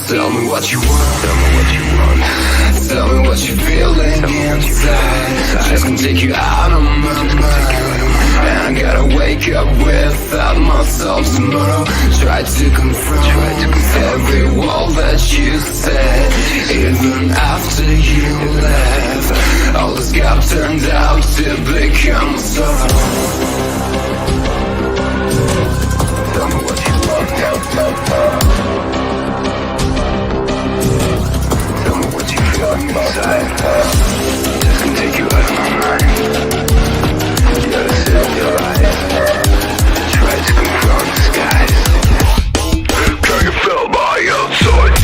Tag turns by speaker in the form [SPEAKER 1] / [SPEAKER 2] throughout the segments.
[SPEAKER 1] Tell me what you want. Tell me what you want. Tell me what you're feeling inside. Just gonna take you out of my mind. And I gotta wake up without myself tomorrow. Try to confront every wall that you said. Even after you left, all this gap turned out to become sorrow. Tell me what you want. Tell me what you feel inside. Just gonna take you out of my mind. You gotta sit your eyes. Try to confront the skies. Can you feel my outside?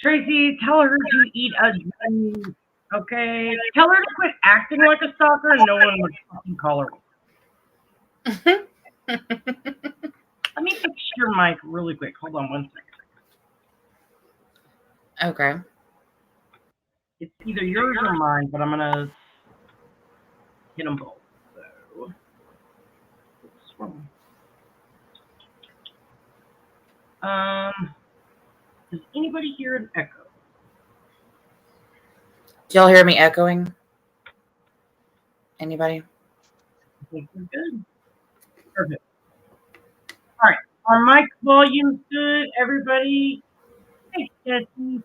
[SPEAKER 2] Tracy, tell her to eat a bunny, okay? Tell her to quit acting like a stalker and no one would fucking call her. Let me fix your mic really quick. Hold on 1 second.
[SPEAKER 3] Okay.
[SPEAKER 2] It's either yours or mine, but I'm going to get them both. So, what's wrong? Does anybody hear an echo?
[SPEAKER 3] Do y'all hear me echoing? Anybody?
[SPEAKER 2] I think we're good. Perfect. All right. Our mic volume's good. Everybody. Hey, Jesse.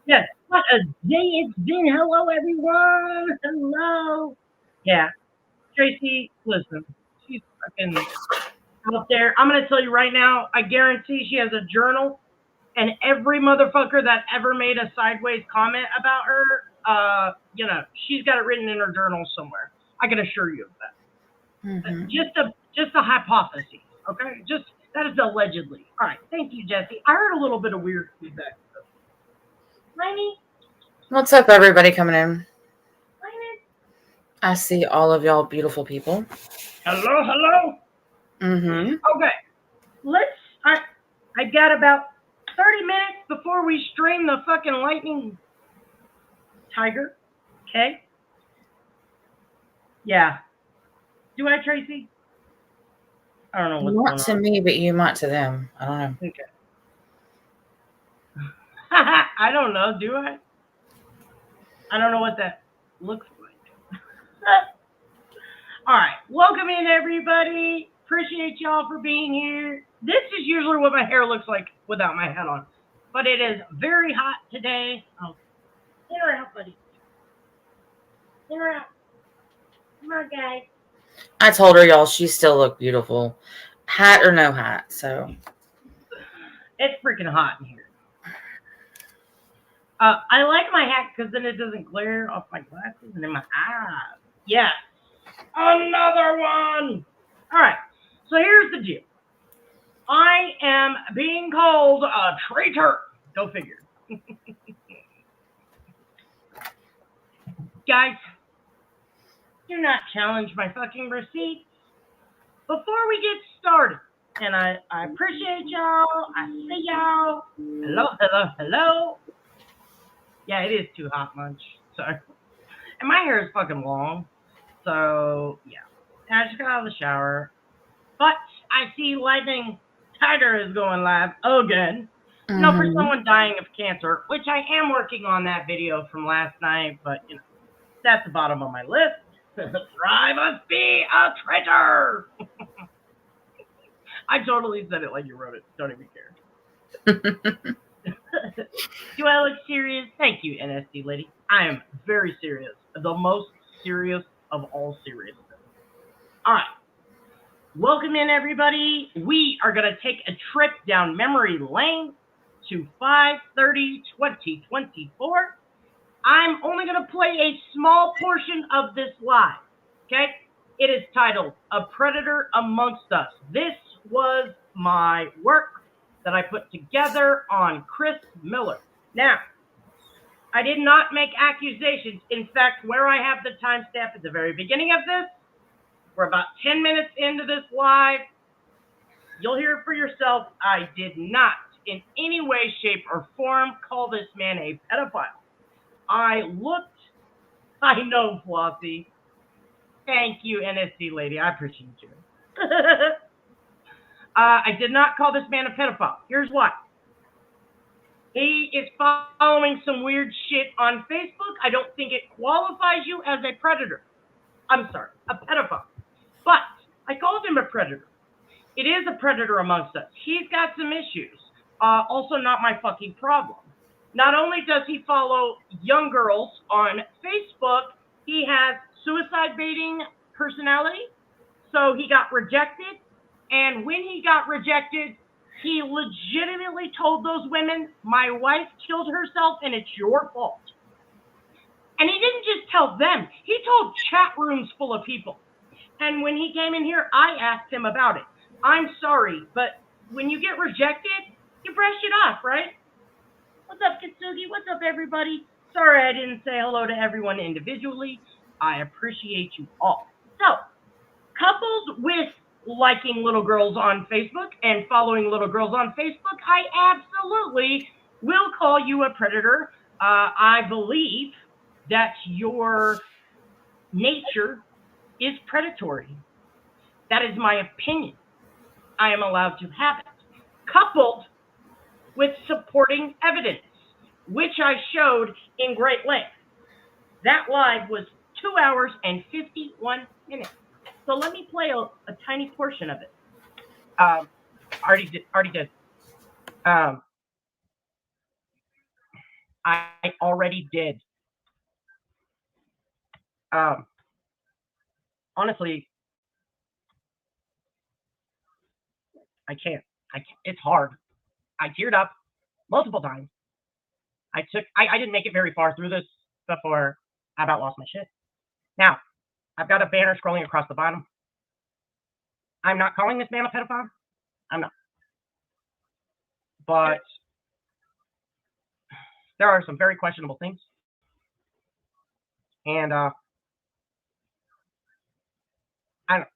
[SPEAKER 2] Yes. What a day it's been. Hello, everyone. Hello. Yeah. Tracy, listen. She's fucking out there. I'm going to tell you right now, I guarantee she has a journal. And every motherfucker that ever made a sideways comment about her, she's got it written in her journal somewhere. I can assure you of that.
[SPEAKER 3] Mm-hmm.
[SPEAKER 2] Just a hypothesis, okay? Just that is allegedly. All right, thank you, Jesse. I heard a little bit of weird feedback. Rainy?
[SPEAKER 3] What's up, everybody coming in?
[SPEAKER 2] Rainy?
[SPEAKER 3] I see all of y'all beautiful people.
[SPEAKER 2] Hello?
[SPEAKER 3] Mm-hmm.
[SPEAKER 2] Okay, I got about 30 minutes before we stream the fucking lightning tiger. Okay? Yeah. Do I, Tracy? I don't know what's going on.
[SPEAKER 3] Not to me, but you might to them. I don't know.
[SPEAKER 2] Okay. I don't know. Do I? I don't know what that looks like. All right. Welcome in, everybody. Appreciate y'all for being here. This is usually what my hair looks like without my hat on. But it is very hot today. Oh, in or out, buddy. In or out. Come on, guys.
[SPEAKER 3] I told her, y'all, she still looked beautiful. Hat or no hat, so.
[SPEAKER 2] It's freaking hot in here. I like my hat because then it doesn't glare off my glasses and in my eyes. Yes. Another one. All right. So here's the deal. I am being called a traitor. Go figure. Guys, do not challenge my fucking receipts. Before we get started, and I appreciate y'all. I see y'all. Hello, hello, hello. Yeah, it is too hot lunch. Sorry. And my hair is fucking long. So, yeah. I just got out of the shower. But I see Lightning Tiger is going live again. No, for someone dying of cancer, which I am working on that video from last night, but, you know, that's the bottom of my list. Try must be a traitor. I totally said it like you wrote it. Don't even care. Do I look serious? Thank you, NSD lady. I am very serious. The most serious of all seriousness. All right. Welcome in, everybody. We are going to take a trip down memory lane to 5/30/2024. I'm only going to play a small portion of this live. Okay? It is titled A Predator Amongst Us. This was my work that I put together on Chris Miller. Now, I did not make accusations. In fact, where I have the timestamp at the very beginning of this, we're about 10 minutes into this live. You'll hear it for yourself. I did not, in any way, shape, or form, call this man a pedophile. I know, Flossie. Thank you, NSD lady. I appreciate you. I did not call this man a pedophile. Here's why. He is following some weird shit on Facebook. I don't think it qualifies you as a predator. I'm sorry, a pedophile. But I called him a predator. It is a predator amongst us. He's got some issues. Also not my fucking problem. Not only does he follow young girls on Facebook, he has suicide baiting personality. So he got rejected. And when he got rejected, he legitimately told those women, my wife killed herself and it's your fault. And he didn't just tell them. He told chat rooms full of people. And when he came in here, I asked him about it. I'm sorry, but when you get rejected, you brush it off, right? What's up, Kitsugi? What's up, everybody? Sorry I didn't say hello to everyone individually. I appreciate you all. So, coupled with liking little girls on Facebook and following little girls on Facebook, I absolutely will call you a predator. I believe that your nature is predatory. That is my opinion. I am allowed to have it. Coupled with supporting evidence, which I showed in great length. That live was 2 hours and 51 minutes. So let me play a tiny portion of it. Already did. I already did. Honestly, I can't. It's hard. I teared up multiple times. I didn't make it very far through this before I about lost my shit. Now, I've got a banner scrolling across the bottom. I'm not calling this man a pedophile. I'm not. But there are some very questionable things. And I don't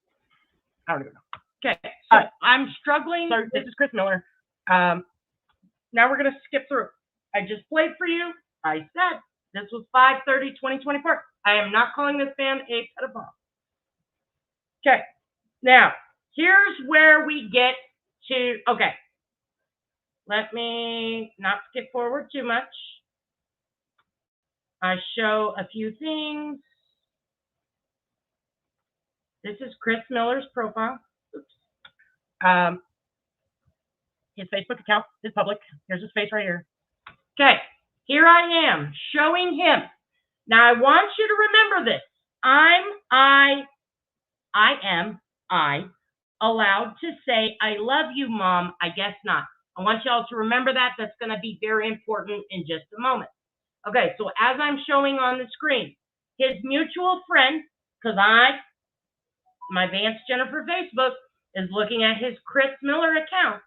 [SPEAKER 2] even know. Okay, so I'm struggling. So this is Chris Miller. Now we're going to skip through. I just played for you. I said this was 5/30/2024. I am not calling this man a pedophile. Okay, now here's where we get to. Okay, let me not skip forward too much. I show a few things. This is Chris Miller's profile. Oops. His Facebook account is public. Here's his face right here. Okay, here I am showing him. Now I want you to remember this. am I allowed to say, I love you, Mom? I guess not. I want y'all to remember that. That's going to be very important in just a moment. Okay, so as I'm showing on the screen, his mutual friend, because my Vance Jennifer Facebook is looking at his Chris Miller account.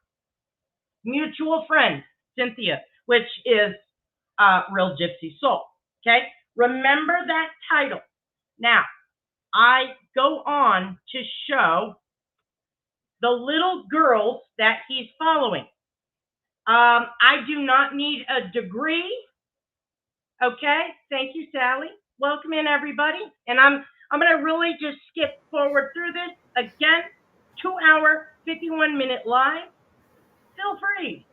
[SPEAKER 2] Mutual friend, Cynthia, which is Real Gypsy Soul. Okay, remember that title. Now, I go on to show the little girls that he's following. I do not need a degree. Okay, thank you, Sally. Welcome in, everybody. And I'm gonna really just skip forward through this again. 2-hour, 51-minute live. Feel free,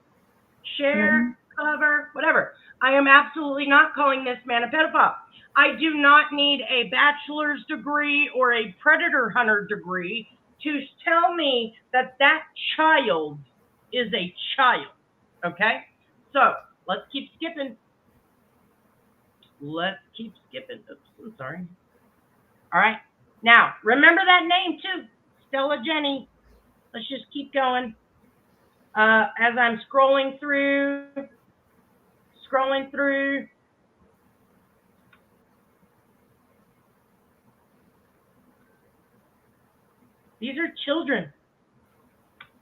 [SPEAKER 2] share, cover, whatever. I am absolutely not calling this man a pedophile. I do not need a bachelor's degree or a predator hunter degree to tell me that that child is a child. Okay, so let's keep skipping. Let's keep skipping. Oops, I'm sorry. All right. Now, remember that name too, Stella Jenny. Let's just keep going. As I'm scrolling through. These are children.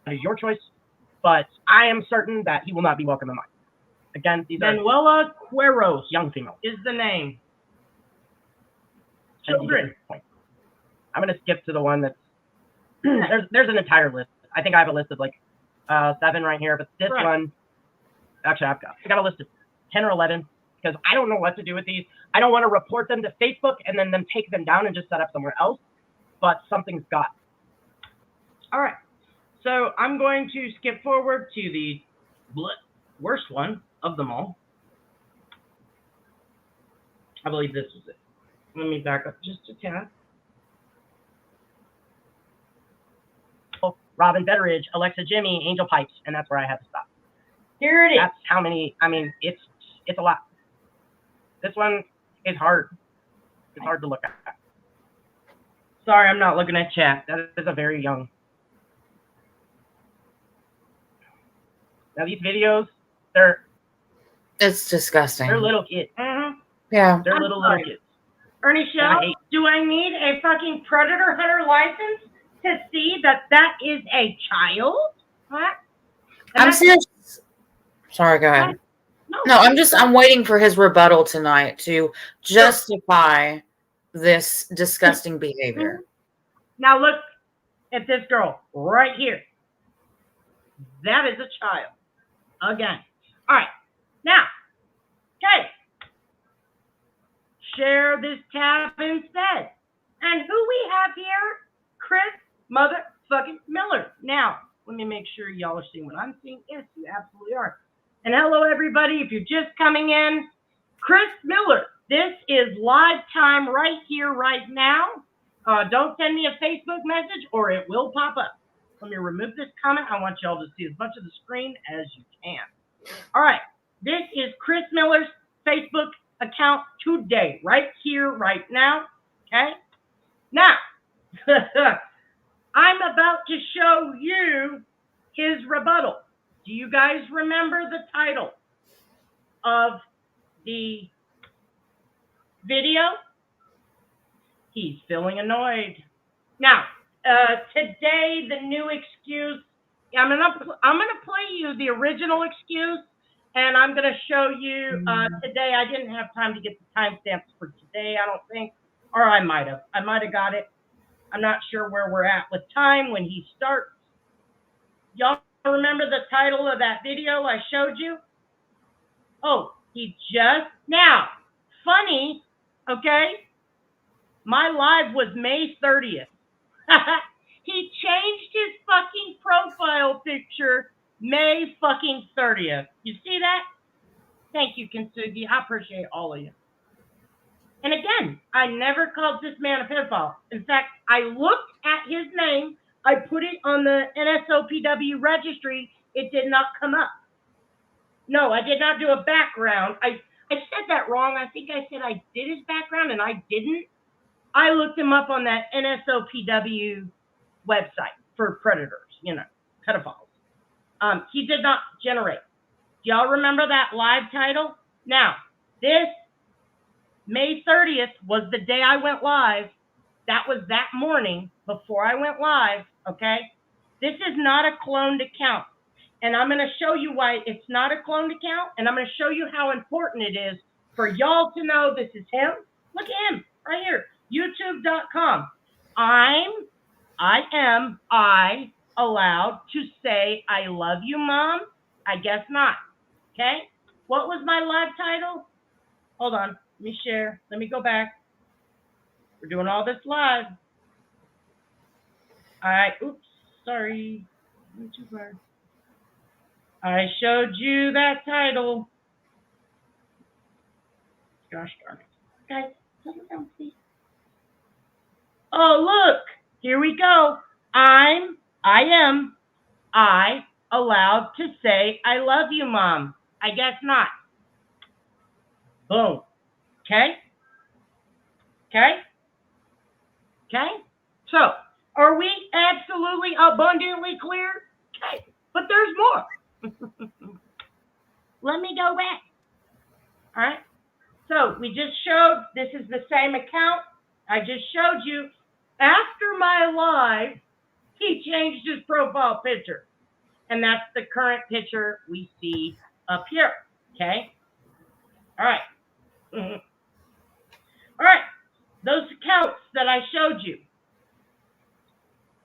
[SPEAKER 2] It is your choice, but I am certain that he will not be welcome in mine. Again, these Manuela Cueros, young female, is the name. Children. I'm going to skip to the one that's, there's an entire list. I think I have a list of like 7 right here, but this one, actually I got a list of 10 or 11 because I don't know what to do with these. I don't want to report them to Facebook and then take them down and just set up somewhere else, but something's got. All right, so I'm going to skip forward to the worst one of them all. I believe this was it. Let me back up just a tad. Robin Betteridge, Alexa Jimmy, Angel Pipes, and that's where I had to stop. Here it is. That's how many, I mean, it's a lot. This one is hard. It's hard to look at. Sorry, I'm not looking at chat. That is a very young. Now these videos,
[SPEAKER 3] it's disgusting.
[SPEAKER 2] They're little kids. Mm-hmm.
[SPEAKER 3] Yeah.
[SPEAKER 2] They're little kids. Ernie Shell, do I need a fucking predator hunter license to see that that is a child? What?
[SPEAKER 3] I'm serious. Sorry, go ahead. No, I'm waiting for his rebuttal tonight to justify this disgusting behavior.
[SPEAKER 2] Now look at this girl right here. That is a child. Again. All right. Now, okay. Share this tab instead. And who we have here? Chris motherfucking Miller. Now, let me make sure y'all are seeing what I'm seeing. Yes, you absolutely are. And hello, everybody. If you're just coming in, Chris Miller. This is live time right here, right now. Don't send me a Facebook message or it will pop up. Let me remove this comment. I want y'all to see as much of the screen as you can. All right. This is Chris Miller's Facebook account today, right here, right now. Okay? Now, I'm about to show you his rebuttal. Do you guys remember the title of the video? He's feeling annoyed. Now, today the new excuse. I'm gonna play you the original excuse, and I'm gonna show you today. I didn't have time to get the timestamps for today, I don't think, or I might have. I might have got it. I'm not sure where we're at with time when he starts. Y'all remember the title of that video I showed you? Oh, he just now. Funny, okay? My live was May 30th. He changed his fucking profile picture May fucking 30th. You see that? Thank you, Kintsugi. I appreciate all of you. And again, I never called this man a pedophile. In fact, I looked at his name. I put it on the NSOPW registry. It did not come up. No, I did not do a background. I said that wrong. I think I said I did his background, and I didn't. I looked him up on that NSOPW website for predators, pedophiles. He did not generate. Do y'all remember that live title? Now, this May 30th was the day I went live. That was that morning before I went live, okay? This is not a cloned account. And I'm going to show you why it's not a cloned account, and I'm going to show you how important it is for y'all to know this is him. Look at him right here, youtube.com. I allowed to say I love you, Mom? I guess not, okay? What was my live title? Hold on, let me share. Let me go back. We're doing all this live. Oops, sorry. Went too far. I showed you that title. Gosh darn it. Guys, settle down, please. Oh, look. Here we go. I allowed to say I love you, Mom? I guess not. Boom. Okay? Okay? Okay? So, are we absolutely abundantly clear? Okay. But there's more. Let me go back. All right. So we just showed, this is the same account. I just showed you. After my live, he changed his profile picture. And that's the current picture we see up here. Okay. All right. Mm-hmm. All right. Those accounts that I showed you.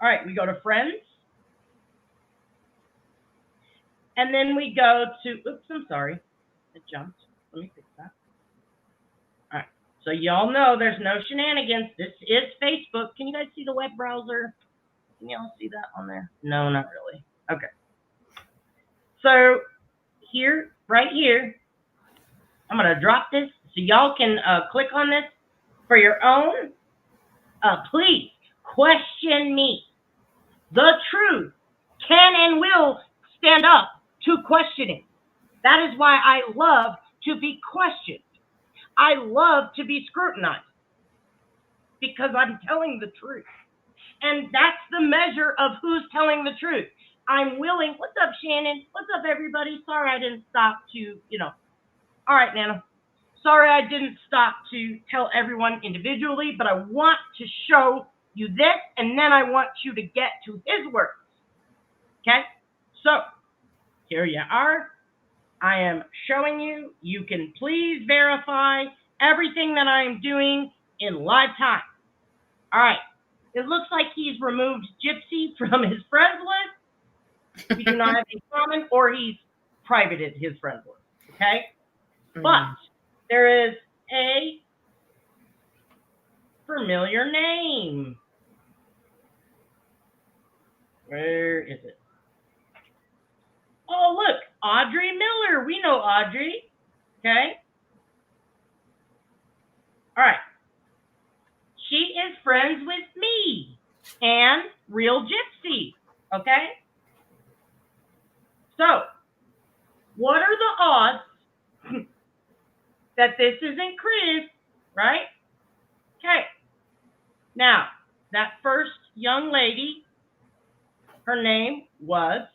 [SPEAKER 2] All right. We go to friends. And then we go to, oops, I'm sorry. It jumped. Let me fix that. All right. So y'all know there's no shenanigans. This is Facebook. Can you guys see the web browser? Can y'all see that on there? No, not really. Okay. So here, right here, I'm going to drop this so y'all can click on this for your own. Please question me. The truth can and will stand up to questioning. That is why I love to be questioned. I love to be scrutinized because I'm telling the truth. And that's the measure of who's telling the truth. I'm willing. What's up, Shannon? What's up, everybody? Sorry I didn't stop to, All right, Nana. Sorry I didn't stop to tell everyone individually, but I want to show you this, and then I want you to get to his words. Okay? So, here you are. I am showing you. You can please verify everything that I am doing in live time. All right. It looks like he's removed Gypsy from his friends list. We do not have any common, or he's privated his friends list. Okay? But there is a familiar name. Where is it? Oh, look, Audrey Miller. We know Audrey. Okay? All right. She is friends with me and Real Gypsy. Okay? So, what are the odds that this isn't Chris, right? Okay. Now, that first young lady, her name was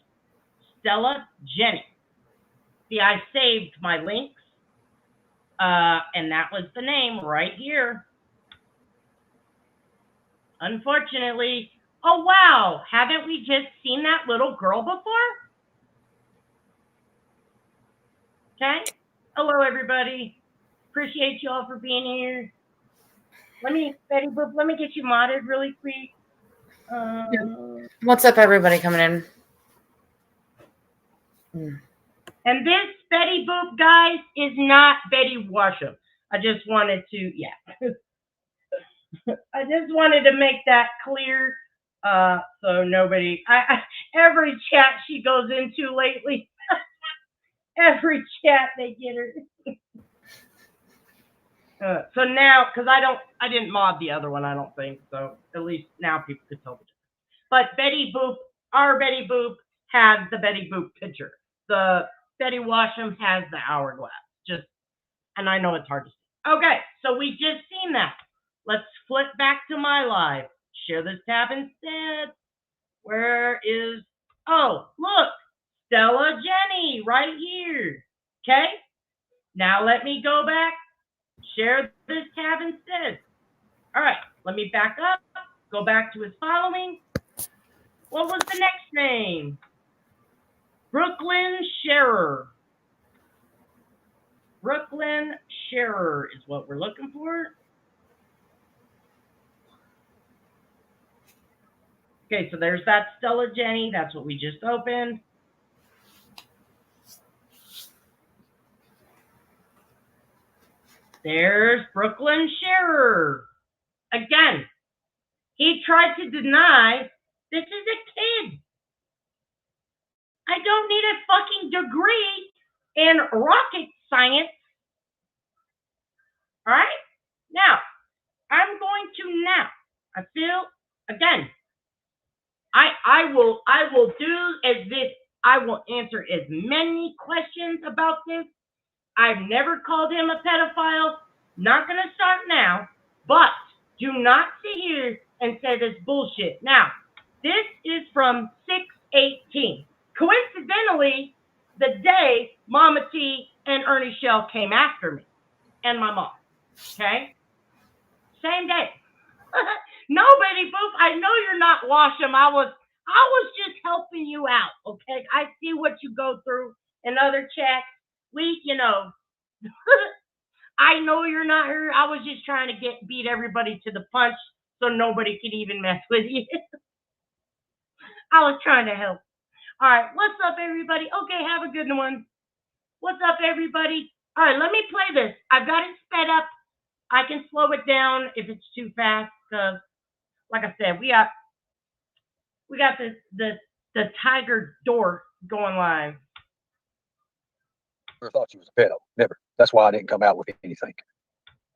[SPEAKER 2] Stella Jenny. See, I saved my links, and that was the name right here. Unfortunately, oh wow, haven't we just seen that little girl before? Okay. Hello, everybody. Appreciate you all for being here. Betty Boop, let me get you modded really quick.
[SPEAKER 3] What's up, everybody coming in?
[SPEAKER 2] And this Betty Boop, guys, is not Betty Washam. I just wanted to, I just wanted to make that clear. So nobody, every chat she goes into lately, every chat they get her. So now, because I didn't mod the other one, I don't think. So at least now people could tell the difference. But Betty Boop, our Betty Boop has the Betty Boop picture. The Betty Washam has the hourglass. And I know it's hard to see. Okay, so we just seen that. Let's flip back my life. Share this tab instead. Where is, oh, look, Stella Jenny right here. Okay? Now let me go back, share this tab instead. All right, let me back up, go back to his following. What was the next name? Brooklyn Scherer. Brooklyn Scherer is what we're looking for. Okay, so there's that Stella Jenny. That's what we just opened. There's Brooklyn Scherer. Again, he tried to deny this is a kid. I don't need a fucking degree in rocket science. All right? Now, I'm going to now. I feel, again, I will do as this. I will answer as many questions about this. I've never called him a pedophile. Not going to start now. But do not sit here and say this bullshit. Now, this is from 6/18. Coincidentally, the day Mama T and Ernie Shell came after me and my mom. Okay? Same day. Nobody, Boop. I know you're not Washam. I was just helping you out. Okay? I see what you go through in other chats. I know you're not her. I was just trying to beat everybody to the punch so nobody could even mess with you. I was trying to help. All right, what's up, everybody? Okay, have a good one. What's up, everybody? All right, let me play this. I've got it sped up. I can slow it down if it's too fast, because, like I said, we got the tiger door going live.
[SPEAKER 4] Never thought you was a pedo. Never. That's why I didn't come out with anything.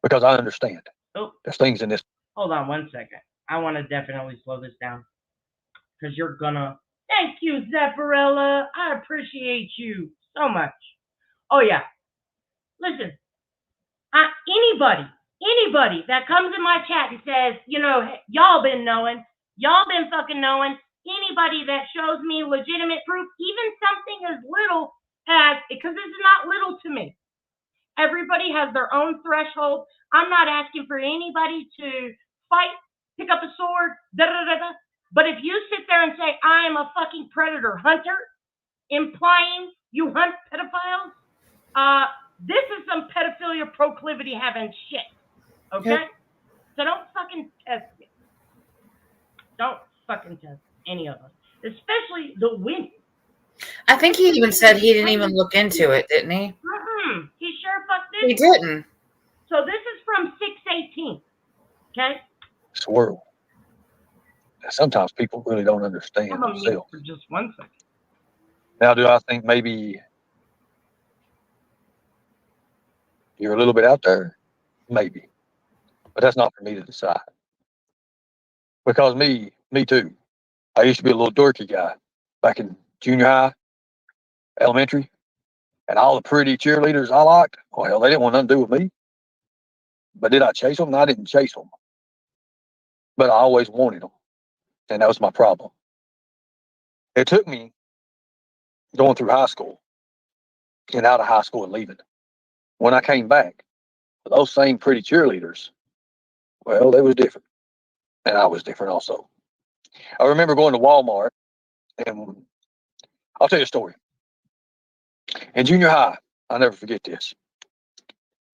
[SPEAKER 4] Because I understand.
[SPEAKER 2] Oh,
[SPEAKER 4] there's things in this.
[SPEAKER 2] Hold on 1 second. I want to definitely slow this down. Because you're gonna. Thank you, Zepparella. I appreciate you so much. Oh, yeah. Listen, anybody that comes in my chat and says, y'all been fucking knowing, anybody that shows me legitimate proof, even something as little as, because this is not little to me. Everybody has their own threshold. I'm not asking for anybody to fight, pick up a sword, da-da-da-da. But if you sit there and say, I am a fucking predator hunter, implying you hunt pedophiles, this is some pedophilia proclivity having shit. Okay? Yep. So don't fucking test me. Don't fucking test any of us. Especially the women.
[SPEAKER 3] I think he even said he didn't even look into it, didn't he?
[SPEAKER 2] He sure fuck didn't.
[SPEAKER 3] He didn't.
[SPEAKER 2] So this is from 6/18. Okay?
[SPEAKER 4] Swirl. Sometimes people really don't understand
[SPEAKER 2] I'm gonna mute
[SPEAKER 4] themselves.
[SPEAKER 2] for just 1 second.
[SPEAKER 4] Now, do I think maybe you're a little bit out there? Maybe. But that's not for me to decide. Because me too. I used to be a little dorky guy back in junior high, elementary, and all the pretty cheerleaders I liked, well, they didn't want nothing to do with me. But did I chase them? No, I didn't chase them. But I always wanted them. And that was my problem. It took me going through high school and out of high school and leaving. When I came back, those same pretty cheerleaders, well, they was different. And I was different also. I remember going to Walmart, and I'll tell you a story. In junior high, I'll never forget this.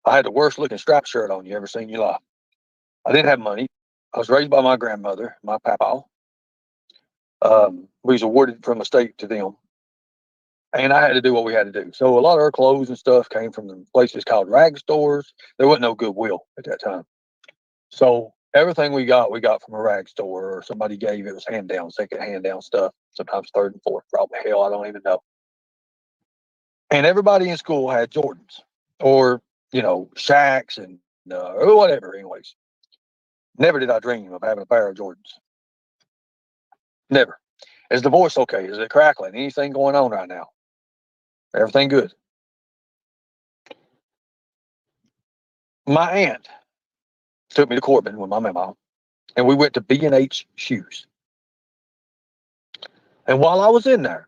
[SPEAKER 4] I had the worst looking striped shirt on you ever seen in your life. I didn't have money. I was raised by my grandmother, my papa. We was awarded from a state to them. And I had to do what we had to do. So a lot of our clothes and stuff came from the places called rag stores. There wasn't no Goodwill at that time. So everything we got from a rag store, or somebody gave. It was hand down, second hand down stuff. Sometimes third and fourth, probably. Hell, I don't even know. And everybody in school had Jordans or, Shaqs and or whatever. Anyways, never did I dream of having a pair of Jordans. Never. Is the voice okay? Is it crackling? Anything going on right now? Everything good? My aunt took me to Corbin with my mama, and we went to B&H Shoes. And while I was in there,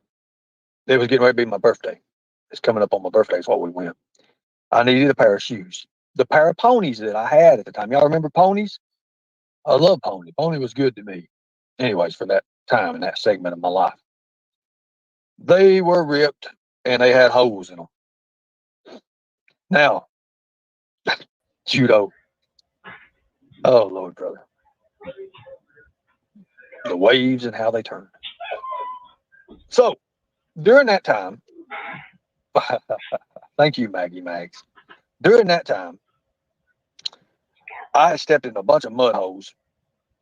[SPEAKER 4] it was getting ready to be my birthday. It's coming up on my birthday is what we went. I needed a pair of shoes. The pair of ponies that I had at the time. Y'all remember ponies? I love Pony. Pony was good to me. Anyways, for that time in that segment of my life. They were ripped and they had holes in them. Now, judo. Oh, Lord, brother. The waves and how they turn. So, during that time, thank you, Maggie Mags. During that time, I stepped in a bunch of mud holes.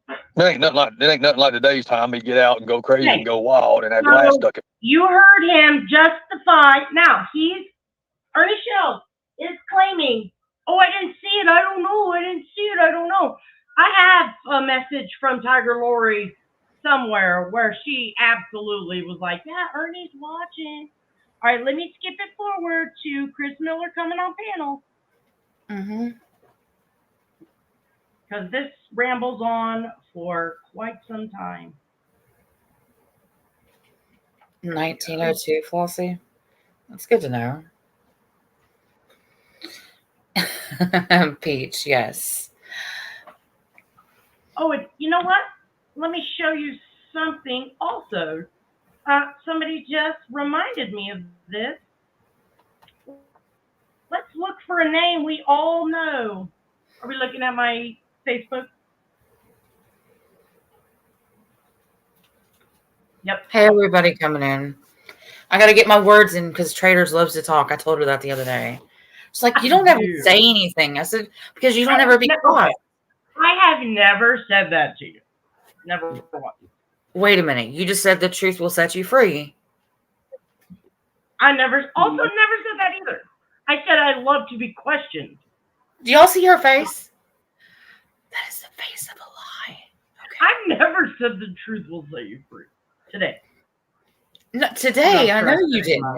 [SPEAKER 4] It ain't nothing like today's time. Me get out and go crazy and go wild and have glass stuck in.
[SPEAKER 2] You heard him justify. Now Ernie Shells is claiming, "Oh, I didn't see it. I don't know. I didn't see it. I don't know." I have a message from Tiger Lori somewhere where she absolutely was like, "Yeah, Ernie's watching." All right, let me skip it forward to Chris Miller coming on panel. Because this rambles on for quite some time.
[SPEAKER 3] 1902, Flossie. That's good to know. Peach, yes.
[SPEAKER 2] Oh, you know what? Let me show you something also. Somebody just reminded me of this. Let's look for a name we all know. Are we looking at my Facebook? Yep.
[SPEAKER 3] Hey, everybody coming in. I got to get my words in because Traders loves to talk. I told her that the other day. It's like, you don't ever say anything. I said, because you don't ever be quiet.
[SPEAKER 2] I have never said that to you. Never once.
[SPEAKER 3] Wait a minute. You just said the truth will set you free.
[SPEAKER 2] I never said that either. I said I love to be questioned.
[SPEAKER 3] Do y'all see her face? That is the face of a lie.
[SPEAKER 2] Okay. I've never said the truth will set you free. Today.
[SPEAKER 3] Not today. I know you didn't.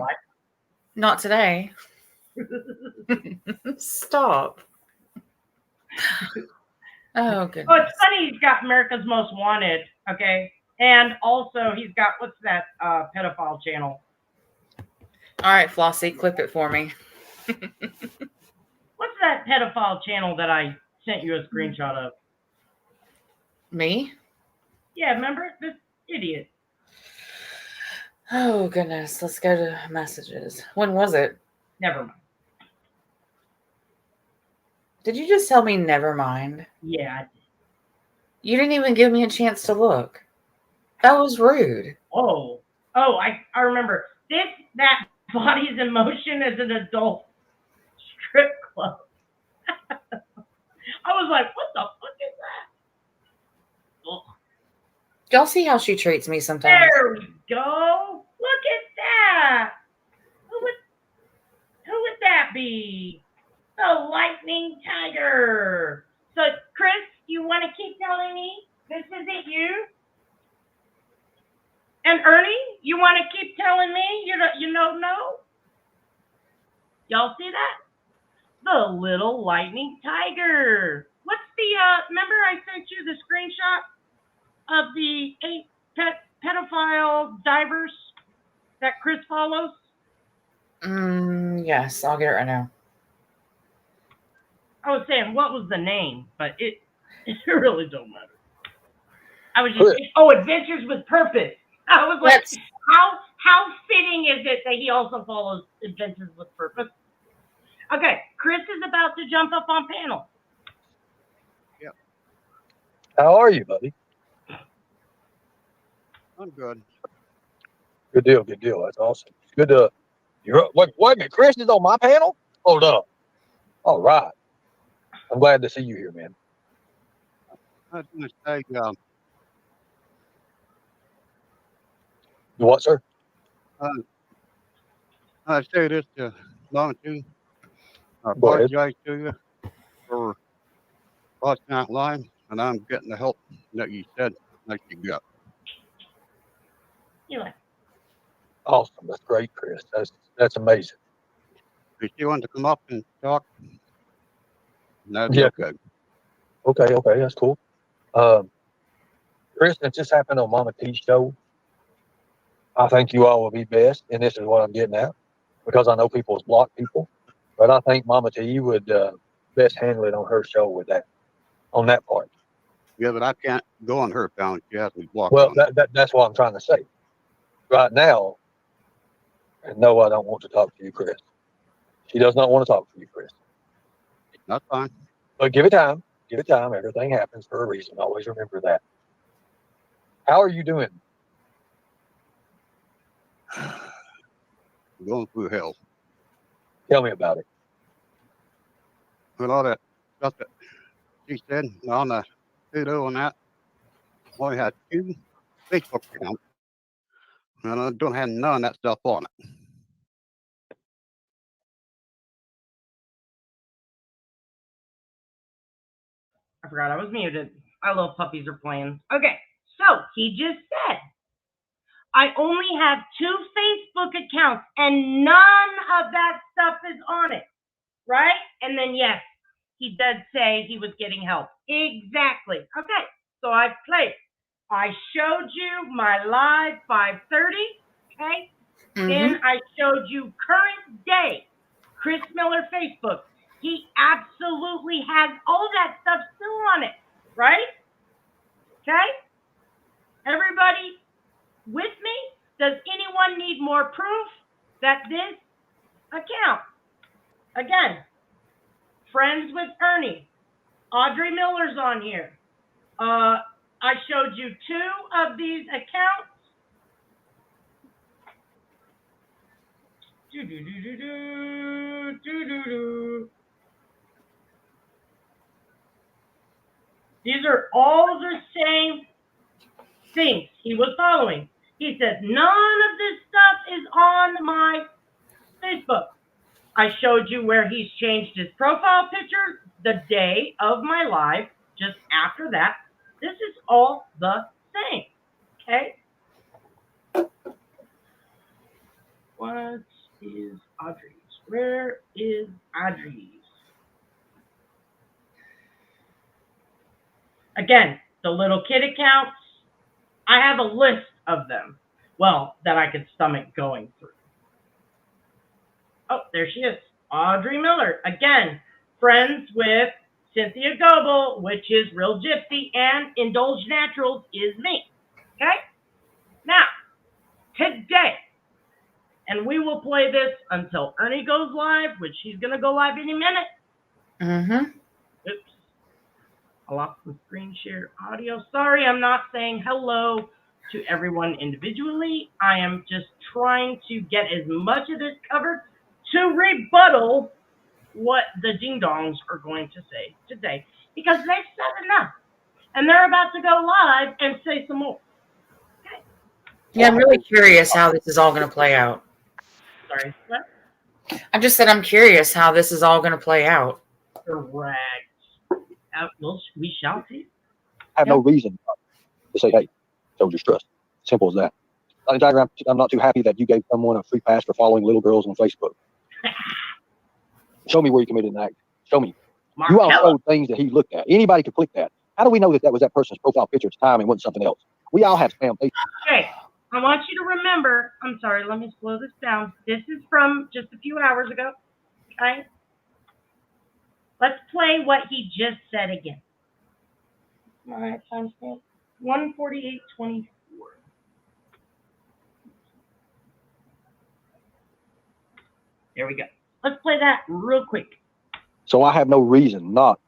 [SPEAKER 3] Not today. Stop. Oh, goodness.
[SPEAKER 2] Oh, it's funny he's got America's Most Wanted, okay? And also he's got, what's that pedophile channel?
[SPEAKER 3] All right, Flossie, clip it for me.
[SPEAKER 2] What's that pedophile channel that I sent you a screenshot of?
[SPEAKER 3] Me?
[SPEAKER 2] Yeah, remember? This idiot.
[SPEAKER 3] Oh, goodness. Let's go to messages. When was it?
[SPEAKER 2] Never mind.
[SPEAKER 3] Did you just tell me never mind?
[SPEAKER 2] Yeah, I did.
[SPEAKER 3] You didn't even give me a chance to look. That was rude.
[SPEAKER 2] Oh, I remember. That Bodies in Motion is an adult strip club. I was like, what the fuck is that? Ugh.
[SPEAKER 3] Y'all see how she treats me sometimes?
[SPEAKER 2] There we go. Look at that. Who would that be? The Lightning Tiger. So, Chris, you want to keep telling me this isn't you? And Ernie, you want to keep telling me you don't know? Y'all see that? The little Lightning Tiger. What's the, remember I sent you the screenshot of the 8 pedophile divers that Chris follows?
[SPEAKER 3] Yes, I'll get it right now.
[SPEAKER 2] I was saying, what was the name? But it really don't matter. I was just, Adventures with Purpose. I was like, how fitting is it that he also follows Adventures with Purpose? Okay, Chris is about to jump up on panel.
[SPEAKER 4] Yep. How are you, buddy?
[SPEAKER 5] I'm good.
[SPEAKER 4] Good deal. That's awesome. It's good to. Wait a minute. Chris is on my panel? Hold up. All right. I'm glad to see you here, man.
[SPEAKER 5] I was going to say,
[SPEAKER 4] You what, sir?
[SPEAKER 5] I say this to Long too. I apologize to you for crossing that line, and I'm getting the help that you said that you got.
[SPEAKER 2] Yeah.
[SPEAKER 4] Awesome. That's great, Chris. That's amazing.
[SPEAKER 5] If you want to come up and talk, that'd be okay.
[SPEAKER 4] Okay. That's cool. Chris, since this happened on Mama T's show, I think you all will be best, and this is what I'm getting at, because I know people's block people, but I think Mama T would best handle it on her show with that, on that part.
[SPEAKER 5] Yeah, but I can't go on her account. She has me blocked
[SPEAKER 4] Well,
[SPEAKER 5] on.
[SPEAKER 4] that's what I'm trying to say. Right now, and no, I don't want to talk to you, Chris. She does not want to talk to you, Chris.
[SPEAKER 5] That's fine.
[SPEAKER 4] But give it time. Give it time. Everything happens for a reason. Always remember that. How are you doing?
[SPEAKER 5] Going through hell.
[SPEAKER 4] Tell me about it.
[SPEAKER 5] With all that stuff that she said on the pseudo and that, I only had 2 Facebook accounts, and I don't have none of that stuff on it.
[SPEAKER 2] I forgot I was muted. Our little puppies are playing. Okay, so he just said, I only have 2 Facebook accounts and none of that stuff is on it, right? And then, yes, he did say he was getting help. Exactly. Okay, so I played. I showed you my live 5:30, okay? Then I showed you current day, Chris Miller Facebook. He absolutely has all that stuff still on it, right? Okay? Everybody with me? Does anyone need more proof that this account, again, friends with Ernie, Audrey Miller's on here. I showed you 2 of these accounts. These are all the same things he was following. He says, none of this stuff is on my Facebook. I showed you where he's changed his profile picture the day of my live, just after that. This is all the same, okay? What is Audrey's? Where is Audrey's? Again, the little kid accounts, I have a list of them, well, that I could stomach going through. Oh, there she is. Audrey Miller. Again, friends with Cynthia Goebel, which is Real Gypsy, and Indulge Naturals is me. Okay? Now, today, and we will play this until Ernie goes live, which he's going to go live any minute. Oops. I lost some screen share audio. Sorry, I'm not saying hello to everyone individually. I am just trying to get as much of this covered to rebuttal what the ding-dongs are going to say today, because they've said enough, and they're about to go live and say some more. Okay.
[SPEAKER 3] Yeah, I'm really curious how this is all going to play out.
[SPEAKER 2] Sorry, what?
[SPEAKER 3] I just said I'm curious how this is all going to play out.
[SPEAKER 2] Correct. Well, we shall see.
[SPEAKER 4] I have no reason to say, hey, show just trust. Simple as that. I'm not too happy that you gave someone a free pass for following little girls on Facebook. Show me where you committed an act. Show me. You all showed things that he looked at. Anybody could click that. How do we know that that was that person's profile picture at the time and wasn't something else? We all have spam Facebook.
[SPEAKER 2] Okay, I want you to remember, I'm sorry, let me slow this down. This is from just a few hours ago, okay? Let's play what he just said again. All right, timestamp 1:48:24. There we go. Let's play that real quick.
[SPEAKER 4] So I have no reason not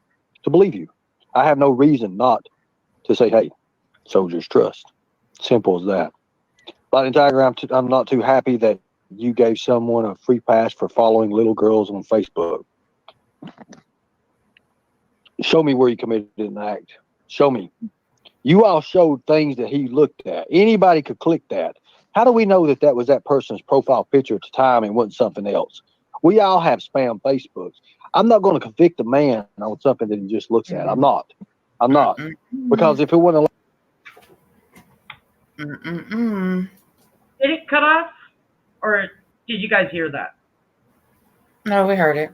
[SPEAKER 4] to believe you. I have no reason not to say, hey, soldiers trust. Simple as that. Lightning Tiger, I'm not too happy that you gave someone a free pass for following little girls on Facebook. Show me where you committed an act. Show me. You all showed things that he looked at. Anybody could click that. How do we know that that was that person's profile picture at the time and wasn't something else? We all have spam Facebooks. I'm not going to convict a man on something that he just looks at. I'm not. Because if it wasn't...
[SPEAKER 2] Did it cut off? Or did you guys hear that?
[SPEAKER 3] No, we heard it.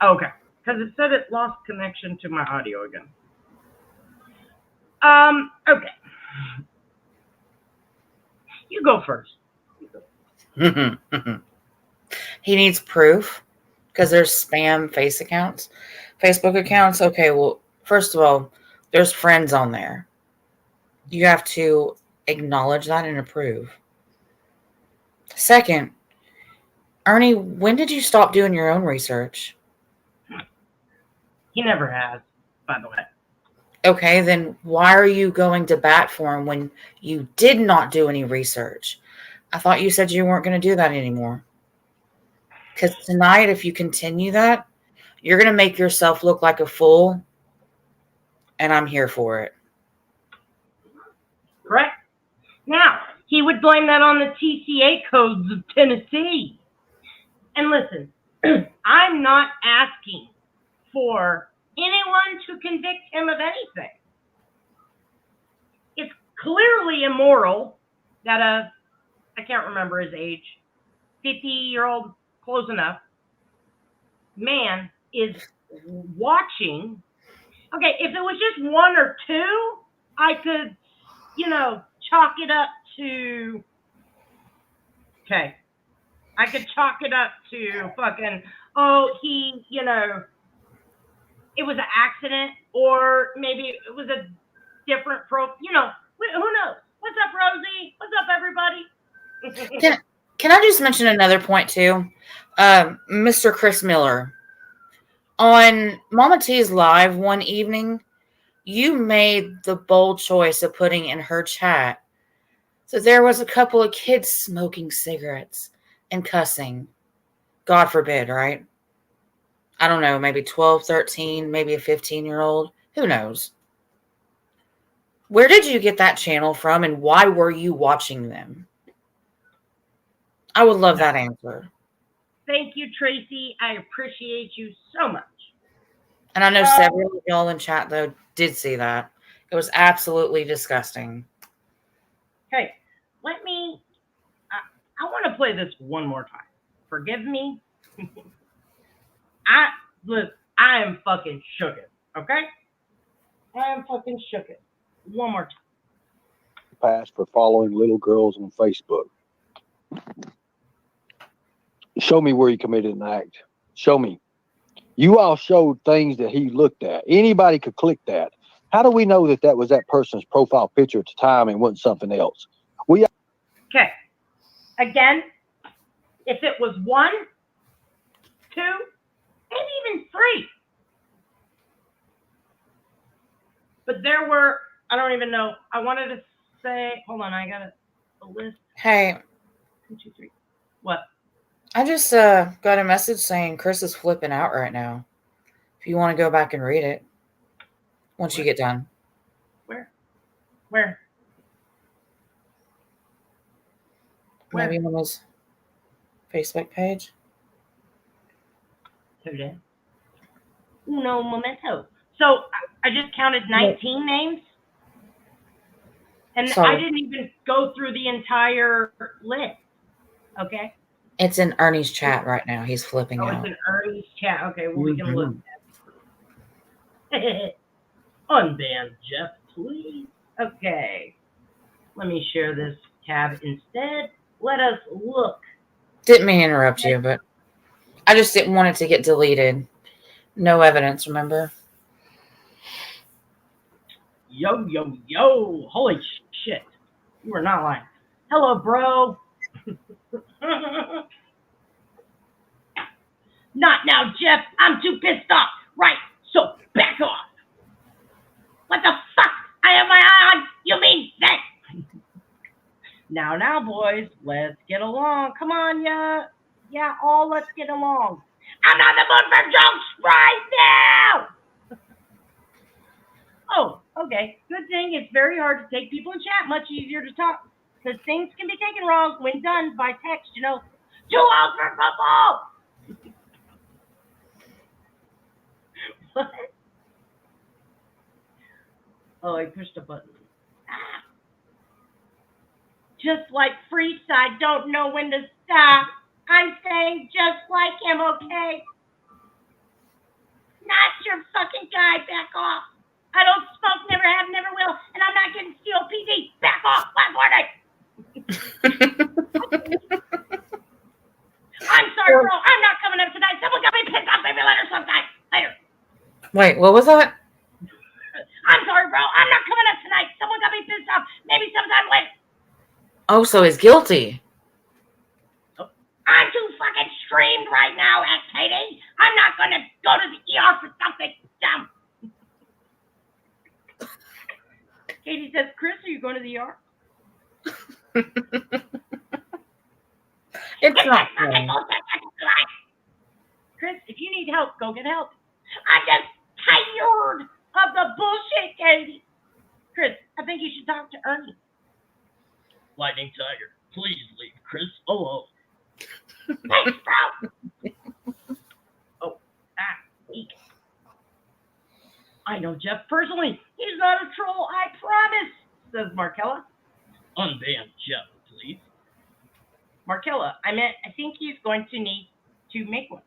[SPEAKER 2] Okay. Because it said it lost connection to my audio again. Okay. You go first.
[SPEAKER 3] He needs proof because there's spam Facebook accounts. Okay, well, first of all, there's friends on there. You have to acknowledge that and approve. Second, Ernie, when did you stop doing your own research?
[SPEAKER 2] He never has, by the way.
[SPEAKER 3] Okay, then why are you going to bat for him when you did not do any research? I thought you said you weren't going to do that anymore. Because tonight, if you continue that, you're going to make yourself look like a fool, and I'm here for it.
[SPEAKER 2] Correct? Now, he would blame that on the TCA codes of Tennessee. And listen, I'm not asking for anyone to convict him of anything. It's clearly immoral that I can't remember his age, 50-year-old, close enough, man is watching. Okay, if it was just one or two, I could, chalk it up to, okay, I could chalk it up to fucking, it was an accident, or maybe it was a different who knows? What's up, Rosie? What's up, everybody?
[SPEAKER 3] Can I just mention another point, too? Mr. Chris Miller. On Mama T's Live one evening, you made the bold choice of putting in her chat that there was a couple of kids smoking cigarettes and cussing. God forbid, right? I don't know, maybe 12, 13, maybe a 15-year-old. Who knows? Where did you get that channel from, and why were you watching them? I would love that answer.
[SPEAKER 2] Thank you, Tracy. I appreciate you so much.
[SPEAKER 3] And I know several of y'all in chat, though, did see that. It was absolutely disgusting.
[SPEAKER 2] Hey, I want to play this one more time. Forgive me. I am fucking shooketh, okay? I am fucking shooketh. One more time.
[SPEAKER 4] Pass for following little girls on Facebook. Show me where he committed an act. Show me. You all showed things that he looked at. Anybody could click that. How do we know that that was that person's profile picture at the time and wasn't something else?
[SPEAKER 2] Okay. Again, if it was 1, 2, maybe even 3. But there were, I don't even know. I wanted to say, hold on, I got a list.
[SPEAKER 3] Hey.
[SPEAKER 2] 1, 2, 3. What?
[SPEAKER 3] I just got a message saying Chris is flipping out right now. If you want to go back and read it once you get done.
[SPEAKER 2] Where?
[SPEAKER 3] Maybe on his Facebook page.
[SPEAKER 2] Today. Uno momento. So I just counted 19 names. And I didn't even go through the entire list. Okay?
[SPEAKER 3] It's in Ernie's chat right now. He's flipping out.
[SPEAKER 2] It's in Ernie's chat. Okay, well, we can look at it. Unban Jeff, please. Okay. Let me share this tab instead. Let us look.
[SPEAKER 3] Didn't mean to interrupt you, but I just didn't want it to get deleted. No evidence, remember?
[SPEAKER 2] Yo. Holy shit. You are not lying. Hello, bro. Not now, Jeff. I'm too pissed off. Right, so back off. What the fuck? I have my eye on. You mean that? Now, boys. Let's get along. Come on, yeah. Yeah, let's get along. I'm on the mood for jokes right now. Oh, okay. Good thing it's very hard to take people in chat. Much easier to talk. Because things can be taken wrong when done by text, Too old for football. What? Oh, I pushed a button. Just like Freeside, don't know when to stop. I'm saying just like him, okay? Not your fucking guy, back off. I don't smoke, never have, never will, attention, COPD. Back off, last warning. I'm sorry, bro. I'm not coming up tonight. Someone got me pissed off. Maybe later sometime. Later.
[SPEAKER 3] Wait, what was that?
[SPEAKER 2] I'm sorry, bro. I'm not coming up tonight. Someone got me pissed off. Maybe sometime later.
[SPEAKER 3] Oh, so he's guilty.
[SPEAKER 2] I'm too fucking streamed right now, Katie. I'm not going to go to the ER for something dumb. Katie says, Chris, are you going to the ER?
[SPEAKER 3] It's not funny.
[SPEAKER 2] Chris, if you need help, go get help. I'm just tired of the bullshit, Katie. Chris, I think you should talk to Ernie. Lightning Tiger, please leave Chris alone. Thanks, bro. Oh, weak. I know Jeff personally. He's not a troll, I promise, says Markella. Unban Jeff, please. Markella, I think he's going to need to make one.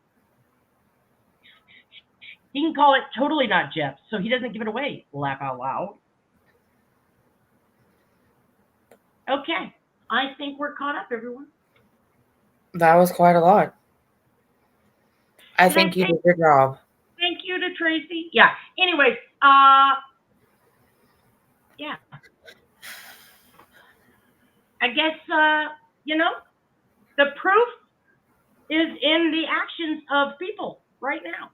[SPEAKER 2] He can call it totally not Jeff, so he doesn't give it away. Laugh out loud. Okay, I think we're caught up, everyone.
[SPEAKER 3] That was quite a lot. I think you did a good job.
[SPEAKER 2] Thank you to Tracy. Yeah. Anyways, yeah. I guess, the proof is in the actions of people right now.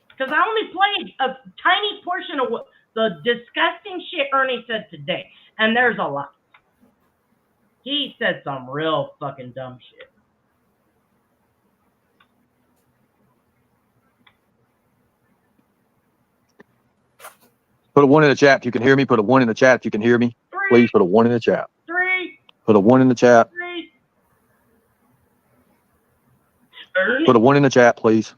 [SPEAKER 2] Because I only played a tiny portion of what the disgusting shit Ernie said today. And there's a lot. He said some real fucking dumb shit.
[SPEAKER 4] Put a 1 in the chat if you can hear me. Put a 1 in the chat if you can hear me.
[SPEAKER 2] 3.
[SPEAKER 4] Please put a 1 in the chat.
[SPEAKER 2] 3.
[SPEAKER 4] Put a 1 in the chat.
[SPEAKER 2] 3. Ernie?
[SPEAKER 4] Put a 1 in the chat, please.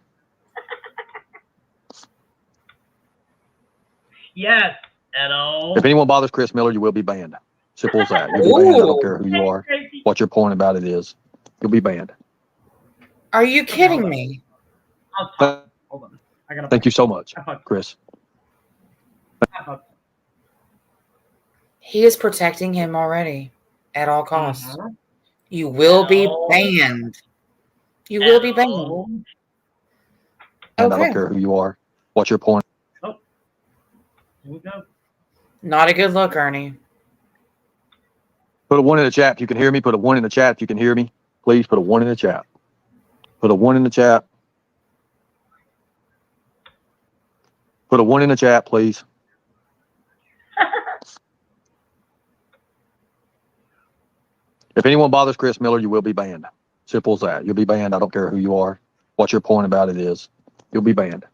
[SPEAKER 2] Yes, at all.
[SPEAKER 4] If anyone bothers Chris Miller, you will be banned. Simple as that. You'll be banned. I don't care who you are, what your point about it is. You'll be banned.
[SPEAKER 3] Are you kidding me?
[SPEAKER 2] Hold on. I gotta
[SPEAKER 4] Thank you so much, Chris.
[SPEAKER 3] He is protecting him already at all costs. You will be banned. You will be banned.
[SPEAKER 4] And I don't care who you are, what your point.
[SPEAKER 2] Oh. Here we go.
[SPEAKER 3] Not a good look, Ernie.
[SPEAKER 4] Put a 1 in the chat if you can hear me. Put a 1 in the chat if you can hear me. Please put a 1 in the chat. Put a 1 in the chat. Put a 1 in the chat, please. If anyone bothers Chris Miller, you will be banned. Simple as that. You'll be banned. I don't care who you are, what your point about it is. You'll be banned.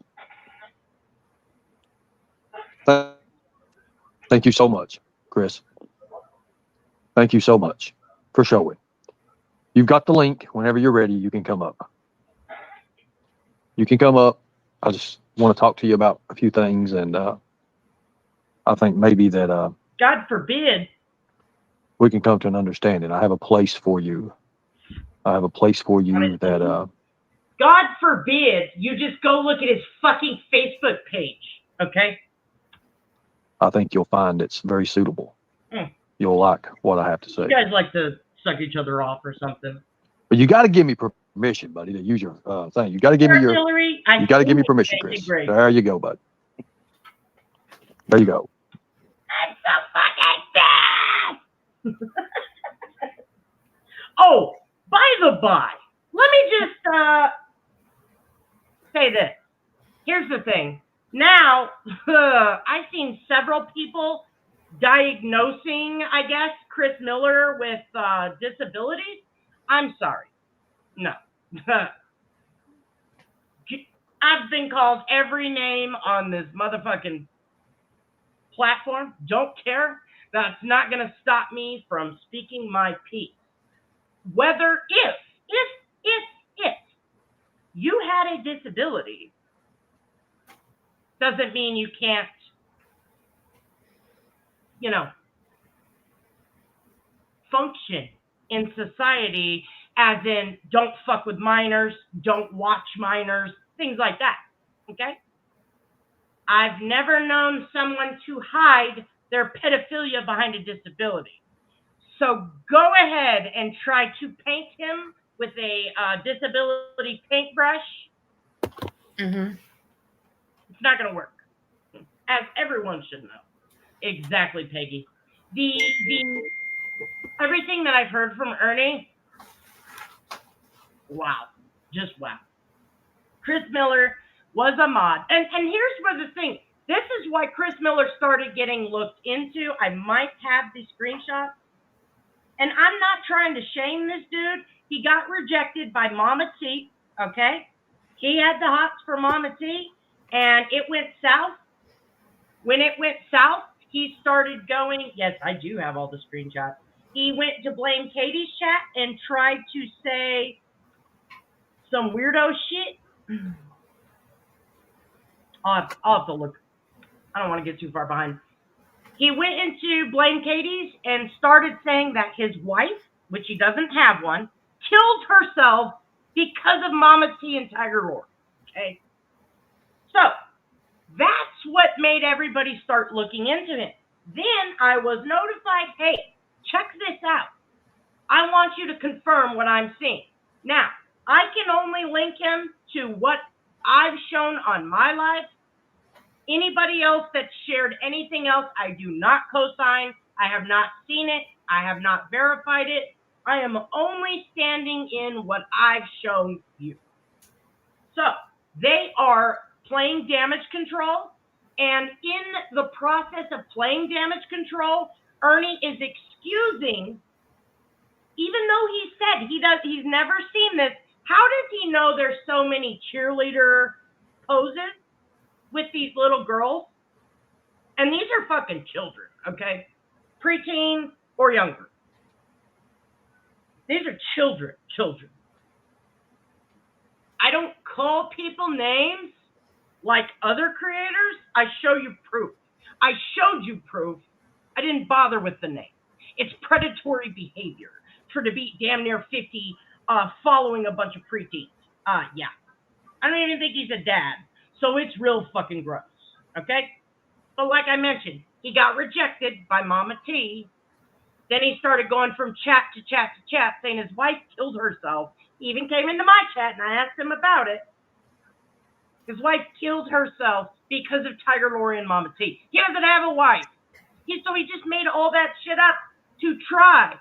[SPEAKER 4] Thank you so much, Chris. Thank you so much for showing. You've got the link. Whenever you're ready, you can come up. You can come up. I just want to talk to you about a few things, and I think maybe that
[SPEAKER 2] God forbid
[SPEAKER 4] we can come to an understanding. I have a place for you. I have a place for you that
[SPEAKER 2] God forbid you just go look at his fucking Facebook page, okay?
[SPEAKER 4] I think you'll find it's very suitable. You'll like what I have to say.
[SPEAKER 2] You guys like to suck each other off or something.
[SPEAKER 4] But you got to give me permission, buddy, to use your thing. You got to give me your.
[SPEAKER 2] Hillary,
[SPEAKER 4] You got to give me permission, Chris. There you go, bud. There you go.
[SPEAKER 2] I'm so fucking bad. Oh, by the by, let me just say this. Here's the thing. Now, I've seen several people diagnosing, I guess, Chris Miller with disabilities. I'm sorry. No. I've been called every name on this motherfucking platform. Don't care. That's not going to stop me from speaking my piece. Whether if you had a disability doesn't mean you can't, function in society, as in don't fuck with minors, don't watch minors, things like that. Okay? I've never known someone to hide their pedophilia behind a disability. So go ahead and try to paint him with a disability paintbrush.
[SPEAKER 3] Mm-hmm.
[SPEAKER 2] It's not going to work, as everyone should know. Exactly, Peggy. The everything that I've heard from Ernie, wow, just wow. Chris Miller was a mod, and here's where the thing. This is why Chris Miller started getting looked into. I might have the screenshot. And I'm not trying to shame this dude. He got rejected by Mama T. Okay? He had the hots for Mama T, and it went south. When it went south, he started going. Yes, I do have all the screenshots. He went to blame Katie's chat and tried to say some weirdo shit. I'll have to look. I don't want to get too far behind. He went into blame Katie's and started saying that his wife, which he doesn't have one, killed herself because of Mama T and Tiger Roar. Okay? So, that's what made everybody start looking into him. Then I was notified, hey, check this out. I want you to confirm what I'm seeing. Now, I can only link him to what I've shown on my live. Anybody else that shared anything else, I do not co-sign. I have not seen it. I have not verified it. I am only standing in what I've shown you. So they are playing damage control. And in the process of playing damage control, Ernie is excusing, even though he said he's never seen this. How does he know there's so many cheerleader poses with these little girls? And these are fucking children, okay? Preteen or younger. These are children. I don't call people names like other creators. I show you proof. I showed you proof. I didn't bother with the name. It's predatory behavior for to be damn near 50 following a bunch of preteens. Yeah. I don't even think he's a dad. So it's real fucking gross, okay? But like I mentioned, he got rejected by Mama T. Then he started going from chat to chat to chat, saying his wife killed herself. He even came into my chat and I asked him about it. His wife killed herself because of Tiger Lori and Mama T. He doesn't have a wife. So he just made all that shit up to try.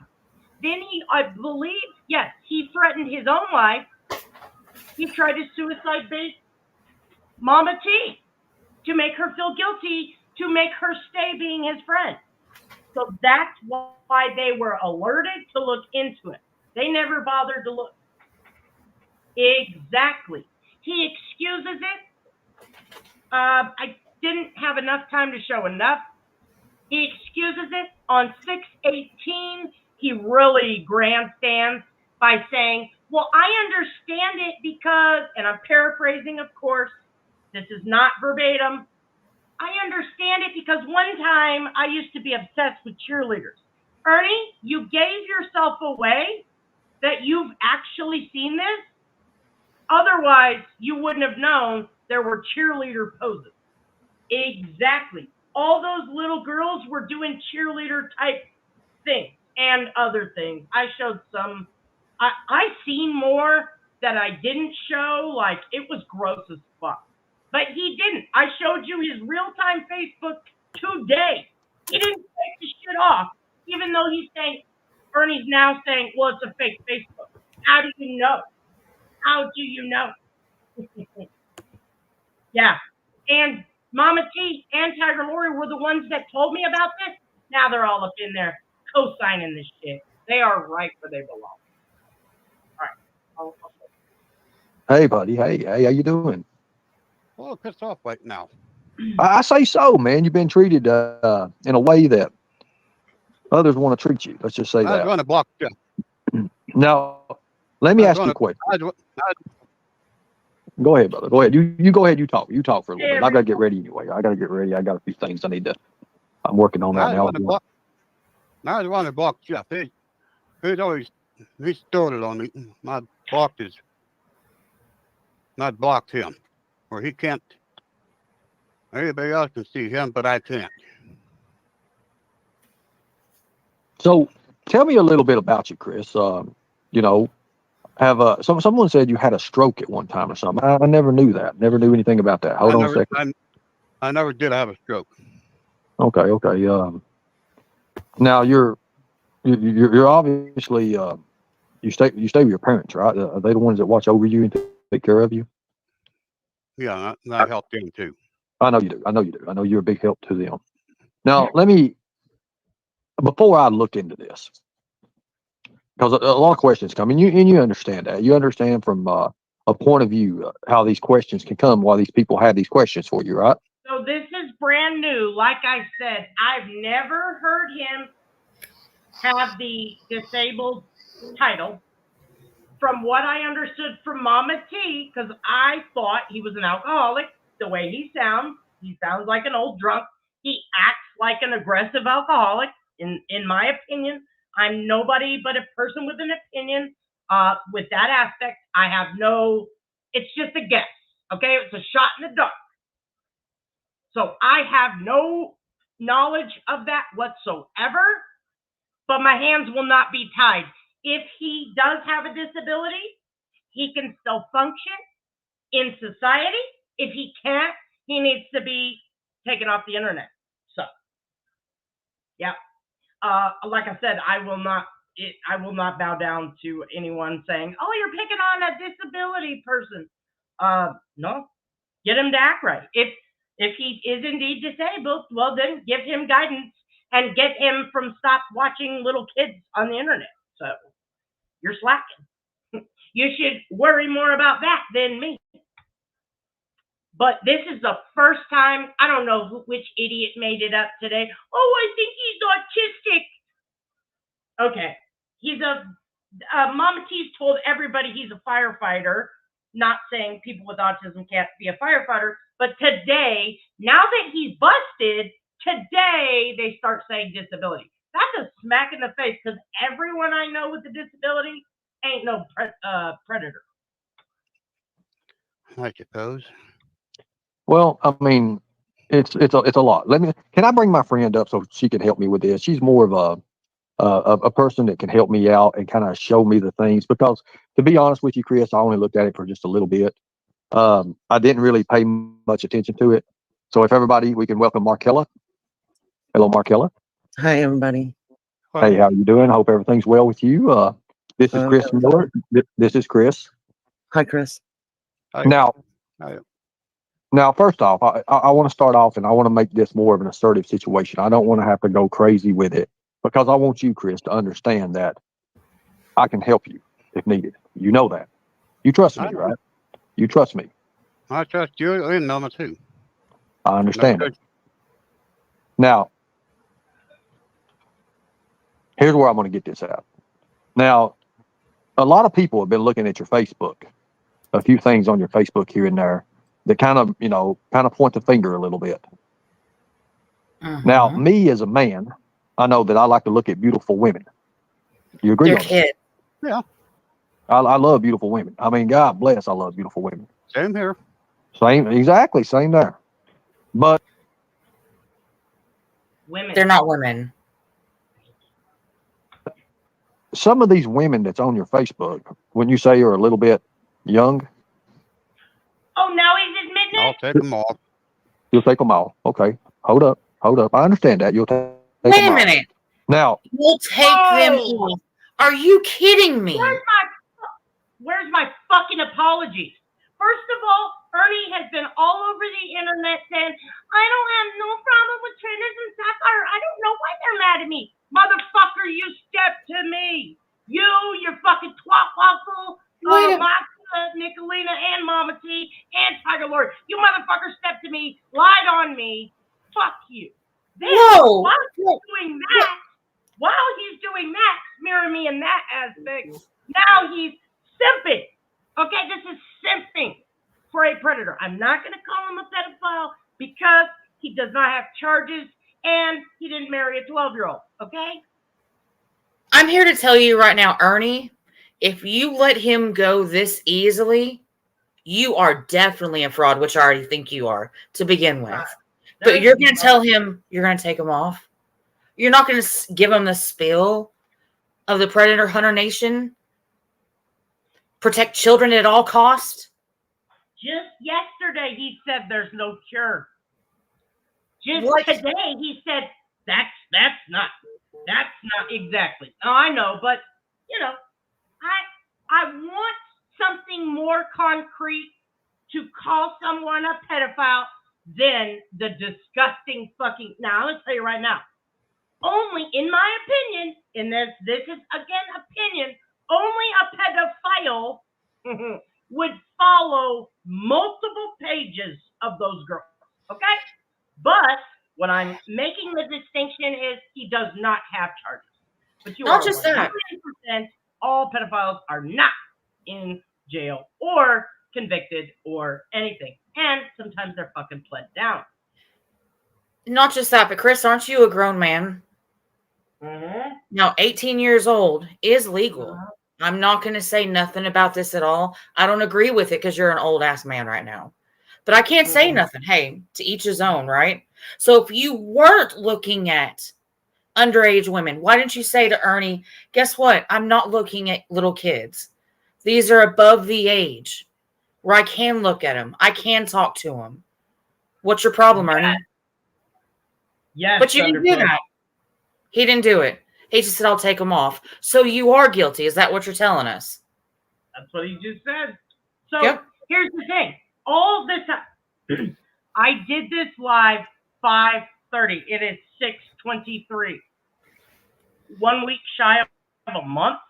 [SPEAKER 2] Then I believe, yes, he threatened his own life. He tried to suicide bait Mama T to make her feel guilty, to make her stay being his friend. So that's why they were alerted to look into it. They never bothered to look. Exactly. He excuses it. I didn't have enough time to show enough. He excuses it. On 6/18, he really grandstands by saying, well, I understand it because, and I'm paraphrasing, of course, this is not verbatim, I understand it because one time I used to be obsessed with cheerleaders. Ernie, you gave yourself away that you've actually seen this. Otherwise, you wouldn't have known there were cheerleader poses. Exactly. All those little girls were doing cheerleader type things and other things. I showed some. I seen more that I didn't show. Like, it was gross as fuck. But he didn't. I showed you his real-time Facebook today. He didn't take the shit off, even though he's saying, Ernie's now saying, well, it's a fake Facebook. How do you know? How do you know? Yeah. And Mama T and Tiger Lori were the ones that told me about this. Now they're all up in there co-signing this shit. They are right where they belong. All right.
[SPEAKER 4] Hey, buddy. Hey, how you doing?
[SPEAKER 5] A little pissed off right now.
[SPEAKER 4] I say so, man. You've been treated in a way that others want to treat you. Let's just say
[SPEAKER 5] I was
[SPEAKER 4] that.
[SPEAKER 5] going to block you.
[SPEAKER 4] Now, let me ask you a question. Go ahead, brother. Go ahead. You go ahead. You talk. You talk for a little bit. I got to get ready anyway. I got a few things I need to. I'm working on that now.
[SPEAKER 5] I was going to block Jeff. He started on me. I blocked him, or he can't Anybody else can see him, but I can't.
[SPEAKER 4] So tell me a little bit about you, Chris. You know, someone said you had a stroke at one time or something. I never knew that. Never knew anything about that. Hold on a second.
[SPEAKER 5] I never did have a stroke.
[SPEAKER 4] Okay. Now you're obviously you stay with your parents, right? Are they the ones that watch over you and take care of you?
[SPEAKER 5] Yeah, and I helped them too.
[SPEAKER 4] I know you do. I know you're a big help to them. Now, before I look into this, because a lot of questions come, and you understand that. You understand from a point of view how these questions can come, why these people have these questions for you, right?
[SPEAKER 2] So this is brand new. Like I said, I've never heard him have the disabled title. From what I understood from Mama T, because I thought he was an alcoholic, the way he sounds like an old drunk. He acts like an aggressive alcoholic, in my opinion. I'm nobody but a person with an opinion. With that aspect, I have it's just a guess. Okay, it's a shot in the dark. So I have no knowledge of that whatsoever, but my hands will not be tied. If he does have a disability, he can still function in society. If he can't, he needs to be taken off the internet. So, yeah. Like I said, I will not bow down to anyone saying, "Oh, you're picking on a disability person." No, get him to act right. If he is indeed disabled, well, then give him guidance and get him from stop watching little kids on the internet. So you're slacking. You should worry more about that than me. But this is the first time, I don't know which idiot made it up today. Oh, I think he's autistic. Okay. Mama T's told everybody he's a firefighter, not saying people with autism can't be a firefighter. But today, now that he's busted, today they start saying disability. That's a smack in the face, because everyone I know with a disability ain't no predator.
[SPEAKER 5] I suppose.
[SPEAKER 4] Well, I mean, it's a lot. Can I bring my friend up so she can help me with this? She's more of a person that can help me out and kind of show me the things, because to be honest with you, Chris, I only looked at it for just a little bit. I didn't really pay much attention to it. So if everybody, we can welcome Markella. Hello, Markella.
[SPEAKER 6] Hi, everybody.
[SPEAKER 4] Hey, how you doing? I hope everything's well with you. This is Chris Miller. This is Chris.
[SPEAKER 6] Hi, Chris.
[SPEAKER 5] Hi.
[SPEAKER 4] Now,
[SPEAKER 5] Hi.
[SPEAKER 4] Now, first off, I want to start off, and I want to make this more of an assertive situation. I don't want to have to go crazy with it, because I want you, Chris, to understand that I can help you if needed. You know that. You trust me, right? You trust me.
[SPEAKER 5] I trust you and Mama too.
[SPEAKER 4] I understand it. Now, here's where I'm going to get this out. Now, a lot of people have been looking at your Facebook, a few things on your Facebook here and there that kind of point the finger a little bit. Now, me as a man, I know that I like to look at beautiful women. You agree?
[SPEAKER 3] Your kid.
[SPEAKER 5] Yeah.
[SPEAKER 4] I love beautiful women. I mean, God bless, I love beautiful women.
[SPEAKER 5] Same here.
[SPEAKER 4] Exactly, same there. But
[SPEAKER 2] Women.
[SPEAKER 3] They're not women.
[SPEAKER 4] some of these women that's on your Facebook, when you say you're a little bit young.
[SPEAKER 2] Oh, now he's admitting it?
[SPEAKER 5] I'll take them all.
[SPEAKER 4] You'll take them all. Okay. Hold up. I understand that. You'll take
[SPEAKER 3] Wait
[SPEAKER 4] them
[SPEAKER 3] a
[SPEAKER 4] all.
[SPEAKER 3] minute.
[SPEAKER 4] Now,
[SPEAKER 3] You'll take them all. Are you kidding me?
[SPEAKER 2] Where's my fucking apologies? First of all, Ernie has been all over the internet saying, I don't have no problem with trainers and sapphire. I don't know why they're mad at me. Motherfucker, you step to me. You're fucking twat waffle, Nicolina, and Mama T, and Tiger Lord. You motherfucker stepped to me, lied on me. Fuck you. Then,
[SPEAKER 3] Whoa.
[SPEAKER 2] while he's doing that, smearing me in that aspect, now he's simping. Okay, this is simping for a predator. I'm not going to call him a pedophile because he does not have charges and he didn't marry a 12-year-old. Okay?
[SPEAKER 3] I'm here to tell you right now, Ernie, if you let him go this easily, you are definitely a fraud, which I already think you are to begin with. But you're going to tell him you're going to take him off. You're not going to give him the spiel of the predator hunter nation. Protect children at all costs.
[SPEAKER 2] Just yesterday, he said there's no cure. Just
[SPEAKER 3] What?
[SPEAKER 2] today, he said that's not exactly. Oh, I know, but you know, I want something more concrete to call someone a pedophile than the disgusting fucking. Now, let's tell you right now. Only, in my opinion, and this is again opinion, only a pedophile would follow multiple pages of those girls. Okay? But what I'm making the distinction is he does not have charges. But you
[SPEAKER 3] Not
[SPEAKER 2] are
[SPEAKER 3] just that.
[SPEAKER 2] 100% all pedophiles are not in jail or convicted or anything. And sometimes they're fucking pled down.
[SPEAKER 3] Not just that, but Chris, aren't you a grown man?
[SPEAKER 2] Mm-hmm.
[SPEAKER 3] Now, 18 years old is legal. I'm not going to say nothing about this at all. I don't agree with it because you're an old ass man right now. But I can't say nothing. Hey, to each his own, right? So if you weren't looking at underage women, why didn't you say to Ernie, guess what? I'm not looking at little kids. These are above the age where I can look at them. I can talk to them. What's your problem, Ernie?
[SPEAKER 2] Yes,
[SPEAKER 3] But you didn't do that. He didn't do it. He just said, I'll take them off. So you are guilty. Is that what you're telling us?
[SPEAKER 2] That's what he just said. So
[SPEAKER 3] Yep.
[SPEAKER 2] Here's the thing. All this time, I did this live 5:30. It is 6:23. 1 week shy of a month.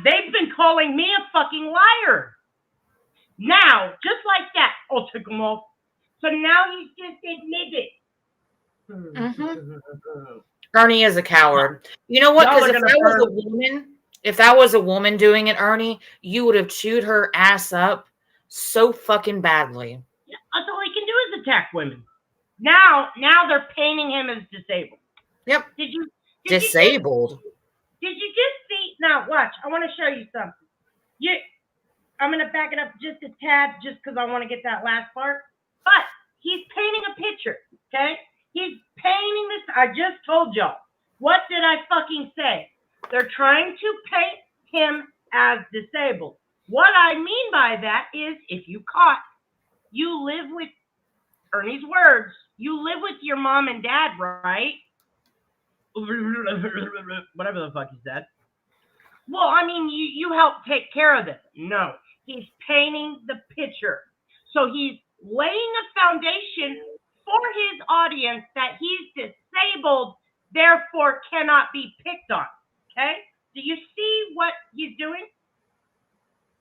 [SPEAKER 2] They've been calling me a fucking liar. Now, just like that, I'll take them off. So now he's just admitted.
[SPEAKER 3] Ernie is a coward. You know what? Because if that was a woman doing it, Ernie, you would have chewed her ass up so fucking badly.
[SPEAKER 2] Yeah, that's all he can do is attack women. Now they're painting him as disabled.
[SPEAKER 3] Yep.
[SPEAKER 2] Did you
[SPEAKER 3] disabled?
[SPEAKER 2] Did you just see? Now watch. I want to show you something. I'm gonna back it up just a tad, just because I want to get that last part. But he's painting a picture. Okay. He's painting this. I just told y'all. What did I fucking say? They're trying to paint him as disabled. What I mean by that is, if you live with Ernie's words, you live with your mom and dad, right? Whatever the fuck he said. Well, I mean, you help take care of this. No, he's painting the picture. So he's laying a foundation for his audience that he's disabled, therefore cannot be picked on. Okay? Do you see what he's doing?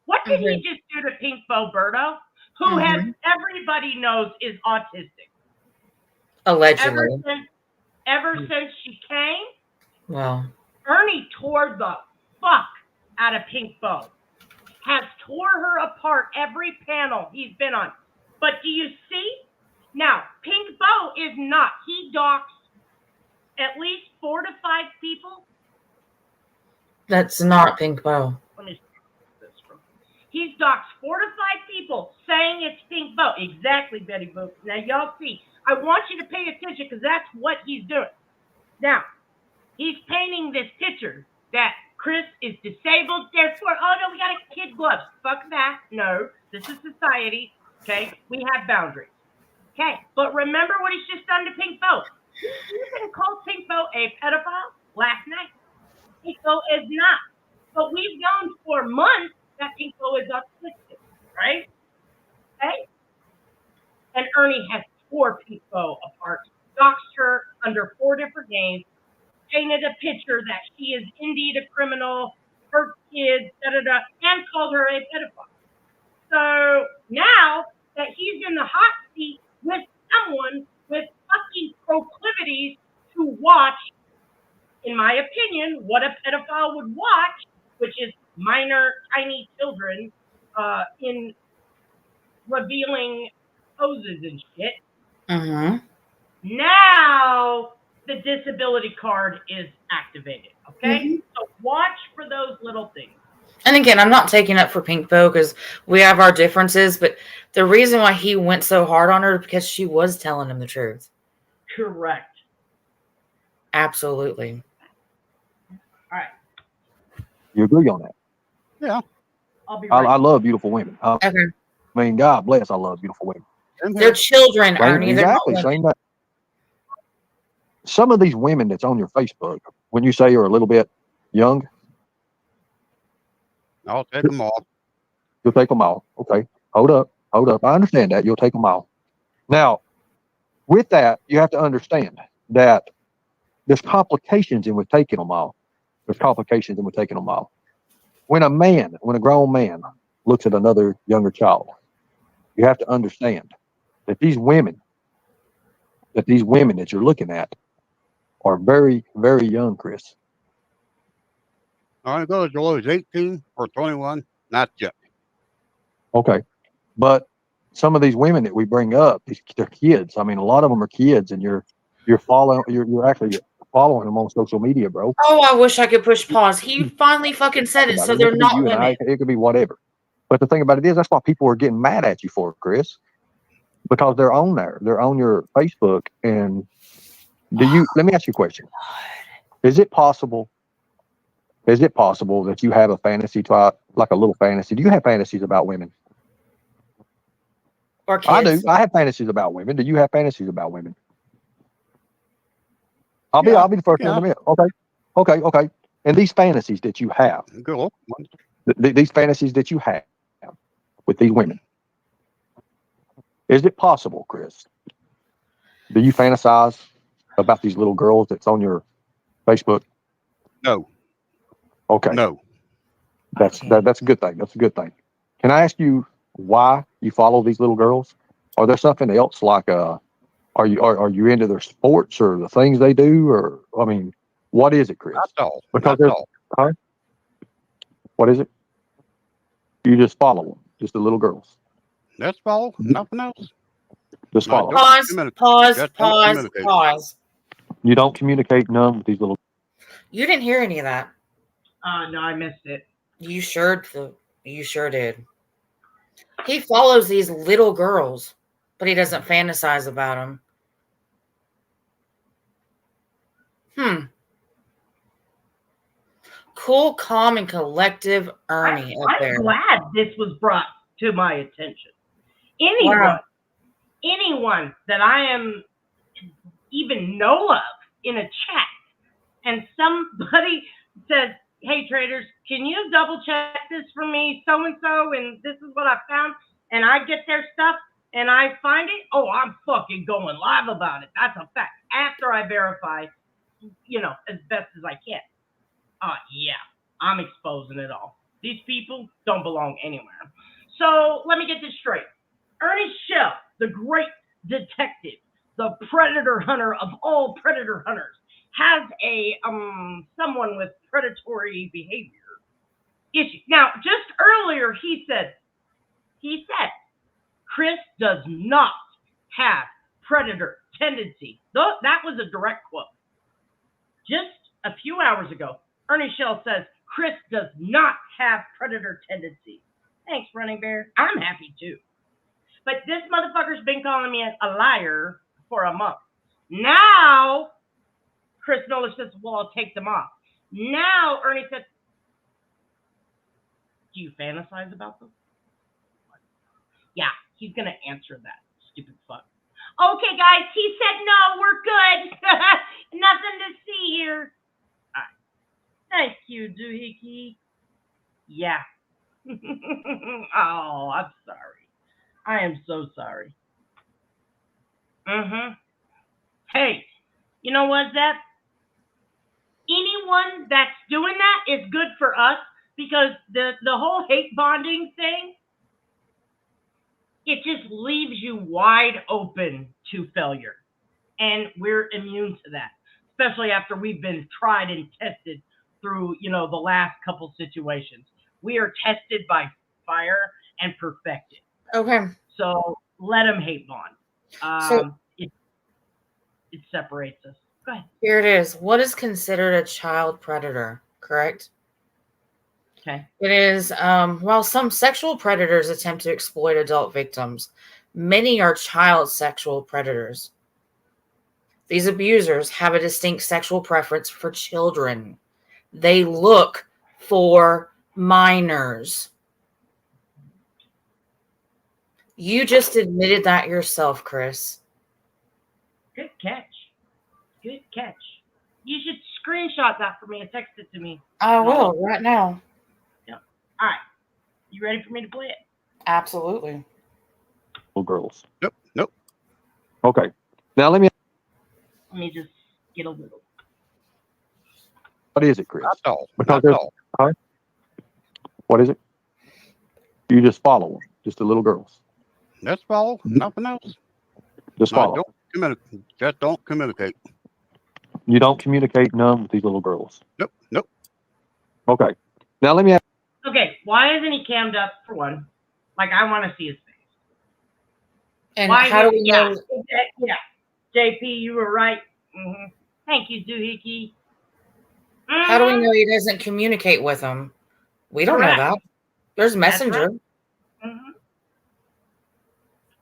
[SPEAKER 2] What did he just do to Pink Boberto, who has everybody knows is autistic?
[SPEAKER 3] Allegedly.
[SPEAKER 2] Ever since she came,
[SPEAKER 3] well,
[SPEAKER 2] Ernie tore the fuck out of Pink Bo. Has tore her apart every panel he's been on. But do you see? Now, Pink Bo is not. He docks at least 4 to 5 people.
[SPEAKER 3] That's not Pink Bo.
[SPEAKER 2] Let me see this from. He's doxed 4 to 5 people saying it's Pink Bo. Exactly, Betty Boop. Now, y'all see. I want you to pay attention because that's what he's doing. Now, he's painting this picture that Chris is disabled, therefore, oh no, we got a kid gloves. Fuck that. No, this is society. Okay, we have boundaries. Okay, but remember what he's just done to Pink Bo. He even called Pink Bo a pedophile last night. Pink Bo is not. But we've known for months that Pink Bo is autistic, right? Okay? And Ernie has tore Pink Bo apart, doxed her under 4 different names, painted a picture that she is indeed a criminal, hurt kids, and called her a pedophile. So now that he's in the hot seat with someone with fucking proclivities to watch, in my opinion, what a pedophile would watch, which is minor, tiny children in revealing poses and shit. Now the disability card is activated. Okay? So watch for those little things.
[SPEAKER 3] And again, I'm not taking up for Pink Bo because we have our differences, but The reason why he went so hard on her is because she was telling him the truth.
[SPEAKER 2] Correct.
[SPEAKER 3] Absolutely.
[SPEAKER 2] All right.
[SPEAKER 4] You agree on that?
[SPEAKER 5] Yeah.
[SPEAKER 2] I'll be
[SPEAKER 4] I
[SPEAKER 2] right.
[SPEAKER 4] love beautiful women. I
[SPEAKER 3] Okay.
[SPEAKER 4] mean, God bless, I love beautiful women.
[SPEAKER 3] They're children,
[SPEAKER 4] Same,
[SPEAKER 3] Ernie. They're not
[SPEAKER 4] exactly.
[SPEAKER 3] women.
[SPEAKER 4] Same that. Some of these women that's on your Facebook, when you say you're a little bit young,
[SPEAKER 5] I'll take them all.
[SPEAKER 4] you'll take them all. Okay. Hold up. I understand that. You'll take them all. Now, with that, you have to understand that there's complications in with taking them all. When a grown man looks at another younger child, you have to understand that these women that you're looking at are very, very young, Chris.
[SPEAKER 5] I want to go as low as 18 or 21. Not yet.
[SPEAKER 4] Okay. But some of these women that we bring up, they're kids. I mean, a lot of them are kids, and you're actually following them on social media, bro.
[SPEAKER 3] Oh, I wish I could push pause. He finally fucking said it, so
[SPEAKER 4] It
[SPEAKER 3] they're
[SPEAKER 4] could be
[SPEAKER 3] not
[SPEAKER 4] you and I.
[SPEAKER 3] women.
[SPEAKER 4] It could be whatever. But the thing about it is, that's why people are getting mad at you for it, Chris, because they're on there. They're on your Facebook. And let me ask you a question. Is it possible that you have a fantasy like a little fantasy? Do you have fantasies about women?
[SPEAKER 3] Or
[SPEAKER 4] I do.
[SPEAKER 3] kids.
[SPEAKER 4] I have fantasies about women. Do you have fantasies about women? I'll
[SPEAKER 5] Yeah,
[SPEAKER 4] be the first one to admit. Okay. And these fantasies that you have,
[SPEAKER 5] good old ones.
[SPEAKER 4] these fantasies that you have with these women, is it possible, Chris? Do you fantasize about these little girls that's on your Facebook?
[SPEAKER 5] No.
[SPEAKER 4] Okay.
[SPEAKER 5] No.
[SPEAKER 4] That's a good thing. That's a good thing. Can I ask you why you follow these little girls? Are there something else like are you into their sports or the things they do, or I mean, what is it, Chris?
[SPEAKER 5] That's all.
[SPEAKER 4] Because
[SPEAKER 5] That's all.
[SPEAKER 4] huh? What is it? You just follow them, just the little girls.
[SPEAKER 5] That's all. Nothing else.
[SPEAKER 4] Just
[SPEAKER 5] I
[SPEAKER 4] follow.
[SPEAKER 5] don't
[SPEAKER 3] Pause,
[SPEAKER 5] communicate.
[SPEAKER 3] pause,
[SPEAKER 5] Just don't
[SPEAKER 3] pause,
[SPEAKER 5] communicate.
[SPEAKER 3] pause.
[SPEAKER 4] You don't communicate none with these little.
[SPEAKER 3] You didn't hear any of that.
[SPEAKER 2] No, I missed it.
[SPEAKER 3] You sure did. He follows these little girls, but he doesn't fantasize about them. Cool, calm, and collective Ernie up there.
[SPEAKER 2] I'm glad this was brought to my attention. Anyone that I am even know of in a chat, and somebody says, "Hey traders, can you double check this for me, so and so, and this is what I found," and I get their stuff and I find it, oh, I'm fucking going live about it. That's a fact. After I verify, as best as I can. Yeah, I'm exposing it all. These people don't belong anywhere. So let me get this straight. Ernie Shell, the great detective, the predator hunter of all predator hunters, has a someone with predatory behavior issue. Now, just earlier he said Chris does not have predator tendency. That was a direct quote. Just a few hours ago, Ernie Shell says Chris does not have predator tendency. Thanks, Running Bear. I'm happy too. But this motherfucker's been calling me a liar for a month. Now, Chris Miller says, well, I'll take them off. Now, Ernie said, do you fantasize about them? Yeah, he's going to answer that, stupid fuck. Okay, guys, he said no, we're good. Nothing to see here. All right. Thank you, Doohickey. Yeah. Oh, I'm sorry. I am so sorry. Hey, you know what, Zep? Anyone that's doing that is good for us because the whole hate bonding thing, it just leaves you wide open to failure. And we're immune to that, especially after we've been tried and tested through, the last couple situations. We are tested by fire and perfected.
[SPEAKER 3] Okay.
[SPEAKER 2] So let them hate bond. It separates us. Go ahead.
[SPEAKER 3] Here it is. What is considered a child predator, correct?
[SPEAKER 2] Okay.
[SPEAKER 3] It is, while some sexual predators attempt to exploit adult victims, many are child sexual predators. These abusers have a distinct sexual preference for children. They look for minors. You just admitted that yourself, Chris.
[SPEAKER 2] Good catch. Good catch. You should screenshot that for me and text it to me.
[SPEAKER 3] I will right now.
[SPEAKER 2] Yeah. All right. You ready for me to play it?
[SPEAKER 3] Absolutely.
[SPEAKER 4] Little girls.
[SPEAKER 5] Nope.
[SPEAKER 4] Okay. Now let me.
[SPEAKER 2] Let me just get a little.
[SPEAKER 4] What is it, Chris?
[SPEAKER 5] That's all.
[SPEAKER 4] Because
[SPEAKER 5] That's
[SPEAKER 4] there's-
[SPEAKER 5] all.
[SPEAKER 4] What is it? You just follow them. Just the little girls.
[SPEAKER 5] That's all. Nothing else.
[SPEAKER 4] Just
[SPEAKER 5] I
[SPEAKER 4] follow.
[SPEAKER 5] don't communicate. Just don't communicate.
[SPEAKER 4] You don't communicate none with these little girls.
[SPEAKER 5] Nope.
[SPEAKER 4] Okay. Now let me ask.
[SPEAKER 2] Okay. Why isn't he cammed up for one? Like, I want to see his face.
[SPEAKER 3] And
[SPEAKER 2] Why
[SPEAKER 3] how do we
[SPEAKER 2] yeah,
[SPEAKER 3] know?
[SPEAKER 2] Yeah. JP, you were right. Mm-hmm. Thank you, Doohickey.
[SPEAKER 3] How do we know he doesn't communicate with them? We don't know that. There's Messenger.
[SPEAKER 2] Mm-hmm.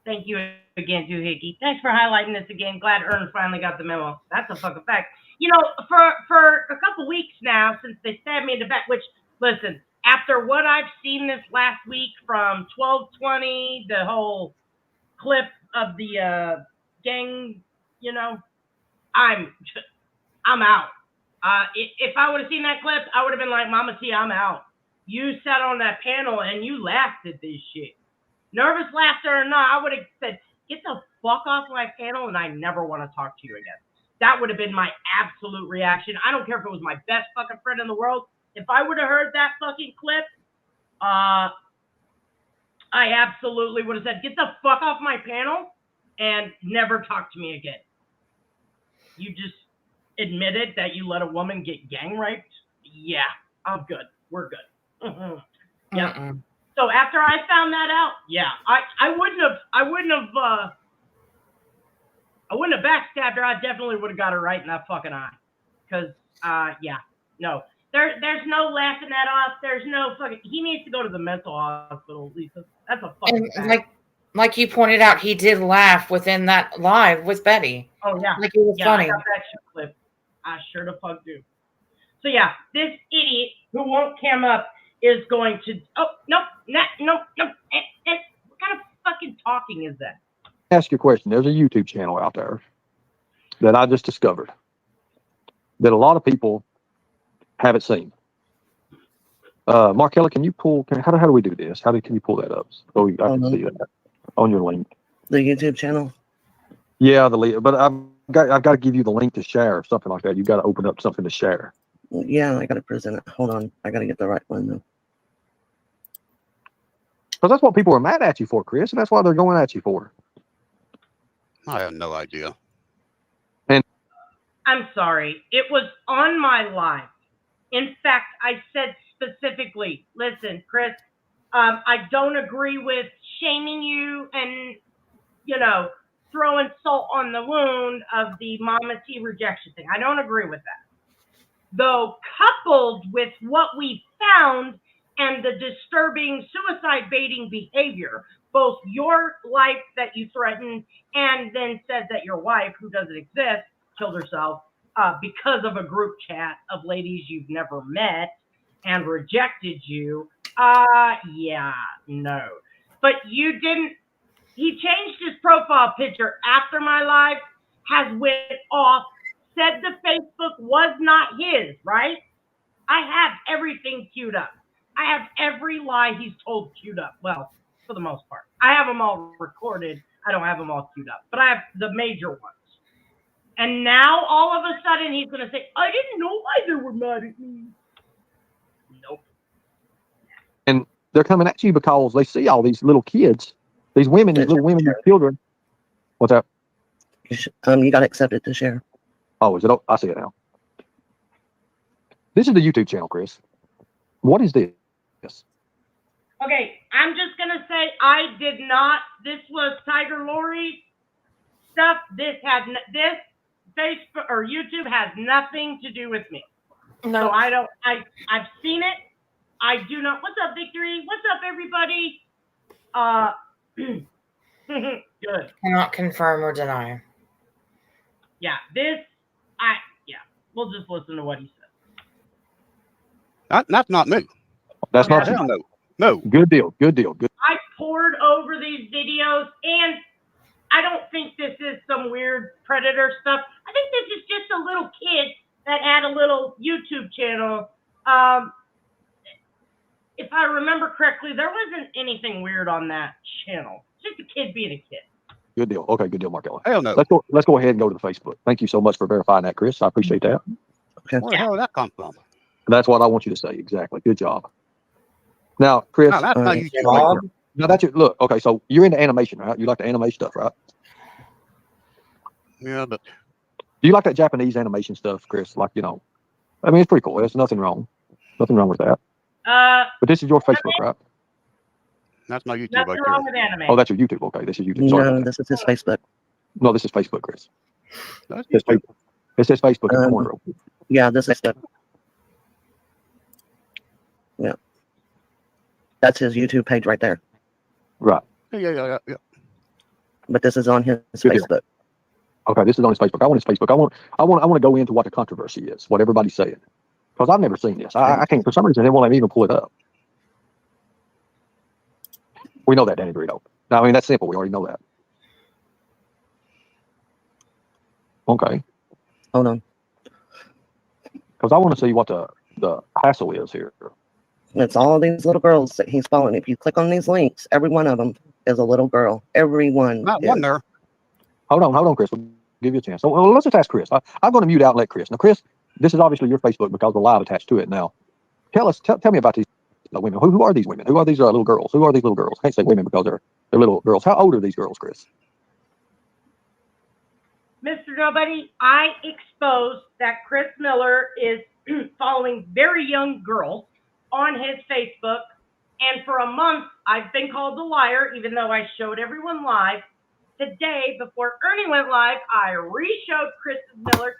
[SPEAKER 2] Thank you again, Doohickey. Thanks for highlighting this again. Glad Ern finally got the memo. That's a fucking fact. You know, for a couple weeks now, since they stabbed me in the back, which, listen, after what I've seen this last week from 1220, the whole clip of the gang, you know, I'm out. If I would have seen that clip, I would have been like, Mama T, I'm out. You sat on that panel and you laughed at this shit. Nervous laughter or not, I would have said, get the fuck off my panel and I never want to talk to you again. That would have been my absolute reaction. I don't care if it was my best fucking friend in the world. If I would have heard that fucking clip, I absolutely would have said, get the fuck off my panel and never talk to me again. You just admitted that you let a woman get gang raped? Yeah, I'm good. We're good. Mm-hmm. Yeah.
[SPEAKER 3] Mm-mm.
[SPEAKER 2] So after I found that out, yeah, I wouldn't have backstabbed her. I definitely would have got her right in that fucking eye. Cause yeah, no. There's no laughing that off. There's no fucking. He needs to go to the mental hospital, Lisa. That's a fucking fact.
[SPEAKER 3] Like you pointed out, he did laugh within that live with Betty.
[SPEAKER 2] Oh yeah,
[SPEAKER 3] like it was funny.
[SPEAKER 2] I got that shit clip. I sure the fuck do. So yeah, this idiot who won't cam up is going to. Oh no. What kind of fucking talking is that?
[SPEAKER 4] Ask you a question. There's a YouTube channel out there that I just discovered that a lot of people haven't seen. Markella, can you pull? How do we do this? Can you pull that up? So I can see that on your link.
[SPEAKER 6] The YouTube channel.
[SPEAKER 4] Yeah, but I've got to give you the link to share or something like that. You got to open up something to share.
[SPEAKER 6] Well, yeah, I got to present it. Hold on, I got to get the right one though.
[SPEAKER 4] Because that's what people are mad at you for, Chris, and that's why they're going at you for.
[SPEAKER 5] I have no idea.
[SPEAKER 2] I'm sorry. It was on my live. In fact, I said specifically, listen, Chris, I don't agree with shaming you and, you know, throwing salt on the wound of the Mama T rejection thing. I don't agree with that. Though coupled with what we found and the disturbing suicide baiting behavior, both your life that you threatened and then said that your wife, who doesn't exist, killed herself because of a group chat of ladies you've never met and rejected you. Yeah, no. But you didn't. He changed his profile picture after my live, has went off, said the Facebook was not his, right? I have everything queued up. I have every lie he's told queued up. Well, for the most part. I have them all recorded. I don't have them all queued up. But I have the major ones. And now, all of a sudden, he's going to say, I didn't know why they were mad at me. Nope.
[SPEAKER 4] And they're coming at you because they see all these little kids, these women, these little women, these children. What's that?
[SPEAKER 6] You got to accept it to share.
[SPEAKER 4] Oh, is it? Oh, I see it now. This is the YouTube channel, Chris. What is this?
[SPEAKER 2] Okay, I'm just going to say I did not. This was Tiger Lori stuff. This Facebook or YouTube has nothing to do with me.
[SPEAKER 3] No.
[SPEAKER 2] So I've seen it. I do not. What's up, Victory? What's up, everybody? Good.
[SPEAKER 3] Cannot confirm or deny.
[SPEAKER 2] Yeah, we'll just listen to what he says.
[SPEAKER 5] That's not me.
[SPEAKER 4] That's not
[SPEAKER 2] Okay.
[SPEAKER 4] you.
[SPEAKER 5] Hell no.
[SPEAKER 4] Good deal. Good deal. Good.
[SPEAKER 2] I poured over these videos, and I don't think this is some weird predator stuff. I think this is just a little kid that had a little YouTube channel. If I remember correctly, there wasn't anything weird on that channel. Just a kid being a kid.
[SPEAKER 4] Good deal. Okay, good deal, Markella.
[SPEAKER 5] Hell no.
[SPEAKER 4] Let's go ahead and go to the Facebook. Thank you so much for verifying that, Chris. I appreciate that.
[SPEAKER 6] Okay.
[SPEAKER 5] Where the hell did that come from?
[SPEAKER 4] That's what I want you to say. Exactly. Good job. Now, Chris.
[SPEAKER 5] No, that's not you.
[SPEAKER 3] Bob?
[SPEAKER 4] Now that's your look. Okay, so you're into animation, right? You like the anime stuff, right?
[SPEAKER 5] Yeah, but
[SPEAKER 4] Do you like that Japanese animation stuff, Chris? Like, you know, I mean, it's pretty cool. There's nothing wrong. Nothing wrong with that. But this is your Facebook, right?
[SPEAKER 5] that's my YouTube
[SPEAKER 2] Nothing
[SPEAKER 5] right
[SPEAKER 2] wrong
[SPEAKER 5] there.
[SPEAKER 2] with anime.
[SPEAKER 4] Oh, that's your YouTube. Okay, this is YouTube. Sorry.
[SPEAKER 6] No, this is his Facebook.
[SPEAKER 4] No, this is Facebook, Chris.
[SPEAKER 5] That's
[SPEAKER 4] It says
[SPEAKER 5] YouTube.
[SPEAKER 4] Facebook. It says Facebook in the corner.
[SPEAKER 6] Yeah, this is the. Yeah. That's his YouTube page right there.
[SPEAKER 4] Right.
[SPEAKER 5] Yeah.
[SPEAKER 6] But this is on his
[SPEAKER 4] Good deal.
[SPEAKER 6] Facebook.
[SPEAKER 4] Okay, this is on his Facebook. I want his Facebook. I want to go into what the controversy is, what everybody's saying, because I've never seen this. I can't, for some reason, they won't let me even pull it up. We know that, Danny Dorito. I mean, that's simple. We already know that. Okay,
[SPEAKER 6] Hold on.
[SPEAKER 4] because I want to see what the hassle is here.
[SPEAKER 6] It's all these little girls that he's following. If you click on these links, every one of them is a little girl. Everyone.
[SPEAKER 5] Not
[SPEAKER 6] is.
[SPEAKER 5] one there.
[SPEAKER 4] Hold on, Chris. We'll give you a chance. So let's just ask Chris. I'm going to mute out and let Chris. Now, Chris, this is obviously your Facebook because we're live attached to it now. Tell me about these women. Who are these women? Who are these little girls? Who are these little girls? I can't say women because they're little girls. How old are these girls, Chris?
[SPEAKER 2] Mr. Nobody, I exposed that Chris Miller is following very young girls on his Facebook. And for a month, I've been called a liar, even though I showed everyone live. Today, before Ernie went live, I re-showed Chris Miller's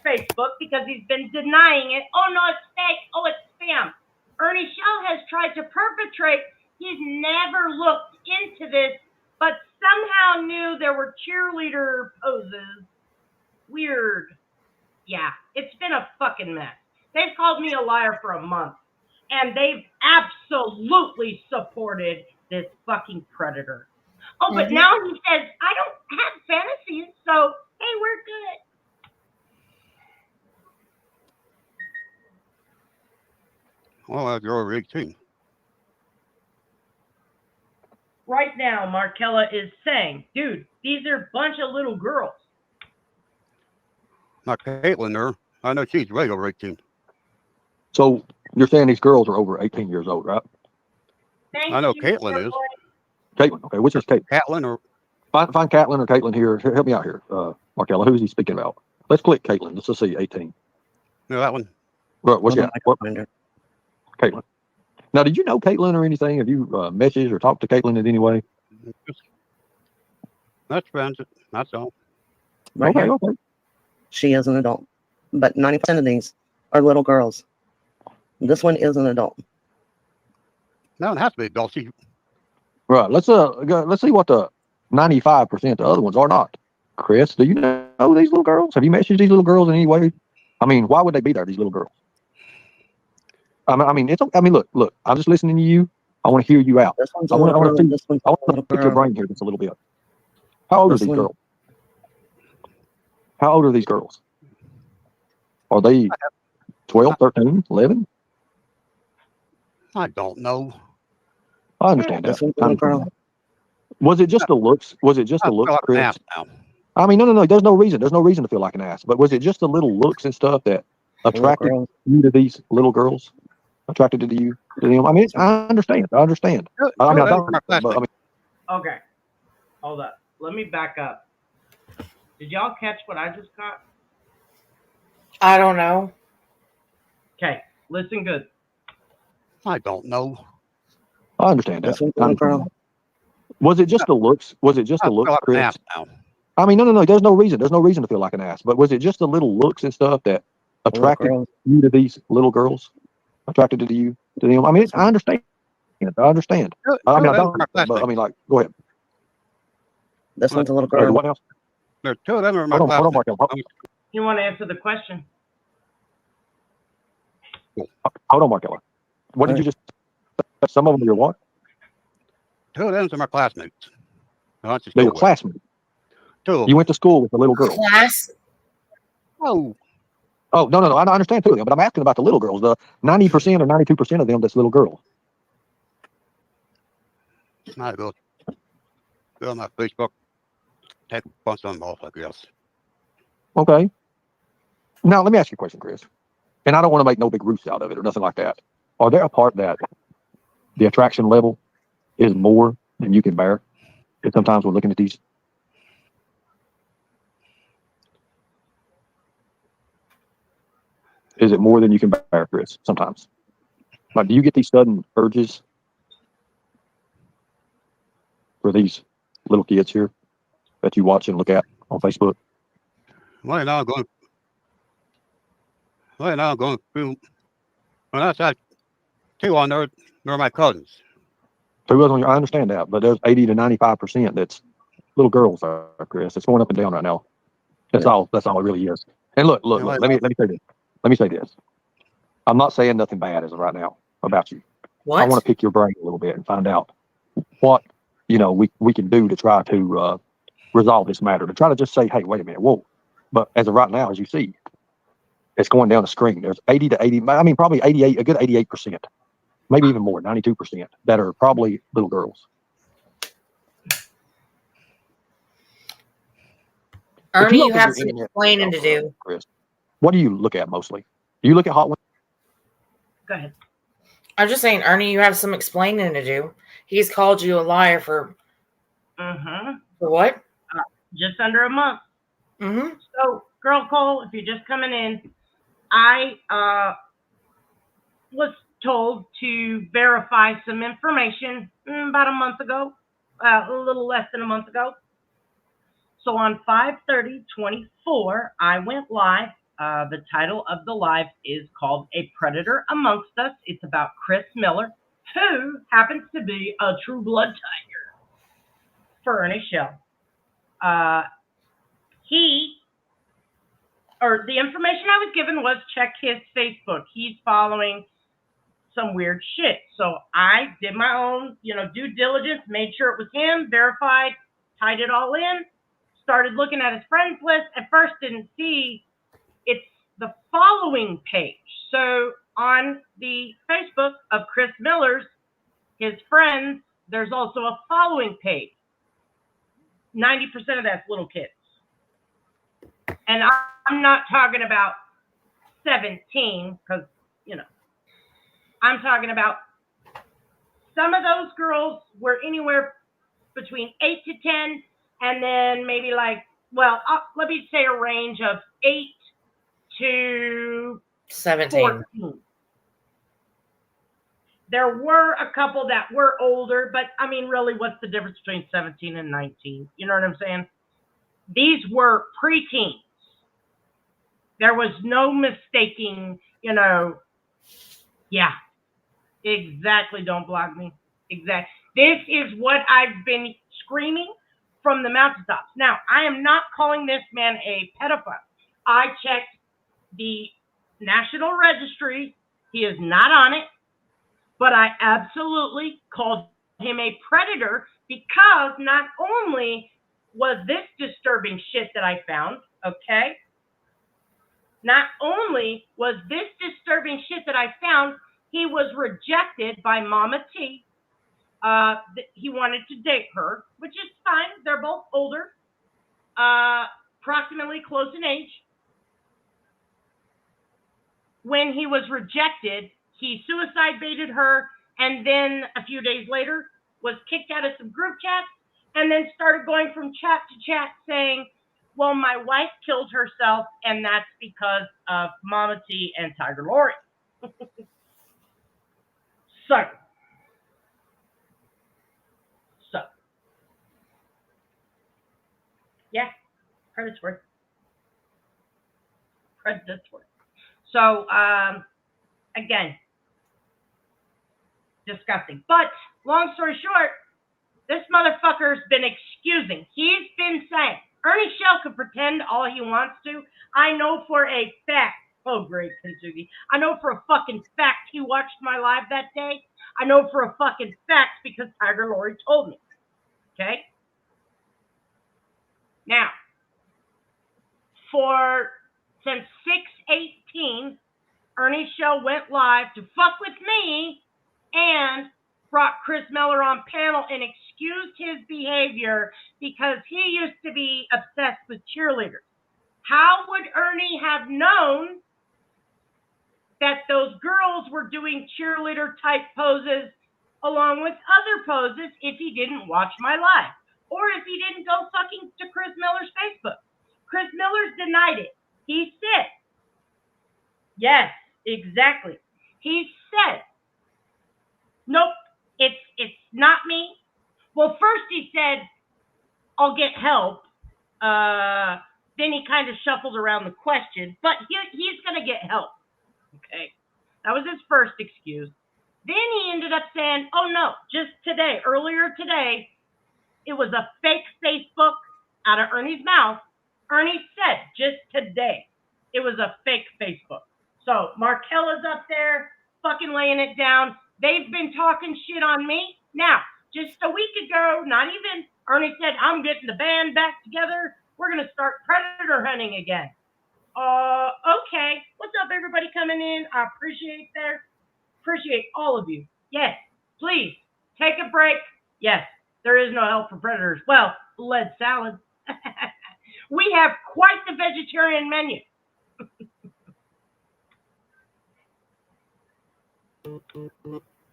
[SPEAKER 2] Facebook because he's been denying it. Oh, no, it's fake. Oh, it's spam. Ernie Shell has tried to perpetrate. He's never looked into this, but somehow knew there were cheerleader poses. Weird. Yeah, it's been a fucking mess. They've called me a liar for a month, and they've absolutely supported this fucking predator. Oh, but now he says, I don't have fantasies, so, hey, we're good.
[SPEAKER 5] Well, you're over 18.
[SPEAKER 2] Right now, Markella is saying, dude, these are a bunch of little girls.
[SPEAKER 5] Not Caitlin there. I know she's way over 18.
[SPEAKER 4] So you're saying these girls are over 18 years old, right?
[SPEAKER 2] Thank
[SPEAKER 5] I know
[SPEAKER 2] you,
[SPEAKER 5] Caitlin is.
[SPEAKER 4] Caitlin. Okay, which is Caitlin?
[SPEAKER 5] Caitlin or
[SPEAKER 4] Find Caitlin or Caitlin here. Help me out here, Markella. Who's he speaking about? Let's click Caitlin. Let's just see 18.
[SPEAKER 5] no, that one.
[SPEAKER 4] Right, what's
[SPEAKER 6] Hold on,
[SPEAKER 4] that?
[SPEAKER 6] I can
[SPEAKER 4] What?
[SPEAKER 6] find her.
[SPEAKER 4] Caitlin. Now, did you know Caitlin or anything? Have you messaged or talked to Caitlin in any way?
[SPEAKER 5] That's friends. That's all.
[SPEAKER 6] Right
[SPEAKER 4] Okay,
[SPEAKER 6] here.
[SPEAKER 4] okay.
[SPEAKER 6] She is an adult. But 90% of these are little girls. This one is an adult.
[SPEAKER 5] No, it has to be adult. She,
[SPEAKER 4] Right. Let's see what the 95% the other ones are not. Chris, do you know these little girls? Have you messaged these little girls in any way? I mean, why would they be there? These little girls. I mean, it's. I mean, look. I'm just listening to you. I want to hear you out.
[SPEAKER 6] This one's
[SPEAKER 4] I
[SPEAKER 6] a
[SPEAKER 4] want
[SPEAKER 6] little girl.
[SPEAKER 4] to
[SPEAKER 6] This one's a little
[SPEAKER 4] pick your
[SPEAKER 6] girl.
[SPEAKER 4] brain here just a little bit. How old are
[SPEAKER 6] This
[SPEAKER 4] these
[SPEAKER 6] one-
[SPEAKER 4] girls? How old are these girls? Are they 12, 13, 11?
[SPEAKER 5] I don't know.
[SPEAKER 4] I understand
[SPEAKER 6] This
[SPEAKER 4] that.
[SPEAKER 6] one's a little girl.
[SPEAKER 4] Was it just the looks? Was it just the
[SPEAKER 5] I feel
[SPEAKER 4] looks,
[SPEAKER 5] like an
[SPEAKER 4] Chris?
[SPEAKER 5] ass now.
[SPEAKER 4] I mean, no. There's no reason. There's no reason to feel like an ass. But was it just the little looks and stuff that
[SPEAKER 6] Little
[SPEAKER 4] attracted
[SPEAKER 6] girl.
[SPEAKER 4] you to these little girls? Attracted to you? To them? I mean, I understand. I mean, I don't. But, I mean,
[SPEAKER 2] Okay, hold up. Let me back up. Did y'all catch what I just caught?
[SPEAKER 3] I don't know.
[SPEAKER 2] Okay, listen good.
[SPEAKER 5] I don't know.
[SPEAKER 4] I understand that.
[SPEAKER 6] This one's a little girl.
[SPEAKER 4] Was it just the looks? Was it just
[SPEAKER 5] I
[SPEAKER 4] the
[SPEAKER 5] feel
[SPEAKER 4] looks,
[SPEAKER 5] like an
[SPEAKER 4] Chris?
[SPEAKER 5] ass now.
[SPEAKER 4] I mean, no. There's no reason. There's no reason to feel like an ass. But was it just the little looks and stuff that
[SPEAKER 6] Little
[SPEAKER 4] attracted
[SPEAKER 6] girl.
[SPEAKER 4] you to these little girls? Attracted to you? to them. I mean, I understand. I understand. I mean, I don't. But I
[SPEAKER 5] classmates.
[SPEAKER 4] mean, like, go ahead.
[SPEAKER 6] This one's a little
[SPEAKER 4] The
[SPEAKER 6] girl.
[SPEAKER 4] what else?
[SPEAKER 5] There's two of them are my
[SPEAKER 4] Hold on,
[SPEAKER 5] classmates.
[SPEAKER 4] Markel.
[SPEAKER 2] You want to answer the question?
[SPEAKER 4] Hold on, Markel. What did you just? Some of them are your what?
[SPEAKER 5] Two of them are my classmates.
[SPEAKER 4] They're your classmates.
[SPEAKER 5] Two of them.
[SPEAKER 4] You went to school with a little girl.
[SPEAKER 3] Class.
[SPEAKER 5] Oh,
[SPEAKER 4] Oh, no. I understand two of them, but I'm asking about the little girls. The 90% or 92% of them that's little girls.
[SPEAKER 5] I go on my Facebook, take a bunch of them off, I guess.
[SPEAKER 4] Okay. Now, let me ask you a question, Chris. And I don't want to make no big roots out of it or nothing like that. Are there a part that the attraction level is more than you can bear? And sometimes we're looking at these. Is it more than you can bear, Chris? Sometimes. Like, do you get these sudden urges for these little kids here that you watch and look at on Facebook?
[SPEAKER 5] Right now, I'm going through. When I said two on there, they're my cousins.
[SPEAKER 4] I understand that, but there's 80 to 95% that's little girls, Chris. It's going up and down right now. That's all it really is. And look. Let me say this. Let me say this. I'm not saying nothing bad as of right now about you.
[SPEAKER 3] What?
[SPEAKER 4] I want to pick your brain a little bit and find out what we can do to try to resolve this matter. To try to just say, hey, wait a minute, whoa. But as of right now, as you see, it's going down the screen. There's 80 to 80. I mean, probably 88, a good 88%, maybe even more, 92% that are probably little girls.
[SPEAKER 3] Ernie, you have some explaining to do.
[SPEAKER 4] Chris, what do you look at mostly? Do you look at hot women?
[SPEAKER 2] Go ahead.
[SPEAKER 3] I'm just saying, Ernie, you have some explaining to do. He's called you a liar for what?
[SPEAKER 2] Just under a month.
[SPEAKER 3] Mm-hmm.
[SPEAKER 2] So, Girl Cole, if you're just coming in, I was told to verify some information about a month ago, a little less than a month ago. So on 5/30/24, I went live. The title of the live is called A Predator Amongst Us. It's about Chris Miller, who happens to be a true blood tiger for Ernie Shell. The information I was given was check his Facebook. He's following some weird shit. So I did my own, due diligence, made sure it was him, verified, tied it all in, started looking at his friends list. At first didn't see it's the following page. So on the Facebook of Chris Miller's, his friends, there's also a following page. 90% of that's little kids. And I'm not talking about 17 because, I'm talking about some of those girls were anywhere between 8 to 10 and then maybe let me say a range of 8 to
[SPEAKER 3] 17.
[SPEAKER 2] 14. There were a couple that were older, but I mean, really, what's the difference between 17 and 19? You know what I'm saying? These were preteens. There was no mistaking, yeah, exactly. Don't block me. Exactly. This is what I've been screaming from the mountaintops. Now, I am not calling this man a pedophile. I checked the National Registry. He is not on it, but I absolutely called him a predator because not only was this disturbing shit that I found, okay? Not only was this disturbing shit that I found, he was rejected by Mama T. He wanted to date her, which is fine. They're both older, approximately close in age. When he was rejected, he suicide baited her, and then a few days later was kicked out of some group chats, and then started going from chat to chat saying, well, my wife killed herself, and that's because of Mama T and Tiger Lori. So, yeah, predatory. So, again, disgusting. But long story short, this motherfucker's been excusing. He's been saying, Ernie Shell could pretend all he wants to. I know for a fact, oh great, Kintsugi, I know for a fucking fact he watched my live that day. I know for a fucking fact because Tiger Lori told me. Okay? Now, since 6/18, Ernie Shell went live to fuck with me and brought Chris Miller on panel and excused his behavior because he used to be obsessed with cheerleaders. How would Ernie have known that those girls were doing cheerleader type poses along with other poses if he didn't watch my live? Or if he didn't go fucking to Chris Miller's Facebook? Chris Miller's denied it. He said, yes, exactly. He said, nope, it's not me. Well, first he said, I'll get help. Then he kind of shuffled around the question, but he's going to get help. Okay. That was his first excuse. Then he ended up saying, oh no, just today, earlier today, it was a fake Facebook out of Ernie's mouth. Ernie said just today, it was a fake Facebook. So Markella's up there fucking laying it down. They've been talking shit on me. Now, just a week ago, not even, Ernie said, I'm getting the band back together. We're going to start predator hunting again. Okay. What's up, everybody coming in? I appreciate all of you. Yes, please, take a break. Yes, there is no help for predators. Well, lead salad. We have quite the vegetarian menu.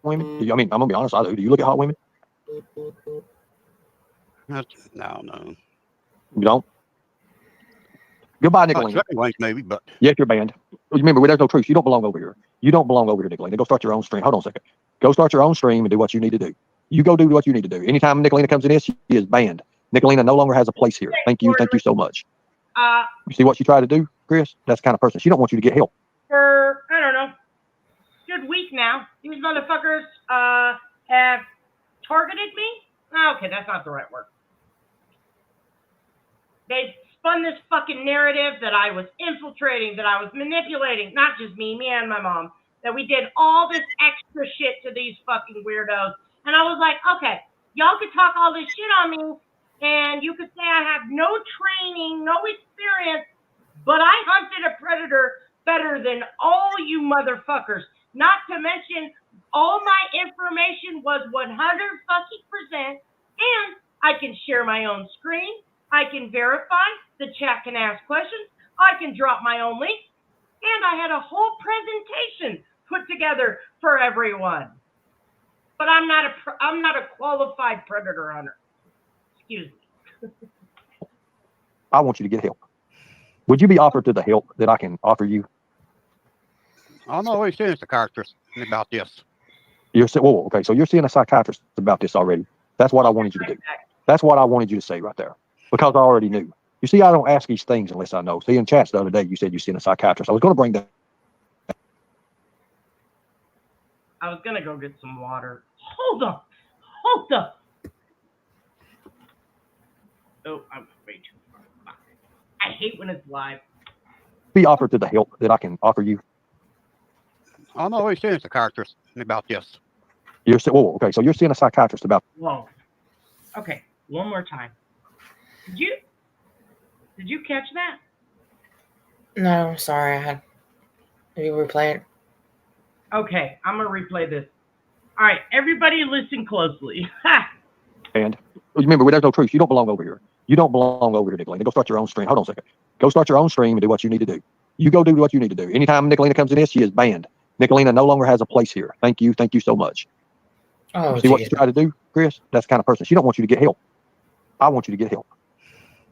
[SPEAKER 4] Women? I mean, I'm gonna be honest. I do. Do you look at hot women?
[SPEAKER 5] No.
[SPEAKER 4] You don't. Goodbye, Nicolina.
[SPEAKER 5] Maybe, but
[SPEAKER 4] Yes, you're banned. Remember, there's no truth. You don't belong over here. You don't belong over here, Nicolina. Go start your own stream. Hold on a second. Go start your own stream and do what you need to do. You go do what you need to do. Anytime Nicolina comes in this, she is banned. Nicolina no longer has a place here. Thank you so much. You see what she tried to do, Chris? That's the kind of person. She don't want you to get help.
[SPEAKER 2] For, I don't know, good week now. These motherfuckers have targeted me. Okay, that's not the right word. They spun this fucking narrative that I was infiltrating, that I was manipulating, not just me and my mom, that we did all this extra shit to these fucking weirdos. And I was like, okay, y'all could talk all this shit on me, and you could say I have no training, no experience, but I hunted a predator better than all you motherfuckers. Not to mention, all my information was 100%, and I can share my own screen. I can verify. The chat can ask questions. I can drop my own links. And I had a whole presentation put together for everyone. But I'm not a qualified predator hunter. Excuse me.
[SPEAKER 4] I want you to get help. Would you be offered to the help that I can offer you?
[SPEAKER 5] I'm always seeing a psychiatrist about this.
[SPEAKER 4] Okay, so you're seeing a psychiatrist about this already. That's what I wanted you to do. That's what I wanted you to say right there, because I already knew. You see, I don't ask these things unless I know. See, in chats the other day, you said you're seeing a psychiatrist. I was going to bring that.
[SPEAKER 2] I was going to go get some water. Hold up. Oh, I'm way too far. I hate when it's live.
[SPEAKER 4] Be offered to the help that I can offer you.
[SPEAKER 5] I'm always seeing a psychiatrist about this.
[SPEAKER 4] Okay, so you're seeing a psychiatrist about.
[SPEAKER 2] Whoa. Okay, one more time. Did you catch that?
[SPEAKER 3] No, sorry. Have you replay it?
[SPEAKER 2] Okay, I'm gonna replay this. All right, everybody, listen closely.
[SPEAKER 4] And remember, there's no truth. You don't belong over here. You don't belong over here, Nicolina. Go start your own stream. Hold on a second. Go start your own stream and do what you need to do. You go do what you need to do. Anytime Nicolina comes in this, she is banned. Nicolina no longer has a place here. Thank you so much.
[SPEAKER 3] Oh,
[SPEAKER 4] you see what she tried to do, Chris? That's the kind of person. She don't want you to get help. I want you to get help.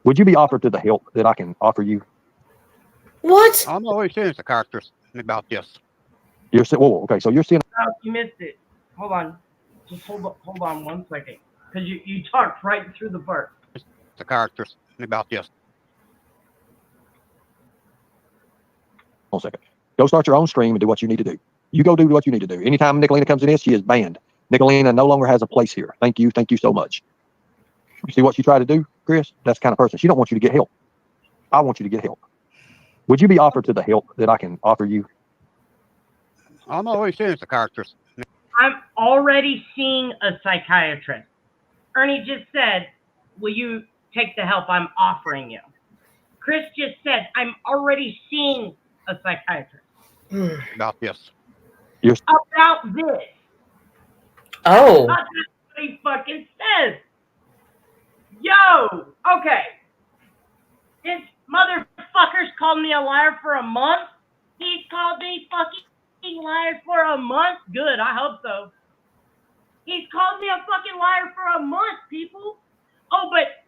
[SPEAKER 4] Would you be offered to the help that I can offer you?
[SPEAKER 3] What?
[SPEAKER 5] I'm always seeing a psychiatrist about this.
[SPEAKER 4] Okay, so you're seeing.
[SPEAKER 2] Oh, you missed it. Hold on. Just hold on 1 second. Because you talked right through the part.
[SPEAKER 5] Psychiatrist about this.
[SPEAKER 4] 1 second. Go start your own stream and do what you need to do. You go do what you need to do. Anytime Nicolina comes in this, she is banned. Nicolina no longer has a place here. Thank you so much. You see what she tried to do, Chris? That's the kind of person. She don't want you to get help. I want you to get help. Would you be offered to the help that I can offer you?
[SPEAKER 5] I'm always seeing psychiatrist.
[SPEAKER 2] I'm already seeing a psychiatrist. Ernie just said, will you take the help I'm offering you? Chris just said, I'm already seeing a psychiatrist.
[SPEAKER 5] About this.
[SPEAKER 2] About this.
[SPEAKER 3] Oh.
[SPEAKER 2] That's what he fucking says. Yo, okay. This motherfucker's called me a liar for a month. He's called me fucking liar for a month. Good, I hope so. He's called me a fucking liar for a month, people. Oh, but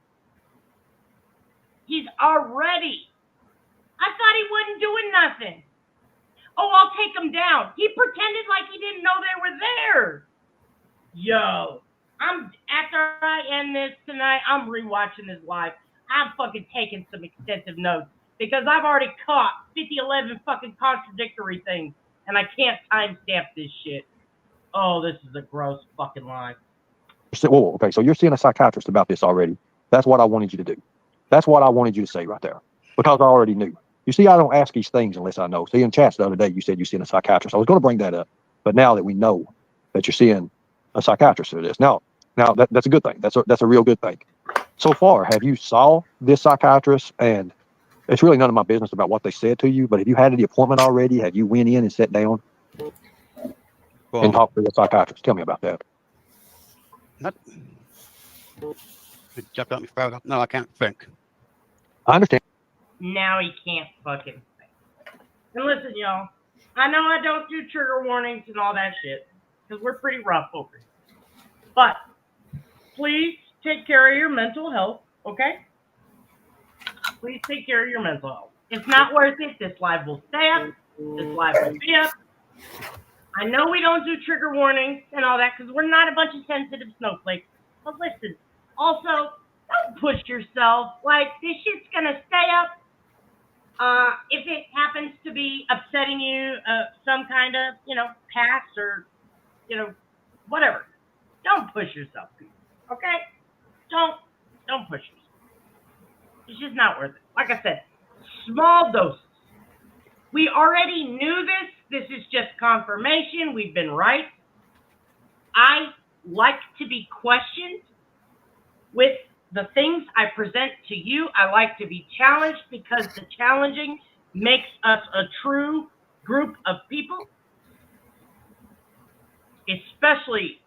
[SPEAKER 2] he's already. I thought he wasn't doing nothing. Oh, I'll take him down. He pretended like he didn't know they were there. Yo, after I end this tonight, I'm rewatching this live. I'm fucking taking some extensive notes because I've already caught 11 fucking contradictory things, and I can't timestamp this shit. Oh, this is a gross fucking lie.
[SPEAKER 4] Whoa, okay, so you're seeing a psychiatrist about this already. That's what I wanted you to do. That's what I wanted you to say right there, because I already knew. You see, I don't ask these things unless I know. See, in chats the other day, you said you're seeing a psychiatrist. I was going to bring that up, but now that we know that you're seeing a psychiatrist for this, now that's a good thing. That's a real good thing. So far, have you saw this psychiatrist? And it's really none of my business about what they said to you, but have you had the appointment already? Have you went in and sat down and talked to the psychiatrist? Tell me about that.
[SPEAKER 5] Just let me throw it up. No, I can't think.
[SPEAKER 4] I understand.
[SPEAKER 2] Now he can't fucking think. And listen, y'all, I know I don't do trigger warnings and all that shit, because we're pretty rough over here. But please take care of your mental health, okay? Please take care of your mental health. It's not worth it. This live will stay up. This live will be up. I know we don't do trigger warnings and all that because we're not a bunch of sensitive snowflakes. But listen, also, don't push yourself. Like, this shit's going to stay up. If it happens to be upsetting you, some kind of, past or, whatever, don't push yourself, people. Okay? Don't push yourself. It's just not worth it. Like I said, small doses. We already knew this. This is just confirmation. We've been right. I like to be questioned with the things I present to you. I like to be challenged because the challenging makes us a true group of people. Especially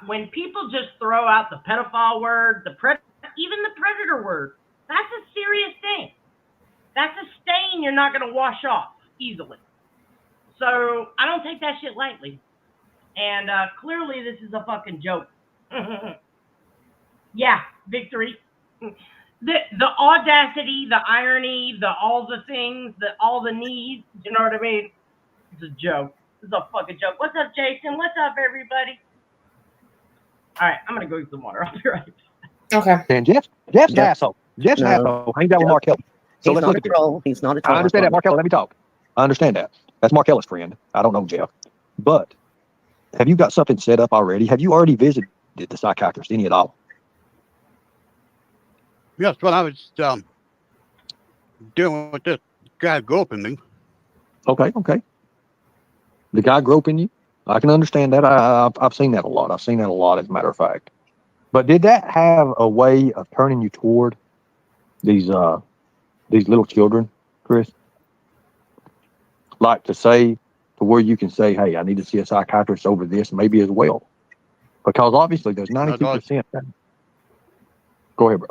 [SPEAKER 2] when people just throw out the pedophile word, even the predator word. That's a serious thing. That's a stain you're not going to wash off easily. So I don't take that shit lightly. And clearly this is a fucking joke. Yeah, victory. The audacity, the irony, all the things, all the needs, you know what I mean? It's a joke. It's a fucking joke. What's up, Jason? What's up, everybody? All right, I'm going to go get some water. I'll be right back.
[SPEAKER 3] Okay.
[SPEAKER 4] And Jeff's an asshole. Jeff's an asshole. Hang down with Mark Kelly. So
[SPEAKER 6] He's
[SPEAKER 4] let's
[SPEAKER 6] not
[SPEAKER 4] look
[SPEAKER 6] a
[SPEAKER 4] at this.
[SPEAKER 6] troll. He's not a troll.
[SPEAKER 4] I understand that, Mark Kelly. Let me talk. I understand that. That's Mark Kelly's friend. I don't know Jeff. But have you got something set up already? Have you already visited the psychiatrist, any at all?
[SPEAKER 5] Yes, when I was dealing with this guy groping me.
[SPEAKER 4] Okay. The guy groping you? I can understand that. I've seen that a lot. As a matter of fact. But did that have a way of turning you toward these little children, Chris? Like to say, to where you can say, hey, I need to see a psychiatrist over this maybe as well. Because obviously there's 92%. Go ahead, bro.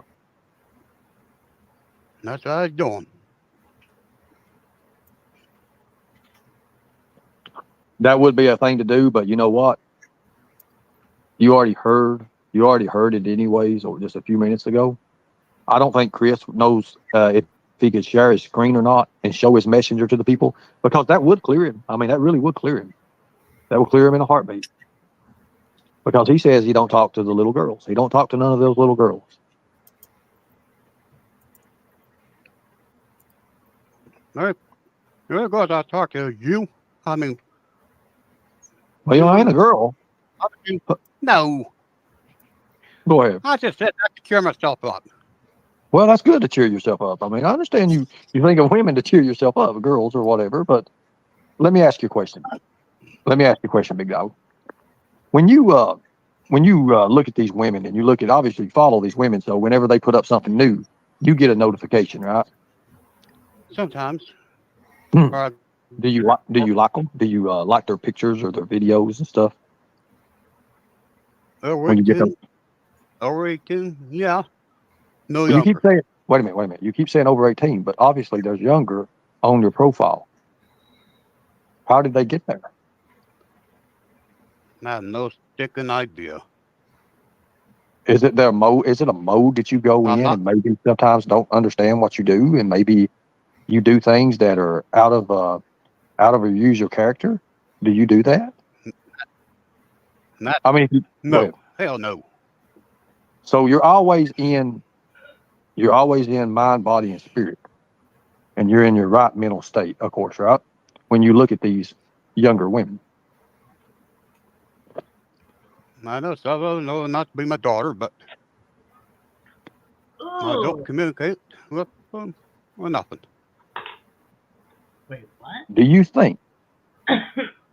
[SPEAKER 5] That's what I was doing.
[SPEAKER 4] That would be a thing to do, but you know what? You already heard it anyways, or just a few minutes ago. I don't think Chris knows if he could share his screen or not and show his messenger to the people, because that would clear him. I mean, that really would clear him. That would clear him in a heartbeat. Because he says he don't talk to the little girls. He don't talk to none of those little girls.
[SPEAKER 5] All right. Of course, I talk to you. I mean,
[SPEAKER 4] Well, I ain't a girl.
[SPEAKER 5] No,
[SPEAKER 4] Go ahead.
[SPEAKER 5] I just said that to cheer myself up.
[SPEAKER 4] Well, that's good to cheer yourself up. I mean, I understand you think of women to cheer yourself up, girls or whatever, but let me ask you a question. Let me ask you a question, big dog. When you look at these women and you look at obviously follow these women, so whenever they put up something new, you get a notification, right?
[SPEAKER 5] Sometimes.
[SPEAKER 4] Hmm.
[SPEAKER 5] Or
[SPEAKER 4] Do you like them? Do you like their pictures or their videos and stuff? When you get them,
[SPEAKER 5] over 18, yeah. No
[SPEAKER 4] you keep
[SPEAKER 5] younger.
[SPEAKER 4] saying, wait a minute. You keep saying over 18, but obviously there's younger on your profile. How did they get there?
[SPEAKER 5] I have no sticking idea.
[SPEAKER 4] Is it their mode? Is it a mode that you go
[SPEAKER 5] I'm
[SPEAKER 4] in
[SPEAKER 5] not.
[SPEAKER 4] and maybe sometimes don't understand what you do, and maybe you do things that are out of your usual character? Do you do that?
[SPEAKER 5] Not.
[SPEAKER 4] I mean, go
[SPEAKER 5] No.
[SPEAKER 4] ahead.
[SPEAKER 5] Hell no.
[SPEAKER 4] So you're always in mind, body, and spirit, and you're in your right mental state, of course, right? When you look at these younger women,
[SPEAKER 5] I know some of them know not to be my daughter, but I don't
[SPEAKER 2] Ooh.
[SPEAKER 5] communicate with them or nothing.
[SPEAKER 2] Wait, what?
[SPEAKER 4] do you think?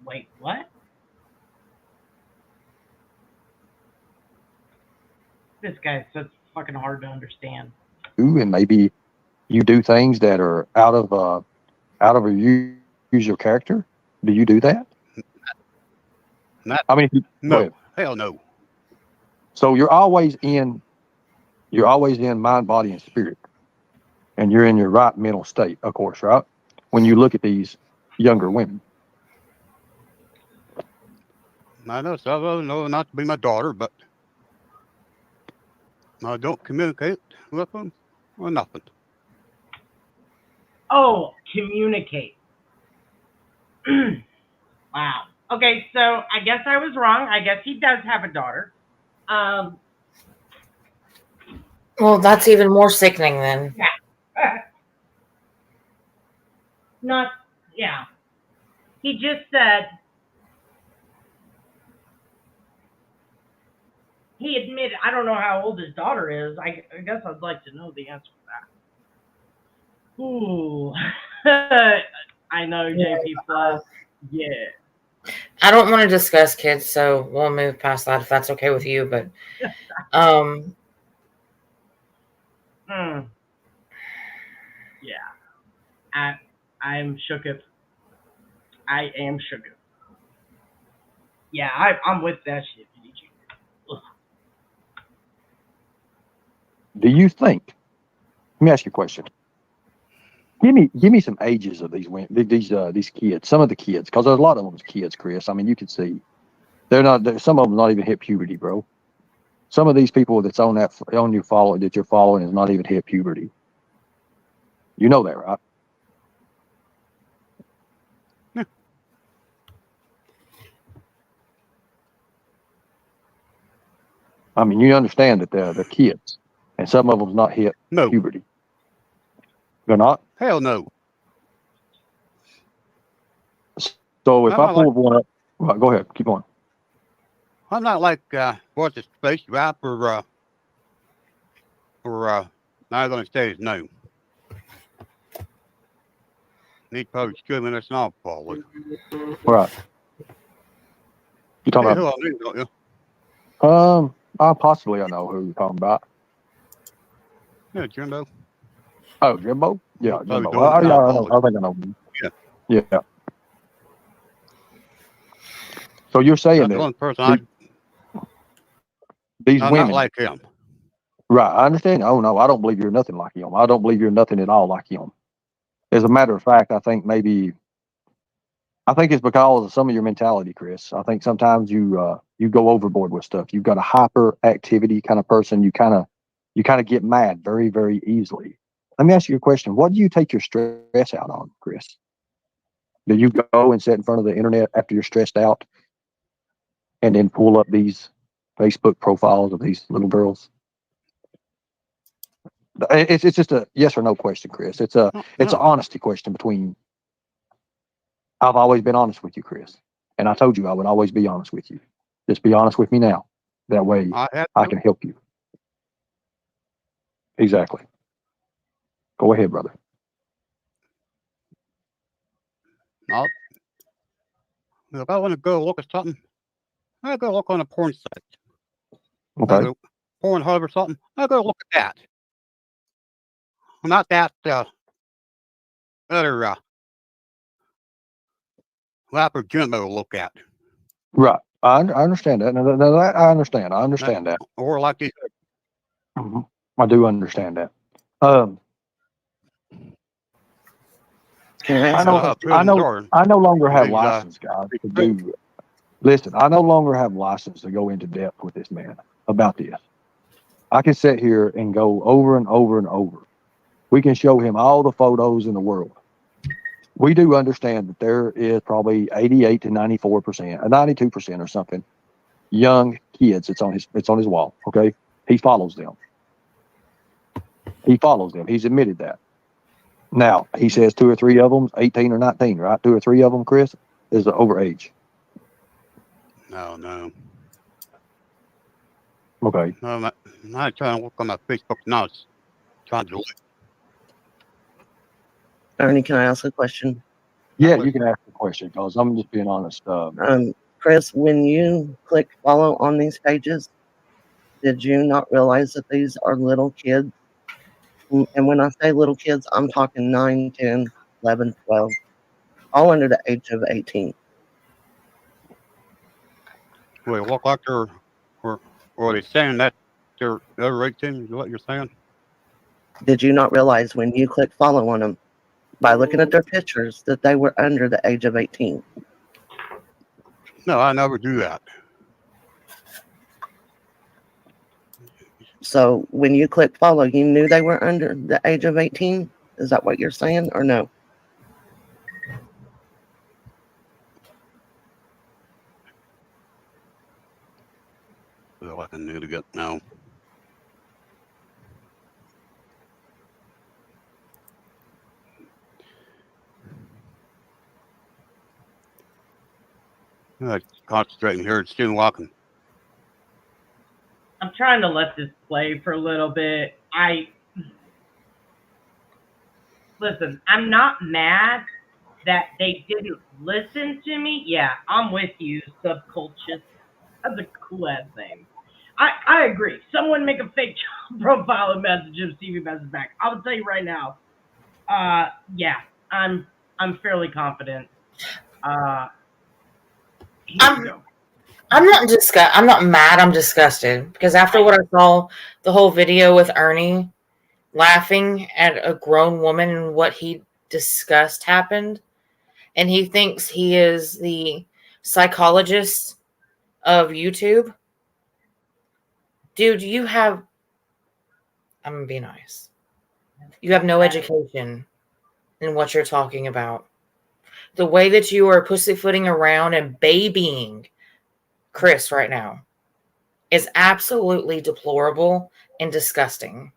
[SPEAKER 2] Wait, what? This guy's so fucking hard to understand.
[SPEAKER 4] And maybe you do things that are out of your usual character? Do you do that?
[SPEAKER 5] Not.
[SPEAKER 4] I mean, go
[SPEAKER 5] No.
[SPEAKER 4] ahead.
[SPEAKER 5] Hell no.
[SPEAKER 4] So you're always in mind, body, and spirit, and you're in your right mental state, of course, right? When you look at these younger women,
[SPEAKER 5] I know some of them know not to be my daughter, but I don't communicate with them or nothing.
[SPEAKER 2] Oh, communicate. Wow. Okay, so I guess I was wrong. I guess he does have a daughter. Um,
[SPEAKER 3] Well, that's even more sickening then.
[SPEAKER 2] not, yeah. He just said he admitted. I don't know how old his daughter is. I guess I'd like to know the answer to that. Ooh. I know, JP Plus. Yeah.
[SPEAKER 3] I don't want to discuss kids, so we'll move past that if that's okay with you. But
[SPEAKER 2] Hmm. Yeah. I'm shooketh. I am shooketh. Yeah, I'm with that shit, PG.
[SPEAKER 4] do you think? Let me ask you a question. Give me some ages of these women, these kids. Some of the kids, because there's a lot of them kids, Chris. I mean, you can see some of them not even hit puberty, bro. Some of these people that's on your that you're following is not even hit puberty. You know that, right?
[SPEAKER 5] Yeah.
[SPEAKER 4] I mean, you understand that they're kids, and some of them's not hit
[SPEAKER 5] No.
[SPEAKER 4] puberty. They're not.
[SPEAKER 5] Hell no.
[SPEAKER 4] So if
[SPEAKER 5] I'm
[SPEAKER 4] I
[SPEAKER 5] not like
[SPEAKER 4] pull one up, well, go ahead, keep going.
[SPEAKER 5] I'm not like what's his space rap or not gonna say his name. He's probably screaming us off, probably.
[SPEAKER 4] Right. You
[SPEAKER 5] Hey,
[SPEAKER 4] talking
[SPEAKER 5] who I mean, don't you?
[SPEAKER 4] about? Possibly I know who you're talking about.
[SPEAKER 5] Yeah, Jimbo.
[SPEAKER 4] Oh, Jimbo. Yeah,
[SPEAKER 5] He's probably
[SPEAKER 4] Jimbo.
[SPEAKER 5] doing
[SPEAKER 4] Well,
[SPEAKER 5] it
[SPEAKER 4] yeah,
[SPEAKER 5] now,
[SPEAKER 4] I know.
[SPEAKER 5] probably.
[SPEAKER 4] I think I know. Him.
[SPEAKER 5] Yeah.
[SPEAKER 4] Yeah. So you're saying
[SPEAKER 5] That's the
[SPEAKER 4] that
[SPEAKER 5] one person
[SPEAKER 4] these
[SPEAKER 5] I'm not
[SPEAKER 4] women,
[SPEAKER 5] like him.
[SPEAKER 4] right? I understand. Oh no, I don't believe you're nothing like him. I don't believe you're nothing at all like him. As a matter of fact, I think it's because of some of your mentality, Chris. I think sometimes you go overboard with stuff. You've got a hyperactivity kind of person. You kind of get mad very, very easily. Let me ask you a question. What do you take your stress out on, Chris? Do you go and sit in front of the internet after you're stressed out and then pull up these Facebook profiles of these little girls? It's just a yes or no question, Chris. It's an
[SPEAKER 5] No.
[SPEAKER 4] honesty question between. I've always been honest with you, Chris, and I told you I would always be honest with you. Just be honest with me now. That way
[SPEAKER 5] I
[SPEAKER 4] I can help you. Exactly. Go ahead, brother.
[SPEAKER 5] If I want to go look at something, I go look on a porn site.
[SPEAKER 4] Okay.
[SPEAKER 5] Like Pornhub or something. I go look at that. Not that other rapper Jimbo to look at.
[SPEAKER 4] Right. I understand that. No, I understand. I understand that.
[SPEAKER 5] Or like you said,
[SPEAKER 4] Mhm. I do understand that.
[SPEAKER 6] Can I
[SPEAKER 4] I
[SPEAKER 6] ask
[SPEAKER 4] know. I no longer have license, guys, to do. Listen, I no longer have license to go into depth with this man about this. I can sit here and go over and over and over. We can show him all the photos in the world. We do understand that there is probably 88 to 94%, 92% or something, young kids. It's on his wall. Okay, he follows them. He follows them. He's admitted that. Now he says 2 or 3 of them, 18 or 19, right? 2 or 3 of them, Chris, is the overage.
[SPEAKER 5] no.
[SPEAKER 4] Okay.
[SPEAKER 5] No, I'm not trying to look on my Facebook now. It's trying to do it.
[SPEAKER 6] Ernie, can I ask a question?
[SPEAKER 4] Yeah, you can ask the question because I'm just being honest.
[SPEAKER 6] Chris, when you click follow on these pages, did you not realize that these are little kids? And when I say little kids, I'm talking 9, 10, 11, 12, all under the age of 18.
[SPEAKER 5] Wait, look like they're, or are they saying that they're over 18? Is what you're saying?
[SPEAKER 6] Did you not realize when you click follow on them, by looking at their pictures, that they were under the age of 18?
[SPEAKER 5] No, I never do that.
[SPEAKER 6] So when you click follow, you knew they were under the age of 18? Is that what you're saying, or no?
[SPEAKER 5] Well, I knew to get no. Concentrating here. It's still walking.
[SPEAKER 2] I'm trying to let this play for a little bit. Listen, I'm not mad that they didn't listen to me. Yeah, I'm with you, subculture. That's a cool ass name. I agree. Someone make a fake profile and message him, see if he messages back. I'll tell you right now. Yeah, I'm fairly confident. Here we go.
[SPEAKER 3] I'm not mad. I'm disgusted because after what I saw, the whole video with Ernie laughing at a grown woman and what he discussed happened, and he thinks he is the psychologist of YouTube. Dude, I'm gonna be nice. You have no education in what you're talking about. The way that you are pussyfooting around and babying Chris right now is absolutely deplorable and disgusting.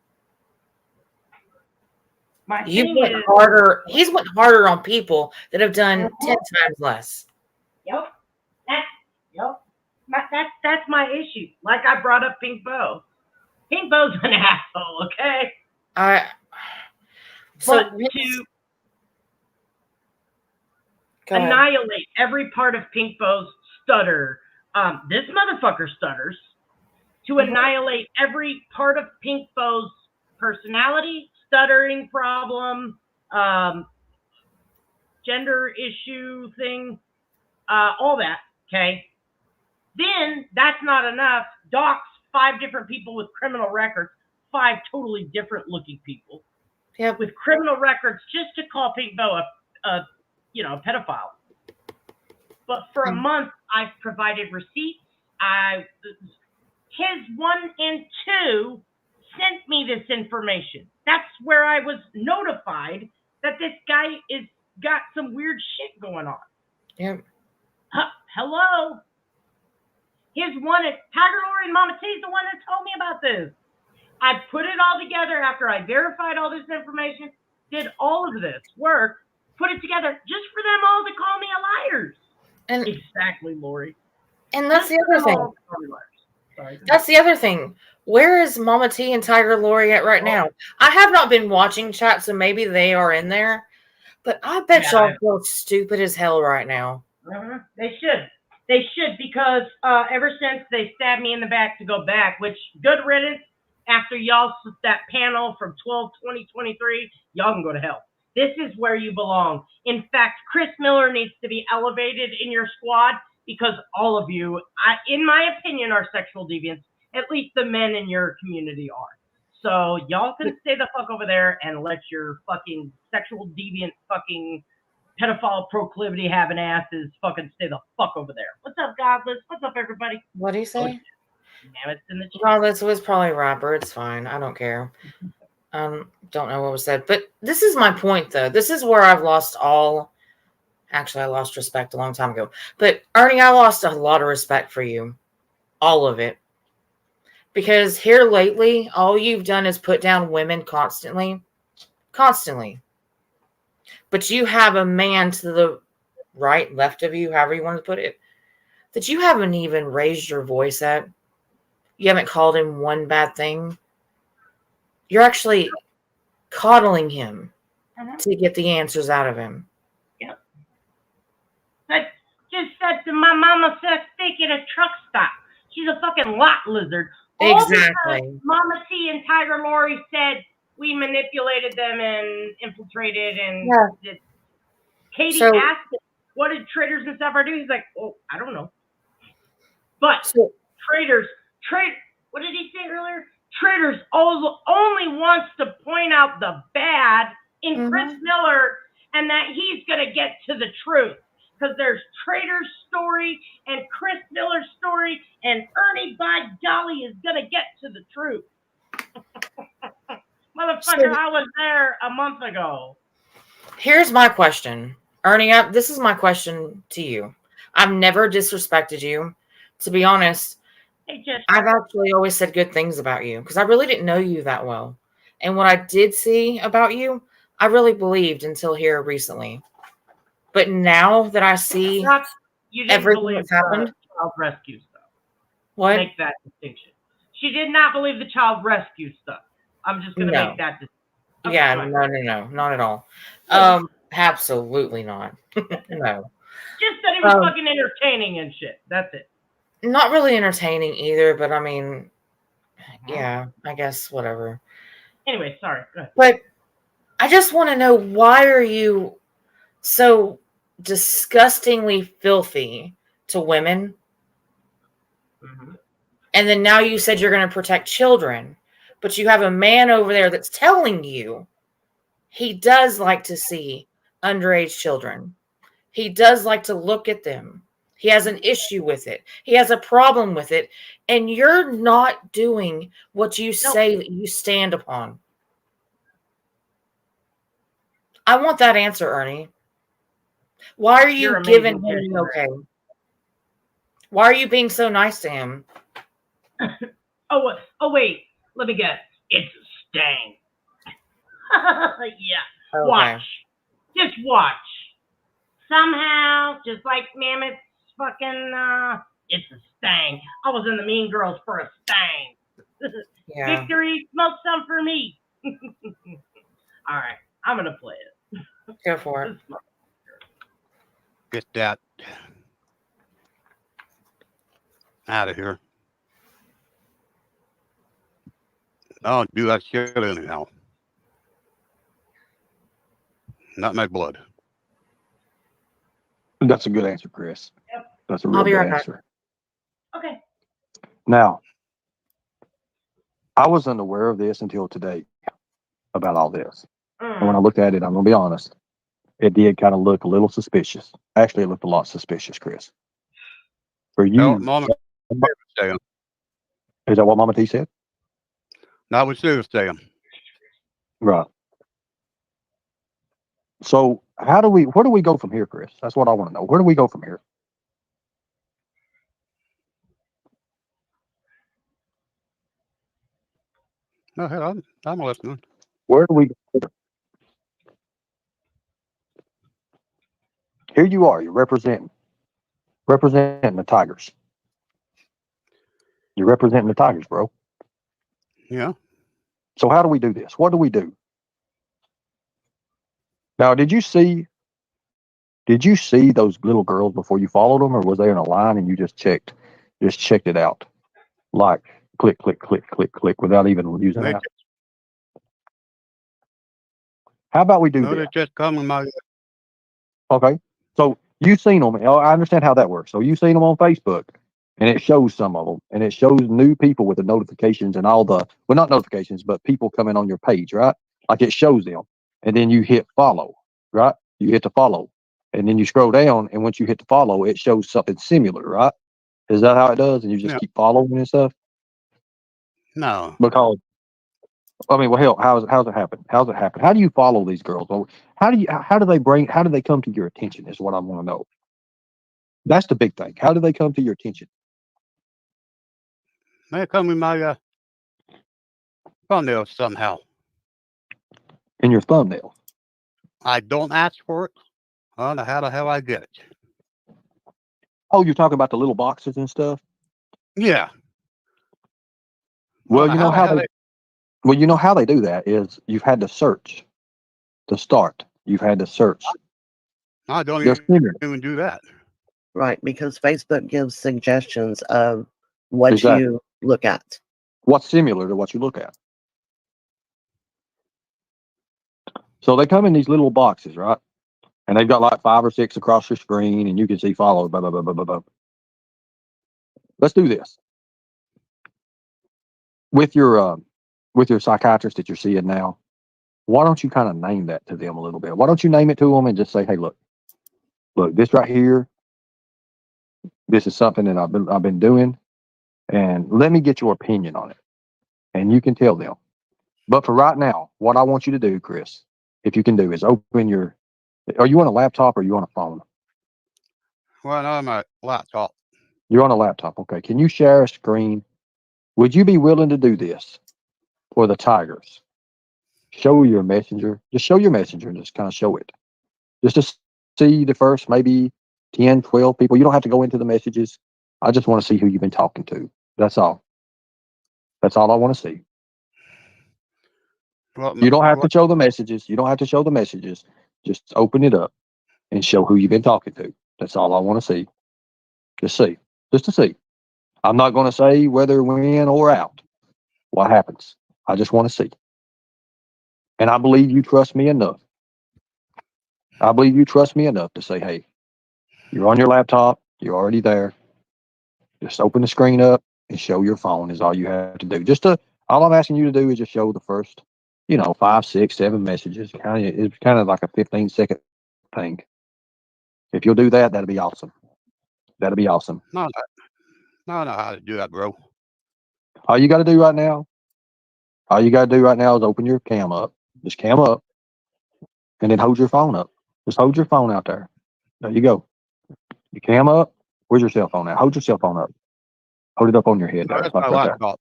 [SPEAKER 3] He's went harder on people that have done 10 times less.
[SPEAKER 2] Yep. That's my issue. Like I brought up Pink Bow. Pink Bow's an asshole, okay? But to annihilate every part of Pink Bow's stutter, this motherfucker stutters. To annihilate every part of Pink Bow's personality, stuttering problem, gender issue thing, all that, okay? Then that's not enough. Docs 5 different people with criminal records, 5 totally different looking people, with criminal records, just to call Pink Bow a pedophile. But for a month, I've provided receipts. His 1 and 2 sent me this information. That's where I was notified that this guy is got some weird shit going on.
[SPEAKER 3] Yep.
[SPEAKER 2] Hello. His 1 at Tiger Lori and Mama T's the one that told me about this. I put it all together after I verified all this information, did all of this work, put it together just for them all to call me a liar. And exactly, Lori.
[SPEAKER 3] And that's the other thing.
[SPEAKER 2] Sorry.
[SPEAKER 3] That's the other thing. Where is Mama T and Tiger Lori at right now? I have not been watching chat, so maybe they are in there. But I bet y'all feel stupid as hell right now.
[SPEAKER 2] They should. They should, because ever since they stabbed me in the back to go back, which good riddance after y'all that panel from 12/20/23, y'all can go to hell. This is where you belong. In fact, Chris Miller needs to be elevated in your squad because all of you, in my opinion, are sexual deviants. At least the men in your community are. So y'all can stay the fuck over there and let your fucking sexual deviant fucking pedophile proclivity having asses fucking stay the fuck over there. What's up, Godless? What's up, everybody?
[SPEAKER 3] What do you say?
[SPEAKER 2] Damn, it's in the chat.
[SPEAKER 3] Godless was probably rapper. It's fine. I don't care. Don't know what was said. But this is my point, though. This is where I've lost all... Actually, I lost respect a long time ago. But, Ernie, I lost a lot of respect for you. All of it. Because here lately, all you've done is put down women constantly. Constantly. But you have a man to the right, left of you, however you want to put it, that you haven't even raised your voice at. You haven't called him one bad thing. You're actually coddling him to get the answers out of him.
[SPEAKER 2] Yep. I just said to my mama said steak at a truck stop. She's a fucking lot lizard.
[SPEAKER 3] Exactly.
[SPEAKER 2] Mama T and Tiger Lori said we manipulated them and infiltrated and did. Katie asked him, what did traitors and stuff do? He's like, oh, I don't know. But traitors, what did he say earlier? Traitors only wants to point out the bad in Chris Miller and that he's going to get to the truth. Because there's Traitor's story and Chris Miller's story, and Ernie, by golly, is going to get to the truth. Motherfucker, I was there a month ago.
[SPEAKER 3] Here's my question. Ernie, this is my question to you. I've never disrespected you. To be honest, I've actually always said good things about you because I really didn't know you that well. And what I did see about you, I really believed until here recently. But now that I see everything that's happened,
[SPEAKER 2] child rescue stuff.
[SPEAKER 3] What?
[SPEAKER 2] Make that distinction. She did not believe the child rescue stuff. I'm just going to make that distinction.
[SPEAKER 3] Okay, yeah, no, not at all. Absolutely not. No.
[SPEAKER 2] Just that he was fucking entertaining and shit. That's it.
[SPEAKER 3] Not really entertaining either, but I mean, yeah, I guess whatever.
[SPEAKER 2] Anyway, sorry. Go ahead.
[SPEAKER 3] But I just want to know, why are you so disgustingly filthy to women? And then now you said you're going to protect children, but you have a man over there that's telling you he does like to see underage children. He does like to look at them. He has an issue with it. He has a problem with it. And you're not doing what you say that you stand upon. I want that answer, Ernie. Why are you giving him the okay? Why are you being so nice to him?
[SPEAKER 2] Oh, wait. Let me guess. It's a stain. Yeah. Okay. Watch. Just watch. Somehow, just like Mammoth's fucking, it's a stain. I was in the Mean Girls for a stain. Yeah. Victory, smoke some for me. All right. I'm going to play it.
[SPEAKER 3] Go for it.
[SPEAKER 5] Get that out of here. I don't do that shit anyhow. Not my blood.
[SPEAKER 4] That's a good answer, Chris.
[SPEAKER 2] Yep.
[SPEAKER 4] That's a real good answer.
[SPEAKER 2] Okay.
[SPEAKER 4] Now, I was unaware of this until today about all this. And when I looked at it, I'm going to be honest, it did kind of look a little suspicious. Actually, it looked a lot suspicious, Chris. For you,
[SPEAKER 5] no, Mama,
[SPEAKER 4] is that what Mama T said?
[SPEAKER 5] Not what she was saying.
[SPEAKER 4] Right. So where do we go from here, Chris? That's what I want to know. Where do we go from here?
[SPEAKER 5] No, hell, I'm listening.
[SPEAKER 4] Where do we go? Here you are. You're representing the Tigers. You're representing the Tigers, bro.
[SPEAKER 5] Yeah.
[SPEAKER 4] So how do we do this? What do we do? Now, did you see those little girls before you followed them, or was they in a line and you just checked it out? Like click, click, click, click, click without even using
[SPEAKER 5] They
[SPEAKER 4] that. How about we do
[SPEAKER 5] no,
[SPEAKER 4] this?
[SPEAKER 5] they just come in my
[SPEAKER 4] Okay. So you've seen them. I understand how that works. So you've seen them on Facebook and it shows some of them and it shows new people with the notifications and all the, well, not notifications, but people coming on your page, right? Like it shows them. And then you hit follow, right? You hit the follow and then you scroll down. And once you hit the follow, it shows something similar, right? Is that how it does? And you just
[SPEAKER 5] Yeah.
[SPEAKER 4] keep following and stuff?
[SPEAKER 5] No.
[SPEAKER 4] Because, I mean, well, hell, how's it happen? How's it happen? How do you follow these girls? Or how do they come to your attention is what I want to know. That's the big thing. How do they come to your attention?
[SPEAKER 5] They come in my thumbnail somehow.
[SPEAKER 4] In your thumbnail.
[SPEAKER 5] I don't ask for it. I don't know how the hell I get it.
[SPEAKER 4] Oh, you're talking about the little boxes and stuff?
[SPEAKER 5] Yeah.
[SPEAKER 4] Well,
[SPEAKER 5] I
[SPEAKER 4] you
[SPEAKER 5] don't
[SPEAKER 4] know
[SPEAKER 5] the
[SPEAKER 4] how
[SPEAKER 5] hell
[SPEAKER 4] they well, you know how they do that is you've had to search to start. You've had to search.
[SPEAKER 5] I don't
[SPEAKER 4] They're similar.
[SPEAKER 5] even do that.
[SPEAKER 6] Right, because Facebook gives suggestions of what
[SPEAKER 4] Exactly.
[SPEAKER 6] you look at.
[SPEAKER 4] What's similar to what you look at. So they come in these little boxes, right? And they've got like 5 or 6 across your screen, and you can see follow. Blah, blah, blah, blah, blah, blah. Let's do this with your psychiatrist that you're seeing now. Why don't you kind of name that to them a little bit? Why don't you name it to them and just say, "Hey, look, this right here. This is something that I've been doing, and let me get your opinion on it." And you can tell them. But for right now, what I want you to do, Chris, if you can do, is open your. Are you on a laptop or are you on a phone?
[SPEAKER 5] Well, on my laptop.
[SPEAKER 4] You're on a laptop. Okay. Can you share a screen? Would you be willing to do this for the Tigers? Show your messenger. Just show your messenger and just kind of show it. Just to see the first maybe 10, 12 people. You don't have to go into the messages. I just want to see who you've been talking to. That's all. That's all I want to see. You don't have to show the messages. You don't have to show the messages. Just open it up and show who you've been talking to. That's all I want to see. Just see. Just to see. I'm not going to say whether we're in or out. What happens? I just want to see. And I believe you trust me enough. I believe you trust me enough to say, hey, you're on your laptop. You're already there. Just open the screen up and show your phone is all you have to do. All I'm asking you to do is just show the first, 5, 6, 7 messages. It's kind of like a 15-second thing. If you'll do that, that'd be awesome. That'd be awesome.
[SPEAKER 5] No, I don't know how to do that, bro.
[SPEAKER 4] All you got to do right now is open your cam up. Just cam up and then hold your phone up. Just hold your phone out there. There you go. You cam up. Where's your cell phone at? Hold your cell phone up. Hold it up on your head there.
[SPEAKER 5] That's
[SPEAKER 4] Like
[SPEAKER 5] my
[SPEAKER 4] right there.
[SPEAKER 5] laptop.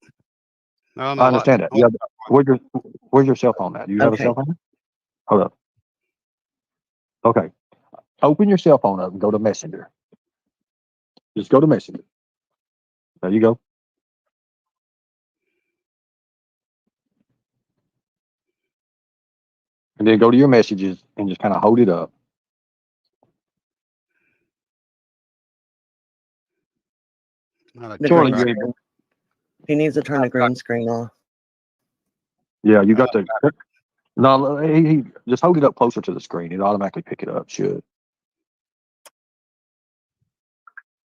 [SPEAKER 5] No,
[SPEAKER 4] I understand that.
[SPEAKER 5] laptop.
[SPEAKER 4] Where's your cell phone at? Do you have a
[SPEAKER 6] Okay.
[SPEAKER 4] cell phone? Hold up. Okay. Open your cell phone up and go to Messenger. Just go to Messenger. There you go. And then go to your messages and just kind of hold it up.
[SPEAKER 6] The
[SPEAKER 4] Surely
[SPEAKER 6] green
[SPEAKER 4] you
[SPEAKER 6] screen. He needs to turn the green screen off.
[SPEAKER 4] Yeah, you got to. No, he just hold it up closer to the screen. It automatically pick it up. Should.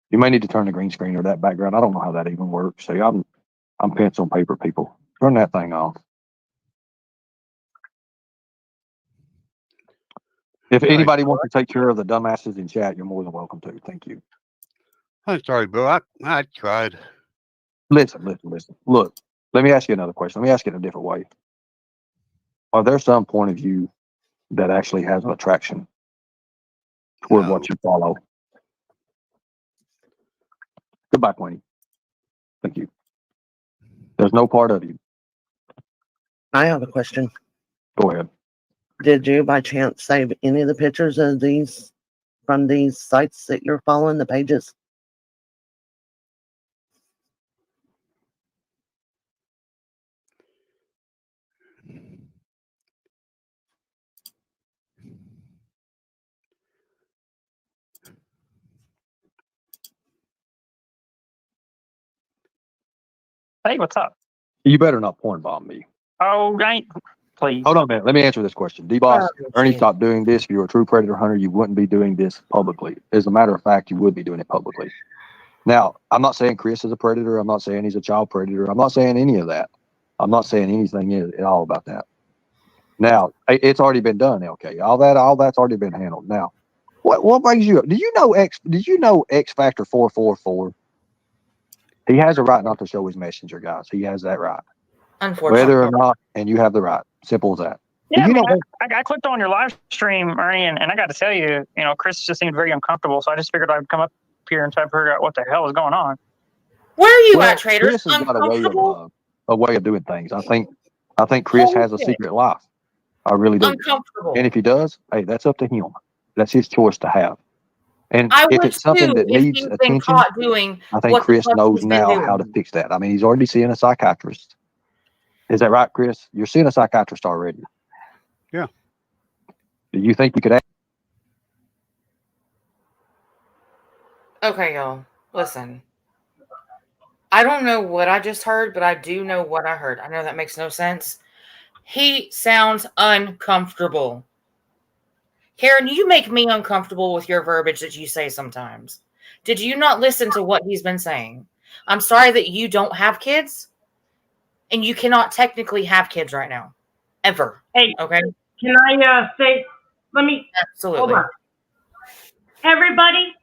[SPEAKER 4] You may need to turn the green screen or that background. I don't know how that even works. See, I'm pencil and paper people. Turn that thing off. If anybody wants to take care of the dumbasses in chat, you're more than welcome to. Thank you.
[SPEAKER 5] I'm sorry, bro. I tried.
[SPEAKER 4] Listen. Look, let me ask you another question. Let me ask it in a different way. Are there some point of view that actually has an attraction toward
[SPEAKER 5] No.
[SPEAKER 4] what you follow? Goodbye, Queenie. Thank you. There's no part of you.
[SPEAKER 6] I have a question.
[SPEAKER 4] Go ahead.
[SPEAKER 6] Did you by chance save any of the pictures of these from these sites that you're following, the pages?
[SPEAKER 7] Hey, what's up?
[SPEAKER 4] You better not porn bomb me.
[SPEAKER 7] Oh, I ain't. Please.
[SPEAKER 4] Hold on a minute. Let me answer this question. D-Boss,
[SPEAKER 3] Oh,
[SPEAKER 4] Ernie,
[SPEAKER 3] geez.
[SPEAKER 4] stop doing this. If you were a true predator hunter, you wouldn't be doing this publicly. As a matter of fact, you would be doing it publicly. Now, I'm not saying Chris is a predator. I'm not saying he's a child predator. I'm not saying any of that. I'm not saying anything at all about that. Now, it's already been done, LK. All that's already been handled. Now, what brings you up? Did you know X Factor 444? He has a right not to show his messenger, guys. He has that right.
[SPEAKER 3] Unfortunately.
[SPEAKER 4] Whether or not, and you have the right. Simple as that.
[SPEAKER 7] Yeah,
[SPEAKER 4] Do you know
[SPEAKER 7] I clicked on your live stream, Ernie, and I got to tell you, Chris just seemed very uncomfortable. So I just figured I'd come up here and try to figure out what the hell is going on.
[SPEAKER 3] Where are you
[SPEAKER 4] Well,
[SPEAKER 3] at, Trader?
[SPEAKER 4] Chris has got
[SPEAKER 3] Uncomfortable?
[SPEAKER 4] a way of doing things. I think Chris
[SPEAKER 3] Holy
[SPEAKER 4] has a
[SPEAKER 3] shit.
[SPEAKER 4] secret life. I really do.
[SPEAKER 3] Uncomfortable.
[SPEAKER 4] And if he does, hey, that's up to him. That's his choice to have. And
[SPEAKER 3] I
[SPEAKER 4] if
[SPEAKER 3] would
[SPEAKER 4] it's something
[SPEAKER 3] too
[SPEAKER 4] that
[SPEAKER 3] if
[SPEAKER 4] needs
[SPEAKER 3] he's been
[SPEAKER 4] attention,
[SPEAKER 3] caught doing
[SPEAKER 4] I think
[SPEAKER 3] what the
[SPEAKER 4] Chris
[SPEAKER 3] fuck
[SPEAKER 4] knows
[SPEAKER 3] he's been
[SPEAKER 4] now how to
[SPEAKER 3] doing.
[SPEAKER 4] fix that. I mean, he's already seeing a psychiatrist. Is that right, Chris? You're seeing a psychiatrist already.
[SPEAKER 5] Yeah.
[SPEAKER 4] Do you think you could?
[SPEAKER 3] Okay, y'all. Listen. I don't know what I just heard, but I do know what I heard. I know that makes no sense. He sounds uncomfortable. Karen, you make me uncomfortable with your verbiage that you say sometimes. Did you not listen to what he's been saying? I'm sorry that you don't have kids, and you cannot technically have kids right now. Ever.
[SPEAKER 2] Hey,
[SPEAKER 3] okay?
[SPEAKER 2] Can I say, hold
[SPEAKER 3] Absolutely.
[SPEAKER 2] on. Everybody,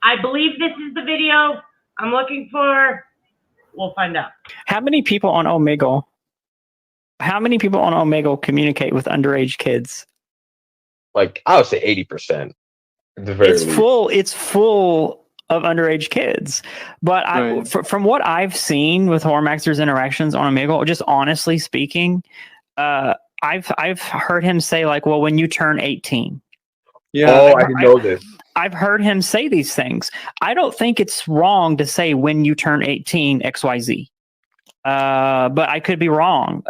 [SPEAKER 2] I believe this is the video I'm looking for. We'll find out.
[SPEAKER 7] How many people on Omegle? Communicate with underage kids?
[SPEAKER 8] Like, I would say 80%. At the very
[SPEAKER 7] It's
[SPEAKER 8] least.
[SPEAKER 7] full. It's full of underage kids. But
[SPEAKER 8] Right.
[SPEAKER 7] from what I've seen with Hormaxer's interactions on Omegle, just honestly speaking, I've heard him say like, "Well, when you turn 18."
[SPEAKER 8] Yeah. Oh, I didn't know this.
[SPEAKER 7] I've heard him say these things. I don't think it's wrong to say when you turn 18 XYZ. But I could be wrong.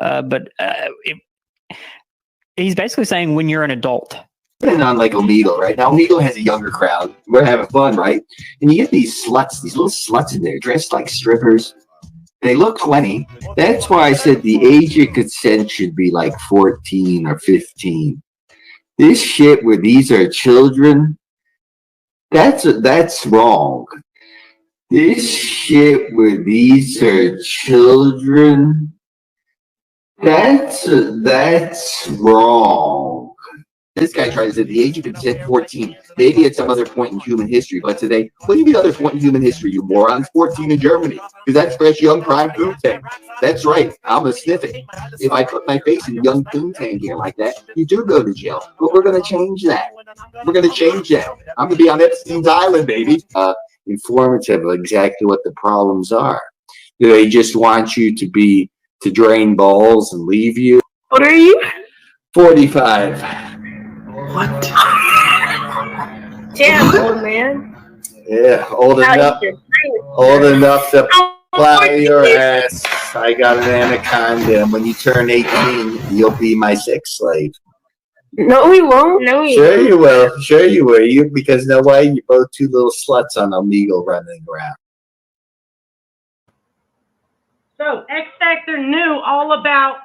[SPEAKER 7] He's basically saying when you're an adult.
[SPEAKER 9] Putting on like Omegle, right? Now Omegle has a younger crowd. We're having fun, right? And you get these sluts, these little sluts in there dressed like strippers. They look 20. That's why I said the age of consent should be like 14 or 15. This shit where these are children, that's wrong. This shit where these are children, that's wrong. This guy tries to say the age of consent 14. Maybe at some other point in human history, but today, what do you mean other point in human history, you morons? 14 in Germany, because that's fresh young prime poontang. That's right, I'm a sniff it. If I put my face in young poontang here like that, you do go to jail. But we're going to change that. We're going to change that. I'm going to be on Epstein's Island, baby. Informative of exactly what the problems are. Do they just want you to drain balls and leave you?
[SPEAKER 10] What are you?
[SPEAKER 9] 45.
[SPEAKER 10] What? Damn, old man.
[SPEAKER 9] Yeah, old enough to plow your ass. I got an anaconda, and when you turn 18, you'll be my sex slave.
[SPEAKER 10] No, we won't. No, we
[SPEAKER 9] Sure
[SPEAKER 10] won't.
[SPEAKER 9] you will. Sure you will. Because no way, you're both two little sluts on Omegle running around.
[SPEAKER 2] So X Factor knew all about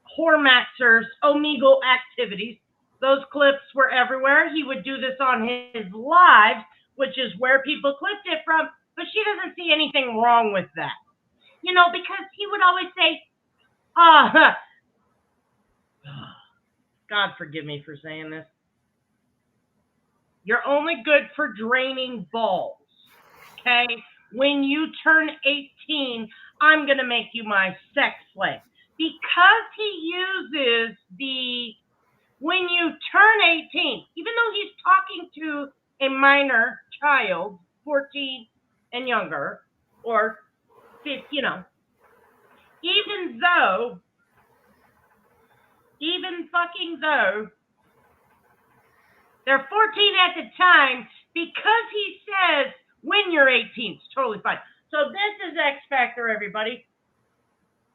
[SPEAKER 2] Hormaxer's Omegle activities. Those clips were everywhere. He would do this on his lives, which is where people clipped it from, but she doesn't see anything wrong with that. Because he would always say, God forgive me for saying this. You're only good for draining balls, okay? When you turn 18, I'm going to make you my sex slave. Because he uses when you turn 18, even though he's talking to a minor child, 14 and younger, or, even fucking though, they're 14 at the time, because he says when you're 18, it's totally fine. So this is X Factor, everybody.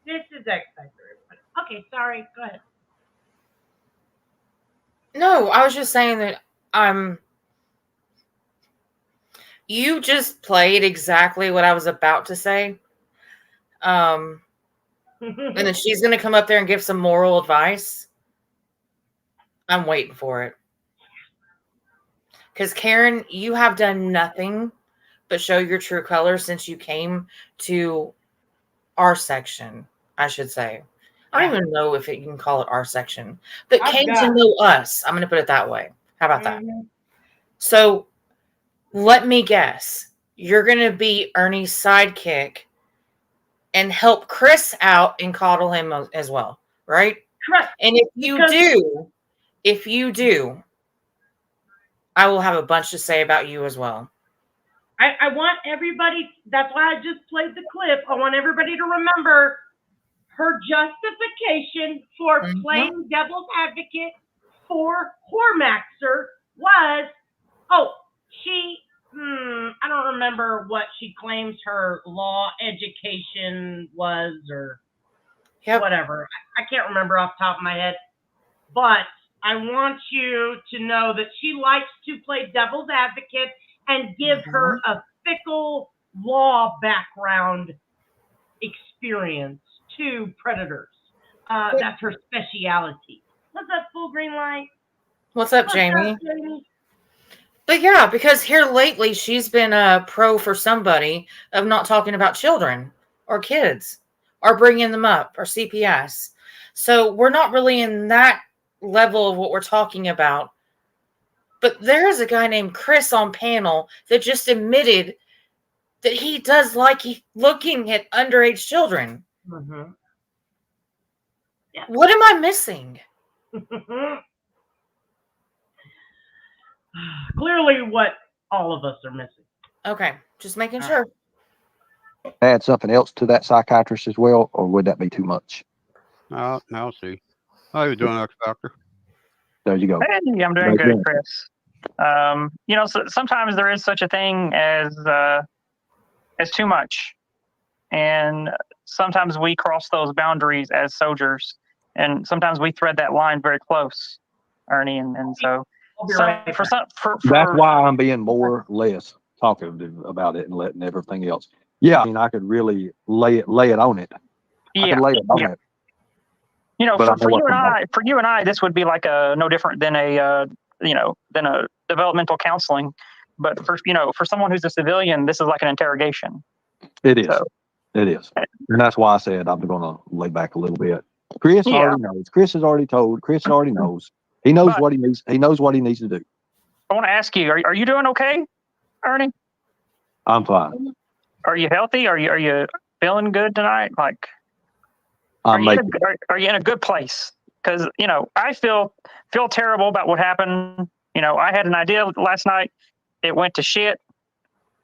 [SPEAKER 2] This is X Factor, everybody. Okay, sorry, go ahead.
[SPEAKER 3] No, I was just saying that You just played exactly what I was about to say. And then she's going to come up there and give some moral advice. I'm waiting for it. Because Karen, you have done nothing but show your true colors since you came to our section, I should say. I don't even know if you can call it our section, but came to know us. I'm going to put it that way. How about that? So let me guess. You're going to be Ernie's sidekick and help Chris out and coddle him as well, right?
[SPEAKER 2] Correct.
[SPEAKER 3] And if you do, I will have a bunch to say about you as well.
[SPEAKER 2] I want everybody, that's why I just played the clip. I want everybody to remember her justification for playing devil's advocate for Hormaxer was, I don't remember what she claims her law education was or whatever. I can't remember off the top of my head. But I want you to know that she likes to play devil's advocate and give her a fickle law background experience to predators. That's her speciality. What's up, full green light?
[SPEAKER 3] What's up, Jamie? But yeah, because here lately she's been a pro for somebody of not talking about children or kids or bringing them up or CPS. So we're not really in that level of what we're talking about. But there is a guy named Chris on panel that just admitted that he does like looking at underage children.
[SPEAKER 2] Mm-hmm.
[SPEAKER 3] Yeah. What am I missing?
[SPEAKER 2] Clearly what all of us are missing.
[SPEAKER 3] Okay, just making sure.
[SPEAKER 4] Add something else to that psychiatrist as well, or would that be too much?
[SPEAKER 5] I'll see. How you doing, X Factor?
[SPEAKER 4] There you go.
[SPEAKER 7] Hey, I'm doing good, Chris. Sometimes there is such a thing as too much, and sometimes we cross those boundaries as soldiers, and sometimes we thread that line very close, Ernie, and so.
[SPEAKER 4] That's why I'm being more or less talkative about it and letting everything else. Yeah, I mean, I could really lay it on it. I could lay it on it.
[SPEAKER 7] You know, for you and I, this would be like no different than a developmental counseling. But for someone who's a civilian, this is like an interrogation.
[SPEAKER 4] It is. So, it is, and that's why I said I'm going to lay back a little bit. Chris already knows. Chris has already told. Chris already knows. He knows what he needs. He knows what he needs to do.
[SPEAKER 7] I want to ask you: Are you doing okay, Ernie?
[SPEAKER 4] I'm fine.
[SPEAKER 7] Are you healthy? Are you feeling good tonight? Like, are you in a good place? Because I feel terrible about what happened. I had an idea last night. It went to shit,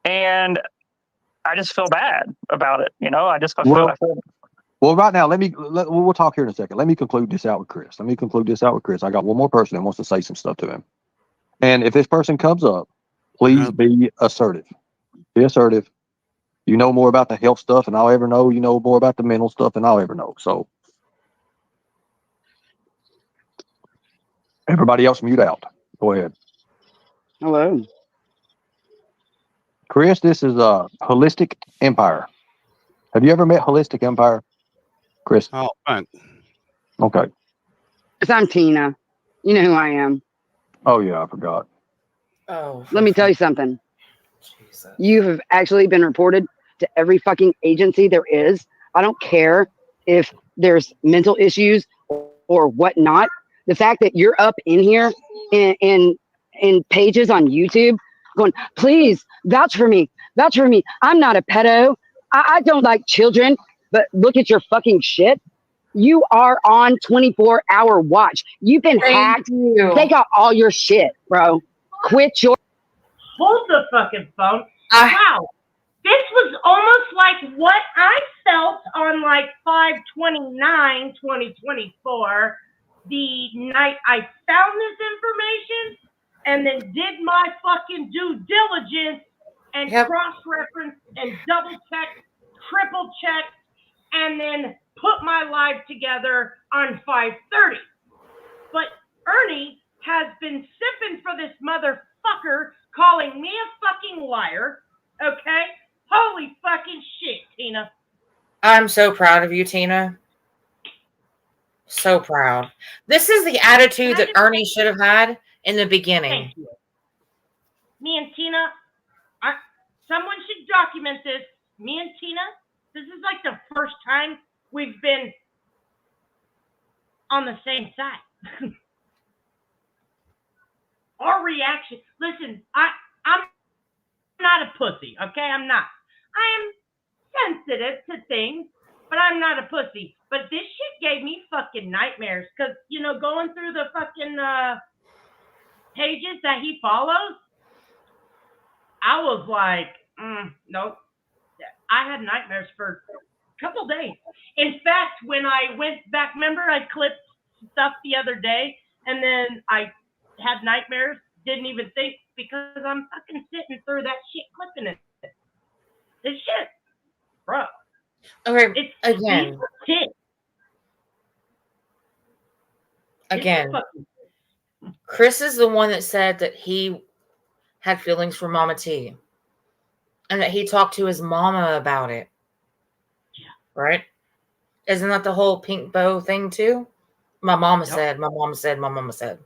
[SPEAKER 7] and I just feel bad about it. I just feel.
[SPEAKER 4] Well, right now, we'll talk here in a second. Let me conclude this out with Chris. I got one more person that wants to say some stuff to him. And if this person comes up, please be assertive. Be assertive. You know more about the health stuff than I'll ever know. You know more about the mental stuff than I'll ever know. So everybody else mute out. Go ahead.
[SPEAKER 11] Hello.
[SPEAKER 4] Chris, this is a Holistic Empire. Have you ever met Holistic Empire? Chris?
[SPEAKER 5] Oh, thanks.
[SPEAKER 4] Okay.
[SPEAKER 11] I'm Tina. You know who I am.
[SPEAKER 4] Oh, yeah, I forgot.
[SPEAKER 3] Oh.
[SPEAKER 11] Let me tell you something.
[SPEAKER 3] Jesus.
[SPEAKER 11] You have actually been reported to every fucking agency there is. I don't care if there's mental issues or whatnot. The fact that you're up in here in pages on YouTube going, please vouch for me. Vouch for me. I'm not a pedo. I don't like children. But look at your fucking shit. You are on 24-hour watch. You've been hacked. They got all your shit, bro. Quit your...
[SPEAKER 2] Hold the fucking phone. Wow. This was almost like what I felt on like 5/29/2024, the night I found this information and then did my fucking due diligence and cross-referenced and double-checked, triple-checked, and then put my live together on 5:30. But Ernie has been sipping for this motherfucker calling me a fucking liar. Okay? Holy fucking shit, Tina.
[SPEAKER 3] I'm so proud of you, Tina. So proud. This is the attitude that Ernie should have had in the beginning.
[SPEAKER 2] Thank you. Me and Tina, someone should document this. Me and Tina, this is like the first time we've been on the same side. Our reaction. Listen, I'm not a pussy, okay? I'm not. I am sensitive to things, but I'm not a pussy. But this shit gave me fucking nightmares because, you know, going through the fucking pages that he follows, I was like, nope. I had nightmares for a couple days. In fact, when I went back, remember I clipped stuff the other day and then I had nightmares, didn't even think because I'm fucking sitting through that shit clipping it. This shit, bro.
[SPEAKER 3] Okay,
[SPEAKER 2] It's
[SPEAKER 3] again. Again. Chris is the one that said that he had feelings for Mama T. And that he talked to his mama about it.
[SPEAKER 2] Yeah.
[SPEAKER 3] Right? Isn't that the whole pink bow thing too? My mama said, my mama said, my mama said.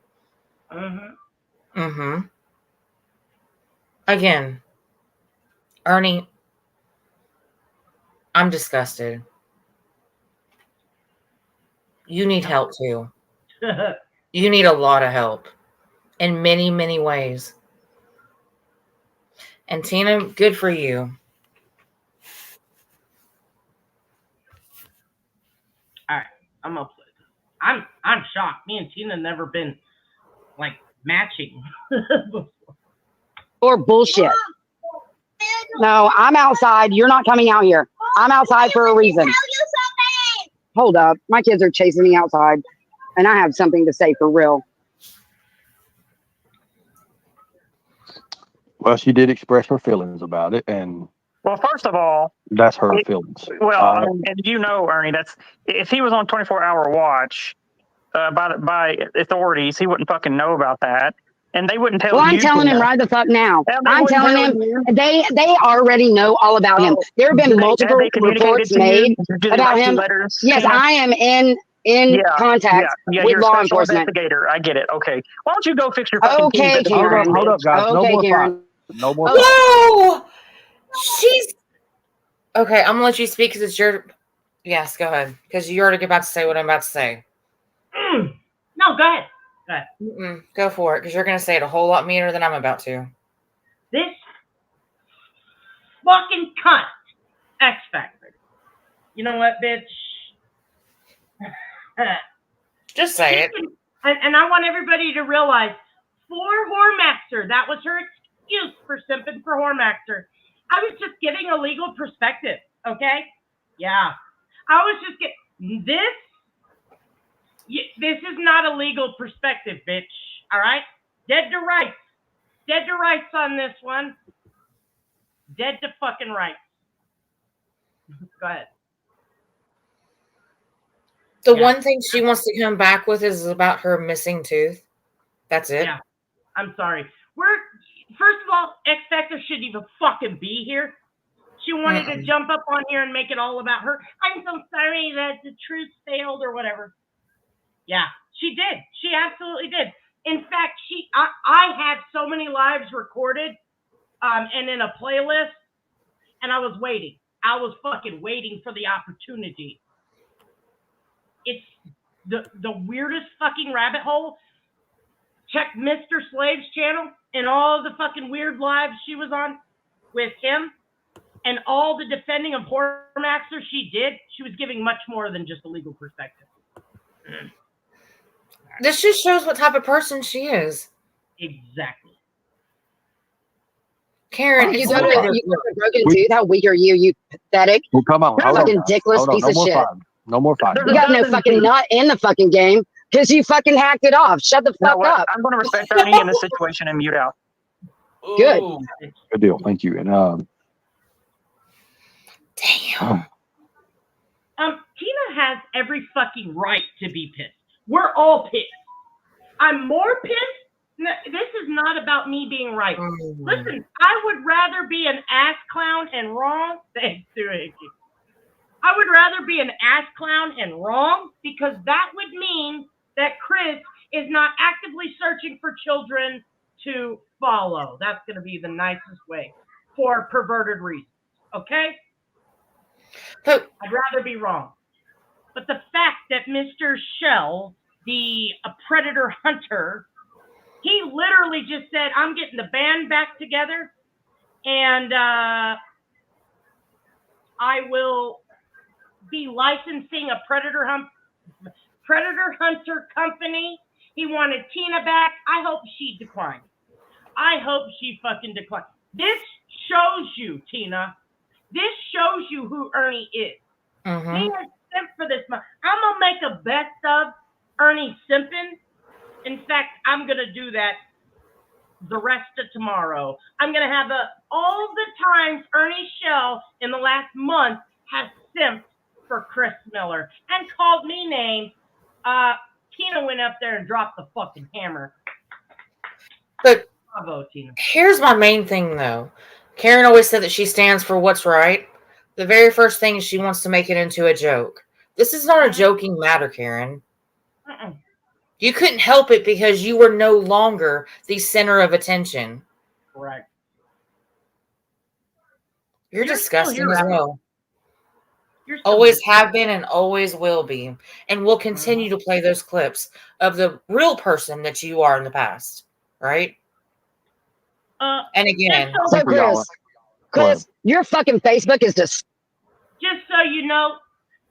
[SPEAKER 2] Mm-hmm.
[SPEAKER 3] Mm-hmm. Again, Ernie, I'm disgusted. You need help too. You need a lot of help in many, many ways. And Tina, good for you.
[SPEAKER 2] All right, I'm up. I'm shocked. Me and Tina never been like matching.
[SPEAKER 11] Or bullshit. No, I'm outside. You're not coming out here. I'm outside for a reason. Hold up. My kids are chasing me outside, and I have something to say for real.
[SPEAKER 4] Well, she did express her feelings about it, and
[SPEAKER 7] Well, first of all,
[SPEAKER 4] that's her feelings.
[SPEAKER 7] Well, and you know, Ernie, that's if he was on 24-hour watch by authorities, he wouldn't fucking know about that, and they wouldn't tell.
[SPEAKER 11] Well, I'm
[SPEAKER 7] you
[SPEAKER 11] telling him
[SPEAKER 7] Tina.
[SPEAKER 11] right the fuck now. I'm
[SPEAKER 7] wouldn't
[SPEAKER 11] telling
[SPEAKER 7] tell
[SPEAKER 11] him
[SPEAKER 7] you.
[SPEAKER 11] they already know all about him. There have been multiple reports made about him.
[SPEAKER 7] Letters,
[SPEAKER 11] Yes,
[SPEAKER 7] Tina?
[SPEAKER 11] I am in contact with
[SPEAKER 7] you're a
[SPEAKER 11] law
[SPEAKER 7] special
[SPEAKER 11] enforcement.
[SPEAKER 7] investigator. I get it. Okay, why don't you go fix your fucking
[SPEAKER 11] Okay,
[SPEAKER 7] keys at the front
[SPEAKER 11] Karen.
[SPEAKER 7] end,
[SPEAKER 4] Hold up,
[SPEAKER 7] bitch?
[SPEAKER 4] guys. No
[SPEAKER 11] Okay,
[SPEAKER 4] more
[SPEAKER 11] Karen.
[SPEAKER 4] fight. No more.
[SPEAKER 3] Whoa! She's okay. I'm gonna let you speak because it's your. Yes, go ahead. Because you're already about to say what I'm about to say.
[SPEAKER 2] No, go ahead. Go ahead.
[SPEAKER 3] Go for it, because you're gonna say it a whole lot meaner than I'm about to.
[SPEAKER 2] This fucking cunt, X Factor. You know what, bitch?
[SPEAKER 3] Just say it.
[SPEAKER 2] And I want everybody to realize, for Whoremaster, that was her excuse for simping for Whoremaster. I was just giving a legal perspective, okay? Yeah. I was just getting this. This is not a legal perspective, bitch. All right? Dead to rights. Dead to rights on this one. Dead to fucking rights. Go ahead.
[SPEAKER 3] The one thing she wants to come back with is about her missing tooth. That's it.
[SPEAKER 2] Yeah. I'm sorry. First of all, X Factor shouldn't even fucking be here. She wanted to jump up on here and make it all about her. I'm so sorry that the truth failed or whatever. Yeah, she did. She absolutely did. In fact, I had so many lives recorded and in a playlist, and I was waiting. I was fucking waiting for the opportunity. It's the weirdest fucking rabbit hole. Check Mr. Slave's channel and all the fucking weird lives she was on with him and all the defending of Whoremaster she did. She was giving much more than just a legal perspective.
[SPEAKER 3] This just shows what type of person she is.
[SPEAKER 2] Exactly.
[SPEAKER 3] Karen,
[SPEAKER 11] you got a broken tooth. How weak are you? You pathetic.
[SPEAKER 4] Well, come on.
[SPEAKER 11] You're a fucking dickless piece of shit.
[SPEAKER 4] No more fighting.
[SPEAKER 11] You got no fucking nut in the fucking game because you fucking hacked it off. Shut the fuck up.
[SPEAKER 7] I'm going to respect Ernie in this situation and mute out.
[SPEAKER 11] Good.
[SPEAKER 4] Good deal. Thank you. And
[SPEAKER 3] damn.
[SPEAKER 2] Tina has every fucking right to be pissed. We're all pissed. I'm more pissed. This is not about me being right.
[SPEAKER 3] Mm.
[SPEAKER 2] Listen, I would rather be an ass clown and wrong. Thanks to Hickey. I would rather be an ass clown and wrong, because that would mean that Chris is not actively searching for children to follow. That's going to be the nicest way, for perverted reasons. Okay?
[SPEAKER 3] But
[SPEAKER 2] I'd rather be wrong. But the fact that Mr. Shell, the predator hunter, he literally just said, I'm getting the band back together, and I will be licensing a predator hunter company. He wanted Tina back. I hope she declined. I hope she fucking declined. This shows you, Tina. This shows you who Ernie is.
[SPEAKER 3] mm-hmm.
[SPEAKER 2] He has simped for this month. I'm gonna make a best of Ernie simping. In fact, I'm gonna do that the rest of tomorrow. I'm gonna have all the times Ernie Shell in the last month has simped for Chris Miller and called me names. Tina went up there and dropped the fucking hammer.
[SPEAKER 3] But
[SPEAKER 2] bravo, Tina.
[SPEAKER 3] Here's my main thing, though. Karen always said that she stands for what's right. The very first thing is she wants to make it into a joke. This is not a joking matter, Karen. You couldn't help it because you were no longer the center of attention.
[SPEAKER 2] Correct.
[SPEAKER 3] You're disgusting
[SPEAKER 2] here,
[SPEAKER 3] as
[SPEAKER 2] Abby.
[SPEAKER 3] well.
[SPEAKER 2] You're still
[SPEAKER 3] Always
[SPEAKER 2] here.
[SPEAKER 3] have been and always will be. And we'll continue to play those clips of the real person that you are in the past. Right? And again,
[SPEAKER 11] So Chris, your fucking Facebook is just
[SPEAKER 2] so you know,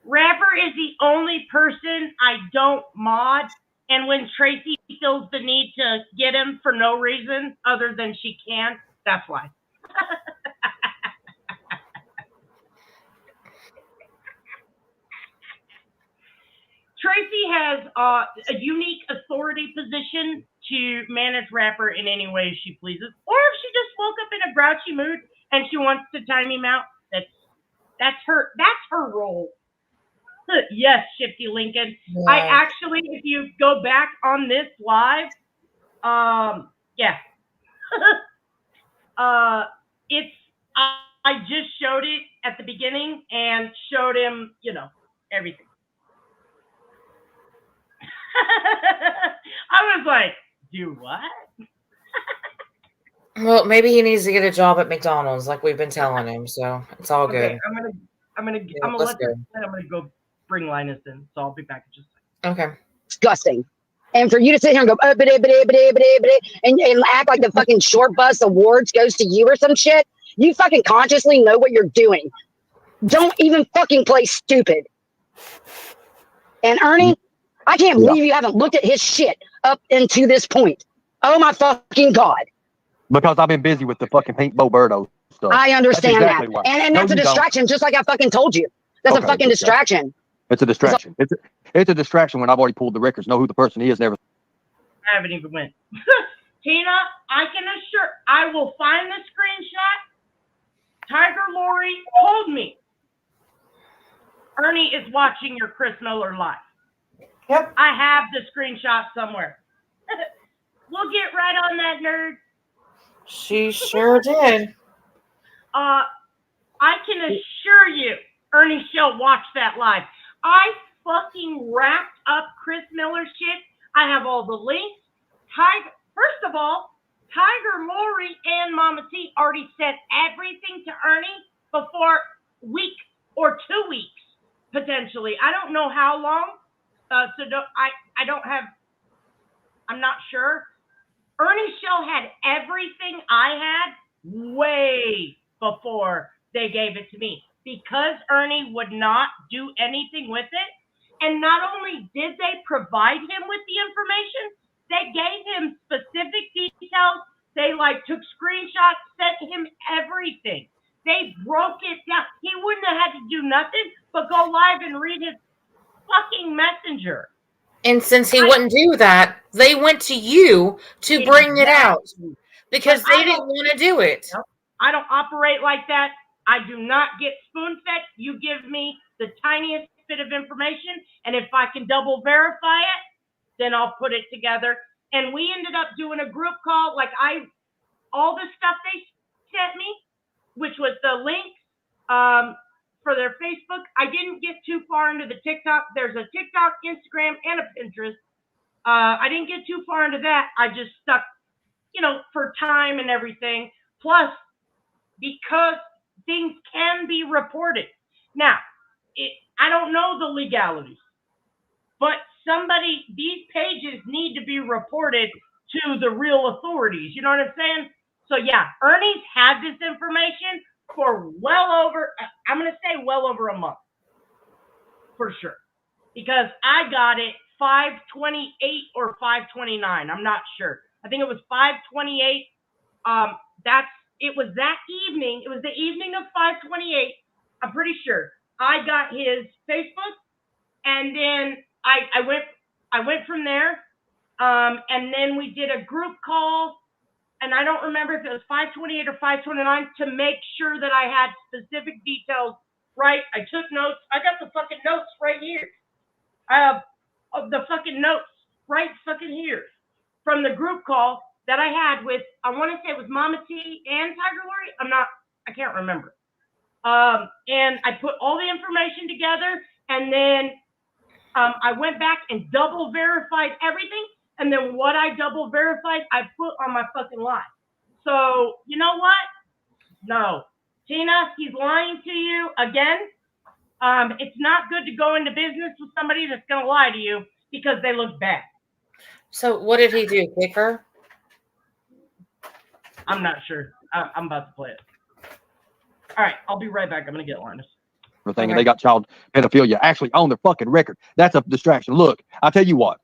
[SPEAKER 2] Rapper is the only person I don't mod, and when Tracy feels the need to get him for no reason other than she can, that's why. Tracy has a unique authority position to manage Rapper in any way she pleases, or if she just woke up in a grouchy mood and she wants to time him out, that's her role. Yes, Shifty Lincoln.
[SPEAKER 3] Yeah.
[SPEAKER 2] I actually, if you go back on this live, yeah. I just showed it at the beginning and showed him, everything. I was like, do what?
[SPEAKER 3] Well, maybe he needs to get a job at McDonald's, like we've been telling him. So it's all good.
[SPEAKER 2] Okay, I'm gonna let this. I'm gonna go bring Linus in, so I'll be back in just a second.
[SPEAKER 3] Okay.
[SPEAKER 11] disgusting. And for you to sit here and go, and act like the fucking short bus awards goes to you or some shit, you fucking consciously know what you're doing. Don't even fucking play stupid. And Ernie, I can't believe you haven't looked at his shit up into this point. Oh my fucking God.
[SPEAKER 4] Because I've been busy with the fucking Pink Bo Birdo stuff.
[SPEAKER 11] I understand
[SPEAKER 4] exactly
[SPEAKER 11] that.
[SPEAKER 4] Why.
[SPEAKER 11] And that's a distraction, just like I fucking told you. That's a fucking distraction.
[SPEAKER 4] It's a distraction. It's a distraction when I've already pulled the records, know who the person is and everything.
[SPEAKER 2] I haven't even went. Tina, I can assure, I will find the screenshot. Tiger Lori told me Ernie is watching your Chris Miller live.
[SPEAKER 3] Yep.
[SPEAKER 2] I have the screenshot somewhere. We'll get right on that, nerd.
[SPEAKER 3] She sure did.
[SPEAKER 2] I can assure you, Ernie shall watch that live. I fucking wrapped up Chris Miller shit. I have all the links. First of all, Tiger Lori and Mama T already said everything to Ernie before week or 2 weeks, potentially. I don't know how long. I'm not sure. Ernie Shell had everything I had way before they gave it to me, because Ernie would not do anything with it. And not only did they provide him with the information, they gave him specific details. They took screenshots, sent him everything. They broke it down. He wouldn't have had to do nothing but go live and read his fucking messenger.
[SPEAKER 3] And since he wouldn't do that, they went to you to bring it out because they didn't want to do it.
[SPEAKER 2] I don't operate like that. I do not get spoon-fed. You give me the tiniest bit of information, and if I can double verify it, then I'll put it together. and we ended up doing a group call. Like all the stuff they sent me, which was the links for their Facebook. I didn't get too far into the TikTok. There's a TikTok, Instagram, and a Pinterest. I didn't get too far into that. I just stuck, for time and everything. Plus, because things can be reported. Now, I don't know the legalities, but these pages need to be reported to the real authorities. You know what I'm saying? So yeah, Ernie's had this information for well over a month. For sure. Because I got it 5/28 or 5/29. I'm not sure. I think it was 5/28. It was that evening. It was the evening of 5/28. I'm pretty sure. I got his Facebook, and then I went from there. And then we did a group call, and I don't remember if it was 5/28 or 5/29 to make sure that I had specific details right. I took notes. I got the fucking notes right here. The fucking notes right fucking here from the group call that I had with, I want to say it was Mama T and Tiger Lori. I can't remember. And I put all the information together, and then I went back and double verified everything. And then what I double verified, I put on my fucking live. So, you know what? No. Tina, he's lying to you again. It's not good to go into business with somebody that's going to lie to you because they look bad.
[SPEAKER 3] So what did he do? Kick her?
[SPEAKER 2] I'm not sure. I'm about to play it. All right, I'll be right back. I'm going to get Linus.
[SPEAKER 4] Thing, and they got child pedophilia actually on their fucking record. That's a distraction. Look, I'll tell you what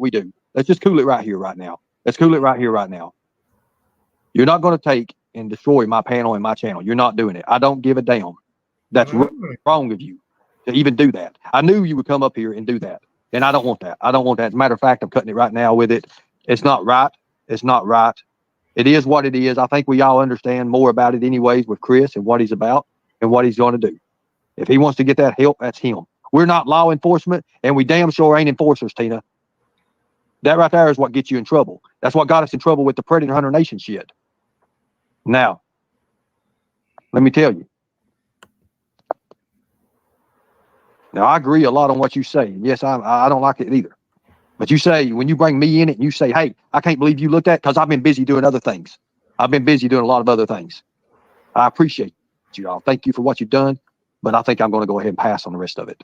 [SPEAKER 4] we do. Let's just cool it right here, right now. You're not going to take and destroy my panel and my channel. You're not doing it. I don't give a damn. That's wrong of you to even do that. I knew you would come up here and do that, and I don't want that. As a matter of fact, I'm cutting it right now with it. It's not right. It is what it is. I think we all understand more about it anyways with Chris and what he's about and what he's going to do. If he wants to get that help, that's him. We're not law enforcement, and we damn sure ain't enforcers, Tina. That right there is what gets you in trouble. That's what got us in trouble with the Predator Hunter Nation shit. Now, let me tell you. Now, I agree a lot on what you say. And yes, I don't like it either. But you say, when you bring me in it, and you say, hey, I can't believe you looked at, because I've been busy doing other things. I've been busy doing a lot of other things. I appreciate you all. Thank you for what you've done. But I think I'm going to go ahead and pass on the rest of it.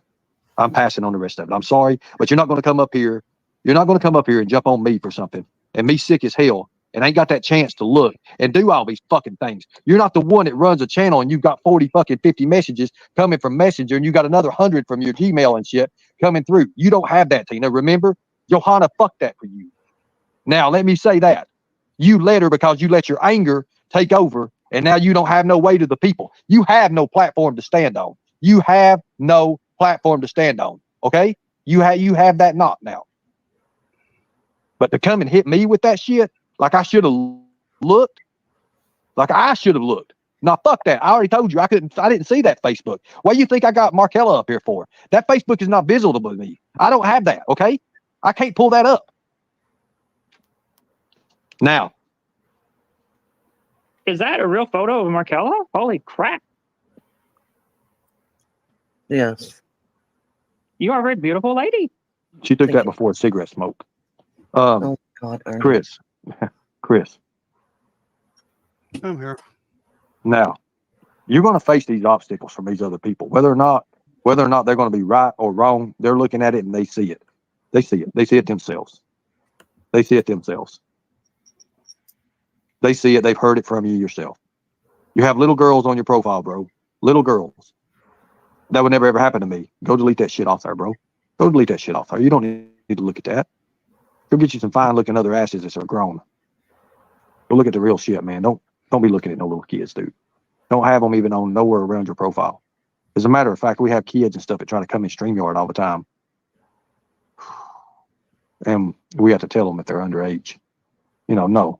[SPEAKER 4] I'm passing on the rest of it. I'm sorry, but you're not going to come up here. You're not going to come up here and jump on me for something and me sick as hell and ain't got that chance to look and do all these fucking things. You're not the one that runs a channel and you've got 40 fucking 50 messages coming from Messenger and you got another 100 from your Gmail and shit coming through. You don't have that, Tina. Remember? Johanna fucked that for you. Now, let me say that. You let her because you let your anger take over. And now you don't have no way to the people. You have no platform to stand on. You have no platform to stand on. Okay? You have that knot now. But to come and hit me with that shit, like I should have looked. Now fuck that. I already told you I didn't see that Facebook. What do you think I got Markella up here for? That Facebook is not visible to me. I don't have that, okay? I can't pull that up. Now.
[SPEAKER 7] Is that a real photo of Markella? Holy crap.
[SPEAKER 6] Yes.
[SPEAKER 7] You are a very beautiful lady.
[SPEAKER 4] She took that before a cigarette smoke.
[SPEAKER 6] Oh, God.
[SPEAKER 4] Chris.
[SPEAKER 5] I'm here.
[SPEAKER 4] Now, you're going to face these obstacles from these other people. Whether or not they're going to be right or wrong, they're looking at it and they see it. They see it themselves. They see it. They've heard it from you yourself. You have little girls on your profile, bro. Little girls. That would never ever happen to me. Go delete that shit off there, bro. Go delete that shit off there. You don't need to look at that. Go get you some fine looking other asses that are grown. Go look at the real shit, man. Don't be looking at no little kids, dude. Don't have them even on nowhere around your profile. As a matter of fact, we have kids and stuff that try to come in StreamYard all the time. And we have to tell them that they're underage. No.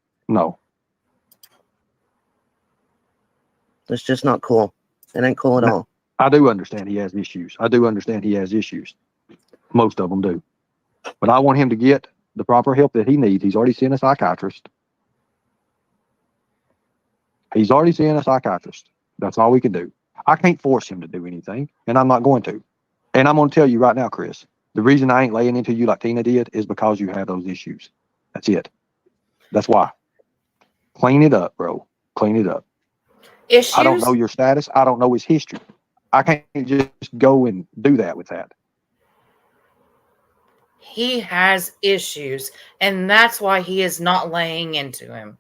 [SPEAKER 6] It's just not cool. It ain't cool at all.
[SPEAKER 4] I do understand he has issues. Most of them do. But I want him to get the proper help that he needs. He's already seen a psychiatrist. He's already seen a psychiatrist. That's all we can do. I can't force him to do anything, and I'm not going to. And I'm going to tell you right now, Chris, the reason I ain't laying into you like Tina did is because you have those issues. That's it. That's why. Clean it up, bro. Clean it up.
[SPEAKER 3] Issues?
[SPEAKER 4] I don't know your status. I don't know his history. I can't just go and do that with that.
[SPEAKER 3] He has issues, and that's why he is not laying into him.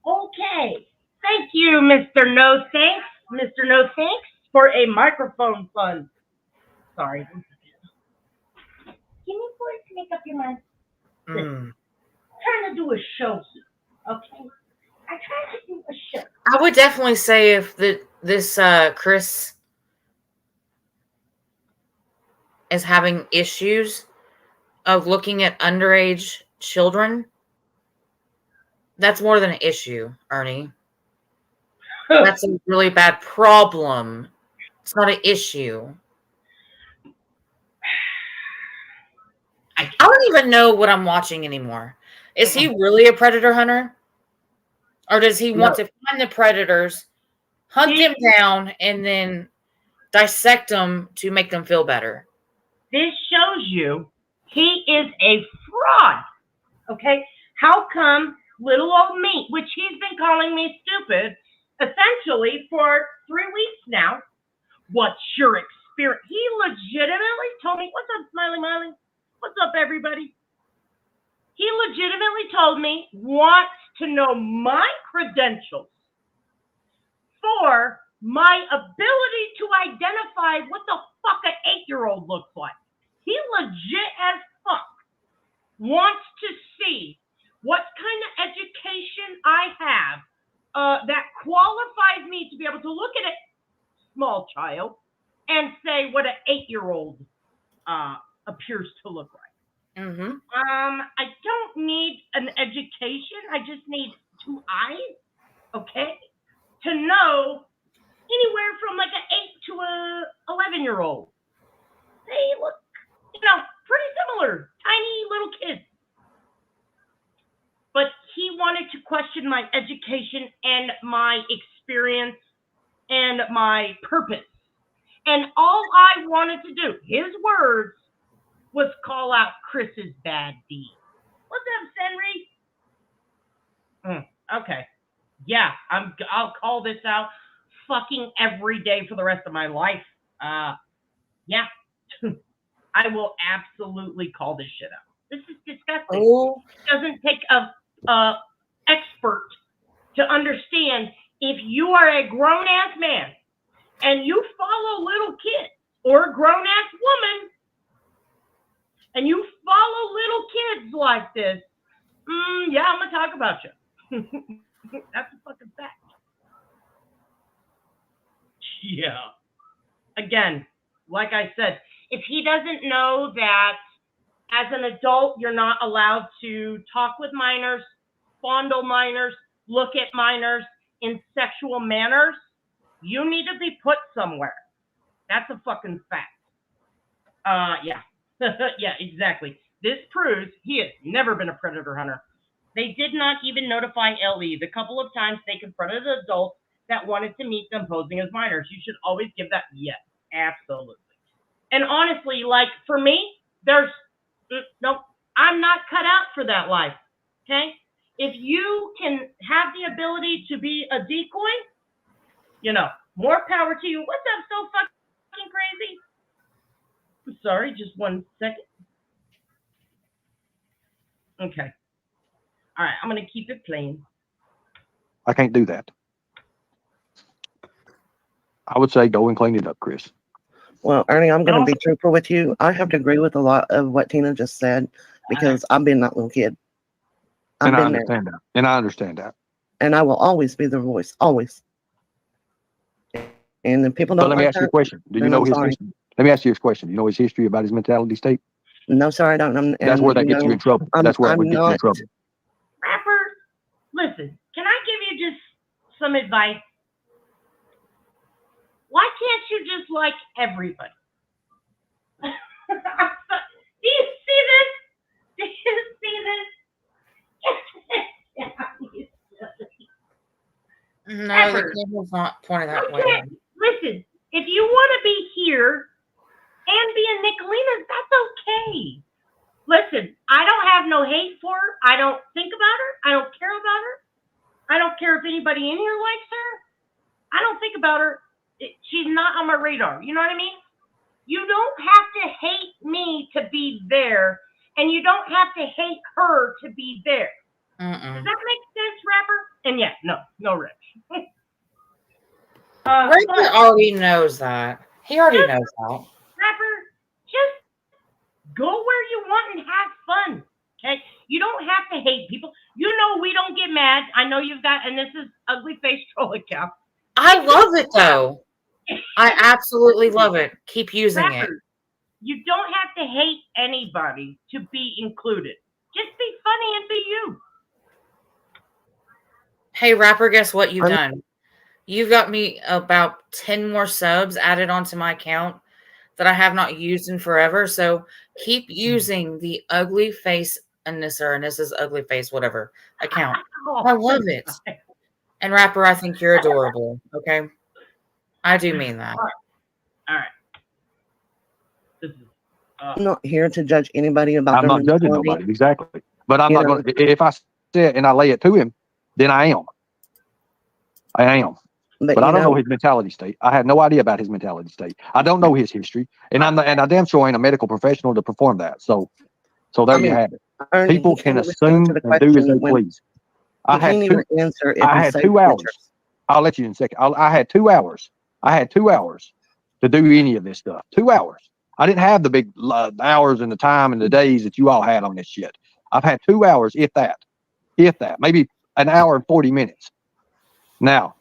[SPEAKER 2] Okay. Thank you, Mr. No Thanks. Mr. No Thanks for a microphone fund. Sorry. Can you please make up your mind? I'm trying to do a show here, okay? I'm trying to do a show.
[SPEAKER 3] I would definitely say if this Chris is having issues of looking at underage children, that's more than an issue, Ernie. That's a really bad problem. It's not an issue. I don't even know what I'm watching anymore. Is he really a predator hunter? Or does he want to find the predators, hunt them down, and then dissect them to make them feel better?
[SPEAKER 2] This shows you he is a fraud, okay? How come little old me, which he's been calling me stupid, essentially for 3 weeks now, what's your experience? He legitimately told me, what's up, Smiley Miley? What's up, everybody? He legitimately told me, wants to know my credentials for my ability to identify what the fuck an 8-year-old looks like. He legit as fuck wants to see what kind of education I have that qualifies me to be able to look at a small child and say what an 8-year-old appears to look like. I don't need an education. I just need 2 eyes, okay, to know anywhere from like an 8 to a 11-year-old. They look, pretty similar, tiny little kids. But he wanted to question my education and my experience and my purpose. And all I wanted to do, his words, was call out Chris's bad deed. What's up, Senri? Okay. Yeah, I'll call this out fucking every day for the rest of my life. Yeah. I will absolutely call this shit out. This is disgusting.
[SPEAKER 3] Oh.
[SPEAKER 2] It doesn't take a expert to understand if you are a grown-ass man and you follow little kids or a grown-ass woman and you follow little kids like this, yeah, I'm going to talk about you. That's a fucking fact. Yeah. Again, like I said, if he doesn't know that as an adult, you're not allowed to talk with minors, fondle minors, look at minors in sexual manners, you need to be put somewhere. That's a fucking fact. Yeah. Yeah, exactly. This proves he has never been a predator hunter. They did not even notify Allll the couple of times they confronted adults that wanted to meet them posing as minors. You should always give that yes, absolutely. And honestly, like for me, there's no, I'm not cut out for that life. Okay? If you can have the ability to be a decoy, more power to you. What's up, so fucking crazy? I'm sorry, just 1 second. Okay. All right, I'm going to keep it plain.
[SPEAKER 4] I can't do that. I would say go and clean it up, Chris.
[SPEAKER 6] Well, Ernie, I'm going to be truthful with you. I have to agree with a lot of what Tina just said because I've been that little kid.
[SPEAKER 4] I understand that. And I understand that.
[SPEAKER 6] And I will always be their voice, always. And the people don't.
[SPEAKER 4] But let me ask you a question. Do you know his history? Let me ask you this question. You know his history about his mentality state?
[SPEAKER 6] No, sir, I don't.
[SPEAKER 4] That's where that gets you in trouble. That's where it would get you in trouble.
[SPEAKER 2] Rapper, listen, can I give you just some advice? Why can't you just like everybody? Do you see this? Do you see this?
[SPEAKER 3] No, the
[SPEAKER 2] Pepper.
[SPEAKER 3] camera's not pointed that way.
[SPEAKER 2] Okay, listen. If you want to be here and be in Nicolina's, that's okay. Listen, I don't have no hate for her. I don't think about her. I don't care about her. I don't care if anybody in here likes her. I don't think about her. She's not on my radar. You know what I mean? You don't have to hate me to be there, and you don't have to hate her to be there. Does that make sense, Rapper? And yeah, no, Rich.
[SPEAKER 3] Rapper already knows that. He already knows that.
[SPEAKER 2] Rapper, just go where you want and have fun. Okay? You don't have to hate people. You know we don't get mad. I know you've got, and this is ugly face troll account.
[SPEAKER 3] I love it though. I absolutely love it. Keep using it.
[SPEAKER 2] You don't have to hate anybody to be included. Just be funny and be you.
[SPEAKER 3] Hey, Rapper, guess what you've done? You've got me about 10 more subs added onto my account that I have not used in forever. So keep using the ugly face Anissa's ugly face, whatever account. I love it. And Rapper, I think you're adorable. Okay. I do mean that.
[SPEAKER 2] All right.
[SPEAKER 6] I'm not here to judge anybody about
[SPEAKER 4] I'm
[SPEAKER 6] their
[SPEAKER 4] not judging
[SPEAKER 6] mentality.
[SPEAKER 4] nobody, exactly. But I'm not going to, if I say it and I lay it to him, then I am. I am. But I don't know his mentality state. I have no idea about his mentality state. I don't know his history. And I damn sure ain't a medical professional to perform that. So there you have it. People can assume and do as they please. I had 2 hours. I'll let you in a second. I had 2 hours. I had 2 hours to do any of this stuff. 2 hours. I didn't have the big hours and the time and the days that you all had on this shit. I've had 2 hours, if that, maybe an hour and 40 minutes. Now,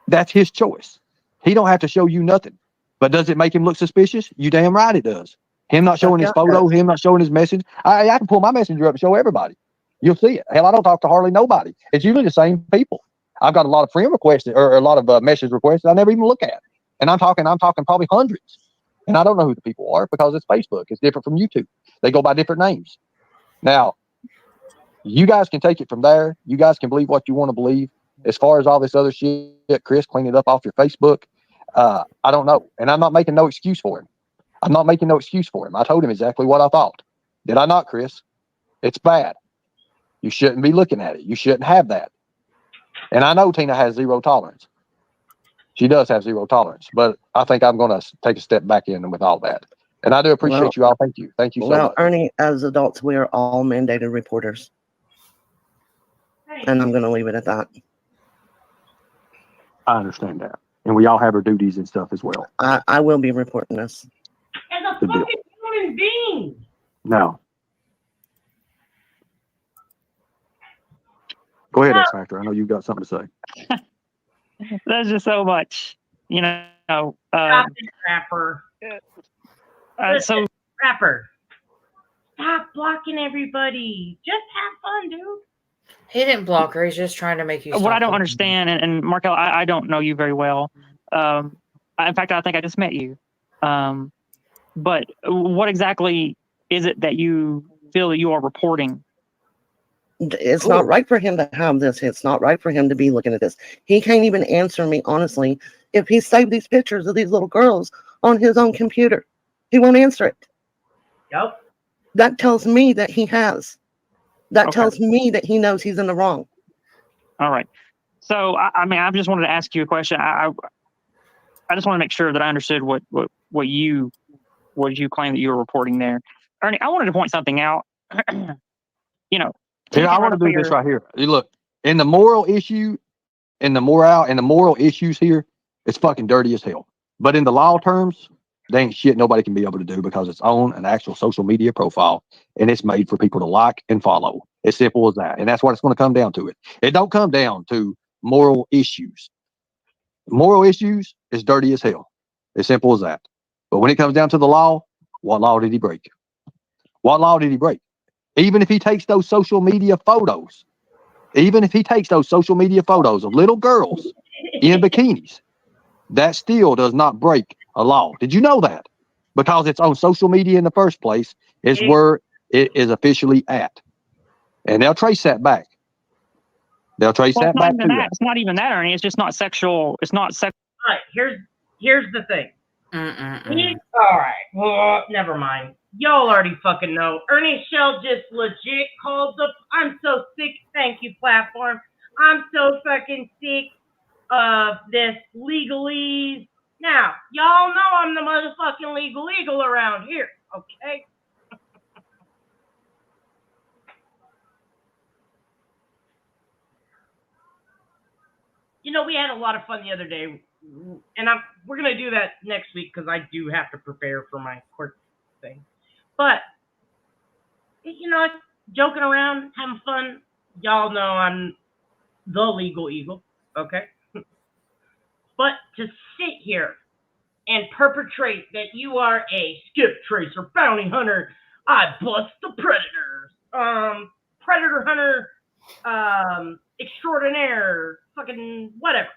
[SPEAKER 4] that's his choice. He don't have to show you nothing. But does it make him look suspicious? You damn right it does. Him not showing his photo, him not showing his message. I can pull my messenger up and show everybody. You'll see it. Hell, I don't talk to hardly nobody. It's usually the same people. I've got a lot of friend requests or a lot of message requests that I never even look at. And I'm talking probably hundreds. And I don't know who the people are because it's Facebook. It's different from YouTube. They go by different names. Now, you guys can take it from there. You guys can believe what you want to believe. As far as all this other shit, Chris, clean it up off your Facebook. I don't know. And I'm not making no excuse for him. I'm not making no excuse for him. I told him exactly what I thought. Did I not, Chris? It's bad. You shouldn't be looking at it. You shouldn't have that. And I know Tina has zero tolerance. She does have zero tolerance. But I think I'm going to take a step back in with all that. And I do appreciate you all. Thank you. Thank you so much.
[SPEAKER 6] Well, Ernie, as adults, we are all mandated reporters. And I'm going to leave it at that.
[SPEAKER 4] I understand that. And we all have our duties and stuff as well.
[SPEAKER 6] I will be reporting this.
[SPEAKER 2] As a fucking human being.
[SPEAKER 4] No. Go ahead, X Factor. I know you've got something to say.
[SPEAKER 7] There's just so much,
[SPEAKER 2] Stop it, Rapper.
[SPEAKER 7] So
[SPEAKER 2] Rapper, stop blocking everybody. Just have fun, dude.
[SPEAKER 3] He didn't block her. He's just trying to make you.
[SPEAKER 7] What I don't understand, and Markel, I don't know you very well. In fact, I think I just met you. But what exactly is it that you feel that you are reporting?
[SPEAKER 6] It's not right for him to have this. It's not right for him to be looking at this. He can't even answer me honestly. If he saved these pictures of these little girls on his own computer, he won't answer it.
[SPEAKER 2] Yep.
[SPEAKER 6] That tells me that he has. That tells me that he knows he's in the wrong.
[SPEAKER 7] All right. So, I mean, I just wanted to ask you a question. I just want to make sure that I understood what you claim that you were reporting there. Ernie, I wanted to point something out.
[SPEAKER 4] Yeah, I want to do this right here. Look, in the moral issue, in the moral issues here, it's fucking dirty as hell. But in the law terms, there ain't shit nobody can be able to do because it's on an actual social media profile and it's made for people to like and follow. As simple as that. And that's what it's going to come down to. It don't come down to moral issues. Moral issues is dirty as hell. As simple as that. But when it comes down to the law, what law did he break? What law did he break? Even if he takes those social media photos, of little girls in bikinis, that still does not break a law. Did you know that? because it's on social media in the first place is where it is officially at. And they'll trace that back. They'll trace
[SPEAKER 7] Well,
[SPEAKER 4] that
[SPEAKER 7] it's not
[SPEAKER 4] back
[SPEAKER 7] even
[SPEAKER 4] to
[SPEAKER 7] that.
[SPEAKER 4] that.
[SPEAKER 7] It's not even that, Ernie. It's just not sexual. It's not sexual.
[SPEAKER 2] All right, here's the thing. All right, well, never mind. Y'all already fucking know. Ernie Shell just legit called the I'm so sick, thank you, platform. I'm so fucking sick of this legalese. Now, y'all know I'm the motherfucking legal around here, okay? You know, we had a lot of fun the other day, and we're going to do that next week because I do have to prepare for my court thing. But, you know, joking around, having fun. Y'all know I'm the legal eagle, okay? But to sit here and perpetrate that you are a skip tracer, bounty hunter, I bust the predators, predator hunter, extraordinaire, fucking whatever.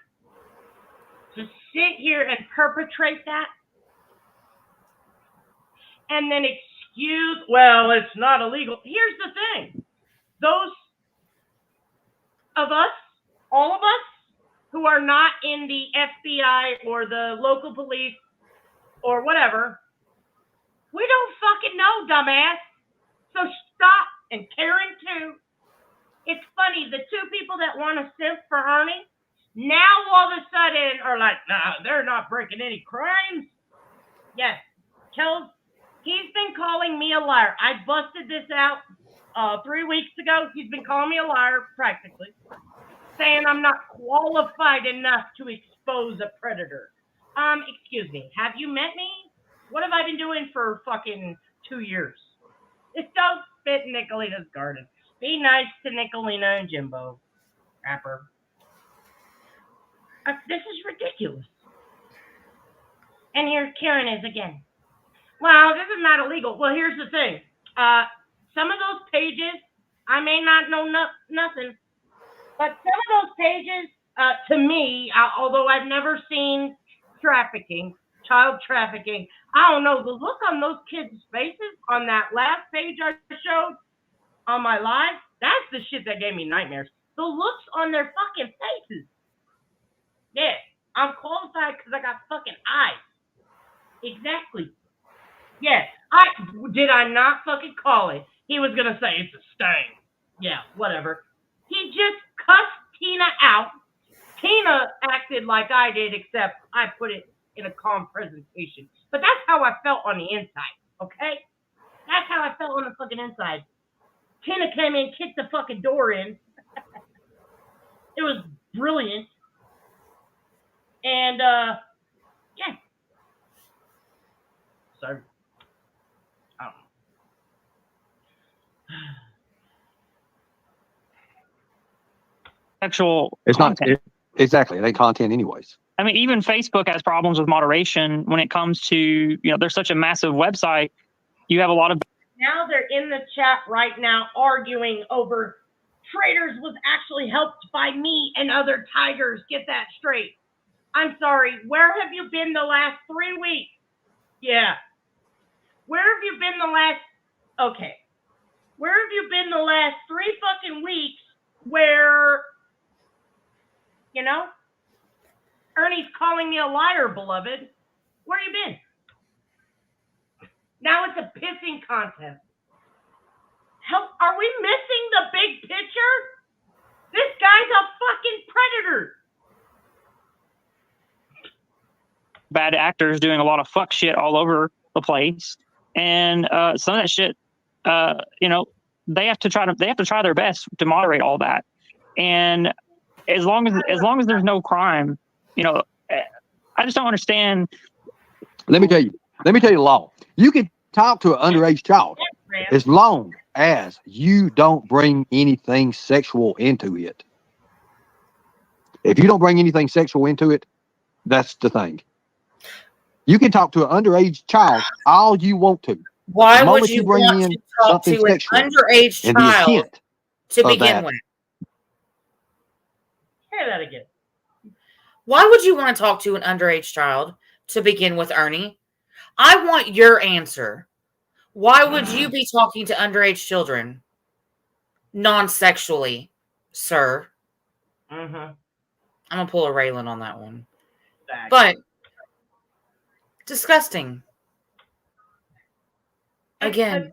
[SPEAKER 2] To sit here and perpetrate that and then excuse, well, it's not illegal. Here's the thing. Those of us, all of us, who are not in the FBI or the local police or whatever, we don't fucking know, dumbass. So stop. And Karen, too. It's funny, the two people that want to simp for Ernie, now all of a sudden are like, nah, they're not breaking any crimes. Yes. He's been calling me a liar. I busted this out 3 weeks ago. He's been calling me a liar, practically, saying I'm not qualified enough to expose a predator. Excuse me, have you met me? What have I been doing for fucking 2 years? Just don't spit in Nicolina's garden. Be nice to Nicolina and Jimbo, rapper. This is ridiculous. And here Karen is again. Well, this is not illegal. Well, here's the thing. Some of those pages, I may not know nothing, but some of those pages, to me, although I've never seen child trafficking, I don't know, the look on those kids' faces on that last page I showed on my live, that's the shit that gave me nightmares. The looks on their fucking faces. Yeah, I'm qualified because I got fucking eyes. Exactly. Yeah, did I not fucking call it? He was gonna say it's a stain. Yeah, whatever. He just cussed Tina out. Tina acted like I did, except I put it in a calm presentation. But that's how I felt on the inside, okay? That's how I felt on the fucking inside. Tina came in, kicked the fucking door in. It was brilliant. And, yeah. Sorry. I don't know.
[SPEAKER 7] Sexual
[SPEAKER 4] It's
[SPEAKER 7] content.
[SPEAKER 4] not exactly. It ain't content anyways.
[SPEAKER 7] I mean, even Facebook has problems with moderation when it comes to, there's such a massive website. You have a lot of.
[SPEAKER 2] Now they're in the chat right now arguing over Traders was actually helped by me and other tigers. Get that straight. I'm sorry. Where have you been the last 3 weeks? Yeah. Where have you been the last? Okay. Where have you been the last 3 fucking weeks where, Ernie's calling me a liar, beloved? Where you been? Now it's a pissing contest. Are we missing the big picture? This guy's a fucking predator.
[SPEAKER 7] Bad actors doing a lot of fuck shit all over the place, and some of that shit, they have to try their best to moderate all that. And as long as there's no crime, I just don't understand.
[SPEAKER 4] Let me tell you the law. You can talk to an underage child as long as you don't bring anything sexual into it. If you don't bring anything sexual into it, that's the thing. You can talk to an underage child all you want to.
[SPEAKER 3] Why would you want to talk to an underage child to begin with?
[SPEAKER 2] Say that again.
[SPEAKER 3] Why would you want to talk to an underage child to begin with, Ernie? I want your answer. Why would you be talking to underage children? Non-sexually, sir.
[SPEAKER 2] Mm-hmm.
[SPEAKER 3] I'm going to pull a Raylan on that one.
[SPEAKER 2] Exactly.
[SPEAKER 3] But, disgusting. Again,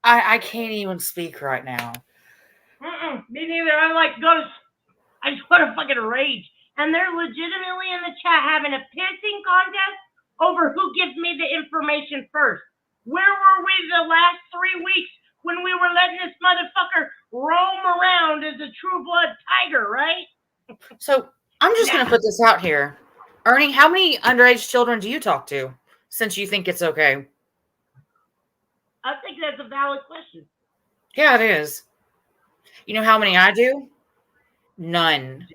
[SPEAKER 3] I can't even speak right now.
[SPEAKER 2] Me neither. I just want to fucking rage. And they're legitimately in the chat having a pissing contest over who gives me the information first. Where were we the last 3 weeks when we were letting this motherfucker roam around as a true blood tiger, right?
[SPEAKER 3] So, I'm just going to put this out here. Ernie, how many underage children do you talk to since you think it's okay?
[SPEAKER 2] I think that's a valid question.
[SPEAKER 3] Yeah, it is. You know how many I do? None.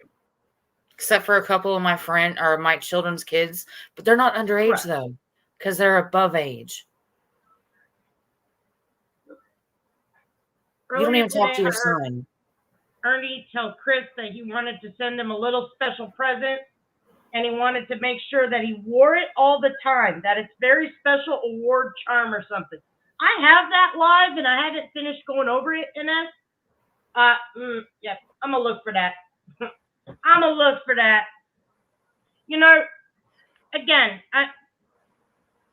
[SPEAKER 3] Except for a couple of my children's kids, but they're not underage though, because they're above age. You don't even talk to your son.
[SPEAKER 2] Ernie tell Chris that he wanted to send him a little special present, and he wanted to make sure that he wore it all the time, that it's very special award charm or something. I have that live, and I haven't finished going over it, Ines. Yeah, I'm going to look for that. I'm going to look for that. You know, again,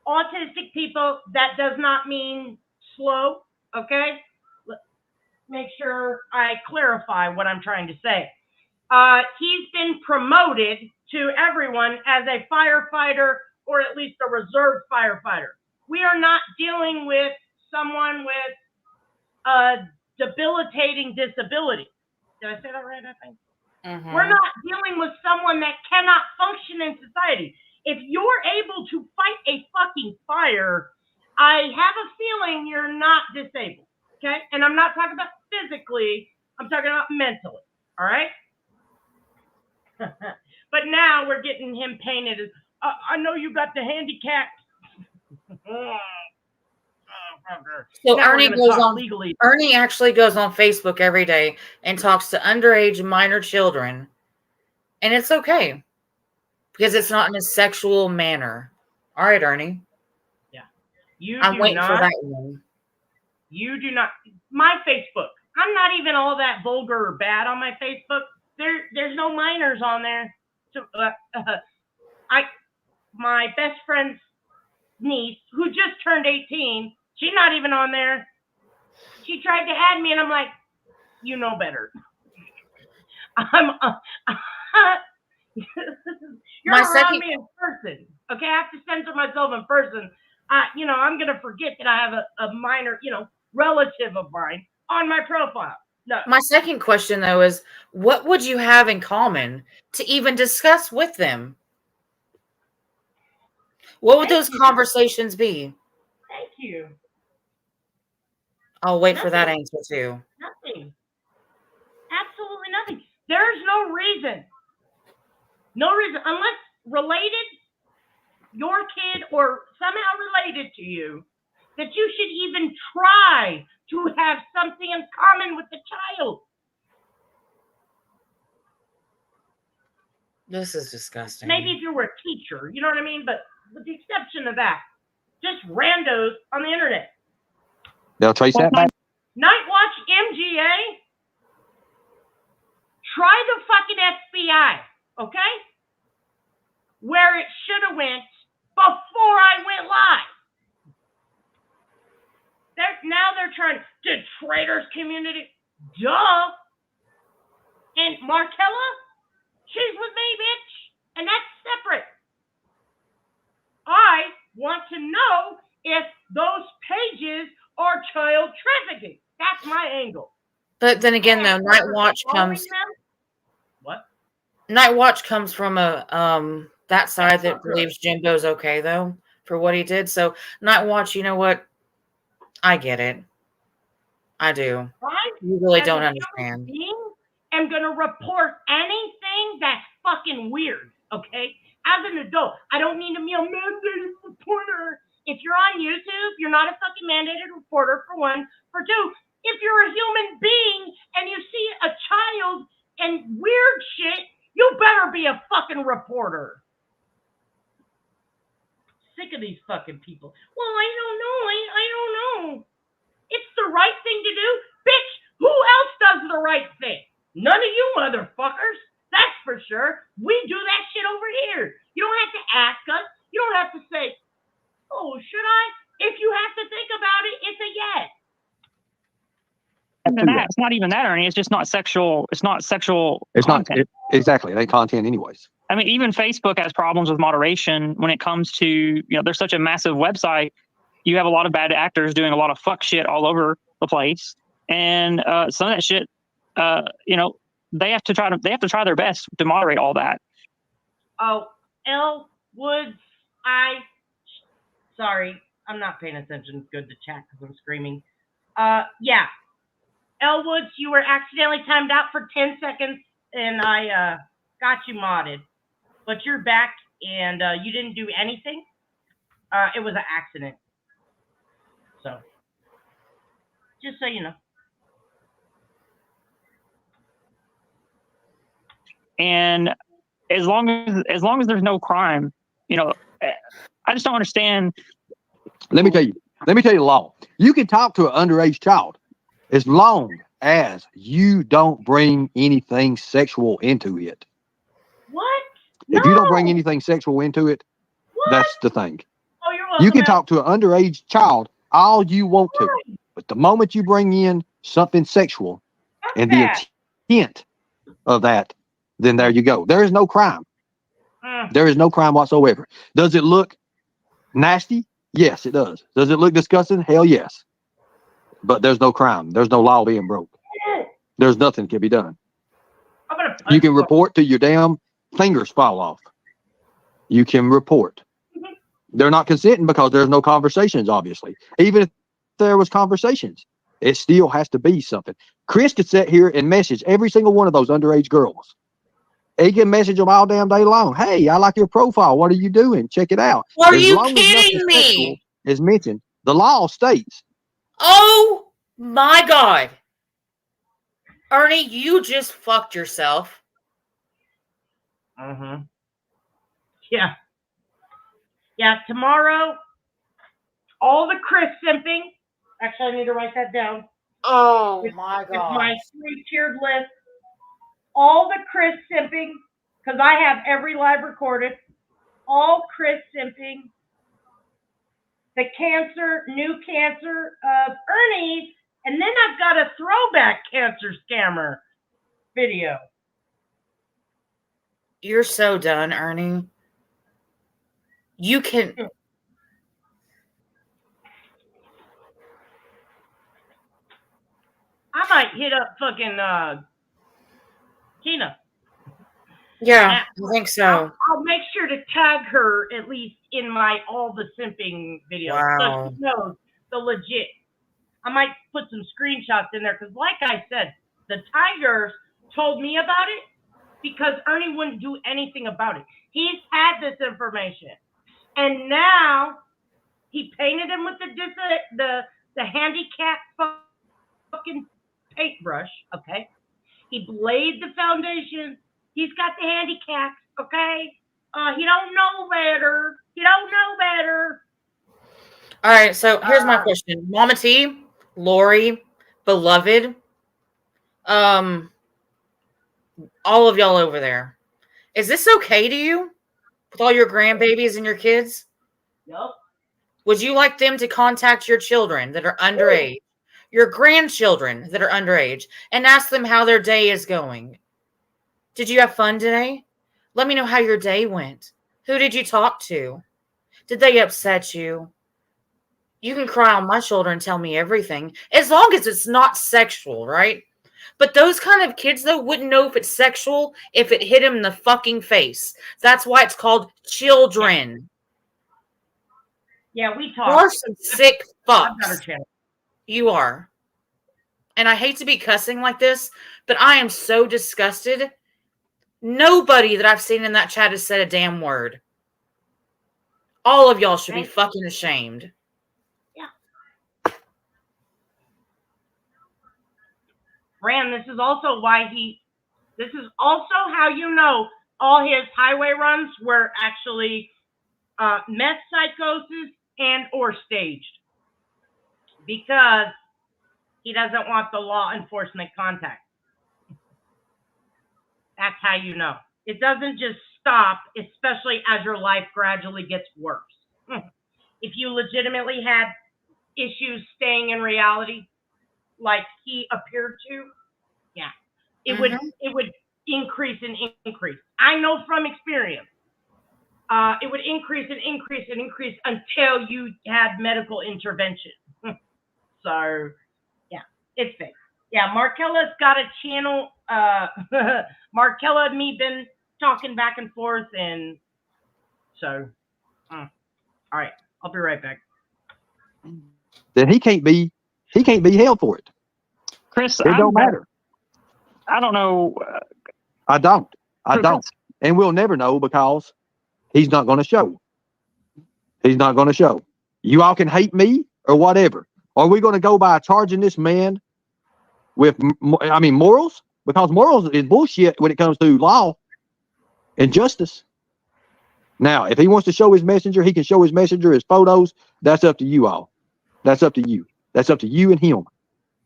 [SPEAKER 2] autistic people, that does not mean slow, okay? Make sure I clarify what I'm trying to say. He's been promoted to everyone as a firefighter, or at least a reserve firefighter. We are not dealing with someone with a debilitating disability. Did I say that right, I think? We're not dealing with someone that cannot function in society. If you're able to fight a fucking fire, I have a feeling you're not disabled, okay? And I'm not talking about physically, I'm talking about mentally, all right? But now we're getting him painted as, I know you got the handicap.
[SPEAKER 3] So Ernie actually goes on Facebook every day and talks to underage minor children. And it's okay. Because it's not in a sexual manner. All right, Ernie.
[SPEAKER 2] Yeah.
[SPEAKER 3] I'm waiting for that one.
[SPEAKER 2] You do not. My Facebook. I'm not even all that vulgar or bad on my Facebook. There's no minors on there. So, my best friend's niece, who just turned 18, she's not even on there. She tried to add me, and I'm like, you know better. You're around me in person. Okay, I have to censor myself in person. I'm gonna forget that I have a minor, relative of mine on my profile. No.
[SPEAKER 3] My second question though is, what would you have in common to even discuss with them? What would those conversations be?
[SPEAKER 2] Thank you.
[SPEAKER 3] I'll wait for that answer too.
[SPEAKER 2] Nothing. Absolutely nothing. There's no reason. No reason. Unless related, your kid or somehow related to you, that you should even try to have something in common with the child.
[SPEAKER 3] This is disgusting.
[SPEAKER 2] Maybe if you were a teacher, you know what I mean? But with the exception of that, just randos on the internet.
[SPEAKER 4] They'll trace that back.
[SPEAKER 2] Night Watch MGA, try the fucking FBI, okay? Where it should have went before I went live. Now they're trying to traitors community. Duh. And Markella, she's with me, bitch. And that's separate. I want to know if those pages are child trafficking. That's my angle.
[SPEAKER 3] But then again, though, Night Watch comes.
[SPEAKER 2] What?
[SPEAKER 3] Night Watch comes from a that side that believes Jimbo's okay though for what he did. So Night Watch, you know what? I get it. I do. You really don't understand.
[SPEAKER 2] I'm gonna report anything that's fucking weird. Okay. As an adult, I don't need to be a mandated reporter. If you're on YouTube, you're not a fucking mandated reporter, for one. For two, if you're a human being and you see a child and weird shit, you better be a fucking reporter. sick of these fucking people. Well, I don't know. I don't know. It's the right thing to do. Bitch, who else does the right thing? None of you motherfuckers. That's for sure. We do that shit over here. You don't have to ask us. You don't have to say, oh, should I? If you have to think about it, it's a yes.
[SPEAKER 7] And that, it's not even that, Ernie. It's just not sexual. It's not sexual.
[SPEAKER 4] It's
[SPEAKER 7] content.
[SPEAKER 4] not exactly. It ain't content anyways.
[SPEAKER 7] I mean, even Facebook has problems with moderation when it comes to, you know, there's such a massive website. You have a lot of bad actors doing a lot of fuck shit all over the place, and some of that shit, you know, they have to try their best to moderate all that.
[SPEAKER 2] Oh, Allll Woods, sorry, I'm not paying attention good to chat because I'm screaming. Yeah, Allll Woods, you were accidentally timed out for 10 seconds, and I got you modded, but you're back, and you didn't do anything. It was an accident. So, just so you know.
[SPEAKER 7] And as long as there's no crime, you know, I just don't understand.
[SPEAKER 4] Let me tell you the law. You can talk to an underage child as long as you don't bring anything sexual into it.
[SPEAKER 2] What?
[SPEAKER 4] If you don't bring anything sexual into it, that's the thing.
[SPEAKER 2] Oh, you're welcome.
[SPEAKER 4] You can talk to an underage child all you want to, but the moment you bring in something sexual and the intent of that, then there you go. There is no crime. There is no crime whatsoever. Does it look nasty? Yes, it does. Does it look disgusting? Hell yes. But there's no crime. There's no law being broke. There's nothing can be done. You can report till your damn fingers fall off. You can report. They're not consenting because there's no conversations, obviously. Even if there was conversations, it still has to be something. Chris could sit here and message every single one of those underage girls. He can message them all damn day long. Hey, I like your profile. What are you doing? Check it out.
[SPEAKER 3] Are you kidding me?
[SPEAKER 4] As mentioned, the law states.
[SPEAKER 3] Oh my God. Ernie, you just fucked yourself.
[SPEAKER 2] Yeah. Yeah, tomorrow, all the Chris simping. Actually, I need to write that down.
[SPEAKER 3] Oh my God.
[SPEAKER 2] It's my 3-tiered list. All the Chris simping, because I have every live recorded. All Chris simping. The new cancer of Ernie. And then I've got a throwback cancer scammer video.
[SPEAKER 3] You're so done, Ernie. You can.
[SPEAKER 2] I might hit up fucking Tina.
[SPEAKER 3] Yeah, I think so.
[SPEAKER 2] I'll make sure to tag her at least in my all the simping videos.
[SPEAKER 3] Wow.
[SPEAKER 2] So she knows the legit. I might put some screenshots in there because, like I said, the Tigers told me about it because Ernie wouldn't do anything about it. He's had this information, and now he painted him with the handicap fucking paintbrush. Okay, he laid the foundation. He's got the handicaps. Okay, he don't know better. He don't know better.
[SPEAKER 3] All right, so here's my question. Mama T, Lori, Beloved, all of y'all over there. Is this okay to you? With all your grandbabies and your kids?
[SPEAKER 2] Yep.
[SPEAKER 3] Would you like them to contact your children that are underage, your grandchildren that are underage, and ask them how their day is going? Did you have fun today? Let me know how your day went. Who did you talk to? Did they upset you? You can cry on my shoulder and tell me everything, as long as it's not sexual, right? But those kind of kids, though, wouldn't know if it's sexual if it hit them in the fucking face. That's why it's called children.
[SPEAKER 2] Yeah, we talked.
[SPEAKER 3] You are some sick fucks.
[SPEAKER 2] I've got her channel.
[SPEAKER 3] You are. And I hate to be cussing like this, but I am so disgusted. Nobody that I've seen in that chat has said a damn word. All of y'all should be fucking ashamed.
[SPEAKER 2] Yeah. Ram, this is also how you know all his highway runs were actually meth psychosis and or staged, because he doesn't want the law enforcement contact. That's how you know. It doesn't just stop, especially as your life gradually gets worse. If you legitimately had issues staying in reality, like he appeared to, yeah, it would increase and increase. I know from experience. It would increase and increase and increase until you had medical intervention. So, yeah, it's fake. Yeah, Markella's got a channel. Markella and me been talking back and forth, and so, all right, I'll be right back.
[SPEAKER 12] Then he can't be held for it.
[SPEAKER 7] Chris,
[SPEAKER 12] It don't matter.
[SPEAKER 7] I don't know.
[SPEAKER 12] I don't, and we'll never know because he's not going to show. He's not going to show. You all can hate me or whatever. Are we going to go by charging this man with, morals? Because morals is bullshit when it comes to law and justice. Now, if he wants to show his messenger, he can show his messenger, his photos. That's up to you all. That's up to you. That's up to you and him.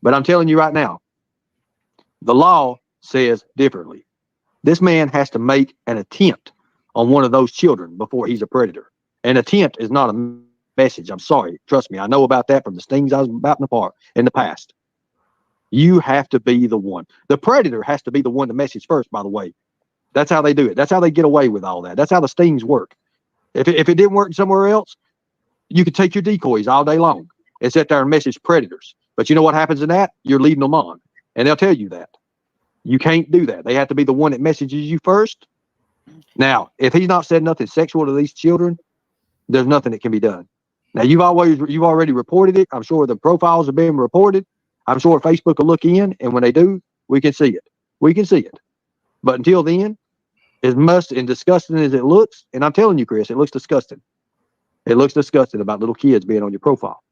[SPEAKER 12] But I'm telling you right now, the law says differently. This man has to make an attempt on one of those children before he's a predator. An attempt is not a message. I'm sorry. Trust me. I know about that from the stings I was about in the past. You have to be the one. The predator has to be the one to message first, by the way. That's how they do it. That's how they get away with all that. That's how the stings work. If it didn't work somewhere else, you could take your decoys all day long and sit there and message predators. But you know what happens in that? You're leading them on. And they'll tell you that. You can't do that. They have to be the one that messages you first. Now, if he's not said nothing sexual to these children, there's nothing that can be done. Now, you've already reported it. I'm sure the profiles have been reported. I'm sure Facebook will look in, and when they do, we can see it. We can see it. But until then, as much and disgusting as it looks, and I'm telling you, Chris, it looks disgusting. It looks disgusting about little kids being on your profile.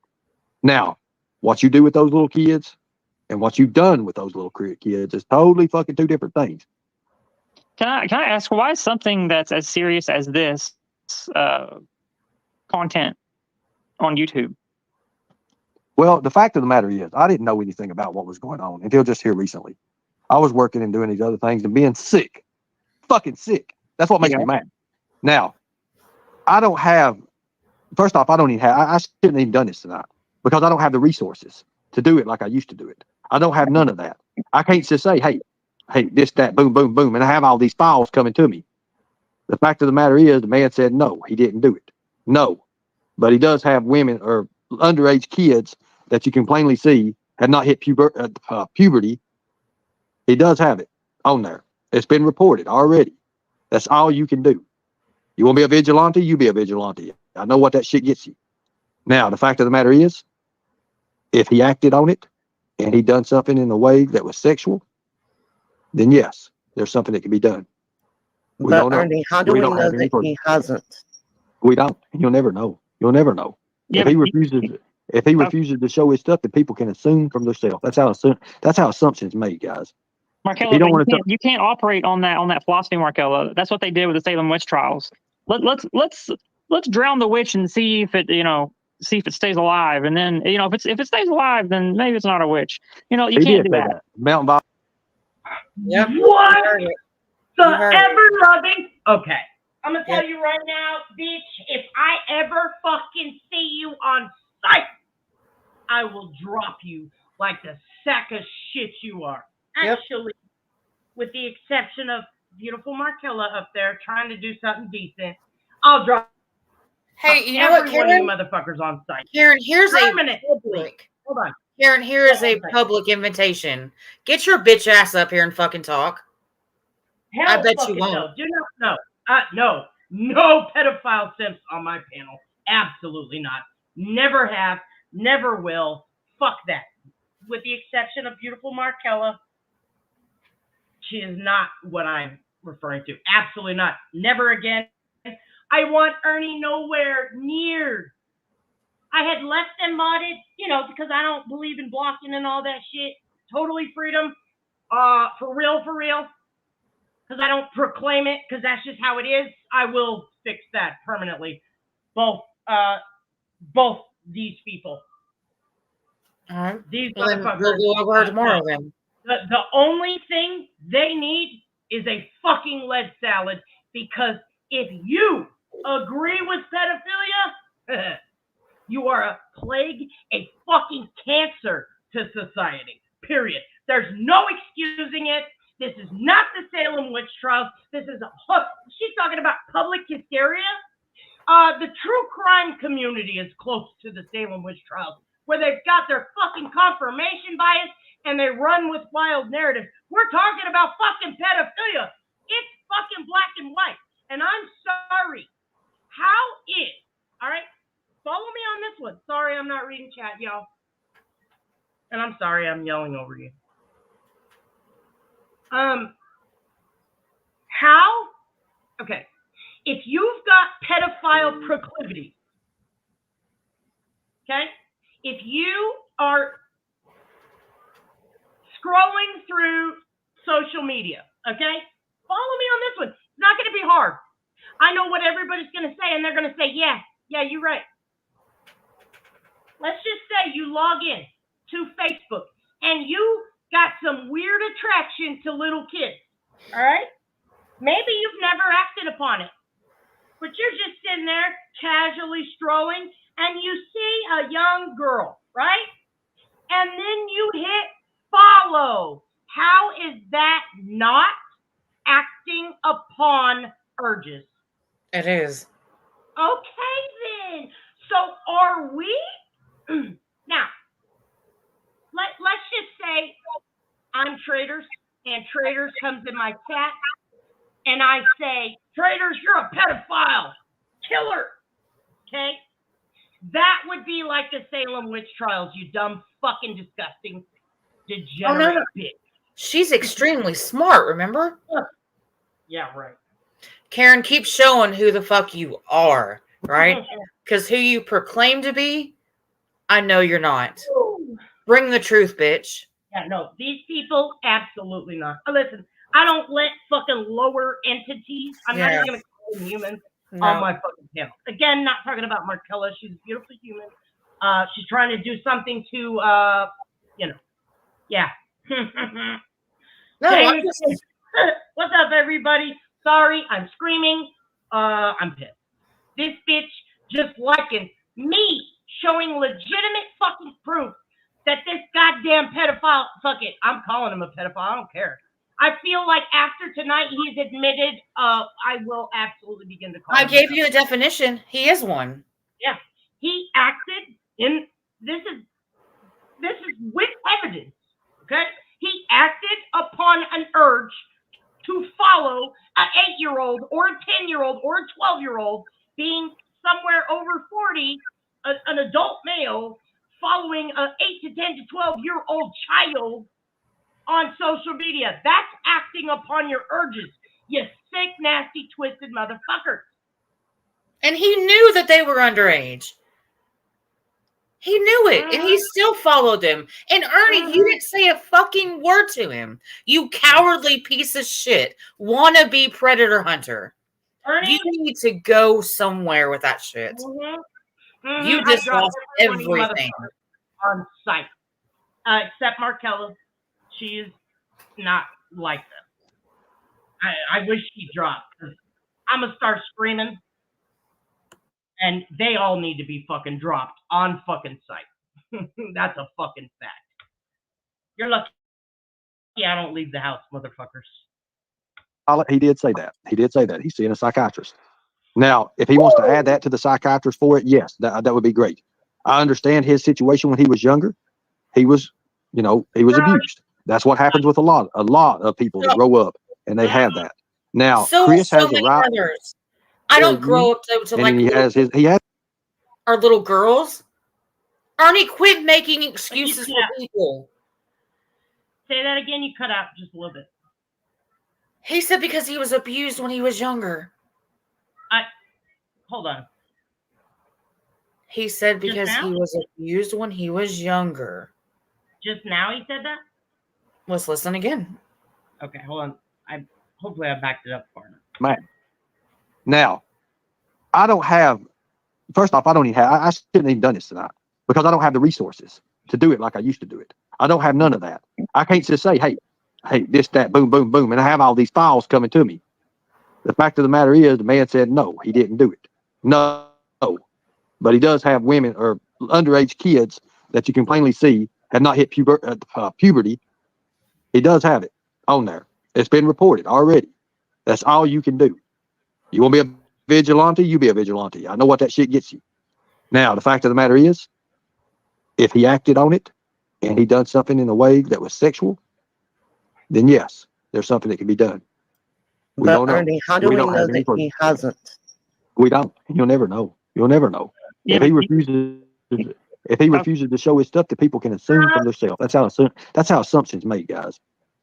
[SPEAKER 12] Now, what you do with those little kids and what you've done with those little kids is totally fucking two different things.
[SPEAKER 7] Can I ask, why is something that's as serious as this content on YouTube?
[SPEAKER 12] Well, the fact of the matter is, I didn't know anything about what was going on until just here recently. I was working and doing these other things and being sick. Fucking sick. That's what makes me mad. Now, I don't have, first off, I shouldn't have even done this tonight because I don't have the resources to do it like I used to do it. I don't have none of that. I can't just say, hey, this, that, boom, boom, boom, and I have all these files coming to me. The fact of the matter is, the man said no, he didn't do it. No. But he does have women or underage kids that you can plainly see have not hit puberty. He does have it on there. It's been reported already. That's all you can do. You want to be a vigilante? You be a vigilante. I know what that shit gets you. Now, the fact of the matter is, if he acted on it and he done something in a way that was sexual, then yes, there's something that can be done. We
[SPEAKER 6] But
[SPEAKER 12] don't know.
[SPEAKER 6] Ernie, how do we know that he hasn't?
[SPEAKER 12] We don't. You'll never know. You'll never know.
[SPEAKER 7] Yeah,
[SPEAKER 12] If he refuses to show his stuff, then people can assume from themselves. That's how assumptions made, guys.
[SPEAKER 7] Markella, you can't operate on that philosophy, Markella. That's what they did with the Salem witch trials. Let's drown the witch and see if it stays alive. And then if it stays alive, then maybe it's not a witch. You can't do that.
[SPEAKER 12] Mountain Bob.
[SPEAKER 3] Yep.
[SPEAKER 2] What the ever loving? Okay, I'm gonna tell you right now, bitch. If I ever fucking see you on sight, I will drop you like the sack of shit you are. Actually, with the exception of beautiful Markella up there trying to do something decent, I'll drop.
[SPEAKER 3] Hey, you know what, Karen?
[SPEAKER 2] One of you motherfuckers on site.
[SPEAKER 3] Karen, here's a
[SPEAKER 2] public. Hold on.
[SPEAKER 3] Karen, here is a public invitation. Get your bitch ass up here and fucking talk.
[SPEAKER 2] Hell,
[SPEAKER 3] I bet you won't.
[SPEAKER 2] No. Do not know. No pedophile simps on my panel. Absolutely not. Never have. Never will. Fuck that. With the exception of beautiful Markella, she is not what I'm referring to. Absolutely not. Never again. I want Ernie nowhere near. I had left them modded, because I don't believe in blocking and all that shit. Totally freedom. For real. Because I don't proclaim it, because that's just how it is. I will fix that permanently. both these people.
[SPEAKER 3] All right.
[SPEAKER 2] These
[SPEAKER 3] Well, then
[SPEAKER 2] motherfuckers.
[SPEAKER 3] we'll go over her tomorrow then.
[SPEAKER 2] The only thing they need is a fucking lead salad, because if you agree with pedophilia, you are a plague, a fucking cancer to society. Period. There's no excusing it. This is not the Salem witch trials. This is she's talking about public hysteria. The true crime community is close to the Salem witch trials, where they've got their fucking confirmation bias and they run with wild narratives. We're talking about fucking pedophilia. It's fucking black and white. And I'm sorry. How is, all right, follow me on this one. Sorry, I'm not reading chat, y'all. And I'm sorry I'm yelling over you. How, okay, if you've got pedophile proclivity, okay, if you are scrolling through social media, okay, follow me on this one. It's not going to be hard. I know what everybody's going to say, and they're going to say, yeah, you're right. Let's just say you log in to Facebook and you got some weird attraction to little kids, all right? Maybe you've never acted upon it, but you're just sitting there casually strolling and you see a young girl, right? And then you hit follow. How is that not acting upon urges?
[SPEAKER 3] It is.
[SPEAKER 2] Okay, then. So are we? Now, let's just say I'm Traders, and Traders comes in my chat, and I say, Traders, you're a pedophile killer. Okay? That would be like the Salem witch trials, you dumb fucking disgusting degenerate bitch.
[SPEAKER 3] She's extremely smart, remember?
[SPEAKER 2] Yeah, right.
[SPEAKER 3] Karen, keep showing who the fuck you are, right? Because who you proclaim to be, I know you're not. Bring the truth, bitch.
[SPEAKER 2] Yeah, no, these people, absolutely not. Listen, I don't let fucking lower entities, I'm not even going to call them humans, on my fucking channel. Again, not talking about Markella. She's a beautiful human. She's trying to do something to, yeah.
[SPEAKER 3] No,
[SPEAKER 2] What's up, everybody? Sorry, I'm screaming. I'm pissed. This bitch just liking me showing legitimate fucking proof that this goddamn pedophile, fuck it, I'm calling him a pedophile, I don't care. I feel like after tonight he's admitted, I will absolutely begin to call him.
[SPEAKER 3] I gave you a definition. He is one.
[SPEAKER 2] Yeah. He acted in, this is with evidence, okay? He acted upon an urge to follow an 8-year-old or a 10-year-old or a 12-year-old, being somewhere over 40, an adult male following an 8 to 10 to 12-year-old child on social media. That's acting upon your urges, you sick, nasty, twisted motherfucker.
[SPEAKER 3] And he knew that they were underage. He knew it, and he still followed them. And Ernie, you didn't say a fucking word to him. You cowardly piece of shit. Wannabe predator hunter.
[SPEAKER 2] Ernie?
[SPEAKER 3] You need to go somewhere with that shit. You just lost everything.
[SPEAKER 2] On site. Except Markella. She is not like that. I wish she dropped. I'm going to start screaming. And they all need to be fucking dropped on fucking site. That's a fucking fact. You're lucky I don't leave the house, motherfuckers.
[SPEAKER 12] He did say that. He did say that. He's seeing a psychiatrist. Now, if he wants to add that to the psychiatrist for it, yes, that would be great. I understand his situation when he was younger. He was, abused. That's what happens with a lot of people that grow up and they have that. Now, Chris has the right.
[SPEAKER 3] Others. I don't grow up to like.
[SPEAKER 12] He has
[SPEAKER 3] our little girls. Ernie, quit making excuses for people.
[SPEAKER 2] Say that again. You cut out just a little bit.
[SPEAKER 3] He said because he was abused when he was younger.
[SPEAKER 2] Hold on.
[SPEAKER 3] He said because he was abused when he was younger.
[SPEAKER 2] Just now he said that?
[SPEAKER 3] Let's listen again.
[SPEAKER 2] Okay, hold on. Hopefully I backed it up for him.
[SPEAKER 12] Man. Now, I don't have first off, I don't even have, I shouldn't even done this tonight because I don't have the resources to do it like I used to do it. I don't have none of that. I can't just say, hey, this, that, boom, boom, boom, and I have all these files coming to me. The fact of the matter is, the man said no, he didn't do it. No, but he does have women or underage kids that you can plainly see have not hit puberty. He does have it on there. It's been reported already. That's all you can do. You want to be a vigilante? You be a vigilante. I know what that shit gets you. Now, the fact of the matter is, if he acted on it and he done something in a way that was sexual, then yes, there's something that can be done. We
[SPEAKER 6] But
[SPEAKER 12] don't know.
[SPEAKER 6] Ernie, how do we know that he hasn't?
[SPEAKER 12] We don't. You'll never know. You'll never know.
[SPEAKER 7] Yeah,
[SPEAKER 12] If he refuses to show his stuff, the people can assume from themselves. That's how assumptions made, guys.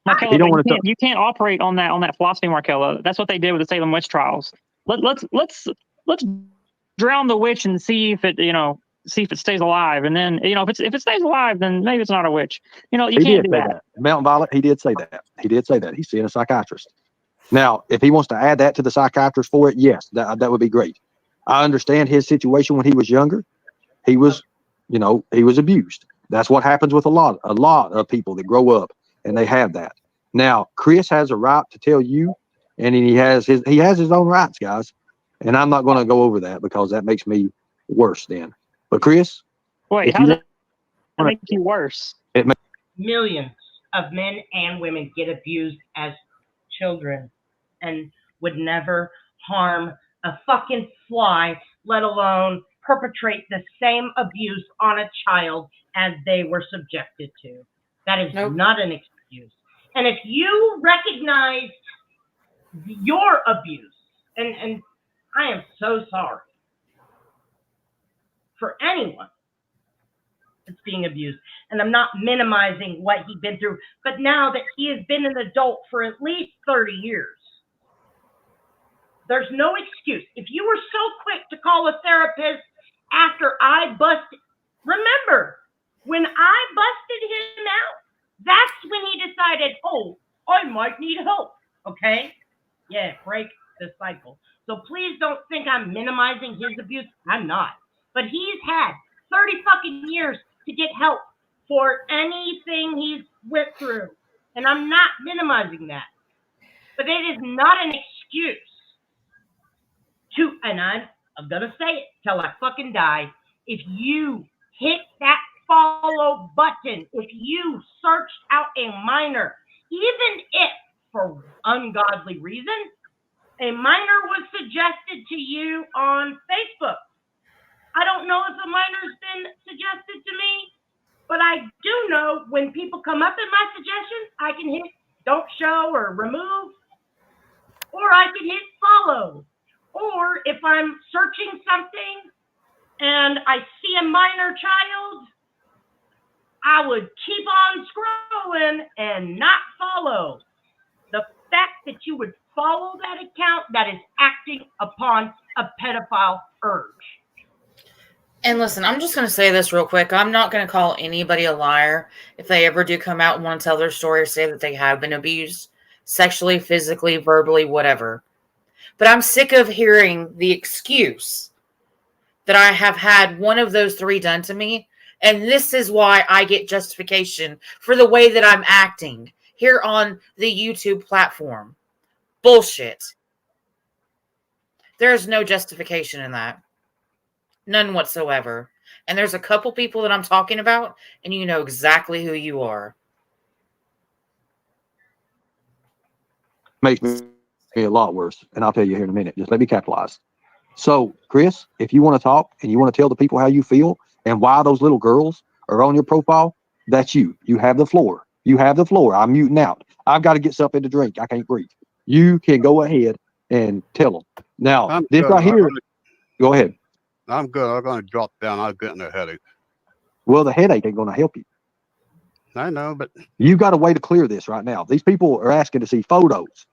[SPEAKER 7] Markello,
[SPEAKER 12] He don't
[SPEAKER 7] but
[SPEAKER 12] want to.
[SPEAKER 7] you can't operate on that philosophy, Markello. That's what they did with the Salem witch trials. Let's drown the witch and see if it stays alive. And then if it stays alive, then maybe it's not a witch. You can't do that.
[SPEAKER 12] Mountain Violet, he did say that. He did say that. He's seeing a psychiatrist. Now, if he wants to add that to the psychiatrist for it, yes, that would be great. I understand his situation when he was younger. He was abused. That's what happens with a lot of people that grow up and they have that. Now, Chris has a right to tell you, and he has his own rights, guys. And I'm not going to go over that because that makes me worse then. But Chris,
[SPEAKER 7] wait, how does that make you worse?
[SPEAKER 2] Millions of men and women get abused as children and would never harm a fucking fly, let alone perpetrate the same abuse on a child as they were subjected to. That is not an excuse. And if you recognize your abuse, and I am so sorry for anyone that's being abused, and I'm not minimizing what he's been through, but now that he has been an adult for at least 30 years, there's no excuse. If you were so quick to call a therapist after I busted, remember, when I busted him out, that's when he decided, oh, I might need help. Okay? Yeah, break the cycle. So please don't think I'm minimizing his abuse. I'm not. But he's had 30 fucking years to get help for anything he's went through. And I'm not minimizing that. But it is not an excuse and I'm going to say it till I fucking die. If you hit that follow button, if you searched out a minor, even if for ungodly reasons, a minor was suggested to you on Facebook. I don't know if a minor's been suggested to me, but I do know when people come up in my suggestions, I can hit don't show or remove, or I can hit follow. Or if I'm searching something and I see a minor child, I would keep on scrolling and not follow. The fact that you would follow that account, that is acting upon a pedophile urge.
[SPEAKER 3] And listen, I'm just going to say this real quick. I'm not going to call anybody a liar if they ever do come out and want to tell their story or say that they have been abused sexually, physically, verbally, whatever. But I'm sick of hearing the excuse that I have had one of those three done to me, and this is why I get justification for the way that I'm acting here on the YouTube platform. Bullshit. There is no justification in that. None whatsoever. And there's a couple people that I'm talking about, and you know exactly who you are.
[SPEAKER 12] Makes me a lot worse, and I'll tell you here in a minute. Just let me capitalize. So, Chris, if you want to talk and you want to tell the people how you feel and why those little girls are on your profile, that's you. You have the floor. You have the floor. I'm muting out. I've got to get something to drink. I can't breathe. You can go ahead and tell them. Now, this right here, go ahead.
[SPEAKER 5] I'm good. I'm going to drop down. I'm getting a headache.
[SPEAKER 12] Well, the headache ain't going to help you.
[SPEAKER 5] I know, but
[SPEAKER 12] you got a way to clear this right now. These people are asking to see photos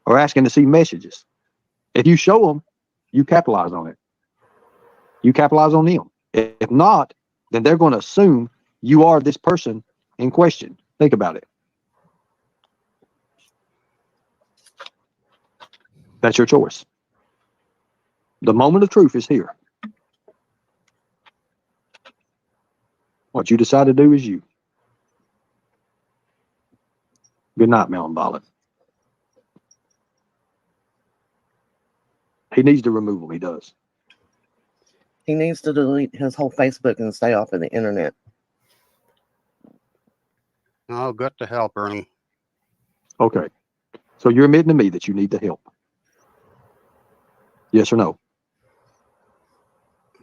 [SPEAKER 12] or asking to see messages. If you show them, you capitalize on it. You capitalize on them. If not, then they're going to assume you are this person in question. Think about it. That's your choice. The moment of truth is here. What you decide to do is you. Good night, Melon Violet. He needs to remove him. He does.
[SPEAKER 6] He needs to delete his whole Facebook and stay off of the internet.
[SPEAKER 5] I'll get the help, Ernie.
[SPEAKER 12] Okay. So you're admitting to me that you need the help. Yes or no?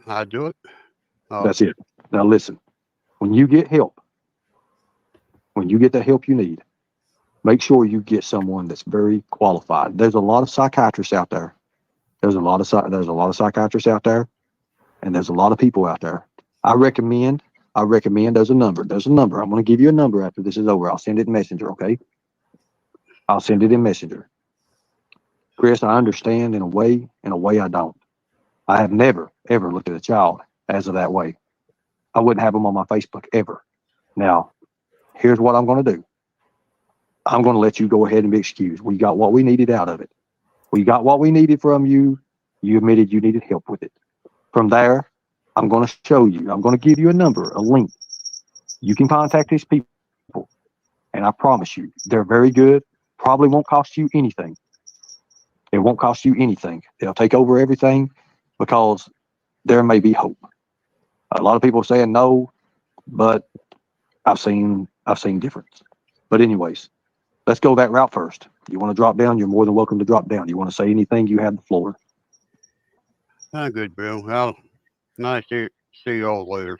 [SPEAKER 5] I do it. Oh,
[SPEAKER 12] That's it. Now listen, when you get help, when you get the help you need, make sure you get someone that's very qualified. There's a lot of psychiatrists out there. There's a lot of psychiatrists out there, and there's a lot of people out there. I recommend there's a number. I'm going to give you a number after this is over. I'll send it in Messenger, okay? I'll send it in Messenger. Chris, I understand in a way I don't. I have never, ever looked at a child as of that way. I wouldn't have them on my Facebook ever. Now, here's what I'm going to do. I'm going to let you go ahead and be excused. We got what we needed out of it. We got what we needed from you. You admitted you needed help with it. From there, I'm going to show you. I'm going to give you a number, a link. You can contact these people. And I promise you, they're very good. Probably won't cost you anything. It won't cost you anything. They'll take over everything because there may be hope. A lot of people are saying no, but I've seen difference. But anyways, let's go that route first. You want to drop down? You're more than welcome to drop down. You want to say anything? You have the floor.
[SPEAKER 5] good, Bill. Well, nice to see you all later.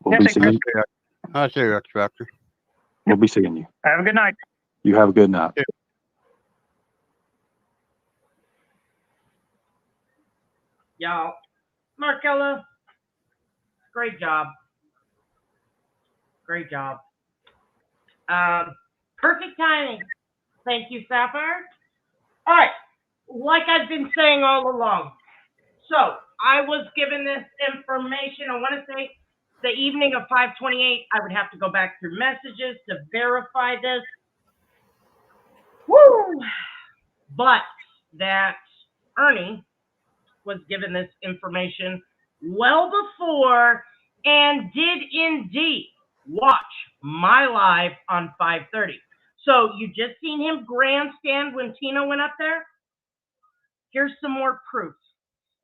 [SPEAKER 12] We'll be seeing you.
[SPEAKER 5] I'll see you, X Factor.
[SPEAKER 12] We'll be seeing you.
[SPEAKER 7] Have a good night.
[SPEAKER 12] You have a good night.
[SPEAKER 5] Yeah.
[SPEAKER 2] Y'all, Markella, great job. Great job. Perfect timing. Thank you, Sapphire. All right, like I've been saying all along. So I was given this information, I want to say the evening of 5/28. I would have to go back through messages to verify this. Woo! But that Ernie was given this information well before and did indeed watch my live on 5:30. So you just seen him grandstand when Tina went up there? Here's some more proof.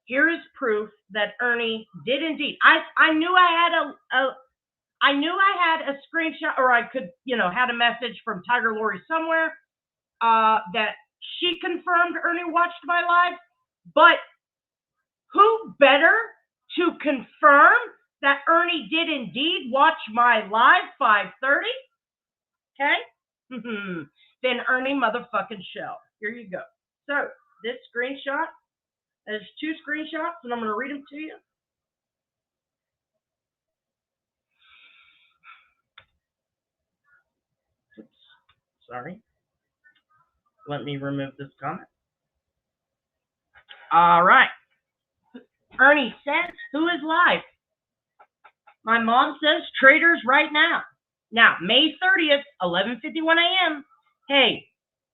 [SPEAKER 2] Here is proof that Ernie did indeed. I knew I had a screenshot, or I could, had a message from Tiger Lori somewhere that she confirmed Ernie watched my live. But who better to confirm that Ernie did indeed watch my live 5:30? Okay? Then Ernie motherfucking Shell. Here you go. So this screenshot, there's two screenshots, and I'm going to read them to you. Oops. Sorry. Let me remove this comment. All right. Ernie says, who is live? My mom says traders right now. Now, May 30th, 11:51 a.m. Hey,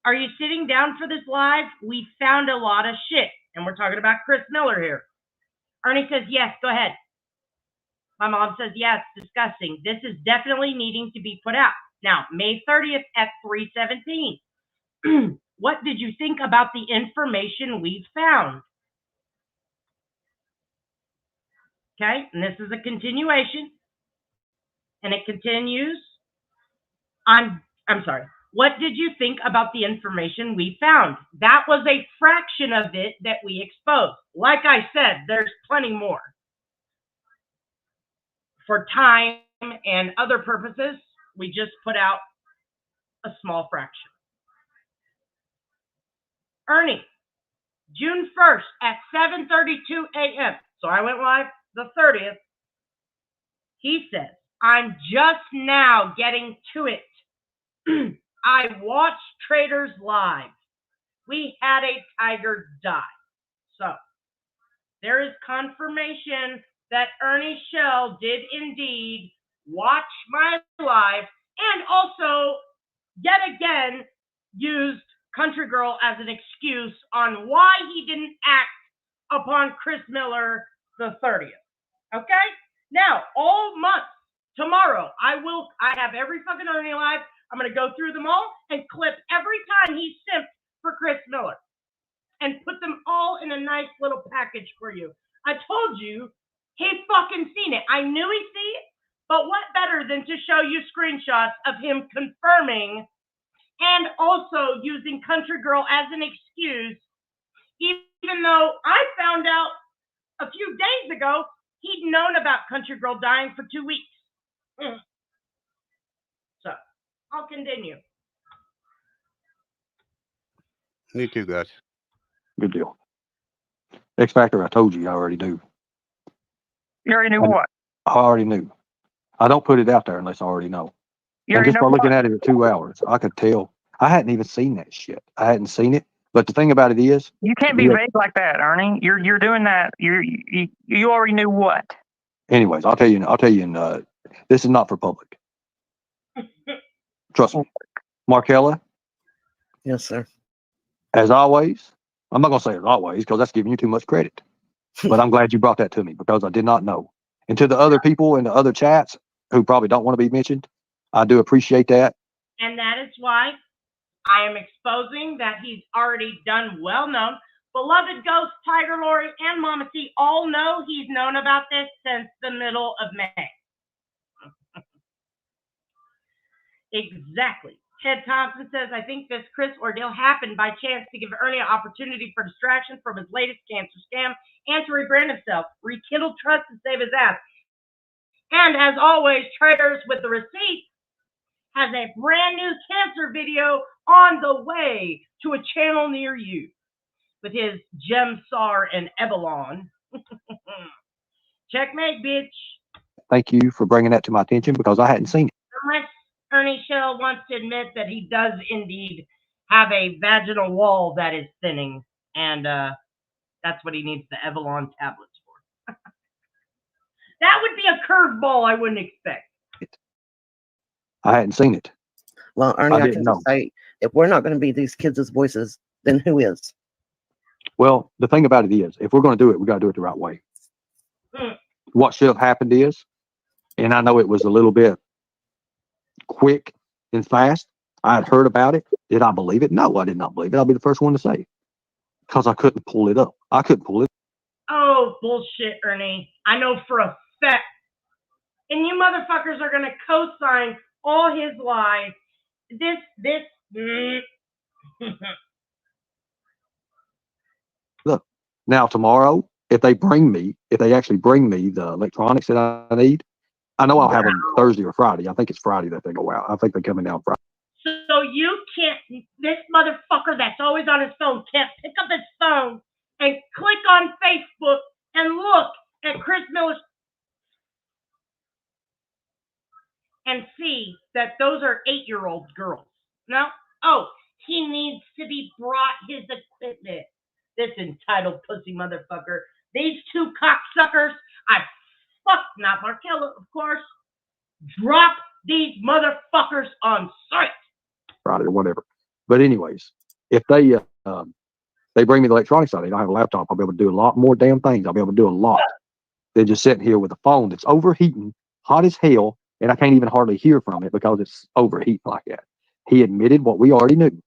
[SPEAKER 2] are you sitting down for this live? We found a lot of shit. And we're talking about Chris Miller here. Ernie says, yes, go ahead. My mom says, yes, disgusting. This is definitely needing to be put out. Now, May 30th at 3:17. What did you think about the information we've found? Okay, and this is a continuation. And it continues. I'm sorry. What did you think about the information we found? That was a fraction of it that we exposed. Like I said, there's plenty more. For time and other purposes, we just put out a small fraction. Ernie, June 1st at 7:32 a.m. So I went live the 30th. He says, I'm just now getting to it. I watched traders live. We had a tiger die. So there is confirmation that Ernie Shell did indeed watch my live, and also yet again used Country Girl as an excuse on why he didn't act upon Chris Miller the 30th. Okay? Now, all month, tomorrow, I have every fucking Ernie live. I'm going to go through them all and clip every time he simped for Chris Miller and put them all in a nice little package for you. I told you, he fucking seen it. I knew he'd see it, but what better than to show you screenshots of him confirming and also using Country Girl as an excuse, even though I found out a few days ago he'd known about Country Girl dying for 2 weeks. So, I'll continue.
[SPEAKER 5] Me too, guys.
[SPEAKER 12] Good deal. X Factor, I told you I already knew.
[SPEAKER 7] You already knew what?
[SPEAKER 12] I already knew. I don't put it out there unless I already know.
[SPEAKER 7] You
[SPEAKER 12] And
[SPEAKER 7] already
[SPEAKER 12] just
[SPEAKER 7] know
[SPEAKER 12] by looking
[SPEAKER 7] what?
[SPEAKER 12] at it for 2 hours, I could tell. I hadn't even seen that shit. I hadn't seen it. But the thing about it is,
[SPEAKER 7] You can't be vague like that, Ernie. You're doing that. You already knew what?
[SPEAKER 12] anyways, I'll tell you. This is not for public. Trust me, Markella.
[SPEAKER 6] Yes, sir.
[SPEAKER 12] As always, I'm not gonna say as always because that's giving you too much credit. But I'm glad you brought that to me because I did not know. And to the other people in the other chats who probably don't want to be mentioned, I do appreciate that.
[SPEAKER 2] And that is why I am exposing that he's already done well known. Beloved Ghost, Tiger Lori, and Mama T all know he's known about this since the middle of May. Exactly. Ted Thompson says, I think this Chris ordeal happened by chance to give Ernie an opportunity for distraction from his latest cancer scam and to rebrand himself, rekindle trust, and save his ass. And as always, Traders with the Receipt has a brand new cancer video on the way to a channel near you with his Gemsar and Ebelon. Checkmate, bitch.
[SPEAKER 12] Thank you for bringing that to my attention because I hadn't seen it.
[SPEAKER 2] Unless Ernie Shell wants to admit that he does indeed have a vaginal wall that is thinning, and that's what he needs the Evelon tablets for. That would be a curveball I wouldn't expect.
[SPEAKER 12] I hadn't seen it.
[SPEAKER 6] Well, Ernie, I
[SPEAKER 12] didn't
[SPEAKER 6] can
[SPEAKER 12] know.
[SPEAKER 6] just say, if we're not going to be these kids' voices, then who is?
[SPEAKER 12] Well, the thing about it is, if we're going to do it, we got to do it the right way. What should have happened is, and I know it was a little bit quick and fast. I had heard about it. Did I believe it? No, I did not believe it. I'll be the first one to say it because I couldn't pull it up. I couldn't pull it.
[SPEAKER 2] Oh, bullshit, Ernie. I know for a fact. And you motherfuckers are going to co-sign all his lies.
[SPEAKER 12] Look, now tomorrow, if they actually bring me the electronics that I need, I know I'll have them Thursday or Friday. I think it's Friday that they go out. I think they're coming down Friday.
[SPEAKER 2] So you can't, this motherfucker that's always on his phone can't pick up his phone and click on Facebook and look at Chris Miller's and see that those are 8-year-old girls. No? Oh, he needs to be brought his equipment. This entitled pussy motherfucker. These two cocksuckers, not Markella, of course, drop these motherfuckers on site.
[SPEAKER 12] Friday or whatever. But anyways, if they bring me the electronics out, I don't have a laptop, I'll be able to do a lot more damn things. I'll be able to do a lot than just sitting here with a phone that's overheating, hot as hell, and I can't even hardly hear from it because it's overheating like that. He admitted what we already knew.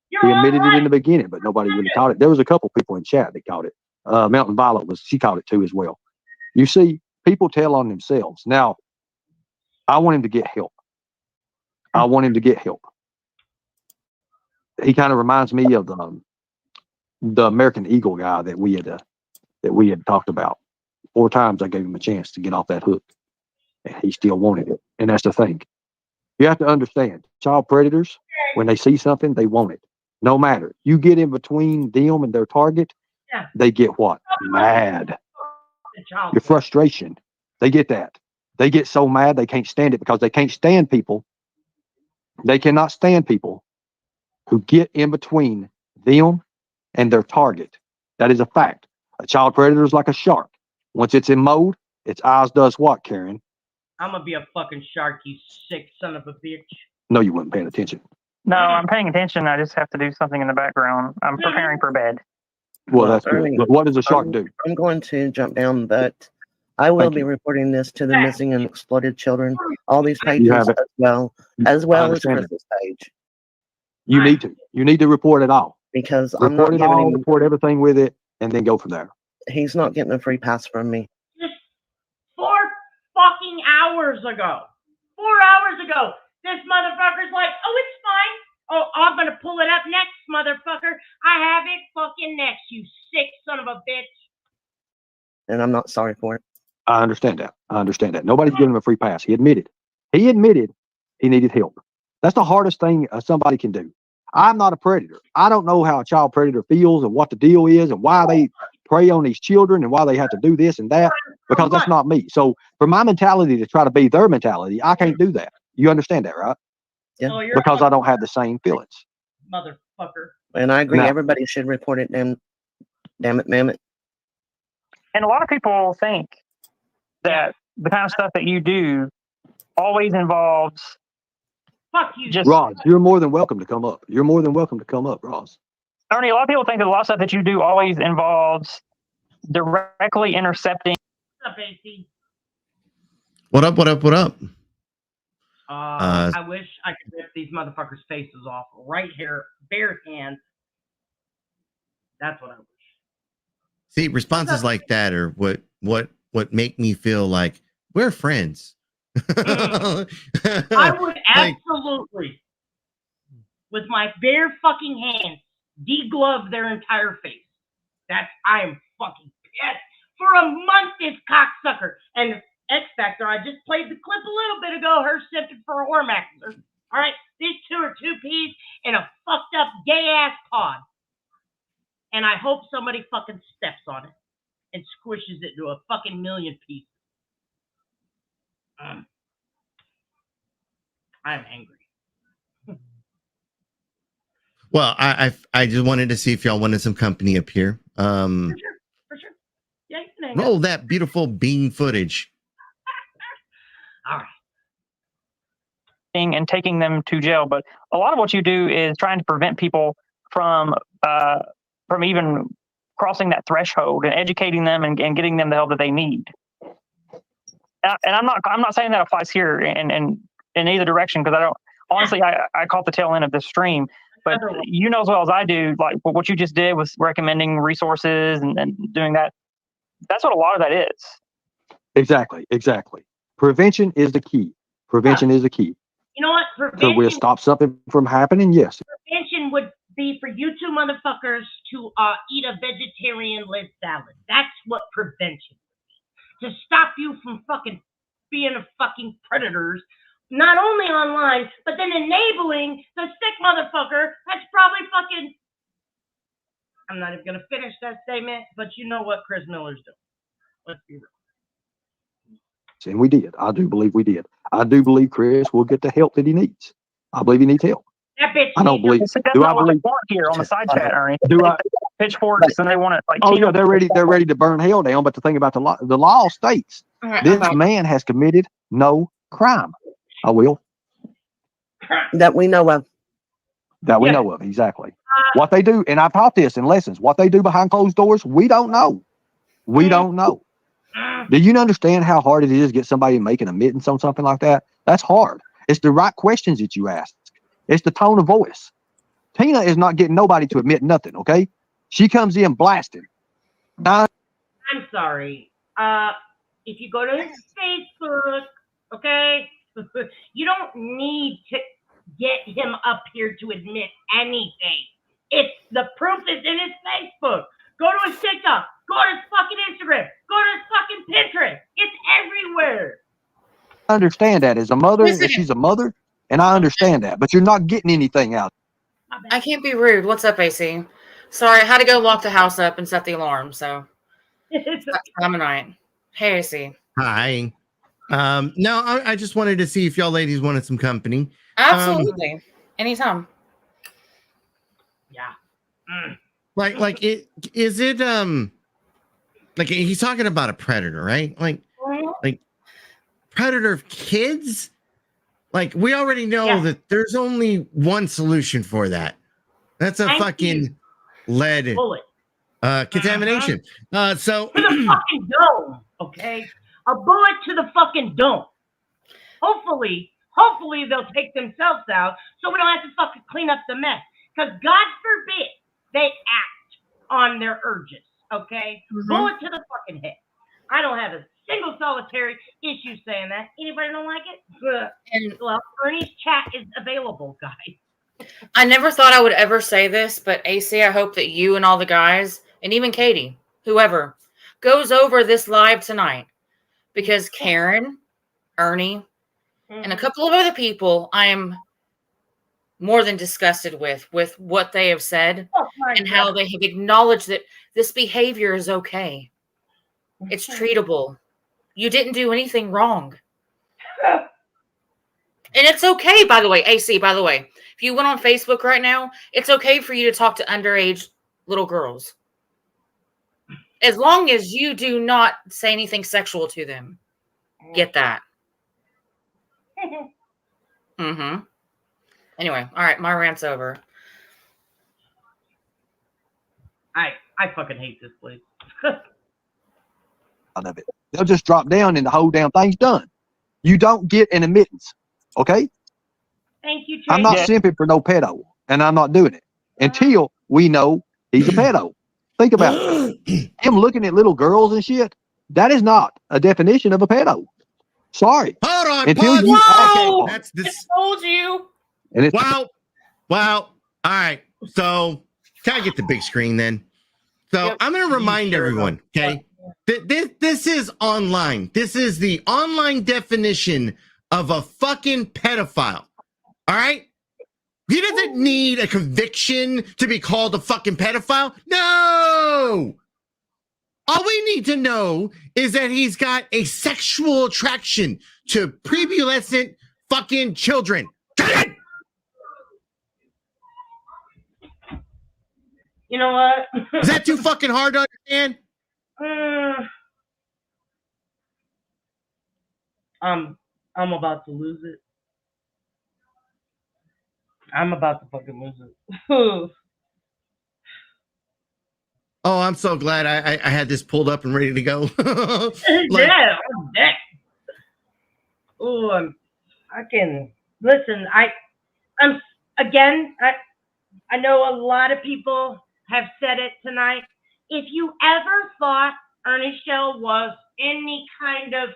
[SPEAKER 12] He admitted it in the beginning, but nobody really caught it. There was a couple people in chat that caught it. Mountain Violet she caught it too as well. You see, people tell on themselves. Now, I want him to get help. He kind of reminds me of the American Eagle guy that we had talked about. 4 times I gave him a chance to get off that hook, and he still wanted it. And that's the thing. You have to understand, child predators, when they see something, they want it. No matter. You get in between them and their target, they get what? Mad. Your frustration. They get that. They get so mad they can't stand it because they can't stand people. They cannot stand people who get in between them and their target. That is a fact. A child predator is like a shark. Once it's in mode, its eyes does what, Karen?
[SPEAKER 2] I'm gonna be a fucking shark, you sick son of a bitch.
[SPEAKER 12] No, you weren't paying attention.
[SPEAKER 7] No, I'm paying attention. I just have to do something in the background. I'm preparing for bed.
[SPEAKER 12] Well, that's good. But what does a shark do?
[SPEAKER 6] I'm going to jump down, but I will
[SPEAKER 12] Thank
[SPEAKER 6] be
[SPEAKER 12] you.
[SPEAKER 6] reporting this to the missing and exploited children. All these
[SPEAKER 12] You
[SPEAKER 6] pages
[SPEAKER 12] have it.
[SPEAKER 6] as
[SPEAKER 12] I
[SPEAKER 6] well as
[SPEAKER 12] understand it.
[SPEAKER 6] Chris's page,
[SPEAKER 12] You need to. You need to report it all.
[SPEAKER 6] because I'm
[SPEAKER 12] Report
[SPEAKER 6] not
[SPEAKER 12] it
[SPEAKER 6] giving
[SPEAKER 12] all,
[SPEAKER 6] him.
[SPEAKER 12] report everything with it, and then go from there.
[SPEAKER 6] He's not getting a free pass from me.
[SPEAKER 2] Just 4 fucking hours ago. 4 hours ago. This motherfucker's like, oh, it's fine. Oh, I'm gonna pull it up next, motherfucker. I have it fucking next, you sick son of a bitch.
[SPEAKER 6] And I'm not sorry for it.
[SPEAKER 12] I understand that. I understand that. Nobody's giving him a free pass. He admitted he needed help. That's the hardest thing somebody can do. I'm not a predator. I don't know how a child predator feels and what the deal is and why they prey on these children and why they have to do this and that, because that's not me. So for my mentality to try to be their mentality, I can't do that. You understand that, right?
[SPEAKER 6] Yeah.
[SPEAKER 2] Oh, you're
[SPEAKER 12] Because I don't have the same feelings.
[SPEAKER 2] motherfucker.
[SPEAKER 6] And I agree.
[SPEAKER 12] No.
[SPEAKER 6] Everybody should report it. Damn it, ma'am.
[SPEAKER 7] And a lot of people think that the kind of stuff that you do always involves
[SPEAKER 2] Fuck you.
[SPEAKER 7] just
[SPEAKER 12] Roz, you're more than welcome to come up. You're more than welcome to come up, Roz.
[SPEAKER 7] Ernie, a lot of people think that a lot of stuff that you do always involves directly intercepting.
[SPEAKER 2] What's up, AC?
[SPEAKER 13] What up? What up? What up?
[SPEAKER 2] I wish I could rip these motherfuckers' faces off right here, bare hands. That's what I wish.
[SPEAKER 13] See, responses like that are what make me feel like we're friends.
[SPEAKER 2] I would absolutely, with my bare fucking hands, deglove their entire face. I am fucking pissed. For a month, this cocksucker. And X Factor, I just played the clip a little bit ago, her simping for a whore master. All right, these two are two peas in a fucked up gay ass pod. And I hope somebody fucking steps on it and squishes it to a fucking million pieces. I'm angry.
[SPEAKER 13] Well, I just wanted to see if y'all wanted some company up here.
[SPEAKER 2] For sure. Yeah, you can hang
[SPEAKER 13] Roll
[SPEAKER 2] up.
[SPEAKER 13] that beautiful bean footage.
[SPEAKER 2] All right.
[SPEAKER 7] And taking them to jail, but a lot of what you do is trying to prevent people from even crossing that threshold and educating them and getting them the help that they need. And I'm not saying that applies here in either direction, because I don't honestly I caught the tail end of this stream, but you know as well as I do, like what you just did was recommending resources and doing that. That's what a lot of that is.
[SPEAKER 12] Exactly. Prevention is the key. Prevention is the key.
[SPEAKER 2] You know what?
[SPEAKER 12] So we'll stop something from happening. Yes.
[SPEAKER 2] Prevention would be for you two motherfuckers to eat a vegetarian-led salad. That's what prevention would be. To stop you from fucking being a fucking predators, not only online, but then enabling the sick motherfucker that's probably fucking... I'm not even going to finish that statement, but you know what Chris Miller's doing. Let's be real.
[SPEAKER 12] And we did. I do believe we did. I do believe Chris will get the help that he needs. I believe he needs help.
[SPEAKER 2] That bitch.
[SPEAKER 12] I don't believe.
[SPEAKER 7] That's
[SPEAKER 12] Do I
[SPEAKER 7] not what they
[SPEAKER 12] believe?
[SPEAKER 7] want here on the side chat, Ernie.
[SPEAKER 12] Do I?
[SPEAKER 7] Pitchforks and they want it like.
[SPEAKER 12] Oh yeah, they're ready. They're ready to burn hell down. But the thing about the law states this man has committed no crime. I will.
[SPEAKER 6] That we know of.
[SPEAKER 12] That we know of, exactly. What they do, and I've taught this in lessons, what they do behind closed doors, we don't know. We don't know. Do you understand how hard it is to get somebody to make an admittance on something like that? That's hard. It's the right questions that you ask. It's the tone of voice. Tina is not getting nobody to admit nothing, okay? She comes in blasting.
[SPEAKER 2] I'm sorry. If you go to his Facebook, okay, you don't need to get him up here to admit anything. It's the proof is in his Facebook. Go to his TikTok. Go to his fucking Instagram. Go to his fucking Pinterest. It's everywhere.
[SPEAKER 12] I understand that as a mother, and she's a mother, and I understand that, but you're not getting anything out.
[SPEAKER 3] I can't be rude. What's up, AC? Sorry, I had to go lock the house up and set the alarm, so that's time of night. Hey, AC.
[SPEAKER 13] Hi. No, I just wanted to see if y'all ladies wanted some company.
[SPEAKER 3] Absolutely. Anytime.
[SPEAKER 2] Yeah.
[SPEAKER 13] Like it is it like he's talking about a predator, right? Like predator of kids? Like we already know that there's only one solution for that. That's a fucking lead
[SPEAKER 2] bullet
[SPEAKER 13] contamination. So
[SPEAKER 2] for the fucking dome, okay? A bullet to the fucking dome. Hopefully they'll take themselves out so we don't have to fucking clean up the mess. Because God forbid they act on their urges, okay? Bullet to the fucking head. I don't have a single solitary issue saying that. Anybody don't like it?
[SPEAKER 3] And
[SPEAKER 2] well, Ernie's chat is available, guys.
[SPEAKER 3] I never thought I would ever say this, but AC, I hope that you and all the guys, and even Katie, whoever, goes over this live tonight. Because Karen, Ernie, and a couple of other people I am more than disgusted with what they have said and how they have acknowledged that this behavior is okay. It's treatable. You didn't do anything wrong. And it's okay, by the way, AC, by the way. If you went on Facebook right now, it's okay for you to talk to underage little girls. As long as you do not say anything sexual to them. Get that. Mm-hmm. Anyway, all right, my rant's over.
[SPEAKER 2] I fucking hate this place.
[SPEAKER 12] Out of it. They'll just drop down and the whole damn thing's done. You don't get an admittance. Okay?
[SPEAKER 2] Thank you, Tracy.
[SPEAKER 12] I'm not simping for no pedo, and I'm not doing it until we know he's a pedo. Think about it. Him looking at little girls and shit, that is not a definition of a pedo. Sorry.
[SPEAKER 13] Hold on.
[SPEAKER 12] Until
[SPEAKER 13] pause.
[SPEAKER 12] you
[SPEAKER 3] Whoa!
[SPEAKER 13] That's this.
[SPEAKER 3] I told you.
[SPEAKER 12] And it's,
[SPEAKER 13] Wow. All right. So can I get the big screen then? So
[SPEAKER 3] Yep.
[SPEAKER 13] I'm going to remind everyone, okay? This is online. This is the online definition of a fucking pedophile. All right? He doesn't need a conviction to be called a fucking pedophile. No. All we need to know is that he's got a sexual attraction to prepubescent fucking children.
[SPEAKER 2] You know what?
[SPEAKER 13] Is that too fucking hard to understand?
[SPEAKER 2] I'm about to lose it. I'm about to fucking lose it.
[SPEAKER 13] Oh, I'm so glad I had this pulled up and ready to go.
[SPEAKER 2] Yeah, I'm dead. Oh, I can listen. I'm again. I know a lot of people have said it tonight. If you ever thought Ernest Shell was any kind of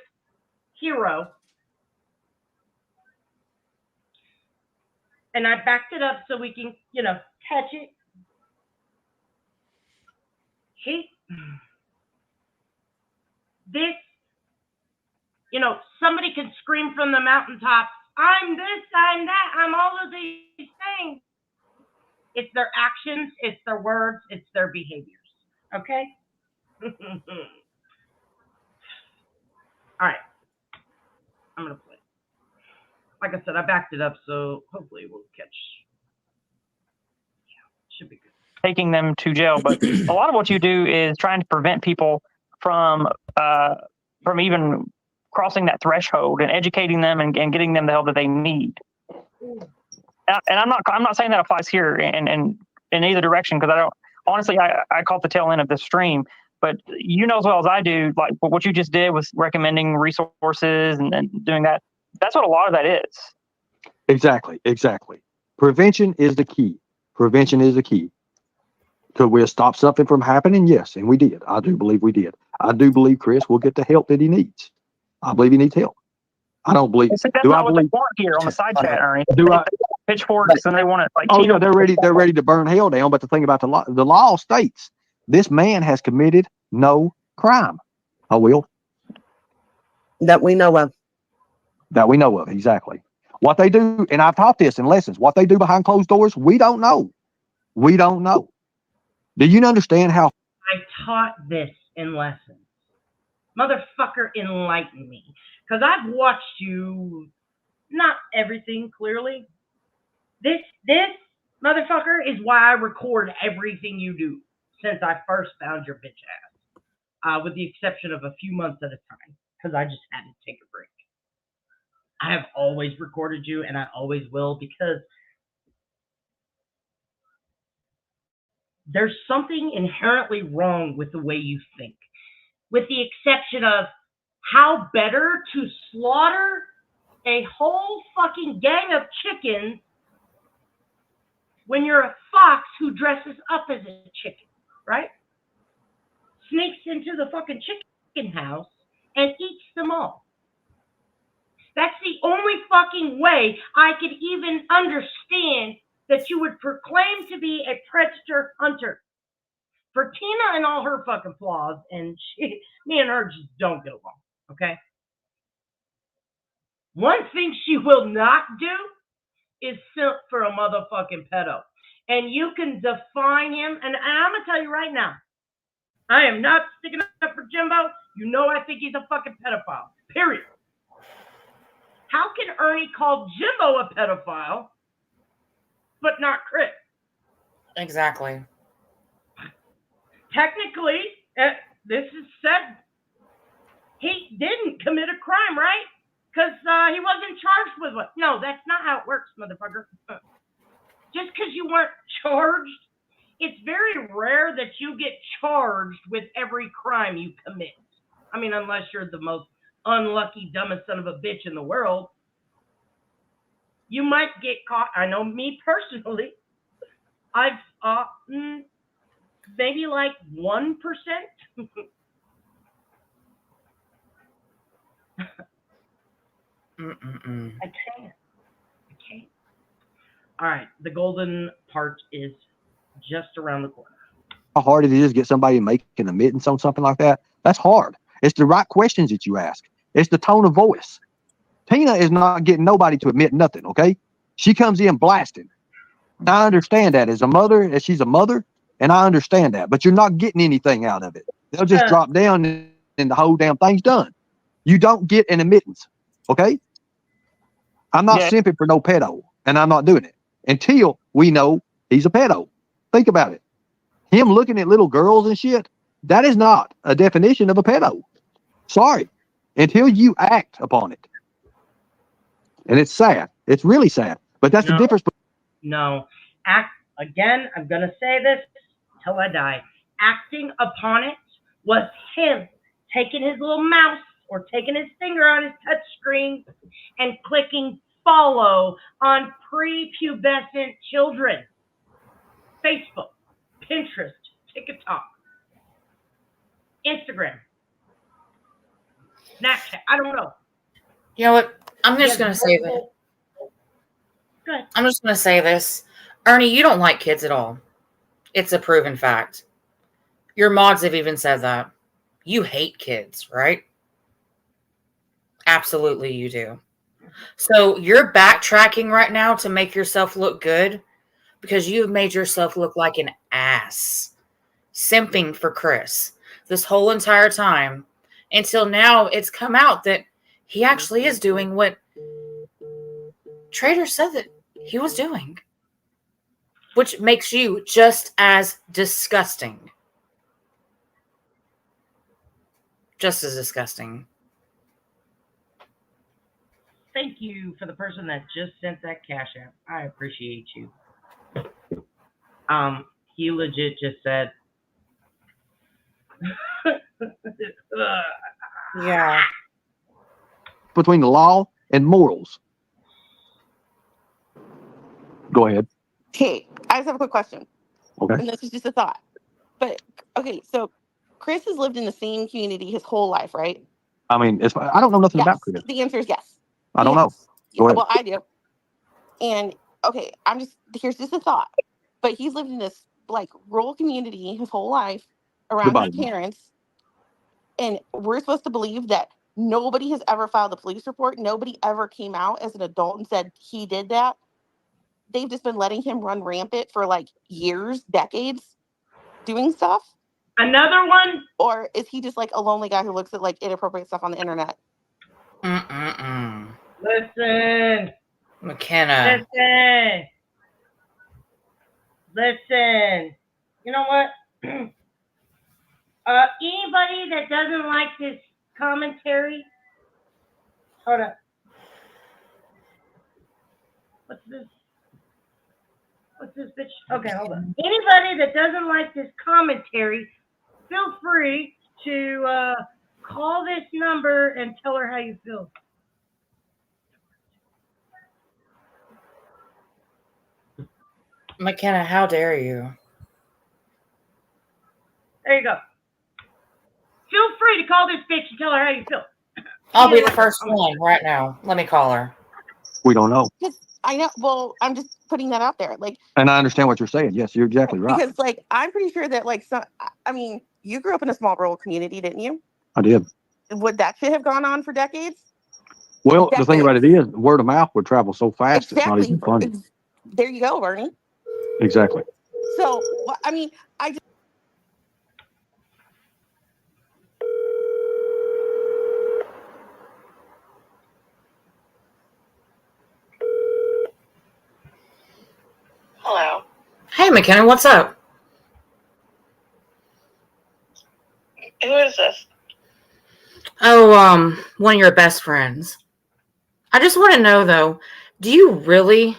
[SPEAKER 2] hero, and I backed it up so we can, catch it. Somebody can scream from the mountaintops, I'm this, I'm that, I'm all of these things. It's their actions, it's their words, it's their behaviors. Okay? All right. I'm going to play. Like I said, I backed it up, so hopefully we'll catch. Yeah, should be good.
[SPEAKER 7] Taking them to jail, but a lot of what you do is trying to prevent people from even crossing that threshold and educating them and getting them the help that they need. And I'm not saying that applies here in either direction, because I caught the tail end of this stream, but you know as well as I do, like what you just did was recommending resources and doing that. That's what a lot of that is.
[SPEAKER 12] Exactly. Prevention is the key. Could we have stopped something from happening? Yes, and we did. I do believe we did. I do believe Chris will get the help that he needs. I believe he needs help. I don't believe.
[SPEAKER 7] That's
[SPEAKER 12] Do I
[SPEAKER 7] not what
[SPEAKER 12] believe?
[SPEAKER 7] they want here on the side chat, Ernie.
[SPEAKER 12] Do I?
[SPEAKER 7] Pitchforks and they want it like.
[SPEAKER 12] Oh no, they're ready. They're ready to burn hell down. But the thing about the law states this man has committed no crime. I will.
[SPEAKER 6] That we know of.
[SPEAKER 12] That we know of, exactly. What they do, and I've taught this in lessons, what they do behind closed doors, we don't know. We don't know. Do you understand how?
[SPEAKER 2] I taught this in lessons. Motherfucker, enlighten me. Because I've watched you, not everything, clearly. This motherfucker is why I record everything you do since I first found your bitch ass. With the exception of a few months at a time, because I just had to take a break. I have always recorded you, and I always will, because there's something inherently wrong with the way you think. With the exception of how better to slaughter a whole fucking gang of chickens when you're a fox who dresses up as a chicken, right? Sneaks into the fucking chicken house and eats them all. That's the only fucking way I could even understand that you would proclaim to be a predator hunter. For Tina and all her fucking flaws, and me and her just don't get along, okay? One thing she will not do is simp for a motherfucking pedo. And you can define him, and I'm going to tell you right now, I am not sticking up for Jimbo. You know I think he's a fucking pedophile, period. How can Ernie call Jimbo a pedophile, but not Chris?
[SPEAKER 3] Exactly.
[SPEAKER 2] Technically, this is said, he didn't commit a crime, right? Because he wasn't charged with what? No, that's not how it works, motherfucker. Just because you weren't charged, it's very rare that you get charged with every crime you commit. I mean, unless you're the most unlucky, dumbest son of a bitch in the world. You might get caught. I know me personally. I've maybe like 1%. I can't. All right, the golden part is just around the corner.
[SPEAKER 12] How hard it is to get somebody to make an admittance on something like that. That's hard. It's the right questions that you ask. It's the tone of voice. Tina is not getting nobody to admit nothing, okay? She comes in blasting. I understand that as a mother, as she's a mother, and I understand that, but you're not getting anything out of it. They'll just drop down and the whole damn thing's done. You don't get an admittance, okay? I'm not simping for no pedo, and I'm not doing it until we know he's a pedo. Think about it. Him looking at little girls and shit, that is not a definition of a pedo. Sorry. Until you act upon it. And it's sad. It's really sad. But that's the difference.
[SPEAKER 2] No. Again, I'm going to say this till I die. Acting upon it was him taking his little mouse or taking his finger on his touch screen and clicking follow on prepubescent children. Facebook, Pinterest, TikTok, Instagram, Snapchat. I don't know.
[SPEAKER 3] You know what? I'm just going to say that.
[SPEAKER 2] Good.
[SPEAKER 3] I'm just going to say this. Ernie, you don't like kids at all. It's a proven fact. Your mods have even said that. You hate kids, right? Absolutely you do. So you're backtracking right now to make yourself look good because you've made yourself look like an ass. Simping for Chris this whole entire time until now it's come out that he actually is doing what Trader said that he was doing, which makes you just as disgusting. Just as disgusting.
[SPEAKER 2] Thank you for the person that just sent that cash app. I appreciate you. He legit just said,
[SPEAKER 3] yeah.
[SPEAKER 12] Between the law and morals. Go ahead.
[SPEAKER 14] Okay, I just have a quick question.
[SPEAKER 12] Okay.
[SPEAKER 14] And this is just a thought. But, okay, so Chris has lived in the same community his whole life, right?
[SPEAKER 12] I mean, I don't know nothing about Chris.
[SPEAKER 14] The answer is yes.
[SPEAKER 12] I don't know. Go ahead.
[SPEAKER 14] Well, I do. And, okay, here's just a thought. But he's lived in this, like, rural community his whole life around his parents. And we're supposed to believe that nobody has ever filed a police report. Nobody ever came out as an adult and said he did that. They've just been letting him run rampant for like years, decades, doing stuff.
[SPEAKER 2] Another one?
[SPEAKER 14] Or is he just like a lonely guy who looks at like inappropriate stuff on the internet?
[SPEAKER 2] Listen.
[SPEAKER 3] McKenna.
[SPEAKER 2] Listen. You know what? Anybody that doesn't like this commentary, hold up. What's this? What's this bitch? Okay, hold on. Anybody that doesn't like this commentary, feel free to Call this number and tell her how you feel.
[SPEAKER 3] McKenna, how dare you?
[SPEAKER 2] There you go. Feel free to call this bitch and tell her how you feel.
[SPEAKER 3] I'll be the first one right now. Let me call her.
[SPEAKER 12] We don't know.
[SPEAKER 14] I know. Well, I'm just putting that out there. Like,
[SPEAKER 12] And I understand what you're saying. Yes, you're exactly right.
[SPEAKER 14] because, like, I'm pretty sure that, like, I mean, you grew up in a small rural community, didn't you?
[SPEAKER 12] I did.
[SPEAKER 14] Would that shit have gone on for decades?
[SPEAKER 12] Well, the thing about it is, word of mouth would travel so fast, it's not even funny.
[SPEAKER 14] There you go, Bernie.
[SPEAKER 12] Exactly.
[SPEAKER 14] So, I mean, I just.
[SPEAKER 10] Hello.
[SPEAKER 3] Hey, McKenna, what's up?
[SPEAKER 10] Who is this?
[SPEAKER 3] Oh, one of your best friends. I just want to know, though, do you really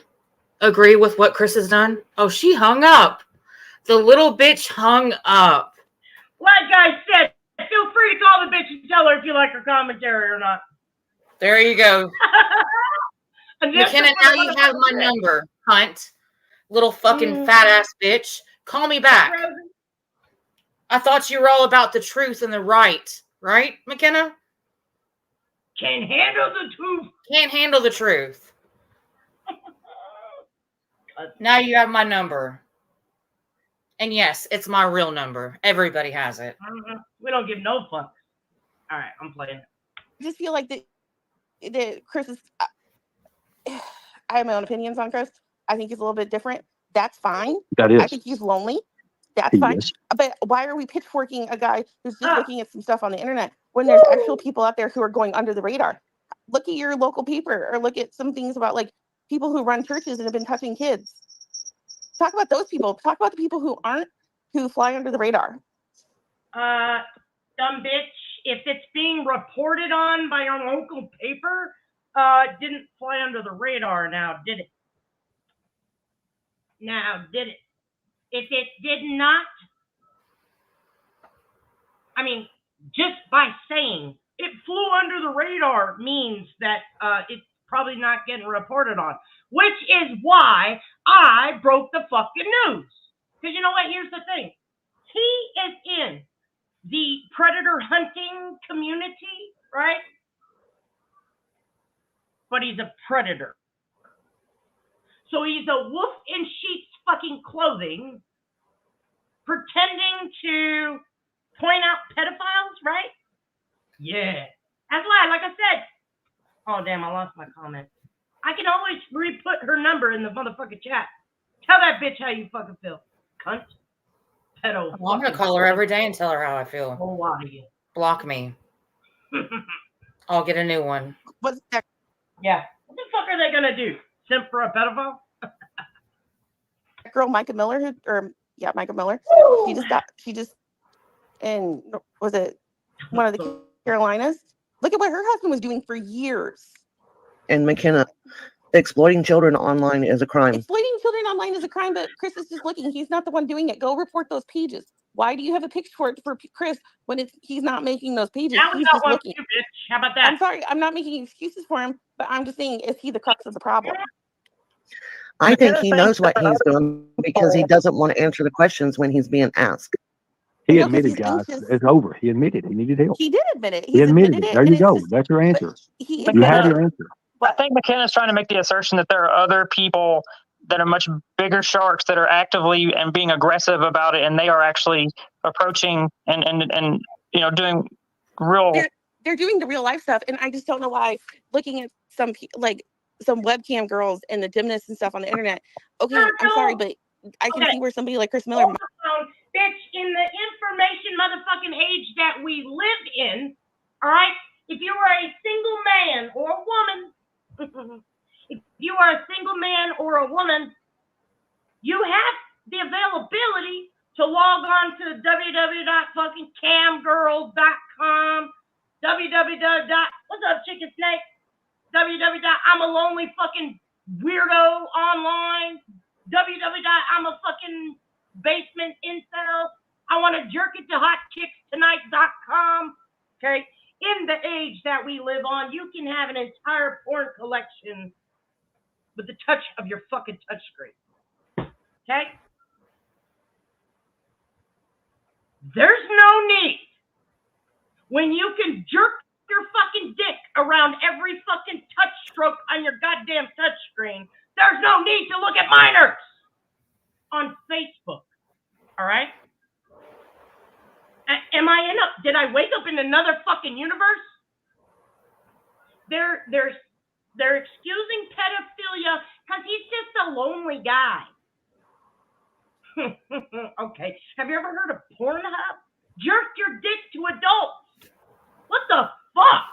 [SPEAKER 3] agree with what Chris has done? Oh, she hung up. The little bitch hung up.
[SPEAKER 2] Like I said, feel free to call the bitch and tell her if you like her commentary or not.
[SPEAKER 3] There you go. McKenna, now you have my number, Hunt. Little fucking fat ass bitch. Call me back. I thought you were all about the truth and the right, McKenna?
[SPEAKER 2] Can't handle the truth.
[SPEAKER 3] Can't handle the truth. Now you have my number. And yes, it's my real number. Everybody has it.
[SPEAKER 2] We don't give no fucks. All right, I'm playing.
[SPEAKER 14] I just feel like that Chris is. I have my own opinions on Chris. I think he's a little bit different. That's fine.
[SPEAKER 12] That is.
[SPEAKER 14] I think he's lonely. That's fine. But why are we pitchforking a guy who's just looking at some stuff on the internet when there's actual people out there who are going under the radar? Look at your local paper or look at some things about, like, people who run churches and have been touching kids. Talk about those people. Talk about the people who fly under the radar.
[SPEAKER 2] Dumb bitch. If it's being reported on by your local paper, it didn't fly under the radar now, did it? Now, did it? If it did not, I mean, just by saying it flew under the radar means that it's probably not getting reported on, which is why I broke the fucking news. Because you know what? Here's the thing. He is in the predator hunting community, right? But he's a predator. So he's a wolf in sheep's fucking clothing, pretending to point out pedophiles, right? Yeah. That's why, like I said. Oh, damn, I lost my comment. I can always re-put her number in the motherfucking chat. Tell that bitch how you fucking feel. Cunt. Pedo.
[SPEAKER 3] Well, I'm going to call her every day and tell her how I feel.
[SPEAKER 2] A whole lot of you.
[SPEAKER 3] Block me. I'll get a new one.
[SPEAKER 14] What's that?
[SPEAKER 2] Yeah. What the fuck are they going to do? Simp for a pedophile?
[SPEAKER 14] Girl, Micah Miller, Micah Miller. She just, and was it one of the Carolinas? Look at what her husband was doing for years.
[SPEAKER 6] And McKenna, exploiting children online is a crime.
[SPEAKER 14] Exploiting children online is a crime, but Chris is just looking. He's not the one doing it. Go report those pages. Why do you have a pitchfork for Chris when he's not making those pages?
[SPEAKER 2] Now we
[SPEAKER 14] He's
[SPEAKER 2] got
[SPEAKER 14] just
[SPEAKER 2] one
[SPEAKER 14] looking.
[SPEAKER 2] for you, bitch. How about that?
[SPEAKER 14] I'm sorry. I'm not making excuses for him, but I'm just saying, is he the crux of the problem?
[SPEAKER 6] I think he knows what he's doing because he doesn't want to answer the questions when he's being asked.
[SPEAKER 12] He admitted, guys. It's over. He admitted he needed help.
[SPEAKER 14] He did admit it.
[SPEAKER 12] He admitted it. There you go. That's your answer. You have your answer.
[SPEAKER 7] I think McKenna's trying to make the assertion that there are other people that are much bigger sharks that are actively and being aggressive about it, and they are actually approaching and doing real.
[SPEAKER 14] They're doing the real life stuff, and I just don't know why. Looking at some webcam girls and the dimness and stuff on the internet. Okay, I'm sorry, but I can see where somebody like Chris Miller.
[SPEAKER 2] Bitch, in the information motherfucking age that we live in, all right? If you are a single man or a woman, if you are a single man or a woman, you have the availability to log on to www.fuckingcamgirls.com, what's up, chicken snake? I'm a lonely fucking weirdo online, I'm a fucking basement incel. I want to jerk it to hotchickstonight.com. Okay. in the age that we live on, you can have an entire porn collection with the touch of your fucking touchscreen. Okay? There's no need when you can jerk your fucking dick around every fucking touch stroke on your goddamn touchscreen. There's no need to look at minors on Facebook. All right? Did I wake up in another fucking universe? They're excusing pedophilia because he's just a lonely guy. Okay. Have you ever heard of Pornhub? Jerk your dick to adults. What the fuck?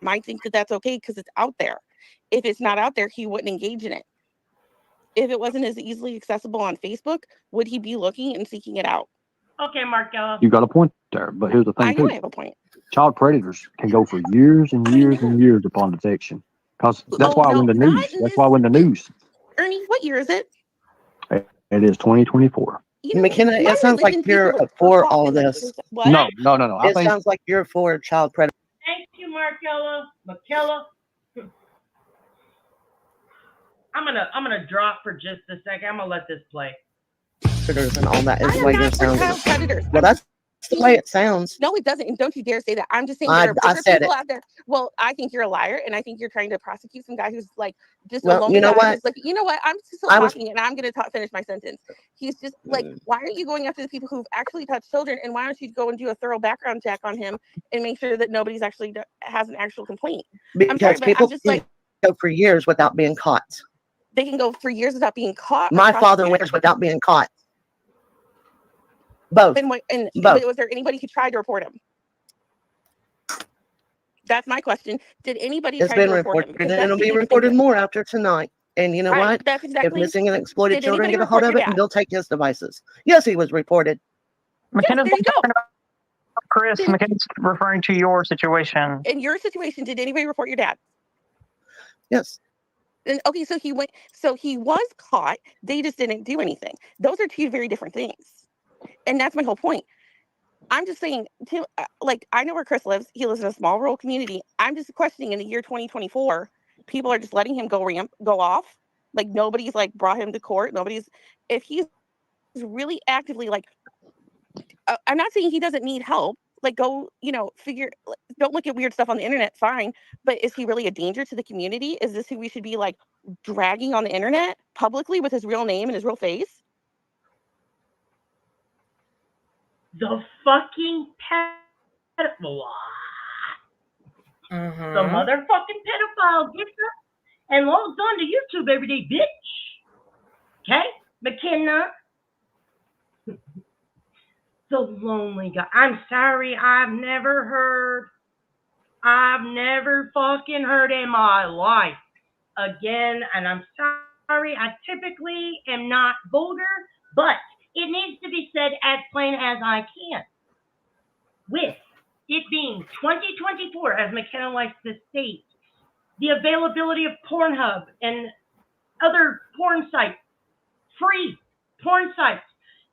[SPEAKER 14] Might think that that's okay because it's out there. If it's not out there, he wouldn't engage in it. If it wasn't as easily accessible on Facebook, would he be looking and seeking it out?
[SPEAKER 2] Okay, Markella.
[SPEAKER 12] You got a point there, but here's the thing
[SPEAKER 14] I know
[SPEAKER 12] too.
[SPEAKER 14] I have a point.
[SPEAKER 12] Child predators can go for years and years and years upon detection. Because that's why when the news, that's why when the news.
[SPEAKER 14] Ernie, what year is it?
[SPEAKER 12] It is 2024.
[SPEAKER 6] McKenna, it sounds like you're for all of this.
[SPEAKER 14] What?
[SPEAKER 12] No.
[SPEAKER 6] It sounds like you're for child predators.
[SPEAKER 2] Thank you, Markella. I'm gonna drop for just a second. I'm gonna let this play.
[SPEAKER 6] And all that is
[SPEAKER 14] I
[SPEAKER 6] the
[SPEAKER 14] am
[SPEAKER 6] way
[SPEAKER 14] not
[SPEAKER 6] you're
[SPEAKER 14] for
[SPEAKER 6] sounding.
[SPEAKER 14] child predators.
[SPEAKER 6] Well, that's the way it sounds.
[SPEAKER 14] No, it doesn't. And don't you dare say that. I'm just saying
[SPEAKER 6] I
[SPEAKER 14] there are
[SPEAKER 6] said
[SPEAKER 14] people
[SPEAKER 6] it.
[SPEAKER 14] out there. Well, I think you're a liar, and I think you're trying to prosecute some guy who's like just a
[SPEAKER 6] Well,
[SPEAKER 14] lonely
[SPEAKER 6] you know
[SPEAKER 14] guy.
[SPEAKER 6] what?
[SPEAKER 14] Who's like, you know what? I'm still
[SPEAKER 6] I was-
[SPEAKER 14] talking, and I'm going to finish my sentence. He's just like, why are you going after the people who've actually touched children, and why don't you go and do a thorough background check on him and make sure that nobody's actually has an actual complaint? I'm sorry,
[SPEAKER 6] Because
[SPEAKER 14] but
[SPEAKER 6] people
[SPEAKER 14] I'm just like,
[SPEAKER 6] go for years without being caught.
[SPEAKER 14] they can go for years without being caught. or
[SPEAKER 6] My father
[SPEAKER 14] prosecuted.
[SPEAKER 6] went without being caught. Both.
[SPEAKER 14] And
[SPEAKER 6] Both.
[SPEAKER 14] but was there anybody who tried to report him? That's my question. Did anybody
[SPEAKER 6] It's
[SPEAKER 14] try
[SPEAKER 6] been
[SPEAKER 14] to report him?
[SPEAKER 6] reported,
[SPEAKER 14] Because
[SPEAKER 6] and
[SPEAKER 14] that's
[SPEAKER 6] it'll be
[SPEAKER 14] significant.
[SPEAKER 6] reported more after tonight. And you know
[SPEAKER 14] Right,
[SPEAKER 6] what?
[SPEAKER 14] that's
[SPEAKER 6] If
[SPEAKER 14] exactly.
[SPEAKER 6] missing and exploited
[SPEAKER 14] Did
[SPEAKER 6] children
[SPEAKER 14] anybody
[SPEAKER 6] get a hold
[SPEAKER 14] report
[SPEAKER 6] of
[SPEAKER 14] your
[SPEAKER 6] it,
[SPEAKER 14] dad?
[SPEAKER 6] they'll take his devices. Yes, he was reported.
[SPEAKER 7] McKenna's
[SPEAKER 14] there you go.
[SPEAKER 7] Chris, McKenna's referring to your situation.
[SPEAKER 14] In your situation, did anybody report your dad?
[SPEAKER 6] Yes.
[SPEAKER 14] And okay, so he went. So he was caught. They just didn't do anything. Those are two very different things. And that's my whole point. I'm just saying, like, I know where Chris lives. He lives in a small rural community. I'm just questioning in the year 2024, people are just letting him go off. Like, nobody's like brought him to court. If he's really actively like, I'm not saying he doesn't need help. Like, go, don't look at weird stuff on the internet. Fine. But is he really a danger to the community? Is this who we should be like dragging on the internet publicly with his real name and his real face?
[SPEAKER 2] The fucking pedophile. The motherfucking pedophile gets up and logs on to YouTube every day, bitch. Okay? McKenna. The lonely guy. I'm sorry, I've never fucking heard in my life again, and I'm sorry, I typically am not vulgar, but it needs to be said as plain as I can. With it being 2024, as McKenna likes to state, the availability of Pornhub and other porn sites, free porn sites,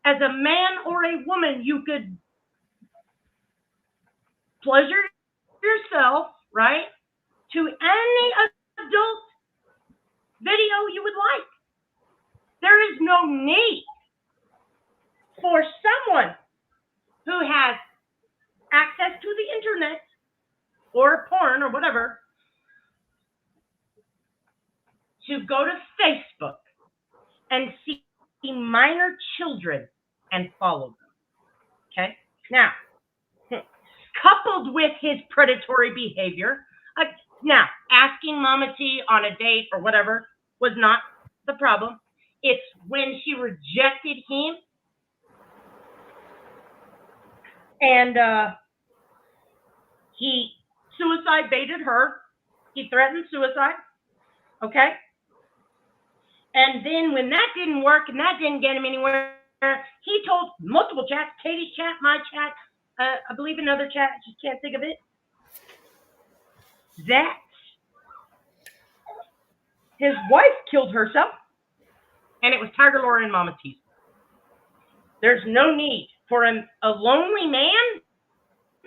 [SPEAKER 2] as a man or a woman, you could pleasure yourself, right, to any adult video you would like. There is no need for someone who has access to the internet or porn or whatever to go to Facebook and see minor children and follow them. Okay? Now, coupled with his predatory behavior, now, asking Mama T on a date or whatever was not the problem. It's when she rejected him and he suicide baited her. He threatened suicide. Okay? And then when that didn't work and that didn't get him anywhere, he told multiple chats, Katie's chat, my chat, I believe another chat, I just can't think of it, that his wife killed herself, and it was Tiger Laura and Mama T's. There's no need for a lonely man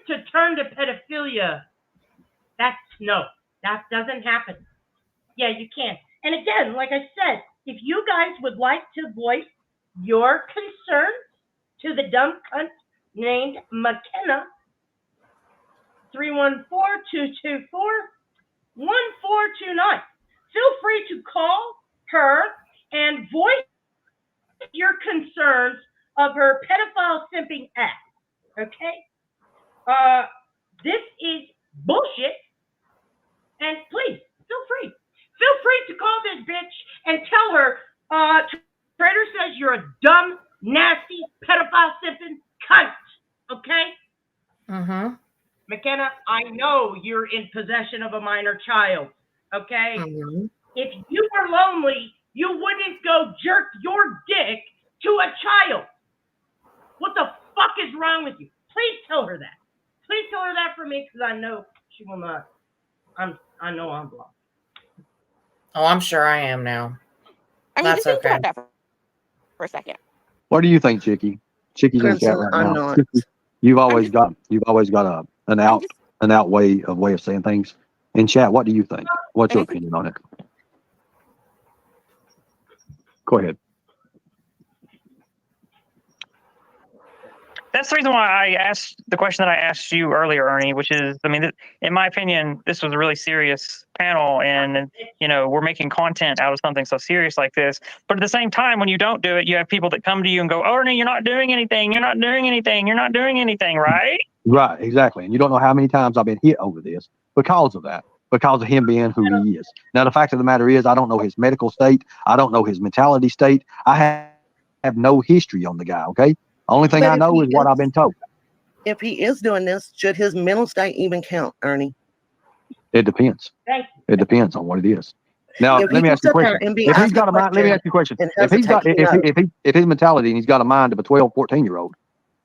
[SPEAKER 2] to turn to pedophilia. No, that doesn't happen. Yeah, you can. And again, like I said, if you guys would like to voice your concerns to the dumb cunt named McKenna, 314-224-1429. Feel free to call her and voice your concerns of her pedophile simping act. Okay? This is bullshit. And please, feel free. Feel free to call this bitch and tell her, Trader says you're a dumb, nasty, pedophile simping cunt. Okay?
[SPEAKER 3] Mm-hmm.
[SPEAKER 2] McKenna, I know you're in possession of a minor child. Okay?
[SPEAKER 3] Mm-hmm.
[SPEAKER 2] If you were lonely, you wouldn't go jerk your dick to a child. What the fuck is wrong with you? Please tell her that. Please tell her that for me, because I know she will not. I know I'm blocked.
[SPEAKER 3] Oh, I'm sure I am now.
[SPEAKER 14] I mean,
[SPEAKER 3] That's
[SPEAKER 14] just think
[SPEAKER 3] okay.
[SPEAKER 14] about that for a second.
[SPEAKER 12] What do you think, Chicky? Chicky's in the chat
[SPEAKER 6] Crimson,
[SPEAKER 12] right
[SPEAKER 6] I'm
[SPEAKER 12] now.
[SPEAKER 6] not.
[SPEAKER 12] You've always got an out way of saying things. In chat, what do you think? What's your opinion on it? Go ahead.
[SPEAKER 7] That's the reason why I asked the question that I asked you earlier, Ernie, which is, I mean, in my opinion, this was a really serious panel, and we're making content out of something so serious like this. But at the same time, when you don't do it, you have people that come to you and go, "Oh, Ernie, you're not doing anything. You're not doing anything. You're not doing anything, right?"
[SPEAKER 12] Right, exactly. And you don't know how many times I've been hit over this because of that, because of him being who he is. Now, the fact of the matter is, I don't know his medical state. I don't know his mentality state. I have no history on the guy, okay? Only thing
[SPEAKER 6] But
[SPEAKER 12] I
[SPEAKER 6] if
[SPEAKER 12] know
[SPEAKER 6] he
[SPEAKER 12] is what
[SPEAKER 6] is-
[SPEAKER 12] I've been told.
[SPEAKER 6] If he is doing this, should his mental state even count, Ernie?
[SPEAKER 12] It depends.
[SPEAKER 2] Thank you.
[SPEAKER 12] It depends on what it is. Now,
[SPEAKER 6] If
[SPEAKER 12] let
[SPEAKER 6] he
[SPEAKER 12] me
[SPEAKER 6] can
[SPEAKER 12] ask you a
[SPEAKER 6] sit there
[SPEAKER 12] question.
[SPEAKER 6] and be
[SPEAKER 12] If he's
[SPEAKER 6] asked
[SPEAKER 12] got
[SPEAKER 6] a
[SPEAKER 12] a mind, let me
[SPEAKER 6] question
[SPEAKER 12] ask you a question.
[SPEAKER 6] and
[SPEAKER 12] If he's got,
[SPEAKER 6] hesitate,
[SPEAKER 12] if his mentality and he's got a mind of a 12, 14-year-old,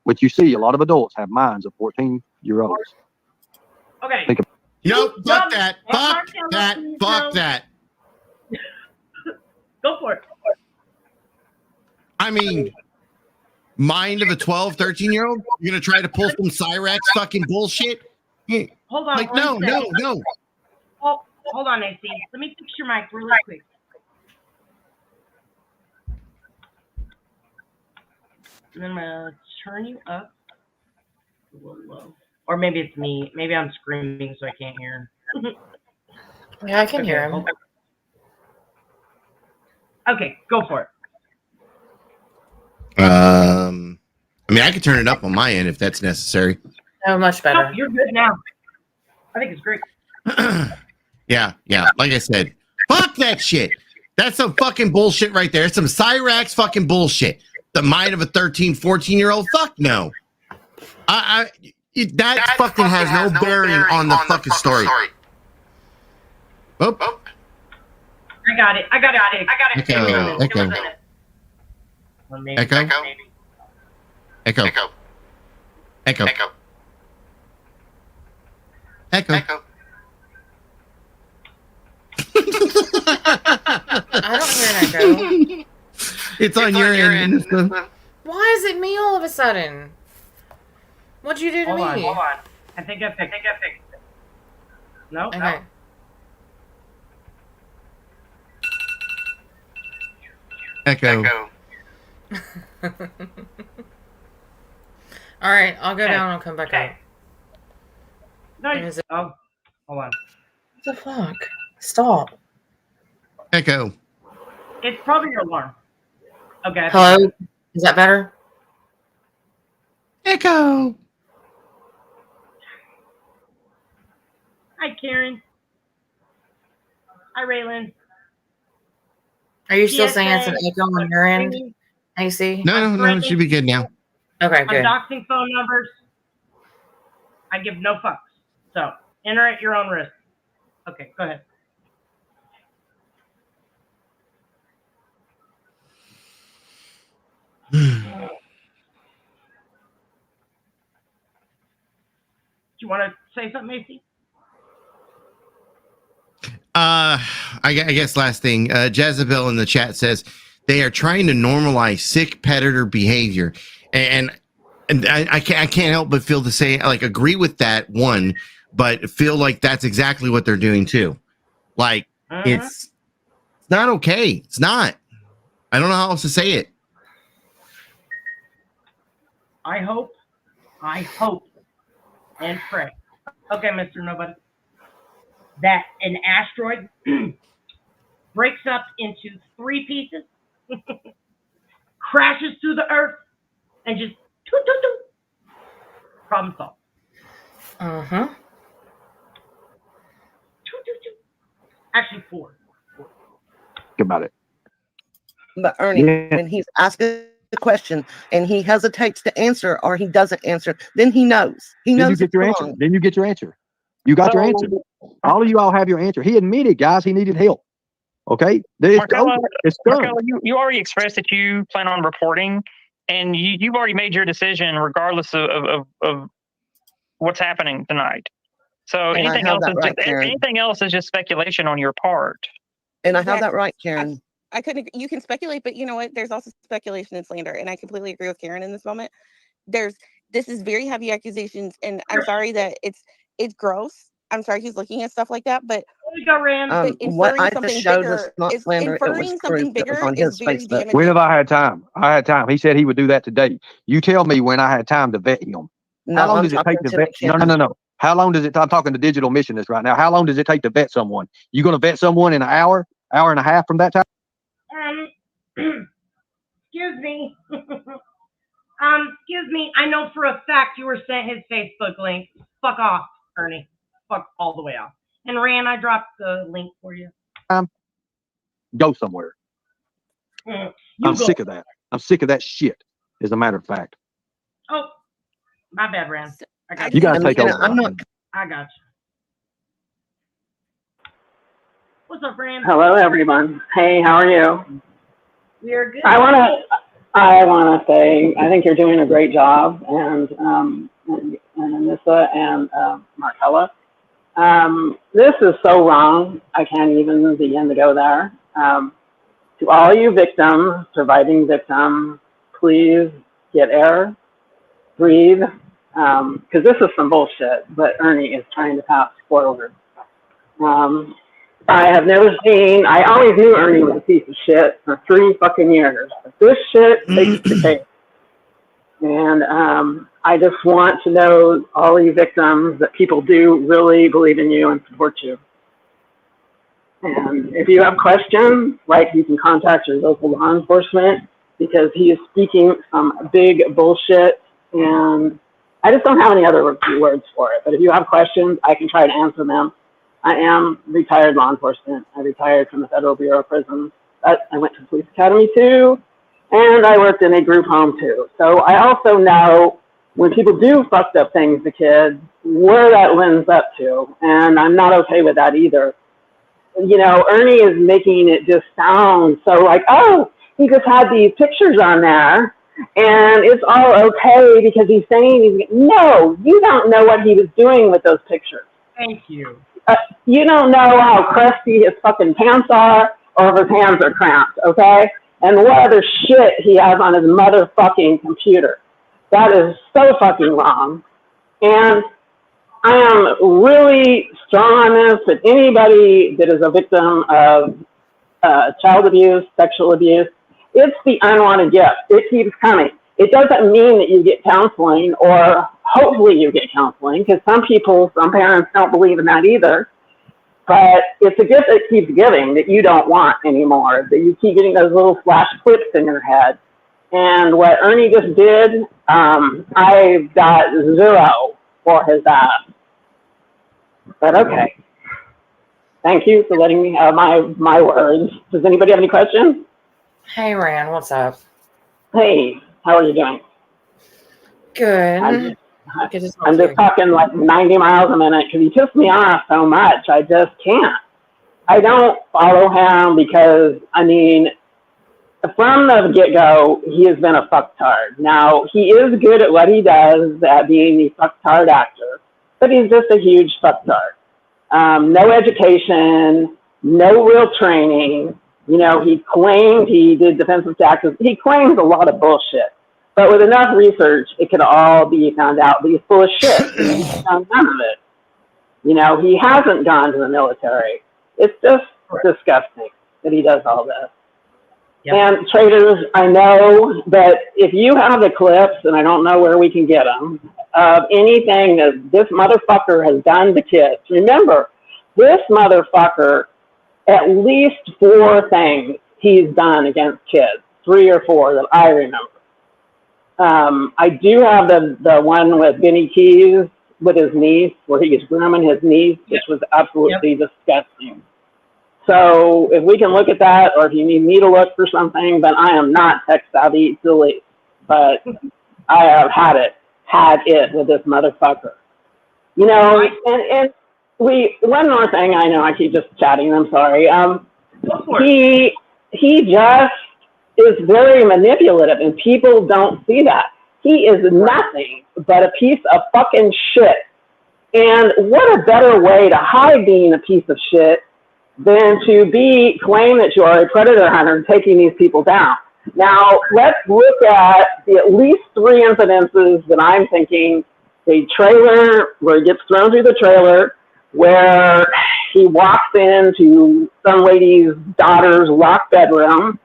[SPEAKER 12] which you see a lot of adults have minds of 14-year-olds.
[SPEAKER 2] Okay.
[SPEAKER 12] Think
[SPEAKER 13] Nope, fuck that.
[SPEAKER 2] Mark
[SPEAKER 13] Fuck
[SPEAKER 2] Taylor,
[SPEAKER 13] that.
[SPEAKER 2] please
[SPEAKER 13] Fuck
[SPEAKER 2] no.
[SPEAKER 13] that.
[SPEAKER 2] Go for it.
[SPEAKER 13] I mean, mind of a 12, 13-year-old? You're going to try to pull some Cyrax fucking bullshit?
[SPEAKER 2] Hold on.
[SPEAKER 13] Like,
[SPEAKER 2] one
[SPEAKER 13] no,
[SPEAKER 2] second.
[SPEAKER 13] no.
[SPEAKER 2] Oh, hold on, AC. Let me fix your mic really quick. And then I'm going to turn you up a little low. Or maybe it's me. Maybe I'm screaming so I can't hear.
[SPEAKER 3] Yeah, I can hear him.
[SPEAKER 2] Okay, go for it.
[SPEAKER 13] I mean, I could turn it up on my end if that's necessary.
[SPEAKER 3] Oh, much better.
[SPEAKER 2] No, you're good now. I think it's great.
[SPEAKER 13] Yeah. Like I said, fuck that shit. That's some fucking bullshit right there. It's some Cyrax fucking bullshit. The mind of a 13, 14-year-old? Fuck no. That fucking has no bearing on the fucking story. Oh.
[SPEAKER 2] I got it.
[SPEAKER 13] Echo.
[SPEAKER 3] I don't hear an echo.
[SPEAKER 13] It's on your end.
[SPEAKER 3] Why is it me all of a sudden? What'd you do to me?
[SPEAKER 2] Hold on. I think I fixed it. No?
[SPEAKER 3] Okay.
[SPEAKER 2] No.
[SPEAKER 13] Echo.
[SPEAKER 3] All right, I'll go
[SPEAKER 2] Okay.
[SPEAKER 3] down and I'll come back up.
[SPEAKER 2] No,
[SPEAKER 3] Is it-
[SPEAKER 2] oh, hold on.
[SPEAKER 3] What the fuck? Stop.
[SPEAKER 13] Echo.
[SPEAKER 2] It's probably your alarm. Okay.
[SPEAKER 3] Hello? Is that better?
[SPEAKER 13] Echo.
[SPEAKER 2] Hi, Karen. Hi, Raylan.
[SPEAKER 3] Are you still saying it's
[SPEAKER 2] PSA,
[SPEAKER 3] an echo on your end,
[SPEAKER 2] ringing.
[SPEAKER 3] AC?
[SPEAKER 13] No, it should be good now.
[SPEAKER 3] Okay,
[SPEAKER 2] I'm
[SPEAKER 3] good.
[SPEAKER 2] doxing phone numbers. I give no fucks. So enter at your own risk. Okay, go ahead. Do you want to say something, Macy?
[SPEAKER 13] I guess last thing, Jezebel in the chat says they are trying to normalize sick predator behavior, and and I can't help but feel the same, like agree with that one, but feel like that's exactly what they're doing too. Like it's not okay. It's not. I don't know how else to say it.
[SPEAKER 2] I hope and pray. Okay, Mr. Nobody. That an asteroid breaks up into 3 pieces, crashes through the earth, and just toot, toot, toot. Problem solved.
[SPEAKER 3] Uh-huh.
[SPEAKER 2] Toot, toot, toot. Actually, 4.
[SPEAKER 12] Think about it.
[SPEAKER 6] But Ernie, when he's asking the question and he hesitates to answer or he doesn't answer, then he knows. He knows.
[SPEAKER 12] Then you get your answer. Then you get your answer. You got your answer. All of you all have your answer. He admitted, guys, he needed help. Okay?
[SPEAKER 7] Marcella,
[SPEAKER 12] It's done.
[SPEAKER 7] Marcella, you already expressed that you plan on reporting, and you've already made your decision regardless of what's happening tonight. So
[SPEAKER 6] And
[SPEAKER 7] anything
[SPEAKER 6] I have
[SPEAKER 7] else
[SPEAKER 6] that
[SPEAKER 7] is
[SPEAKER 6] right,
[SPEAKER 7] just
[SPEAKER 6] Karen.
[SPEAKER 7] anything else is just speculation on your part.
[SPEAKER 6] And I have that right, Karen.
[SPEAKER 14] I couldn't. You can speculate, but you know what? There's also speculation and slander, and I completely agree with Karen in this moment. This is very heavy accusations, and I'm sorry that it's gross. I'm sorry he's looking at stuff like that, but
[SPEAKER 6] what I just showed was not slander. It was
[SPEAKER 14] inferring something
[SPEAKER 6] proof. It was
[SPEAKER 14] bigger
[SPEAKER 6] on
[SPEAKER 14] is
[SPEAKER 6] his
[SPEAKER 14] very
[SPEAKER 6] Facebook.
[SPEAKER 14] damaging.
[SPEAKER 12] When have I had time? I had time. He said he would do that today. You tell me when I had time to vet him. How long does it take to vet? No. How long does it? I'm talking to digital missionist right now. How long does it take to vet someone? You going to vet someone in an hour and a half from that time?
[SPEAKER 2] Excuse me. Excuse me. I know for a fact you were sent his Facebook link. Fuck off, Ernie. Fuck all the way off. And Rand, I dropped the link for you.
[SPEAKER 12] Go somewhere. I'm sick of that. I'm sick of that shit. As a matter of fact.
[SPEAKER 2] Oh, my bad, Rand. I got
[SPEAKER 12] you. Got to take over.
[SPEAKER 2] I got you. What's up, Rand?
[SPEAKER 15] Hello, everyone. Hey, how are you?
[SPEAKER 2] We're good.
[SPEAKER 15] I want to say I think you're doing a great job, and Anissa and Marcella. This is so wrong. I can't even begin to go there. To all you victims, surviving victims, please get air, breathe, because this is some bullshit. But Ernie is trying to pass forward. I have never seen. I always knew Ernie was a piece of shit for 3 fucking years. But this shit takes the cake. And I just want to know, all you victims, that people do really believe in you and support you. And if you have questions, you can contact your local law enforcement, because he is speaking some big bullshit. And I just don't have any other words for it. But if you have questions, I can try to answer them. I am retired law enforcement. I retired from the Federal Bureau of Prisons. I went to the police academy too, and I worked in a group home too. So I also know when people do fucked up things to kids, where that lends up to, and I'm not okay with that either. You know, Ernie is making it just sound so like, oh, he just had these pictures on there, and it's all okay because he's saying no, you don't know what he was doing with those pictures.
[SPEAKER 2] Thank you.
[SPEAKER 15] You don't know how crusty his fucking pants are or if his hands are cramped, okay? And what other shit he has on his motherfucking computer. That is so fucking wrong. And I am really strong on this, that anybody that is a victim of child abuse, sexual abuse, it's the unwanted gift. It keeps coming. It doesn't mean that you get counseling, or hopefully you get counseling, because some parents don't believe in that either. But it's a gift that keeps giving, that you don't want anymore, that you keep getting those little flash clips in your head. And what Ernie just did, I've got 0 for his ass. But okay. Thank you for letting me have my words. Does anybody have any questions?
[SPEAKER 3] Hey, Rand, what's up?
[SPEAKER 15] Hey, how are you doing?
[SPEAKER 3] Good.
[SPEAKER 15] I'm just talking like 90 miles a minute because he pissed me off so much. I just can't. I don't follow him because, I mean, from the get-go, he has been a fucktard. Now, he is good at what he does, at being the fucktard actor, but he's just a huge fucktard. No education, no real training. You know, he claimed he did defensive taxes. He claims a lot of bullshit. But with enough research, it could all be found out. But he's full of shit. He's found none of it. You know, he hasn't gone to the military. It's just disgusting that he does all this. Yep. And traders, I know that if you have the clips, and I don't know where we can get them, of anything that this motherfucker has done to kids. Remember, this motherfucker, at least 4 things he's done against kids, 3 or 4 that I remember. I do have the one with Benny Keys with his niece, where he was grooming his niece, which was absolutely disgusting. So if we can look at that, or if you need me to look for something, but I am not tech savvy, silly, but I have had it with this motherfucker. You know, and one more thing, I know I keep just chatting, I'm sorry. He just is very manipulative, and people don't see that. He is nothing but a piece of fucking shit. And what a better way to hide being a piece of shit than to claim that you are a predator hunter and taking these people down. Now, let's look at the at least 3 incidences that I'm thinking. The trailer, where he gets thrown through the trailer, where he walks into some lady's daughter's locked bedroom,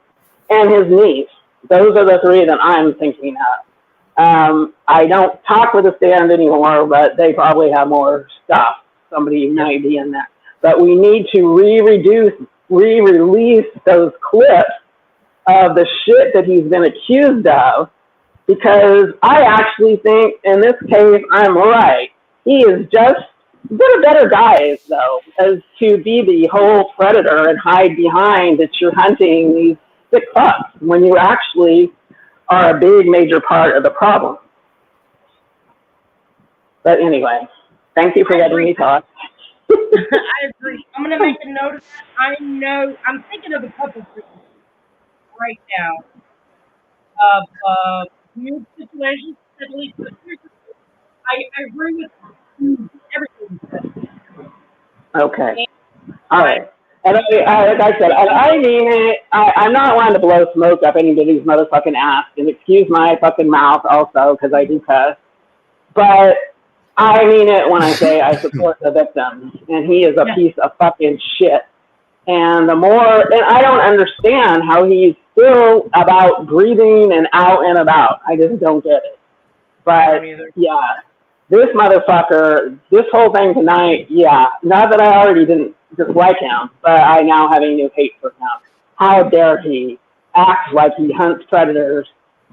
[SPEAKER 15] and his niece. Those are the 3 that I'm thinking of. I don't talk with the stand anymore, but they probably have more stuff. Somebody might be in there. But we need to re-release those clips of the shit that he's been accused of, because I actually think in this case I'm right. He is just a better guy, though, as to be the whole predator and hide behind that you're hunting these sick fucks when you actually are a big major part of the problem. But anyway, thank you for letting me talk.
[SPEAKER 2] I agree. I'm going to make a note of that. I'm thinking of a couple things right now of new situations. At least, I agree with everything you said.
[SPEAKER 15] Okay. All right. And like I said, I mean it. I'm not wanting to blow smoke up anybody's motherfucking ass, and excuse my fucking mouth also, because I do cuss. But I mean it when I say I support the victim, and he is a piece of fucking shit. And and I don't understand how he's still about breathing and out and about. I just don't get it. But yeah, this motherfucker, this whole thing tonight, not that I already didn't dislike him, but I now have a new hate for him. How dare he act like he hunts predators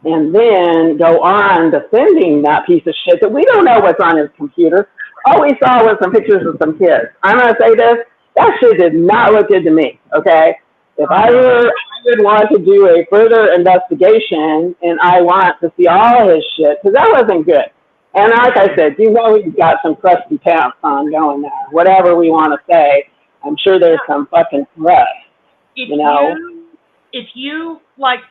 [SPEAKER 15] and then go on defending that piece of shit that we don't know what's on his computer. All we saw was some pictures of some kids. I'm going to say this, that shit did not look good to me, okay? If I would want to do a further investigation, and I want to see all his shit, because that wasn't good. And like I said, you know he's got some crusty pants on going there. Whatever we want to say, I'm sure there's some fucking crust, you know?
[SPEAKER 2] If you, like,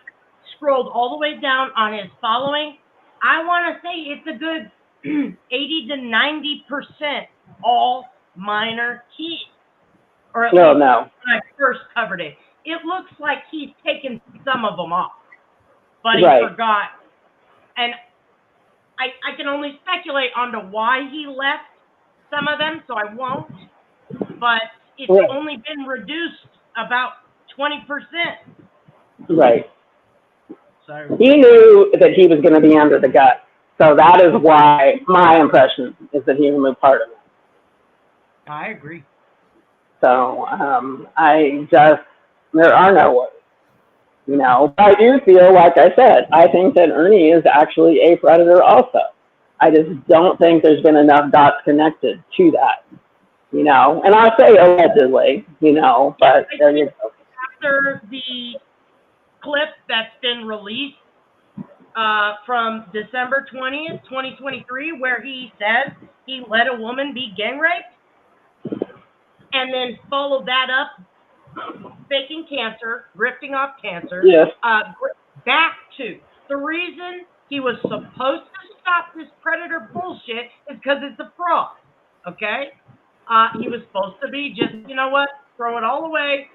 [SPEAKER 2] scrolled all the way down on his following, I want to say it's a good 80 to 90% all minor kids. Or at least when I first covered it. It looks like he's taken some of them off, but he forgot. And I can only speculate onto why he left some of them, so I won't. But it's only been reduced about 20%.
[SPEAKER 15] Right.
[SPEAKER 2] So
[SPEAKER 15] he knew that he was going to be under the gun. So that is why my impression is that he removed part of it.
[SPEAKER 2] I agree.
[SPEAKER 15] So there are no words, you know. But I do feel, like I said, I think that Ernie is actually a predator also. I just don't think there's been enough dots connected to that, you know. And I'll say allegedly, you know, but there you go.
[SPEAKER 2] After the clip that's been released from December 20th, 2023, where he says he let a woman be gang raped, and then followed that up, faking cancer, grifting off cancer, back to the reason he was supposed to stop this predator bullshit is because it's a fraud, okay? He was supposed to be just, you know what, throw it all away,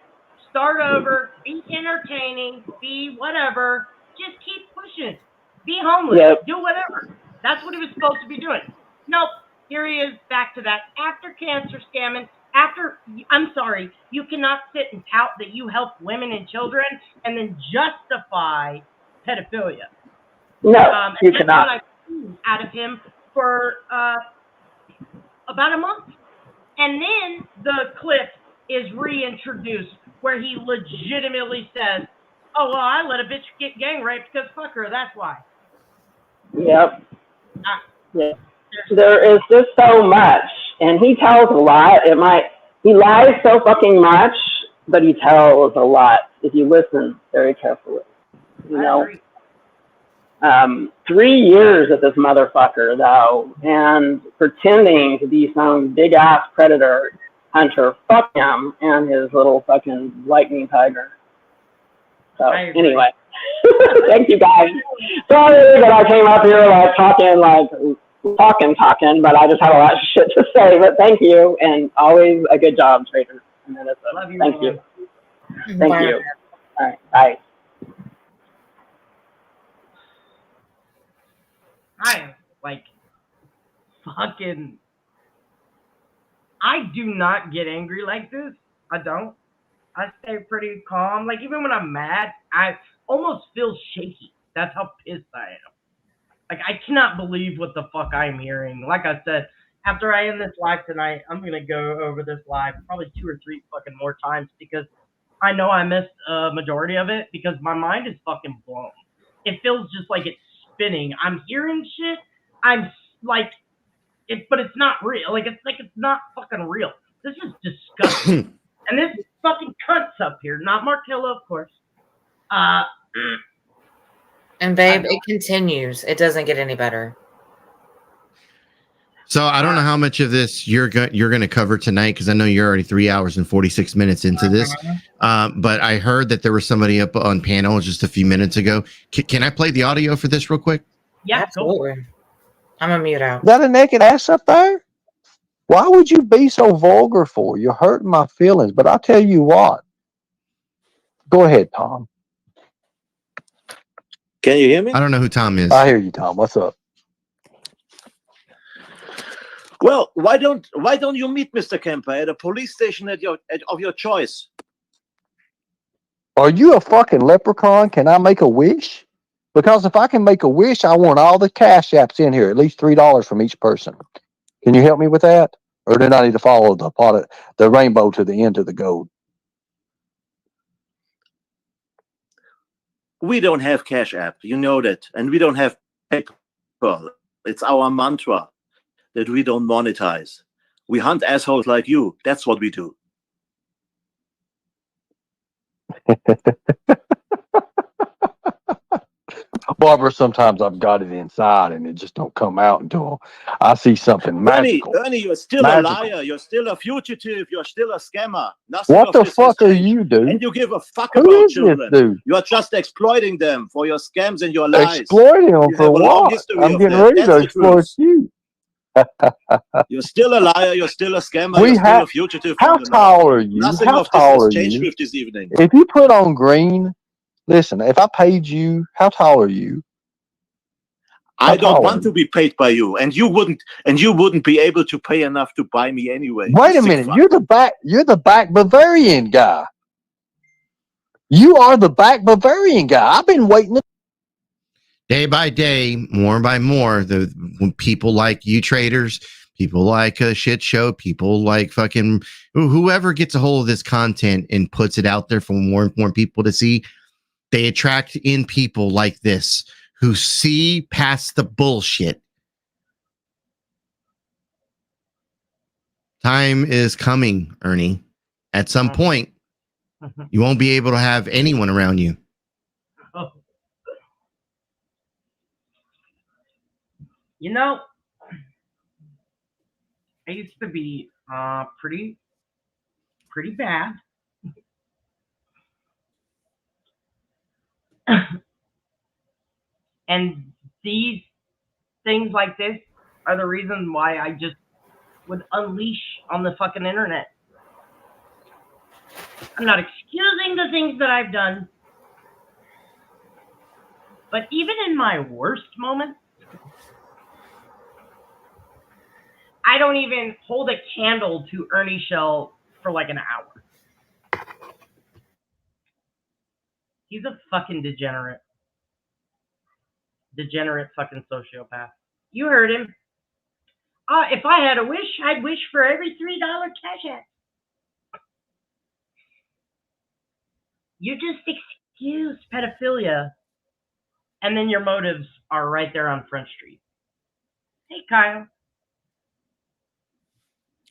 [SPEAKER 2] start over, be entertaining, be whatever, just keep pushing. Be homeless.
[SPEAKER 15] Yep.
[SPEAKER 2] Do whatever. That's what he was supposed to be doing. Nope. Here he is back to that. After cancer scamming, I'm sorry, you cannot sit and tout that you help women and children and then justify pedophilia.
[SPEAKER 15] No, you
[SPEAKER 2] and that's
[SPEAKER 15] cannot.
[SPEAKER 2] what I've seen out of him for about a month. And then the clip is reintroduced where he legitimately says, oh, well, I let a bitch get gang raped because fuck her, that's why.
[SPEAKER 15] Yep. Yeah. There is just so much, and he tells a lot. He lies so fucking much, but he tells a lot if you listen very carefully. You know, 3 years of this motherfucker though, and pretending to be some big ass predator hunter. Fuck him and his little fucking lightning tiger. So anyway, thank you guys. Sorry that I came up here talking, but I just had a lot of shit to say. But thank you, and always a good job, Trader.
[SPEAKER 2] Love you.
[SPEAKER 15] Thank you. Thank
[SPEAKER 3] Bye.
[SPEAKER 15] you. All right, bye.
[SPEAKER 2] I like fucking. I do not get angry like this. I don't. I stay pretty calm. Like even when I'm mad, I almost feel shaky. That's how pissed I am. Like I cannot believe what the fuck I'm hearing. Like I said, after I end this live tonight, I'm gonna go over this live probably 2 or 3 fucking more times because I know I missed a majority of it because my mind is fucking blown. It feels just like it's spinning. I'm hearing shit. I'm like it, but it's not real. Like it's not fucking real. This is disgusting. And this fucking cunt's up here, not Markilla, of course.
[SPEAKER 3] And babe, it continues. It doesn't get any better.
[SPEAKER 13] So I don't know how much of this you're going to cover tonight because I know you're already 3 hours and 46 minutes into this. But I heard that there was somebody up on panel just a few minutes ago. Can I play the audio for this real quick?
[SPEAKER 2] Yeah,
[SPEAKER 3] absolutely. I'm gonna mute out.
[SPEAKER 12] Is that a naked ass up there? Why would you be so vulgar for? You're hurting my feelings. But I'll tell you what. Go ahead, Tom.
[SPEAKER 16] Can you hear me?
[SPEAKER 13] I don't know who Tom is.
[SPEAKER 12] I hear you, Tom. What's up?
[SPEAKER 16] Well, why don't you meet Mr. Kemper at a police station of your choice?
[SPEAKER 12] Are you a fucking leprechaun? Can I make a wish? Because if I can make a wish, I want all the cash apps in here, at least $3 from each person. Can you help me with that? Or do I need to follow the rainbow to the end of the gold?
[SPEAKER 16] We don't have Cash App, you know that, and we don't have PayPal. It's our mantra that we don't monetize. We hunt assholes like you. That's what we do.
[SPEAKER 12] Barbara, sometimes I've got it inside and it just don't come out until I see something magical.
[SPEAKER 16] Ernie, you're still a liar. You're still a fugitive. You're still a scammer. Nothing
[SPEAKER 12] what
[SPEAKER 16] of
[SPEAKER 12] the
[SPEAKER 16] this
[SPEAKER 12] fuck
[SPEAKER 16] has
[SPEAKER 12] are
[SPEAKER 16] changed.
[SPEAKER 12] you, dude?
[SPEAKER 16] And you give a fuck
[SPEAKER 12] Who
[SPEAKER 16] about
[SPEAKER 12] is
[SPEAKER 16] children.
[SPEAKER 12] this dude?
[SPEAKER 16] You are just exploiting them for your scams and your lies.
[SPEAKER 12] Exploiting them
[SPEAKER 16] You
[SPEAKER 12] for
[SPEAKER 16] have a long
[SPEAKER 12] what?
[SPEAKER 16] history
[SPEAKER 12] I'm
[SPEAKER 16] of
[SPEAKER 12] getting
[SPEAKER 16] that.
[SPEAKER 12] ready
[SPEAKER 16] That's
[SPEAKER 12] to
[SPEAKER 16] the
[SPEAKER 12] exploit
[SPEAKER 16] truth.
[SPEAKER 12] you.
[SPEAKER 16] You're still a liar. You're still a scammer.
[SPEAKER 12] We
[SPEAKER 16] You're still
[SPEAKER 12] have-
[SPEAKER 16] a fugitive
[SPEAKER 12] How
[SPEAKER 16] from the law.
[SPEAKER 12] tall are you?
[SPEAKER 16] Nothing
[SPEAKER 12] How
[SPEAKER 16] of this
[SPEAKER 12] tall
[SPEAKER 16] has
[SPEAKER 12] are
[SPEAKER 16] changed
[SPEAKER 12] you?
[SPEAKER 16] with this evening.
[SPEAKER 12] If you put on green, listen, if I paid you, how tall are you?
[SPEAKER 16] I don't want to be paid by you, and you wouldn't be able to pay enough to buy me anyway.
[SPEAKER 12] Wait
[SPEAKER 16] you
[SPEAKER 12] a
[SPEAKER 16] sick
[SPEAKER 12] minute,
[SPEAKER 16] fuck.
[SPEAKER 12] you're the back Bavarian guy. You are the back Bavarian guy. I've been waiting.
[SPEAKER 13] Day by day, more by more, when people like you traders, people like a shit show, people like fucking whoever gets a hold of this content and puts it out there for more and more people to see, they attract in people like this who see past the bullshit. Time is coming, Ernie. At some point, you won't be able to have anyone around you.
[SPEAKER 2] You know, I used to be pretty bad. And these things like this are the reason why I just would unleash on the fucking internet. I'm not excusing the things that I've done. But even in my worst moments, I don't even hold a candle to Ernie Shell for like an hour. He's a fucking degenerate. Degenerate fucking sociopath. You heard him. If I had a wish, I'd wish for every $3 cash app. You just excuse pedophilia, and then your motives are right there on Front Street. Hey, Kyle.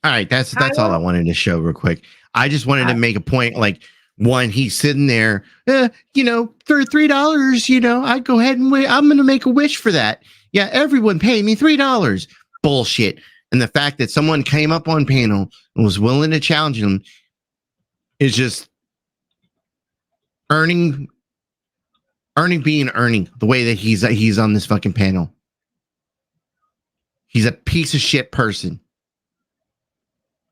[SPEAKER 13] All right, that's all I wanted to show real quick. I just wanted to make a point. Like, one, he's sitting there, for $3, I'd go ahead and wait. I'm going to make a wish for that. Yeah, everyone pay me $3. Bullshit. And the fact that someone came up on panel and was willing to challenge him is just earning the way that he's on this fucking panel. He's a piece of shit person.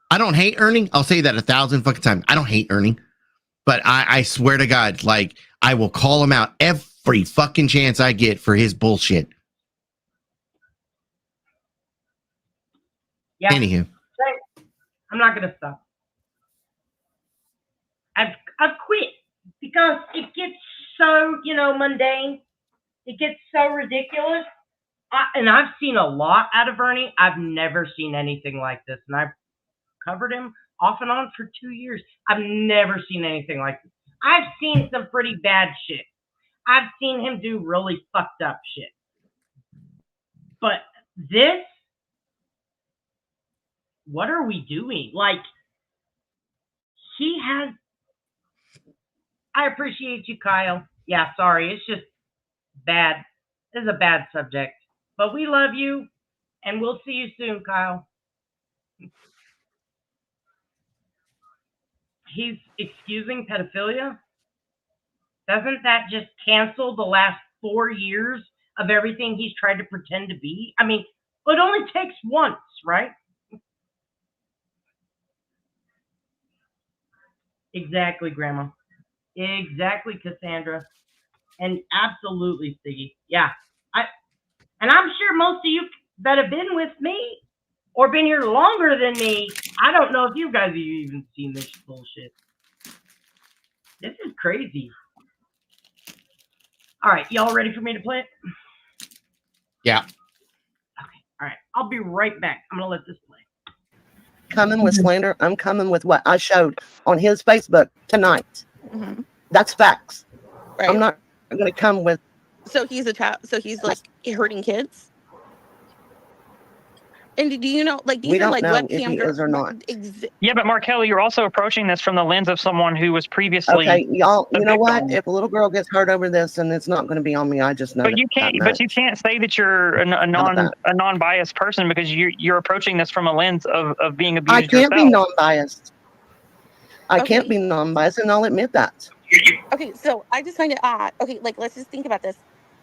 [SPEAKER 13] I don't hate Ernie. I'll say that 1,000 fucking times. I don't hate Ernie, but I swear to God, like, I will call him out every fucking chance I get for his bullshit.
[SPEAKER 2] Yeah.
[SPEAKER 13] Anywho,
[SPEAKER 2] I'm not gonna stop. I've quit because it gets so mundane. It gets so ridiculous. And I've seen a lot out of Ernie. I've never seen anything like this, and I've covered him off and on for 2 years. I've never seen anything like this. I've seen some pretty bad shit. I've seen him do really fucked up shit. But this, what are we doing? Like, he has... I appreciate you, Kyle. Yeah, sorry. It's just bad. This is a bad subject. But we love you, and we'll see you soon, Kyle. He's excusing pedophilia? Doesn't that just cancel the last 4 years of everything he's tried to pretend to be? I mean, it only takes once, right? Exactly, Grandma. Exactly, Cassandra. And absolutely, Siggy. Yeah. And I'm sure most of you that have been with me or been here longer than me, I don't know if you guys have even seen this bullshit. This is crazy. All right, y'all ready for me to play it?
[SPEAKER 13] yeah.
[SPEAKER 2] Okay, all right. I'll be right back. I'm going to let this play.
[SPEAKER 6] Coming with slander, I'm coming with what I showed on his Facebook tonight.
[SPEAKER 14] Mm-hmm.
[SPEAKER 6] That's facts.
[SPEAKER 14] Right.
[SPEAKER 6] I'm not going to come with...
[SPEAKER 14] So he's so he's like hurting kids? And do you know, like, these
[SPEAKER 6] We
[SPEAKER 14] are
[SPEAKER 6] don't
[SPEAKER 14] like
[SPEAKER 6] know if
[SPEAKER 14] webcam
[SPEAKER 6] he is or not.
[SPEAKER 7] Yeah, but Markelli, you're also approaching this from the lens of someone who was previously.
[SPEAKER 6] Okay, y'all, you know what?
[SPEAKER 7] victim.
[SPEAKER 6] If a little girl gets hurt over this, then it's not going to be on me. I just know
[SPEAKER 7] But you can't. But you can't say that you're a non-biased person because you're approaching this from a lens of being abused.
[SPEAKER 6] I can't be
[SPEAKER 7] yourself.
[SPEAKER 6] non-biased. I can't be non-biased, and I'll admit that.
[SPEAKER 14] Okay, so I just find it odd. Okay, like, let's just think about this.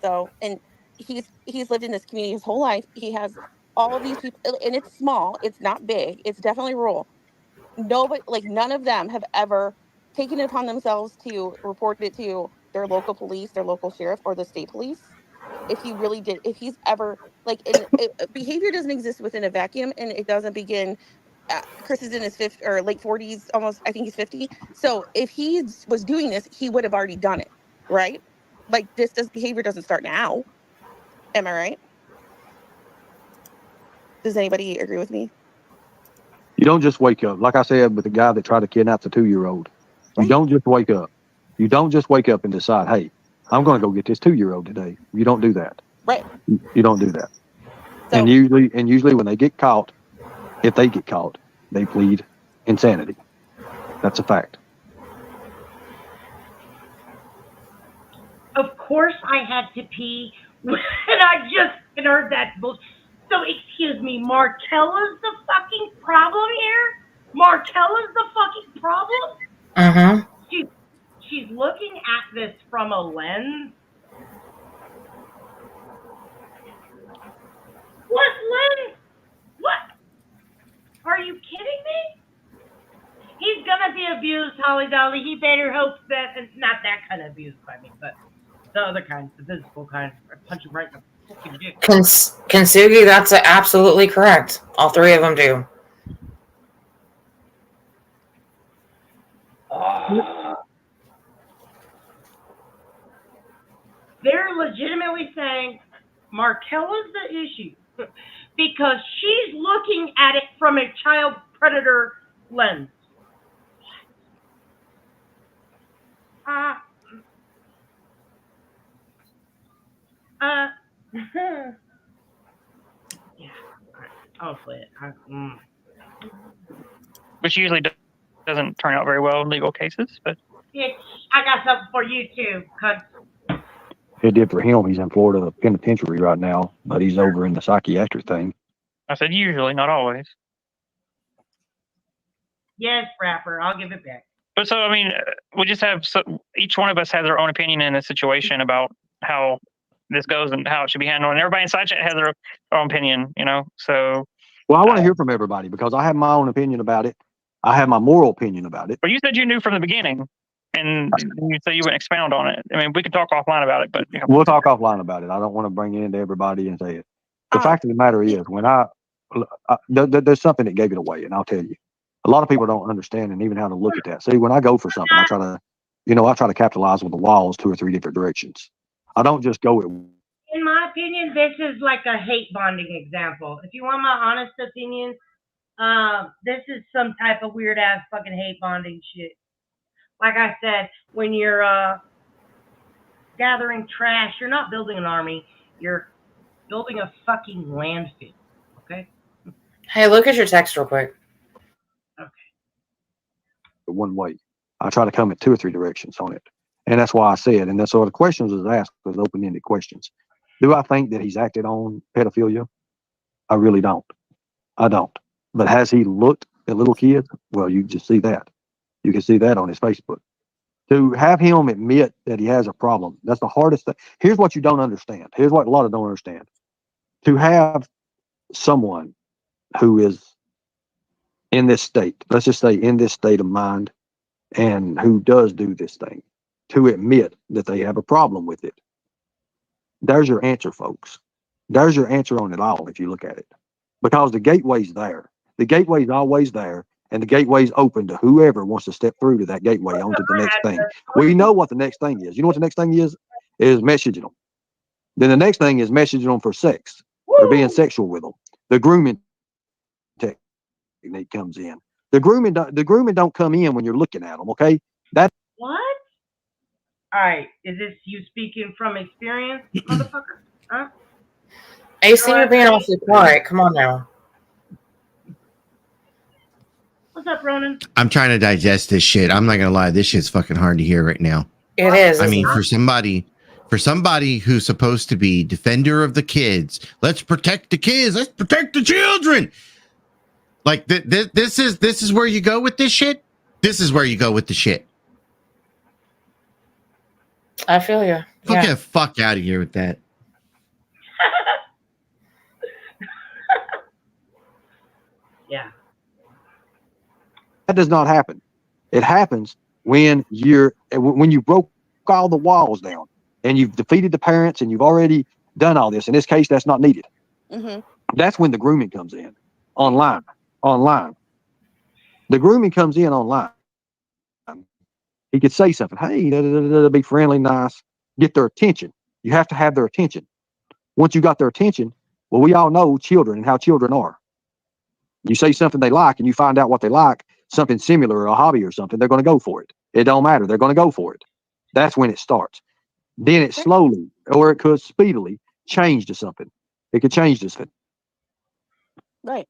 [SPEAKER 14] So, and he's lived in this community his whole life. He has all of these people, and it's small. It's not big. It's definitely rural. Nobody, like, none of them have ever taken it upon themselves to report it to their local police, their local sheriff, or the state police. If he really did, if he's ever, like, behavior doesn't exist within a vacuum, and it doesn't begin. Chris is in his late 40s, almost. I think he's 50. So if he was doing this, he would have already done it, right? Like, this behavior doesn't start now. Am I right? Does anybody agree with me?
[SPEAKER 12] You don't just wake up. Like I said, with the guy that tried to kidnap the 2-year-old, you don't just wake up. You don't just wake up and decide, hey, I'm going to go get this 2-year-old today. You don't do that.
[SPEAKER 14] Right.
[SPEAKER 12] You don't do that.
[SPEAKER 14] So,
[SPEAKER 12] and usually when they get caught, if they get caught, they plead insanity. That's a fact.
[SPEAKER 2] Of course I had to pee, and I just heard that bullshit. So, excuse me, Markella's the fucking problem here? Markella's the fucking problem?
[SPEAKER 3] Uh-huh.
[SPEAKER 2] She's looking at this from a lens. What lens? What? Are you kidding me? He's gonna be abused, Holly Dolly. He better hope that it's not that kind of abuse, I mean, but The other kind, the physical kind. I punch him right in the fucking dick.
[SPEAKER 3] Kintsugi, that's absolutely correct. All three of them do.
[SPEAKER 2] They're legitimately saying Markella's the issue because she's looking at it from a child predator lens. Yeah, I'll play it.
[SPEAKER 7] Which usually doesn't turn out very well in legal cases, but
[SPEAKER 2] Bitch, I got something for you too, cuz.
[SPEAKER 12] It did for him. He's in Florida penitentiary right now, but he's over in the psychiatric thing.
[SPEAKER 7] I said usually, not always.
[SPEAKER 2] Yes, rapper, I'll give it back.
[SPEAKER 7] But so, I mean, we just have, each one of us has their own opinion in this situation about how this goes and how it should be handled. And everybody inside chat has their own opinion, you know? So.
[SPEAKER 12] Well, I want to hear from everybody because I have my own opinion about it. I have my moral opinion about it.
[SPEAKER 7] But you said you knew from the beginning and you said you wouldn't expound on it. I mean, we could talk offline about it, but. You know.
[SPEAKER 12] We'll talk offline about it. I don't want to bring it into everybody and say it. The fact of the matter is, when there's something that gave it away, and I'll tell you. A lot of people don't understand and even how to look at that. See, when I go for something, I try to capitalize with the walls 2 or 3 different directions. I don't just go.
[SPEAKER 2] In my opinion, this is like a hate bonding example. If you want my honest opinion, this is some type of weird ass fucking hate bonding shit. Like I said, when you're gathering trash, you're not building an army. You're building a fucking landfill. Okay.
[SPEAKER 3] Hey, look at your text real quick.
[SPEAKER 12] One way. I try to come at 2 or 3 directions on it. And that's why I said, and that's so the questions was asked was open-ended questions. Do I think that he's acted on pedophilia? I really don't. I don't. But has he looked at little kids? Well, you just see that. You can see that on his Facebook. To have him admit that he has a problem, that's the hardest thing. Here's what you don't understand. Here's what a lot of don't understand. To have someone who is in this state, let's just say in this state of mind, and who does do this thing, to admit that they have a problem with it. There's your answer, folks. There's your answer on it all if you look at it. Because the gateway's there. The gateway's always there, and the gateway's open to whoever wants to step through to that gateway onto the next thing. We know what the next thing is. You know what the next thing is? Is messaging them. Then the next thing is messaging them for sex. Or being sexual with them. The grooming technique comes in. The grooming don't come in when you're looking at them, okay?
[SPEAKER 2] What? All right, is this you speaking from experience, motherfucker? Huh?
[SPEAKER 3] AC, you're being awfully quiet. Come on now.
[SPEAKER 2] What's up, Ronan?
[SPEAKER 13] I'm trying to digest this shit. I'm not gonna lie, this shit's fucking hard to hear right now.
[SPEAKER 3] It is.
[SPEAKER 13] I mean, for somebody who's supposed to be defender of the kids, let's protect the kids, let's protect the children. Like this is where you go with this shit. This is where you go with the shit.
[SPEAKER 3] I feel you.
[SPEAKER 13] Get the fuck out of here with that.
[SPEAKER 2] Yeah.
[SPEAKER 12] That does not happen. It happens when you broke all the walls down and you've defeated the parents and you've already done all this. In this case, that's not needed.
[SPEAKER 14] Mm-hmm.
[SPEAKER 12] That's when the grooming comes in. Online. The grooming comes in online. He could say something. Hey, be friendly, nice, get their attention. You have to have their attention. Once you got their attention, well, we all know children and how children are. You say something they like and you find out what they like, something similar or a hobby or something, they're going to go for it. It don't matter. They're going to go for it. That's when it starts. Then it slowly, or it could speedily change to something. It could change to something.
[SPEAKER 14] Right.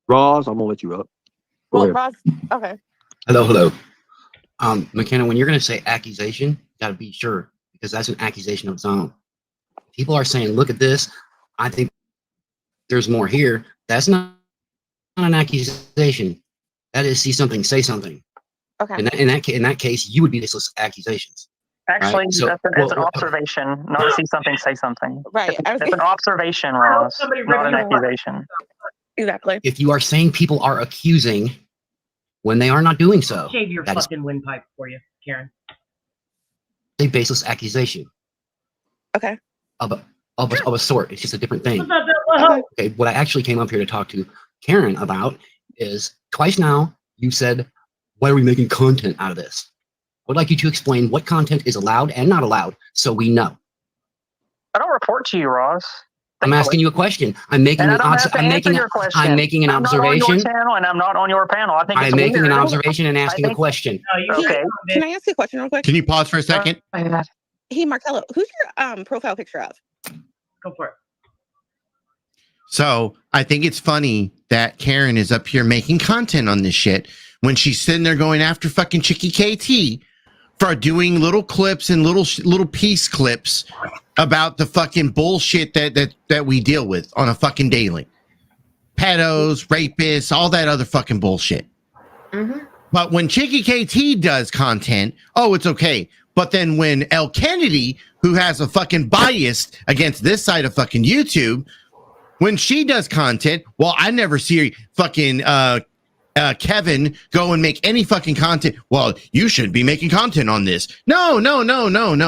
[SPEAKER 12] Roz, I'm going to let you up. Go ahead.
[SPEAKER 14] Roz, okay.
[SPEAKER 17] Hello. McKenna, when you're going to say accusation, got to be sure, because that's an accusation of its own. People are saying, look at this. I think there's more here. That's not an accusation. That is see something, say something.
[SPEAKER 14] Okay.
[SPEAKER 17] In that case, you would be baseless accusations.
[SPEAKER 7] Actually,
[SPEAKER 17] right? So,
[SPEAKER 7] that's an observation, not to see something, say something.
[SPEAKER 14] Right.
[SPEAKER 7] That's an observation, Ross, not an accusation.
[SPEAKER 14] Exactly.
[SPEAKER 17] If you are saying people are accusing when they are not doing so,
[SPEAKER 2] Shave your
[SPEAKER 17] that is
[SPEAKER 2] fucking windpipe for you, Karen.
[SPEAKER 17] a baseless accusation
[SPEAKER 14] Okay.
[SPEAKER 17] of a sort. It's just a different thing.
[SPEAKER 14] Okay.
[SPEAKER 17] Okay, what I actually came up here to talk to Karen about is twice now you said, why are we making content out of this? I would like you to explain what content is allowed and not allowed so we know.
[SPEAKER 7] I don't report to you, Ross.
[SPEAKER 17] I'm asking you a question. I'm making
[SPEAKER 7] And I
[SPEAKER 17] an
[SPEAKER 7] don't have to answer your question.
[SPEAKER 17] I'm making an
[SPEAKER 7] I'm not on your
[SPEAKER 17] observation.
[SPEAKER 7] channel, and I'm not on your panel. I think it's
[SPEAKER 17] I'm making an
[SPEAKER 7] weird.
[SPEAKER 17] observation and asking a question.
[SPEAKER 7] Okay.
[SPEAKER 14] Can I ask you a question real quick?
[SPEAKER 13] Can you pause for a second?
[SPEAKER 14] Hey, Marcello, who's your profile picture of?
[SPEAKER 2] Go for it.
[SPEAKER 13] So I think it's funny that Karen is up here making content on this shit when she's sitting there going after fucking Chicky KT for doing little clips and little piece clips about the fucking bullshit that we deal with on a fucking daily. Pedos, rapists, all that other fucking bullshit.
[SPEAKER 3] Mm-hmm.
[SPEAKER 13] But when Chicky KT does content, oh, it's okay. But then when L. Kennedy, who has a fucking bias against this side of fucking YouTube, when she does content, well, I never see fucking Kevin go and make any fucking content. Well, you should be making content on this. No.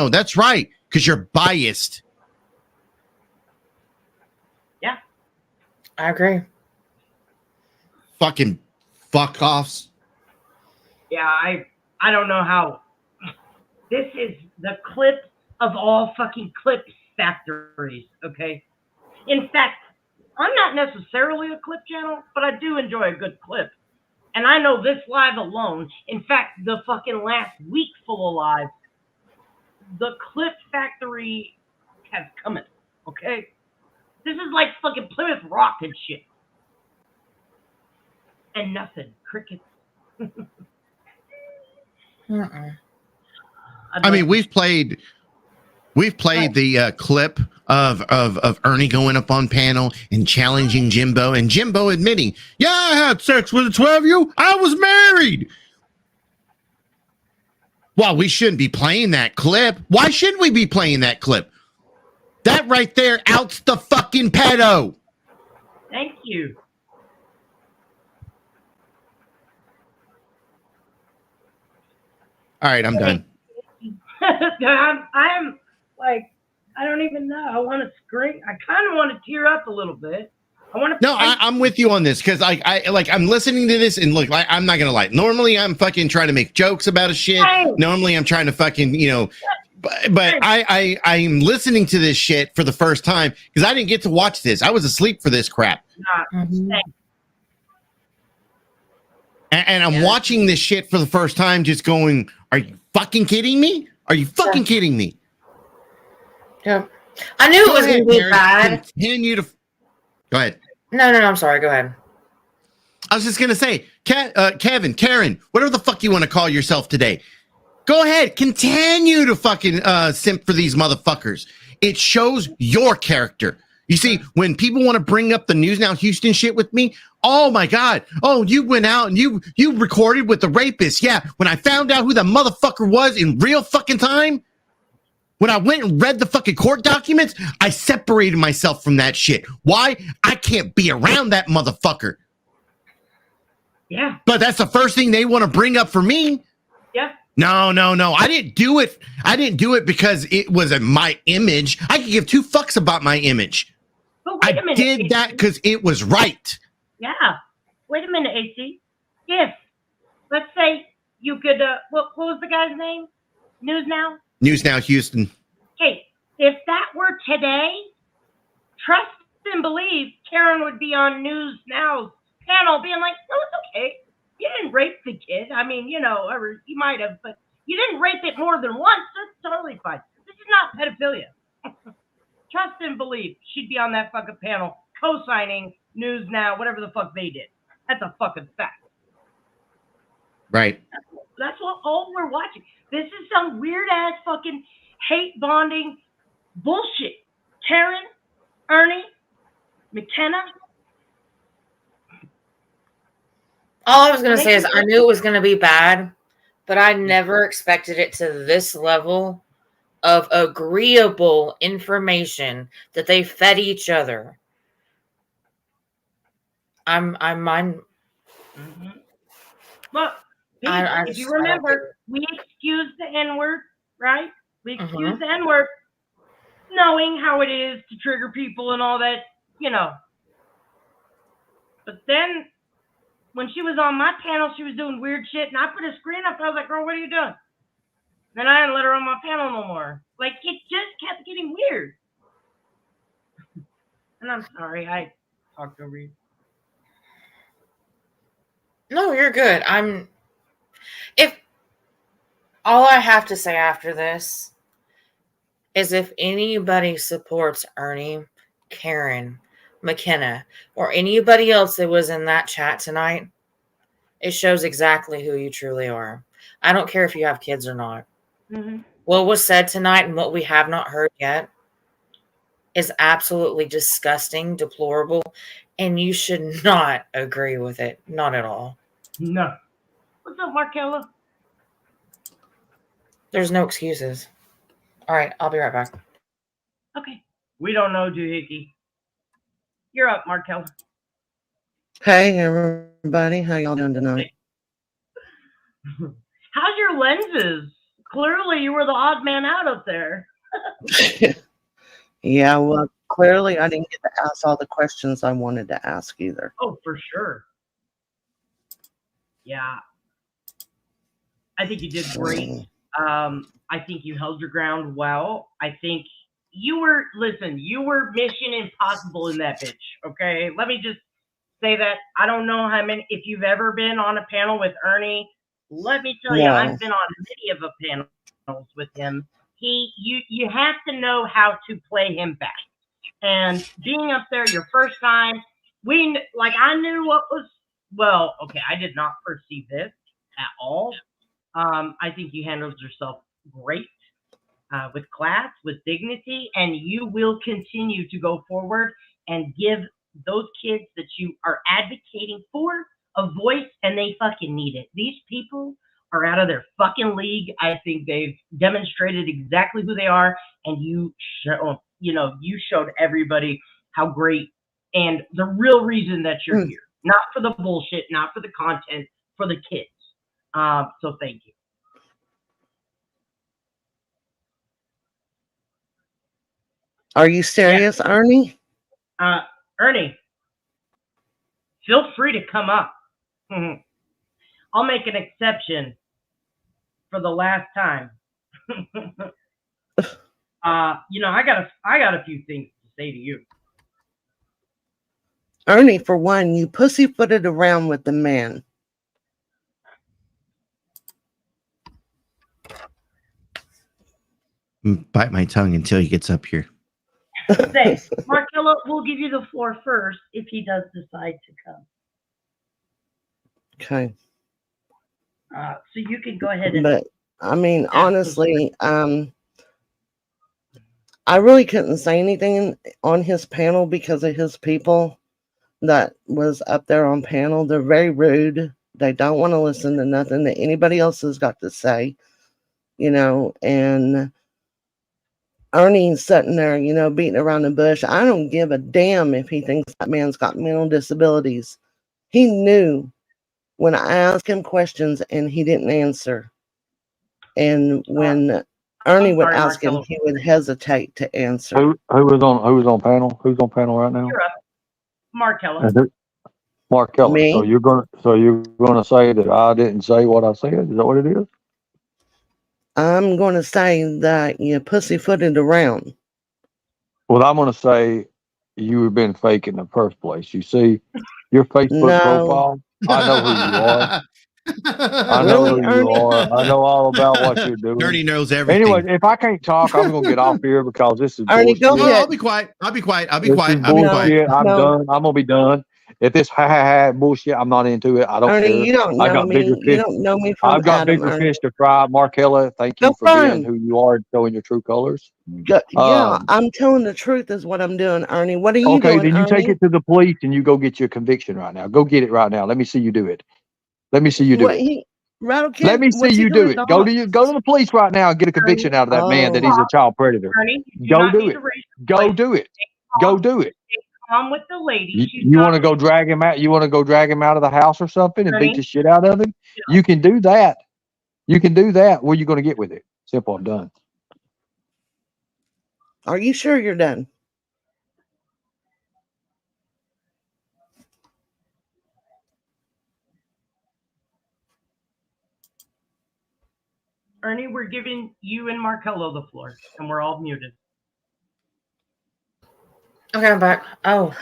[SPEAKER 13] That's right. Because you're biased.
[SPEAKER 2] Yeah.
[SPEAKER 3] I agree.
[SPEAKER 13] Fucking fuck offs.
[SPEAKER 2] Yeah, I don't know how. This is the clip of all fucking clip factories, okay? In fact, I'm not necessarily a clip channel, but I do enjoy a good clip. And I know this live alone, in fact, the fucking last week full of live, the clip factory has come in, okay? This is like fucking Plymouth Rock and shit. And nothing. Crickets.
[SPEAKER 13] I mean, we've played the clip of Ernie going up on panel and challenging Jimbo, and Jimbo admitting, yeah, I had sex with a 12-year-old. I was married. Well, we shouldn't be playing that clip. Why shouldn't we be playing that clip? That right there outs the fucking pedo.
[SPEAKER 2] Thank you.
[SPEAKER 13] All right, I'm done.
[SPEAKER 2] I'm like, I don't even know. I want to scream. I kind of want to tear up a little bit.
[SPEAKER 13] I'm with you on this because I'm listening to this and look, I'm not gonna lie. Normally, I'm fucking trying to make jokes about a shit. Normally, I'm trying to fucking but I'm listening to this shit for the first time because I didn't get to watch this. I was asleep for this crap. And I'm watching this shit for the first time, just going, "Are you fucking kidding me? Are you fucking kidding me?"
[SPEAKER 3] Yeah, I knew it was going to be bad.
[SPEAKER 13] Continue to go ahead.
[SPEAKER 3] No, I'm sorry. Go ahead.
[SPEAKER 13] I was just gonna say, Kevin, Karen, whatever the fuck you want to call yourself today. Go ahead, continue to fucking simp for these motherfuckers. It shows your character. You see, when people want to bring up the News Now Houston shit with me, oh my God. Oh, you went out and you recorded with the rapist. Yeah, when I found out who the motherfucker was in real fucking time, when I went and read the fucking court documents, I separated myself from that shit. Why? I can't be around that motherfucker.
[SPEAKER 2] Yeah.
[SPEAKER 13] But that's the first thing they want to bring up for me.
[SPEAKER 2] Yeah.
[SPEAKER 13] No. I didn't do it. I didn't do it because it was my image. I could give two fucks about my image.
[SPEAKER 2] But wait a minute,
[SPEAKER 13] did that because it was right.
[SPEAKER 2] Yeah. Wait a minute, AC. If, let's say you could, what was the guy's name? News Now?
[SPEAKER 13] News Now Houston.
[SPEAKER 2] Hey, if that were today, trust and believe Karen would be on News Now's panel being like, no, it's okay. You didn't rape the kid. I mean, or you might have, but you didn't rape it more than once. That's totally fine. This is not pedophilia. Trust and believe she'd be on that fucking panel co-signing News Now, whatever the fuck they did. That's a fucking fact.
[SPEAKER 13] Right.
[SPEAKER 2] That's what all we're watching. This is some weird ass fucking hate bonding bullshit. Karen, Ernie, McKenna.
[SPEAKER 3] All I was going to say is I knew it was going to be bad, but I never expected it to this level of agreeable information that they fed each other. I'm
[SPEAKER 2] Look, if you remember, we excused the N-word, right? We excuse the N-word, knowing how it is to trigger people and all that, you know. But then, when she was on my panel, she was doing weird shit, and I put a screen up. I was like, girl, what are you doing? Then I didn't let her on my panel no more. Like, it just kept getting weird. And I'm sorry, I talked over you.
[SPEAKER 3] No, you're good. If all I have to say after this is if anybody supports Ernie, Karen, McKenna, or anybody else that was in that chat tonight, it shows exactly who you truly are. I don't care if you have kids or not.
[SPEAKER 2] Mm-hmm.
[SPEAKER 3] What was said tonight and what we have not heard yet is absolutely disgusting, deplorable, and you should not agree with it. Not at all.
[SPEAKER 2] No. What's up, Markella?
[SPEAKER 3] There's no excuses. All right, I'll be right back.
[SPEAKER 2] Okay. We don't know Doohickey. You're up, Markella.
[SPEAKER 6] Hey, everybody. How y'all doing tonight?
[SPEAKER 2] How's your lenses? Clearly, you were the odd man out up there.
[SPEAKER 6] Yeah, well, clearly I didn't get to ask all the questions I wanted to ask either.
[SPEAKER 2] Oh, for sure. Yeah. I think you did great. I think you held your ground well. I think you were Mission Impossible in that bitch, okay? Let me just say that. I don't know if you've ever been on a panel with Ernie. Let me tell you, I've been on many of the panels with him. You have to know how to play him back. And being up there your first time, I knew what was, well, okay, I did not perceive this at all. I think you handled yourself great, with class, with dignity, and you will continue to go forward and give those kids that you are advocating for a voice, and they fucking need it. These people are out of their fucking league. I think they've demonstrated exactly who they are, and you showed everybody how great and the real reason that you're here. Not for the bullshit, not for the content, for the kids. So thank you.
[SPEAKER 6] Are you serious, Ernie?
[SPEAKER 2] Ernie, feel free to come up. I'll make an exception for the last time. I got a few things to say to you.
[SPEAKER 6] Ernie, for one, you pussyfooted around with the man.
[SPEAKER 13] Bite my tongue until he gets up here.
[SPEAKER 2] Say, Markella, we'll give you the floor first if he does decide to come.
[SPEAKER 6] Okay.
[SPEAKER 2] So you can go ahead and.
[SPEAKER 6] But I mean, honestly, I really couldn't say anything on his panel because of his people that was up there on panel. They're very rude. They don't want to listen to nothing that anybody else has got to say, and Ernie's sitting there, beating around the bush. I don't give a damn if he thinks that man's got mental disabilities. He knew when I asked him questions and he didn't answer. And when Ernie would ask him, he would hesitate to answer.
[SPEAKER 4] Who was on panel? Who's on panel right now?
[SPEAKER 2] You're up. Markella.
[SPEAKER 4] Markella.
[SPEAKER 6] Me?
[SPEAKER 4] So you're gonna say that I didn't say what I said? Is that what it is?
[SPEAKER 6] I'm going to say that you pussyfooted around.
[SPEAKER 4] Well, I'm going to say you've been fake in the first place. You see, your Facebook profile, I know who you are. I know who you are. I know all about what you're doing.
[SPEAKER 13] Ernie knows everything.
[SPEAKER 4] Anyway, if I can't talk, I'm going to get off here because this is
[SPEAKER 6] Ernie,
[SPEAKER 4] bullshit.
[SPEAKER 6] go ahead.
[SPEAKER 13] I'll be quiet. I'll be quiet.
[SPEAKER 4] This is bullshit. I'm done. I'm going to be done. If this bullshit, I'm not into it. I don't
[SPEAKER 6] Ernie,
[SPEAKER 4] care.
[SPEAKER 6] you don't know me. You don't know me from
[SPEAKER 4] I've got bigger fish to fry. Markella, thank you for being who you are and showing your true colors.
[SPEAKER 6] Yeah, I'm telling the truth is what I'm doing, Ernie. What are you doing,
[SPEAKER 4] Okay, then you
[SPEAKER 6] Ernie?
[SPEAKER 4] take it to the police and you go get your conviction right now. Go get it right now. Let me see you do it. Let me see you do it. Let me see you do it. Go to the police right now and get a conviction out of that man that he's a child predator.
[SPEAKER 2] Ernie,
[SPEAKER 4] Go do it. Go do it. Go do it.
[SPEAKER 2] Calm with the lady.
[SPEAKER 4] You want to go drag him out? You want to go drag him out of the house or something and beat the shit out of him? You can do that. You can do that. What are you going to get with it? Simple. I'm done.
[SPEAKER 6] Are you sure you're done?
[SPEAKER 2] Ernie, we're giving you and Markello the floor, and we're all muted.
[SPEAKER 3] Okay, I'm back. Oh,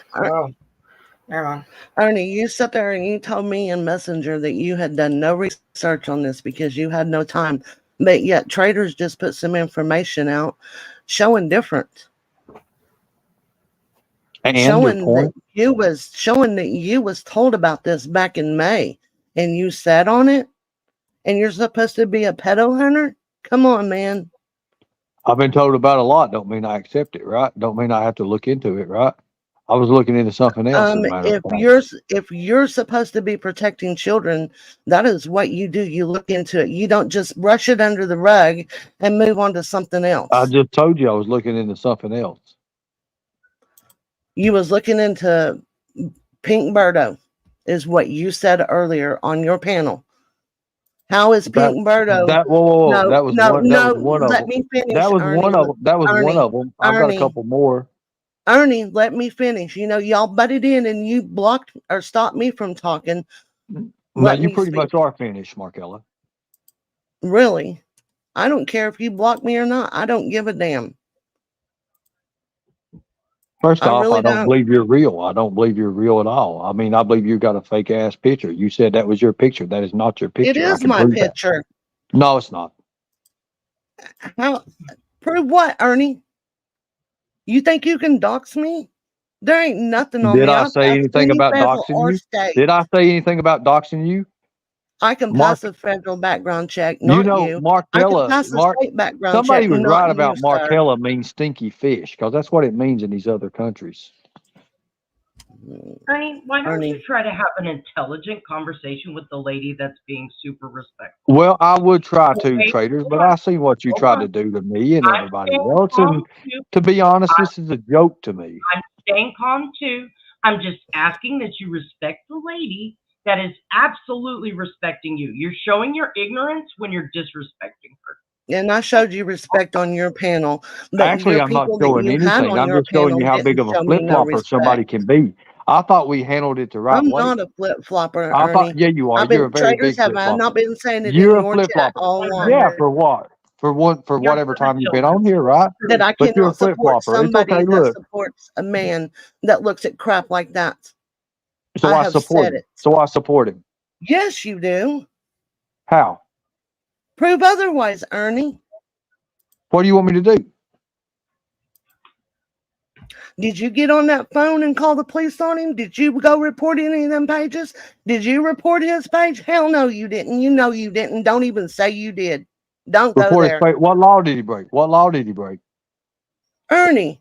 [SPEAKER 3] never mind.
[SPEAKER 6] Ernie, you sat there and you told me in Messenger that you had done no research on this because you had no time, but yet traders just put some information out showing different.
[SPEAKER 12] And
[SPEAKER 6] showing that you was told about this back in May, and you sat on it, and you're supposed to be a pedo hunter. Come on, man.
[SPEAKER 12] I've been told about a lot. Don't mean I accept it, right? Don't mean I have to look into it, right? I was looking into something else. As a matter of fact.
[SPEAKER 6] If you're supposed to be protecting children, that is what you do. You look into it. You don't just brush it under the rug and move on to something else.
[SPEAKER 12] I just told you I was looking into something else.
[SPEAKER 6] You was looking into Pink Birdo, is what you said earlier on your panel. How is Pink Birdo?
[SPEAKER 12] That was one of them.
[SPEAKER 6] Let me finish.
[SPEAKER 12] That was
[SPEAKER 6] Ernie,
[SPEAKER 12] one of them. That was
[SPEAKER 6] Ernie,
[SPEAKER 12] one of them. I've got a
[SPEAKER 6] Ernie.
[SPEAKER 12] couple more.
[SPEAKER 6] Ernie, let me finish. You know, y'all butted in and you blocked or stopped me from talking.
[SPEAKER 12] Now you pretty much are finished, Markella.
[SPEAKER 6] Really? I don't care if you block me or not. I don't give a damn.
[SPEAKER 12] First off,
[SPEAKER 6] really
[SPEAKER 12] I don't believe you're real. I don't believe you're real at all. I mean, I believe you got a fake ass picture. You said that was your picture. That is not your picture.
[SPEAKER 6] It is my picture.
[SPEAKER 12] No, it's not.
[SPEAKER 6] How? Prove what, Ernie? You think you can dox me? There ain't nothing on me.
[SPEAKER 12] Did I say anything about doxing you? Did I say anything about doxing you?
[SPEAKER 6] I can pass a federal background check, not you.
[SPEAKER 12] Markella,
[SPEAKER 6] I can pass a state background
[SPEAKER 12] somebody
[SPEAKER 6] check,
[SPEAKER 12] was
[SPEAKER 6] not
[SPEAKER 12] right
[SPEAKER 6] you,
[SPEAKER 12] about
[SPEAKER 6] sir.
[SPEAKER 12] Markella means stinky fish, because that's what it means in these other countries.
[SPEAKER 2] Ernie, why don't you try to have an intelligent conversation with the lady that's being super respectful?
[SPEAKER 12] Well, I would try to, traders, but I see what you tried to do to me and everybody else. And to be honest, this is a joke to me.
[SPEAKER 2] I'm staying calm too. I'm just asking that you respect the lady that is absolutely respecting you. You're showing your ignorance when you're disrespecting her.
[SPEAKER 6] And I showed you respect on your panel. But
[SPEAKER 12] Actually, I'm not showing anything. I'm just showing you how big of a flip-flopper somebody can be. I thought we handled it the right way.
[SPEAKER 6] I'm not a flip-flopper,
[SPEAKER 12] I
[SPEAKER 6] Ernie.
[SPEAKER 12] thought, yeah, you are. You're a very big flip-flopper.
[SPEAKER 6] I've not been saying it
[SPEAKER 12] You're
[SPEAKER 6] in
[SPEAKER 12] a
[SPEAKER 6] your
[SPEAKER 12] flip
[SPEAKER 6] chat
[SPEAKER 12] flopper.
[SPEAKER 6] all along.
[SPEAKER 12] Yeah, for what? For whatever time you've been on here, right?
[SPEAKER 6] That I
[SPEAKER 12] But you're a
[SPEAKER 6] cannot support
[SPEAKER 12] flip-flopper. It's
[SPEAKER 6] somebody
[SPEAKER 12] okay,
[SPEAKER 6] that
[SPEAKER 12] look.
[SPEAKER 6] supports a man that looks at crap like that.
[SPEAKER 12] So I
[SPEAKER 6] have
[SPEAKER 12] support
[SPEAKER 6] said
[SPEAKER 12] him.
[SPEAKER 6] it.
[SPEAKER 12] So I support him.
[SPEAKER 6] Yes, you do.
[SPEAKER 12] How?
[SPEAKER 6] Prove otherwise, Ernie.
[SPEAKER 12] What do you want me to do?
[SPEAKER 6] Did you get on that phone and call the police on him? Did you go report any of them pages? Did you report his page? Hell no, you didn't. You know you didn't. Don't even say you did. Don't go
[SPEAKER 12] Report his
[SPEAKER 6] there.
[SPEAKER 12] fate. What law did he break? What law did he break?
[SPEAKER 6] Ernie.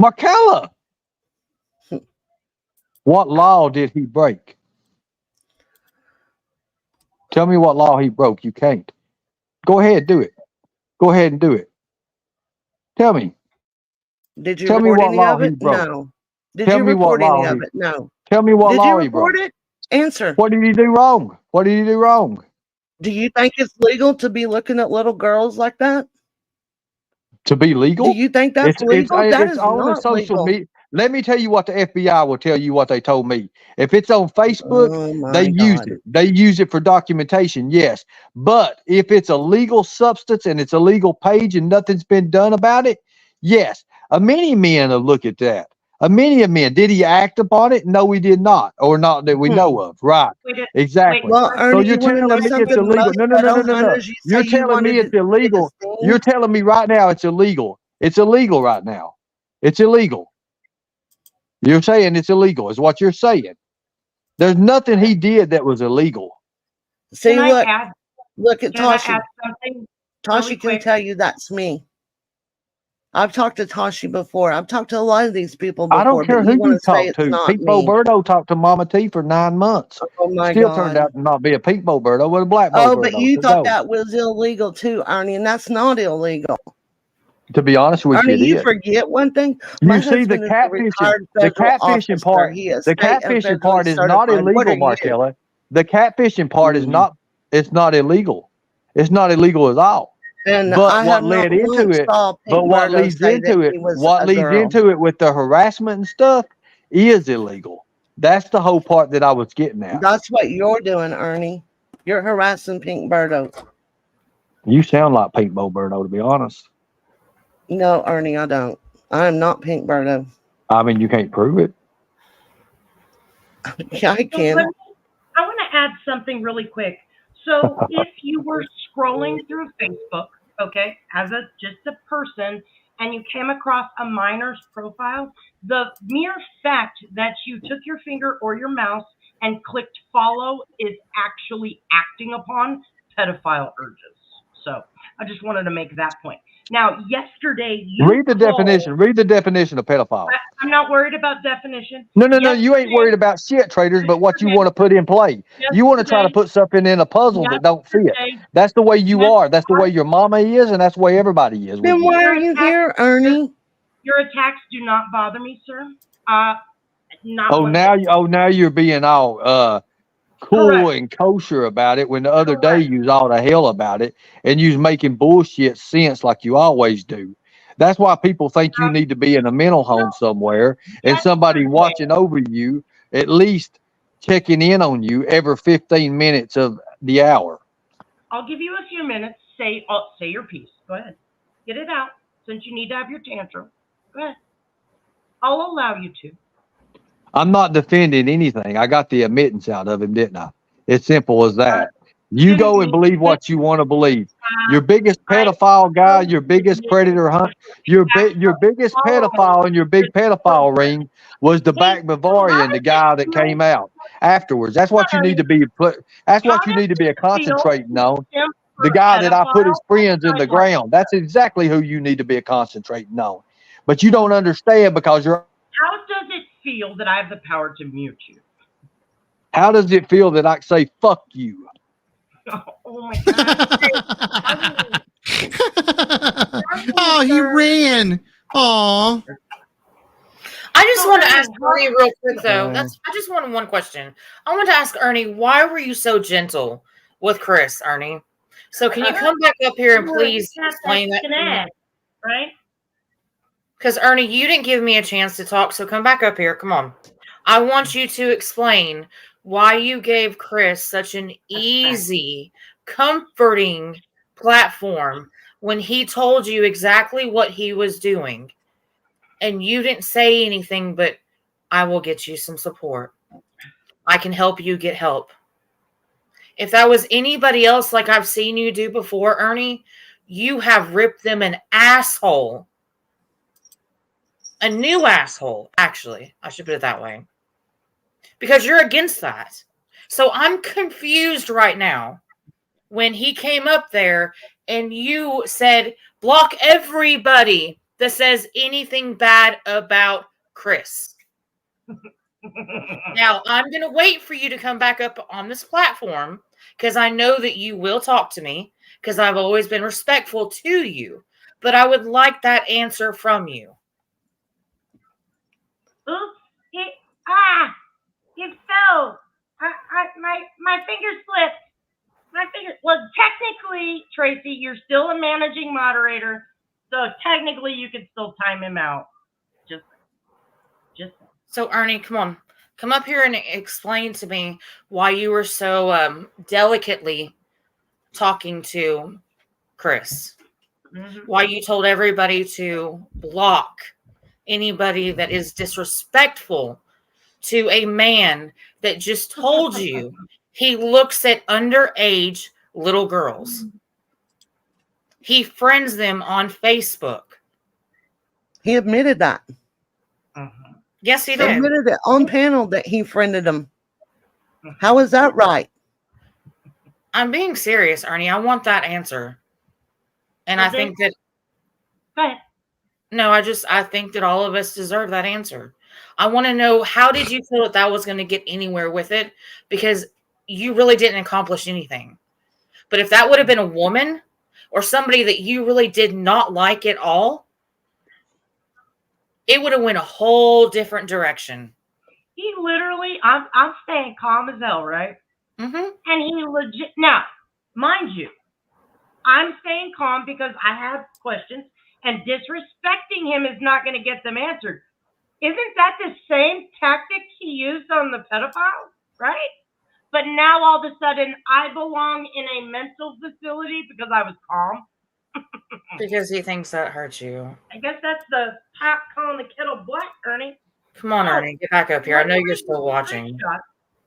[SPEAKER 12] Markella. What law did he break? Tell me what law he broke. You can't. Go ahead, do it. Go ahead and do it. Tell me.
[SPEAKER 6] Did you
[SPEAKER 12] Tell me
[SPEAKER 6] report
[SPEAKER 12] what
[SPEAKER 6] any
[SPEAKER 12] law
[SPEAKER 6] of
[SPEAKER 12] he
[SPEAKER 6] it?
[SPEAKER 12] broke.
[SPEAKER 6] No. Did
[SPEAKER 12] Tell
[SPEAKER 6] you
[SPEAKER 12] me what
[SPEAKER 6] report any
[SPEAKER 12] law
[SPEAKER 6] of
[SPEAKER 12] he-
[SPEAKER 6] it? No.
[SPEAKER 12] Tell me what
[SPEAKER 6] Did
[SPEAKER 12] law
[SPEAKER 6] you
[SPEAKER 12] he broke.
[SPEAKER 6] report it? Answer.
[SPEAKER 12] What did he do wrong? What did he do wrong?
[SPEAKER 6] Do you think it's legal to be looking at little girls like that?
[SPEAKER 12] To be legal?
[SPEAKER 6] Do you think that's legal? That is
[SPEAKER 12] on a
[SPEAKER 6] not
[SPEAKER 12] social
[SPEAKER 6] legal.
[SPEAKER 12] media. Let me tell you what the FBI will tell you what they told me. If it's on Facebook, they use it. They use it for documentation, yes. But if it's a legal substance and it's a legal page and nothing's been done about it, yes. Many men will look at that. Many of men. Did he act upon it? No, he did not. Or not that we know of. Right. Exactly.
[SPEAKER 6] Well, Ernie,
[SPEAKER 12] So you're
[SPEAKER 6] you wanna
[SPEAKER 12] telling
[SPEAKER 6] know
[SPEAKER 12] me it's
[SPEAKER 6] something?
[SPEAKER 12] illegal.
[SPEAKER 6] Most
[SPEAKER 12] No.
[SPEAKER 6] pedo hunters, you
[SPEAKER 12] You're
[SPEAKER 6] say you
[SPEAKER 12] telling me
[SPEAKER 6] wanted
[SPEAKER 12] it's
[SPEAKER 6] to
[SPEAKER 12] illegal.
[SPEAKER 6] get a
[SPEAKER 12] You're telling me right now it's illegal. It's illegal right now. It's illegal. You're saying it's illegal, is what you're saying. There's nothing he did that was illegal.
[SPEAKER 6] See,
[SPEAKER 2] Can
[SPEAKER 6] look,
[SPEAKER 2] I add?
[SPEAKER 6] look at
[SPEAKER 2] Can I
[SPEAKER 6] Tashi.
[SPEAKER 2] add something?
[SPEAKER 6] Tashi
[SPEAKER 2] really
[SPEAKER 6] can
[SPEAKER 2] quick?
[SPEAKER 6] tell you that's me. I've talked to Tashi before. I've talked to a lot of these people before.
[SPEAKER 12] I don't care
[SPEAKER 6] but
[SPEAKER 12] who
[SPEAKER 6] you want
[SPEAKER 12] you
[SPEAKER 6] to say
[SPEAKER 12] talk
[SPEAKER 6] it's
[SPEAKER 12] to.
[SPEAKER 6] not
[SPEAKER 12] Pete
[SPEAKER 6] me.
[SPEAKER 12] Boberto talked to Mama T for 9 months.
[SPEAKER 6] Oh my
[SPEAKER 12] Still
[SPEAKER 6] God.
[SPEAKER 12] turned out to not be a Pete Boberto, but a black
[SPEAKER 6] Oh,
[SPEAKER 12] Boberto.
[SPEAKER 6] but you
[SPEAKER 12] So
[SPEAKER 6] thought
[SPEAKER 12] no.
[SPEAKER 6] that was illegal too, Ernie, and that's not illegal.
[SPEAKER 12] To be honest with
[SPEAKER 6] Ernie,
[SPEAKER 12] you,
[SPEAKER 6] you
[SPEAKER 12] it is.
[SPEAKER 6] forget one thing. My
[SPEAKER 12] You see, the
[SPEAKER 6] husband is a
[SPEAKER 12] catfishing,
[SPEAKER 6] retired
[SPEAKER 12] the
[SPEAKER 6] federal
[SPEAKER 12] catfishing
[SPEAKER 6] officer.
[SPEAKER 12] part,
[SPEAKER 6] He is
[SPEAKER 12] the
[SPEAKER 6] state and
[SPEAKER 12] catfishing
[SPEAKER 6] federally
[SPEAKER 12] part is not
[SPEAKER 6] certified. What are
[SPEAKER 12] illegal,
[SPEAKER 6] you?
[SPEAKER 12] Markella. The catfishing part is not. It's not illegal. It's not illegal at all.
[SPEAKER 6] And
[SPEAKER 12] But
[SPEAKER 6] I
[SPEAKER 12] what
[SPEAKER 6] have not
[SPEAKER 12] led into
[SPEAKER 6] once
[SPEAKER 12] it,
[SPEAKER 6] saw
[SPEAKER 12] but
[SPEAKER 6] Pink
[SPEAKER 12] what
[SPEAKER 6] Birdo
[SPEAKER 12] leads
[SPEAKER 6] say that
[SPEAKER 12] into it,
[SPEAKER 6] he was
[SPEAKER 12] what
[SPEAKER 6] a
[SPEAKER 12] leads
[SPEAKER 6] girl.
[SPEAKER 12] into it with the harassment and stuff is illegal. That's the whole part that I was getting at.
[SPEAKER 6] That's what you're doing, Ernie. You're harassing Pink Birdo.
[SPEAKER 12] You sound like Pink Birdo, to be honest.
[SPEAKER 6] No, Ernie, I don't. I am not Pink Birdo.
[SPEAKER 12] I mean, you can't prove it.
[SPEAKER 6] Yeah, I can.
[SPEAKER 2] I want to add something really quick. So if you were scrolling through Facebook, okay, as just a person, and you came across a minor's profile, the mere fact that you took your finger or your mouse and clicked follow is actually acting upon pedophile urges. So I just wanted to make that point. Now, yesterday you
[SPEAKER 12] Read the definition. Read the definition of pedophile.
[SPEAKER 2] I'm not worried about definition.
[SPEAKER 12] No. You ain't worried about shit, traders, but what you want to put in play. You want to try to put something in a puzzle that don't fit. That's the way you are. That's the way your mama is, and that's the way everybody is.
[SPEAKER 6] Then why are you here, Ernie?
[SPEAKER 2] Your attacks do not bother me, sir. Not
[SPEAKER 12] Oh,
[SPEAKER 2] one
[SPEAKER 12] now you're being all cool
[SPEAKER 2] Correct.
[SPEAKER 12] and kosher about it, when the other day you was all to hell about it, and you was making bullshit sense like you always do. That's why people think you need to be in a mental home somewhere and somebody watching over you, at least checking in on you every 15 minutes of the hour.
[SPEAKER 2] I'll give you a few minutes. Say your piece. Go ahead. Get it out, since you need to have your tantrum. Go ahead. I'll allow you to.
[SPEAKER 12] I'm not defending anything. I got the admittance out of him, didn't I? It's simple as that. You go and believe what you want to believe. Your biggest pedophile guy, your biggest predator hunt, your biggest pedophile in your big pedophile ring was the back Bavarian, the guy that came out afterwards. That's what you need to be. That's what you need to be concentrating on. The guy that I put his friends in the ground. That's exactly who you need to be concentrating on. But you don't understand because you're.
[SPEAKER 2] How does it feel that I have the power to mute you?
[SPEAKER 12] How does it feel that I say fuck you?
[SPEAKER 2] Oh my God.
[SPEAKER 13] Oh, he ran. Oh.
[SPEAKER 3] I just want to ask Ernie real quick though. I just wanted one question. I want to ask Ernie, why were you so gentle with Chris, Ernie? So can you come back up here and please explain that?
[SPEAKER 2] Right?
[SPEAKER 3] Because Ernie, you didn't give me a chance to talk, so come back up here. Come on. I want you to explain why you gave Chris such an easy, comforting platform when he told you exactly what he was doing. And you didn't say anything, but I will get you some support. I can help you get help. If that was anybody else like I've seen you do before, Ernie, you have ripped them an asshole. A new asshole, actually. I should put it that way. Because you're against that. So I'm confused right now. When he came up there and you said, block everybody that says anything bad about Chris. Now, I'm going to wait for you to come back up on this platform because I know that you will talk to me because I've always been respectful to you. But I would like that answer from you.
[SPEAKER 2] Oops! It fell. My finger slipped. My finger. Well, technically, Tracy, you're still a managing moderator, so technically you can still time him out. Just.
[SPEAKER 3] So Ernie, come on, come up here and explain to me why you were so delicately talking to Chris.
[SPEAKER 2] Mm-hmm.
[SPEAKER 3] Why you told everybody to block anybody that is disrespectful to a man that just told you he looks at underage little girls. He friends them on Facebook.
[SPEAKER 6] He admitted that.
[SPEAKER 3] Yes, he
[SPEAKER 6] He
[SPEAKER 3] did.
[SPEAKER 6] admitted it on panel that he friended them. How is that right?
[SPEAKER 3] I'm being serious, Ernie. I want that answer. And I think that.
[SPEAKER 2] Go ahead.
[SPEAKER 3] No, I think that all of us deserve that answer. I want to know, how did you feel that was going to get anywhere with it? Because you really didn't accomplish anything. But if that would have been a woman or somebody that you really did not like at all, it would have went a whole different direction.
[SPEAKER 2] He literally, I'm staying calm as hell, right?
[SPEAKER 3] Mm-hmm.
[SPEAKER 2] And he legit, now, mind you, I'm staying calm because I have questions, and disrespecting him is not going to get them answered. Isn't that the same tactic he used on the pedophile? Right? But now all of a sudden I belong in a mental facility because I was calm.
[SPEAKER 3] Because he thinks that hurts you.
[SPEAKER 2] I guess that's the pot calling the kettle black, Ernie.
[SPEAKER 3] Come on, Ernie, get back up here. I know you're still watching.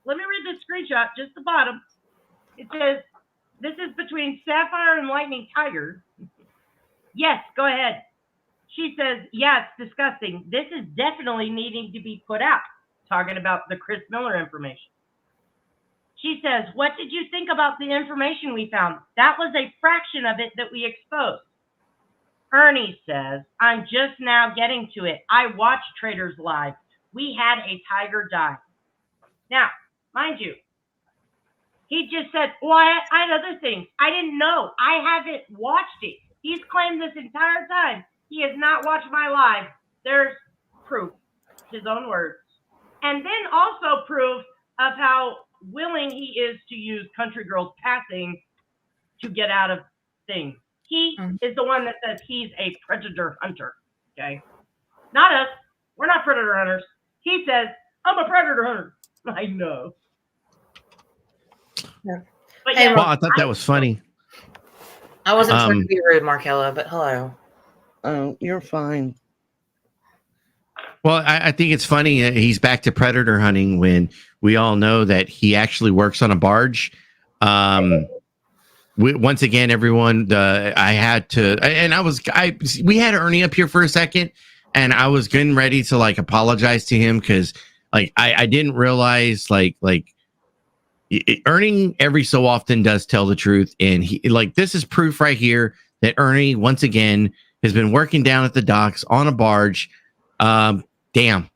[SPEAKER 2] Let me read the screenshot, just the bottom. It says, this is between Sapphire and Lightning Tiger. Yes, go ahead. She says, yeah, it's disgusting. This is definitely needing to be put out. Talking about the Chris Miller information. She says, what did you think about the information we found? That was a fraction of it that we exposed. Ernie says, I'm just now getting to it. I watched Traders Live. We had a tiger die. Now, mind you, he just said, well, I had other things. I didn't know. I haven't watched it. He's claimed this entire time he has not watched my live. There's proof, his own words. And then also proof of how willing he is to use Country Girls Passing to get out of things. He is the one that says he's a predator hunter, okay? Not us. We're not predator hunters. He says, I'm a predator hunter. I know.
[SPEAKER 3] Yeah.
[SPEAKER 2] But
[SPEAKER 3] Hey,
[SPEAKER 2] yeah,
[SPEAKER 13] Well, I thought that was funny.
[SPEAKER 3] I wasn't trying to be rude, Markella, but hello.
[SPEAKER 6] Oh, you're fine.
[SPEAKER 13] Well, I think it's funny that he's back to predator hunting when we all know that he actually works on a barge. Once again, everyone, I had to, and we had Ernie up here for a second, and I was getting ready to like apologize to him because like I didn't realize like Ernie every so often does tell the truth, and he like this is proof right here that Ernie once again has been working down at the docks on a barge. Damn,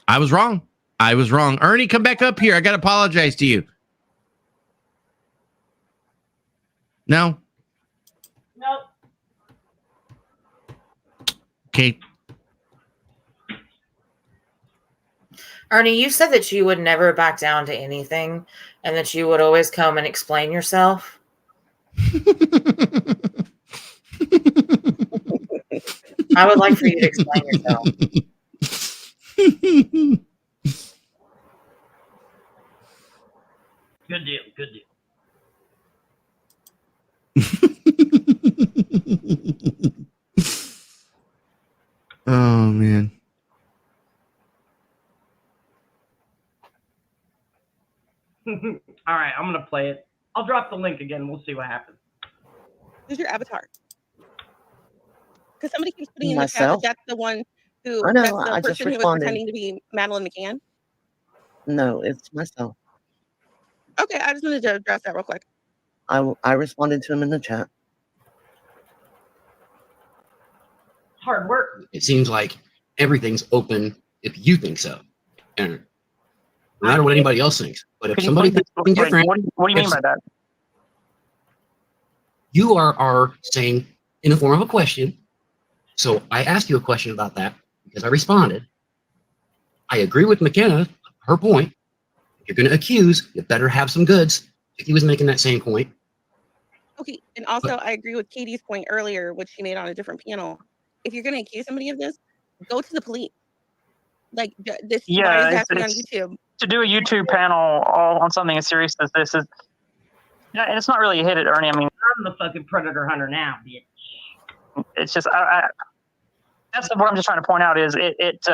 [SPEAKER 13] I was wrong. Ernie, come back up here. I gotta apologize to you. No.
[SPEAKER 2] Nope.
[SPEAKER 13] Okay.
[SPEAKER 3] Ernie, you said that you would never back down to anything and that you would always come and explain yourself. I would like for you to explain yourself.
[SPEAKER 2] Good deal. Good deal.
[SPEAKER 13] Oh man.
[SPEAKER 2] All right, I'm gonna play it. I'll drop the link again. We'll see what happens.
[SPEAKER 14] Who's your avatar? Because somebody keeps putting in
[SPEAKER 6] Myself?
[SPEAKER 14] the chat that that's the one who
[SPEAKER 6] I know,
[SPEAKER 14] that's the
[SPEAKER 6] I just
[SPEAKER 14] person who was
[SPEAKER 6] responded.
[SPEAKER 14] pretending to be Madeline McCann.
[SPEAKER 6] No, it's myself.
[SPEAKER 14] Okay, I just wanted to address that real quick.
[SPEAKER 6] I responded to him in the chat.
[SPEAKER 2] Hard work.
[SPEAKER 17] It seems like everything's open if you think so. And no matter what anybody else thinks. But if somebody thinks something different,
[SPEAKER 7] what do you mean by that?
[SPEAKER 17] you are saying in the form of a question. So I asked you a question about that because I responded. I agree with McKenna, her point. If you're going to accuse, you better have some goods. He was making that same point.
[SPEAKER 14] Okay, and also I agree with Katie's point earlier, which she made on a different panel. If you're going to accuse somebody of this, go to the police. Like this, why is happening on YouTube?
[SPEAKER 7] To do a YouTube panel all on something as serious as this is, yeah, and it's not really a hit at Ernie. I mean,
[SPEAKER 2] I'm the fucking predator hunter now, bitch.
[SPEAKER 7] It's just that's what I'm just trying to point out is it's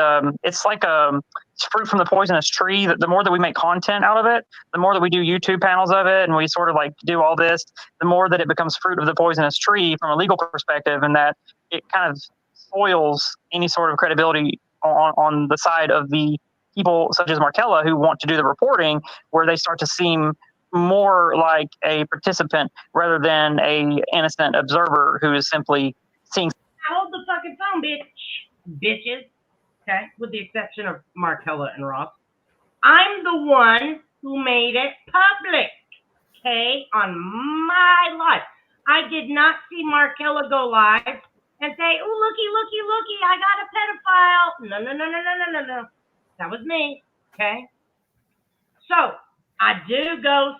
[SPEAKER 7] like it's fruit from the poisonous tree. That the more that we make content out of it, the more that we do YouTube panels of it, and we sort of like do all this, the more that it becomes fruit of the poisonous tree from a legal perspective, and that it kind of spoils any sort of credibility on the side of the people such as Markella who want to do the reporting, where they start to seem more like a participant rather than a innocent observer who is simply seeing.
[SPEAKER 2] Hold the fucking phone, bitches. Okay, with the exception of Markella and Ross. I'm the one who made it public. Okay, on my life. I did not see Markella go live and say, "Oh, looky, I got a pedophile." No. That was me. Okay. So I do ghost.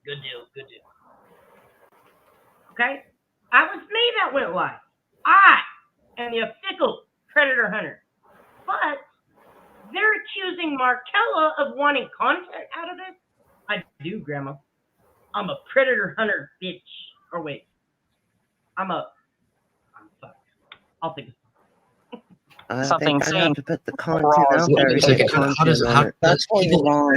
[SPEAKER 2] Good deal. Okay? That was me that went live. I am the official predator hunter. But they're accusing Markella of wanting content out of this. I do, Grandma. I'm a predator hunter, bitch. Or wait. I'm fuck. I'll think.
[SPEAKER 6] I
[SPEAKER 7] Something
[SPEAKER 6] think I have
[SPEAKER 7] saying
[SPEAKER 6] to put the content out
[SPEAKER 17] Wait
[SPEAKER 6] there
[SPEAKER 17] a
[SPEAKER 6] to
[SPEAKER 17] second.
[SPEAKER 6] get content on it. That's where you're wrong.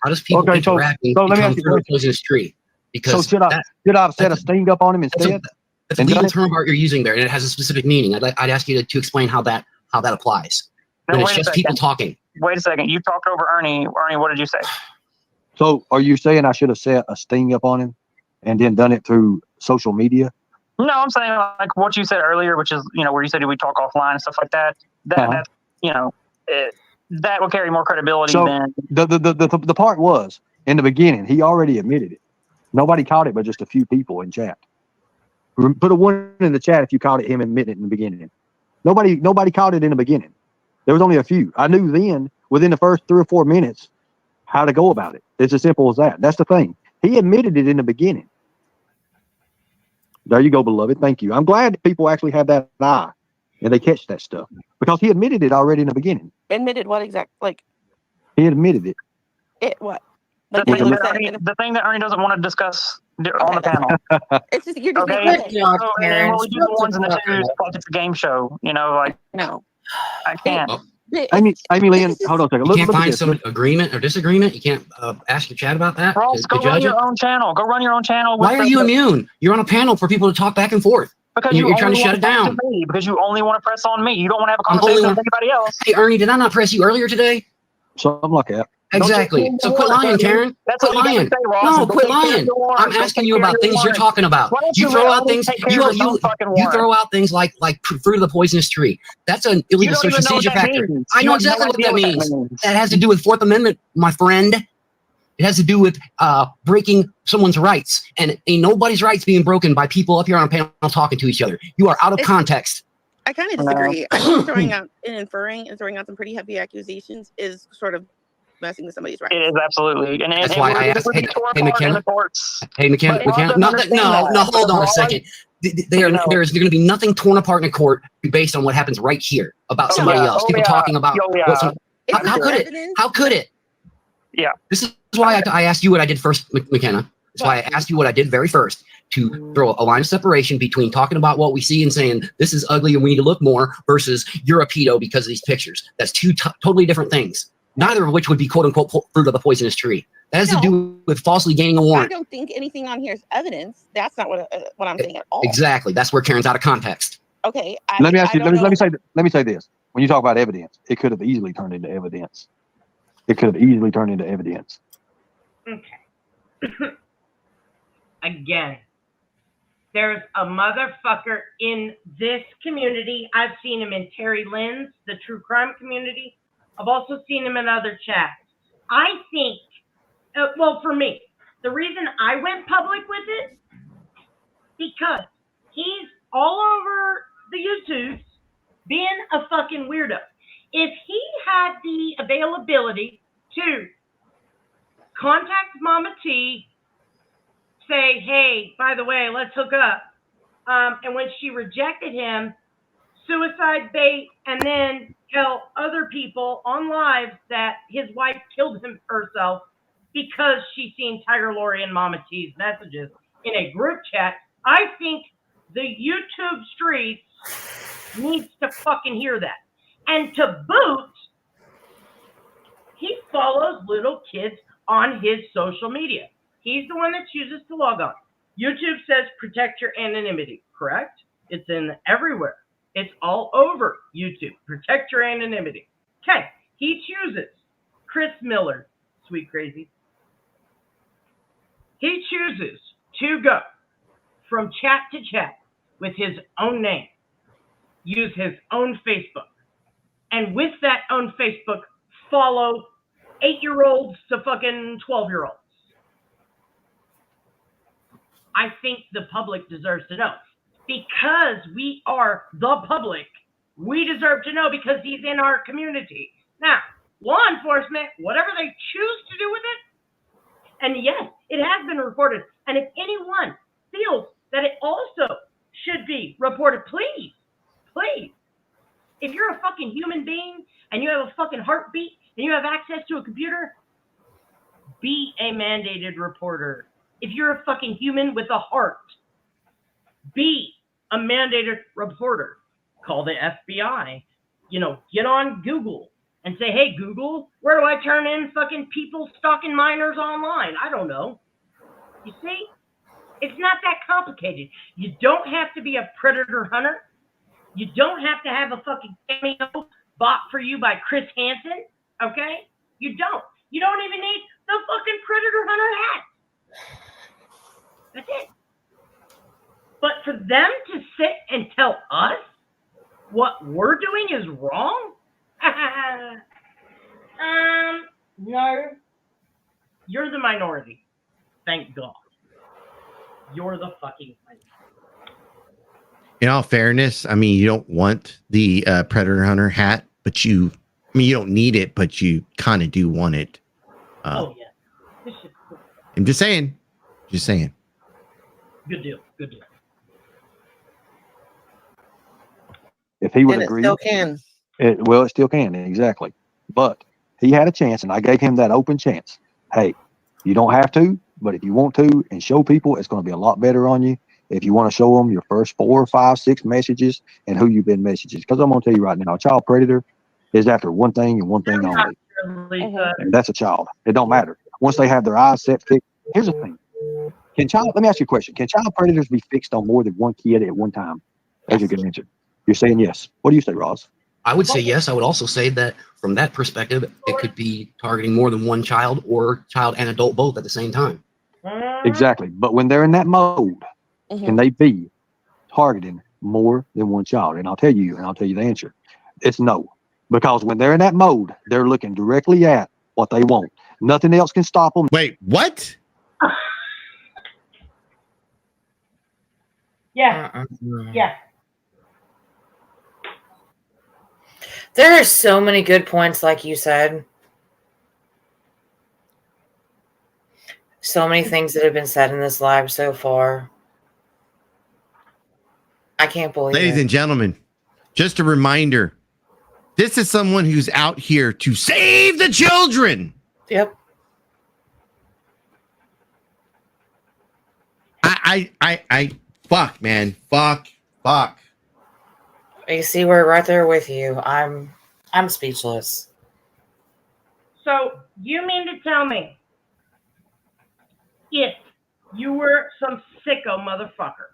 [SPEAKER 17] How does people
[SPEAKER 12] Okay,
[SPEAKER 17] interacting
[SPEAKER 12] so let me
[SPEAKER 17] become
[SPEAKER 12] ask you
[SPEAKER 17] through a
[SPEAKER 12] this.
[SPEAKER 17] poisonous tree? Because
[SPEAKER 12] So should I have set a sting up on him
[SPEAKER 17] that's a,
[SPEAKER 12] instead?
[SPEAKER 17] that's a
[SPEAKER 12] And
[SPEAKER 17] legal
[SPEAKER 12] done it?
[SPEAKER 17] term art you're using there, and it has a specific meaning. I'd ask you to explain how that applies.
[SPEAKER 7] No,
[SPEAKER 17] When it's
[SPEAKER 7] wait a
[SPEAKER 17] just people
[SPEAKER 7] second.
[SPEAKER 17] talking.
[SPEAKER 7] Wait a second. You talked over Ernie. Ernie, what did you say?
[SPEAKER 12] So are you saying I should have set a sting up on him and then done it through social media?
[SPEAKER 7] No, I'm saying like what you said earlier, which is, where you said we talk offline and stuff like that. That that will carry more credibility
[SPEAKER 12] So
[SPEAKER 7] than.
[SPEAKER 12] the part was in the beginning, he already admitted it. Nobody caught it but just a few people in chat. Put a 1 in the chat if you caught it him admitting it in the beginning. Nobody caught it in the beginning. There was only a few. I knew then within the first 3 or 4 minutes how to go about it. It's as simple as that. That's the thing. He admitted it in the beginning. There you go, beloved. Thank you. I'm glad that people actually have that eye and they catch that stuff because he admitted it already in the beginning.
[SPEAKER 14] Admitted what exact? Like
[SPEAKER 12] He admitted it.
[SPEAKER 14] it what?
[SPEAKER 7] The
[SPEAKER 14] Like
[SPEAKER 7] thing,
[SPEAKER 14] you
[SPEAKER 7] that
[SPEAKER 14] said.
[SPEAKER 7] Ernie, the thing that Ernie doesn't want to discuss on the panel.
[SPEAKER 14] It's just you're just
[SPEAKER 7] Okay.
[SPEAKER 14] making it.
[SPEAKER 7] So, and when we do the ones and the twos, like it's a game show. Like
[SPEAKER 14] No.
[SPEAKER 7] I can't.
[SPEAKER 12] Amy Lynn, hold on a second.
[SPEAKER 17] You can't
[SPEAKER 12] Look at
[SPEAKER 17] find
[SPEAKER 12] this.
[SPEAKER 17] some agreement or disagreement. You can't ask your chat about that
[SPEAKER 7] Ross,
[SPEAKER 17] to
[SPEAKER 7] go run
[SPEAKER 17] judge it.
[SPEAKER 7] your own channel. Go run your own channel.
[SPEAKER 17] Why are you immune? You're on a panel for people to talk back and forth.
[SPEAKER 7] Because
[SPEAKER 17] And
[SPEAKER 7] you're
[SPEAKER 17] you're trying to
[SPEAKER 7] only
[SPEAKER 17] shut it
[SPEAKER 7] want to
[SPEAKER 17] down.
[SPEAKER 7] press on me, because you only want to press on me. You don't want to have a
[SPEAKER 17] I'm
[SPEAKER 7] conversation
[SPEAKER 17] only
[SPEAKER 7] with anybody else.
[SPEAKER 17] Hey, Ernie, did I not press you earlier today?
[SPEAKER 12] Something like that.
[SPEAKER 17] Exactly. So quit lying, Karen.
[SPEAKER 7] That's
[SPEAKER 17] Quit
[SPEAKER 7] what you
[SPEAKER 17] lying.
[SPEAKER 7] gotta say, Ross.
[SPEAKER 17] No,
[SPEAKER 7] Go
[SPEAKER 17] quit
[SPEAKER 7] take care of
[SPEAKER 17] lying.
[SPEAKER 7] your warrants.
[SPEAKER 17] I'm
[SPEAKER 7] Go
[SPEAKER 17] asking
[SPEAKER 7] take
[SPEAKER 17] you
[SPEAKER 7] care of
[SPEAKER 17] about
[SPEAKER 7] your
[SPEAKER 17] things you're
[SPEAKER 7] warrants.
[SPEAKER 17] talking about.
[SPEAKER 7] Why don't
[SPEAKER 17] You
[SPEAKER 7] you
[SPEAKER 17] throw
[SPEAKER 7] let
[SPEAKER 17] out
[SPEAKER 7] Ernie
[SPEAKER 17] things.
[SPEAKER 7] take care
[SPEAKER 17] You
[SPEAKER 7] of his own fucking
[SPEAKER 17] you
[SPEAKER 7] warrant?
[SPEAKER 17] throw out things like fruit of the poisonous tree. That's an illegal
[SPEAKER 7] You don't
[SPEAKER 17] search
[SPEAKER 7] even
[SPEAKER 17] and
[SPEAKER 7] know what
[SPEAKER 17] seizure
[SPEAKER 7] that
[SPEAKER 17] factor.
[SPEAKER 7] means.
[SPEAKER 17] I
[SPEAKER 7] You
[SPEAKER 17] know
[SPEAKER 7] have no
[SPEAKER 17] exactly what
[SPEAKER 7] idea
[SPEAKER 17] that
[SPEAKER 7] what that
[SPEAKER 17] means.
[SPEAKER 7] means.
[SPEAKER 17] That has to do with Fourth Amendment, my friend. It has to do with breaking someone's rights, and ain't nobody's rights being broken by people up here on a panel talking to each other. You are out of context.
[SPEAKER 14] I kind of disagree. I think throwing out and inferring and throwing out some pretty heavy accusations is sort of messing with somebody's rights.
[SPEAKER 7] It is absolutely, and
[SPEAKER 17] That's why I asked. Hey, McKenna. Hey, McKenna.
[SPEAKER 7] But Ross
[SPEAKER 17] No,
[SPEAKER 7] doesn't
[SPEAKER 17] no,
[SPEAKER 7] understand that.
[SPEAKER 17] hold on a
[SPEAKER 7] Ross-
[SPEAKER 17] second. There's going to be nothing torn apart in a court based on what happens right here about somebody else. People talking about how could it? How could it?
[SPEAKER 7] Yeah.
[SPEAKER 17] This is why I asked you what I did first, McKenna. That's why I asked you what I did very first, to throw a line of separation between talking about what we see and saying this is ugly and we need to look more versus you're a pedo because of these pictures. That's two totally different things. Neither of which would be quote unquote fruit of the poisonous tree. That has to do with falsely gaining a
[SPEAKER 14] I
[SPEAKER 17] warrant.
[SPEAKER 14] don't think anything on here is evidence. That's not what I'm saying at all.
[SPEAKER 17] Exactly. That's where Karen's out of context.
[SPEAKER 14] Okay.
[SPEAKER 12] Let me ask you. Let me say this. When you talk about evidence, it could have easily turned into evidence. It could have easily turned into evidence.
[SPEAKER 2] Okay. Again, there's a motherfucker in this community. I've seen him in Terry Lynn's, the true crime community. I've also seen him in other chats. I think, well, for me, the reason I went public with it, because he's all over the YouTubes being a fucking weirdo. If he had the availability to contact Mama T, say, hey, by the way, let's hook up. And when she rejected him, suicide bait, and then tell other people on live that his wife killed herself because she seen Tiger Lori and Mama T's messages in a group chat. I think the YouTube streets needs to fucking hear that. And to boot, he follows little kids on his social media. He's the one that chooses to log on. YouTube says protect your anonymity, correct? It's in everywhere. It's all over YouTube. Protect your anonymity. Okay, he chooses Chris Miller, sweet crazy. He chooses to go from chat to chat with his own name, use his own Facebook, and with that own Facebook, follow 8-year-olds to fucking 12-year-olds. I think the public deserves to know. Because we are the public, we deserve to know because he's in our community. Now, law enforcement, whatever they choose to do with it, and yes, it has been reported. And if anyone feels that it also should be reported. Please, please. If you're a fucking human being and you have a fucking heartbeat and you have access to a computer, be a mandated reporter. If you're a fucking human with a heart, be a mandated reporter. Call the FBI. You know, get on Google and say, hey, Google, where do I turn in fucking people stalking minors online? I don't know. You see? It's not that complicated. You don't have to be a predator hunter. You don't have to have a fucking cameo bought for you by Chris Hansen, okay? You don't. You don't even need the fucking predator hunter hat. That's it. But for them to sit and tell us what we're doing is wrong? No. You're the minority. Thank God. You're the fucking minority.
[SPEAKER 13] In all fairness, I mean, you don't want the predator hunter hat, but you don't need it, but you kind of do want it.
[SPEAKER 2] Oh yeah, this shit's cool.
[SPEAKER 13] I'm just saying.
[SPEAKER 2] Good deal. Good deal.
[SPEAKER 12] If he would
[SPEAKER 6] And it
[SPEAKER 12] agree,
[SPEAKER 6] still can.
[SPEAKER 12] it still can, exactly. But he had a chance, and I gave him that open chance. Hey, you don't have to, but if you want to and show people, it's going to be a lot better on you if you want to show them your first 4, 5, 6 messages and who you've been messages. Because I'm going to tell you right now, a child predator is after one thing and one thing only, and that's a child. It don't matter. Once they have their eyes set fixed, here's the thing. Let me ask you a question. Can child predators be fixed on more than one kid at one time? There's a good answer. You're saying yes. What do you say, Roz?
[SPEAKER 17] I would say yes. I would also say that from that perspective, it could be targeting more than one child or child and adult both at the same time.
[SPEAKER 12] Exactly. But when they're in that mode, can they be targeting more than one child? And I'll tell you the answer. It's no. Because when they're in that mode, they're looking directly at what they want. Nothing else can stop them.
[SPEAKER 13] Wait, what?
[SPEAKER 2] Yeah. Yeah.
[SPEAKER 3] There are so many good points, like you said. So many things that have been said in this live so far. I can't believe
[SPEAKER 13] Ladies
[SPEAKER 3] it.
[SPEAKER 13] and gentlemen, just a reminder. This is someone who's out here to save the children.
[SPEAKER 3] Yep.
[SPEAKER 13] I fuck, man. Fuck.
[SPEAKER 3] You see, we're right there with you. I'm speechless.
[SPEAKER 2] So you mean to tell me if you were some sicko motherfucker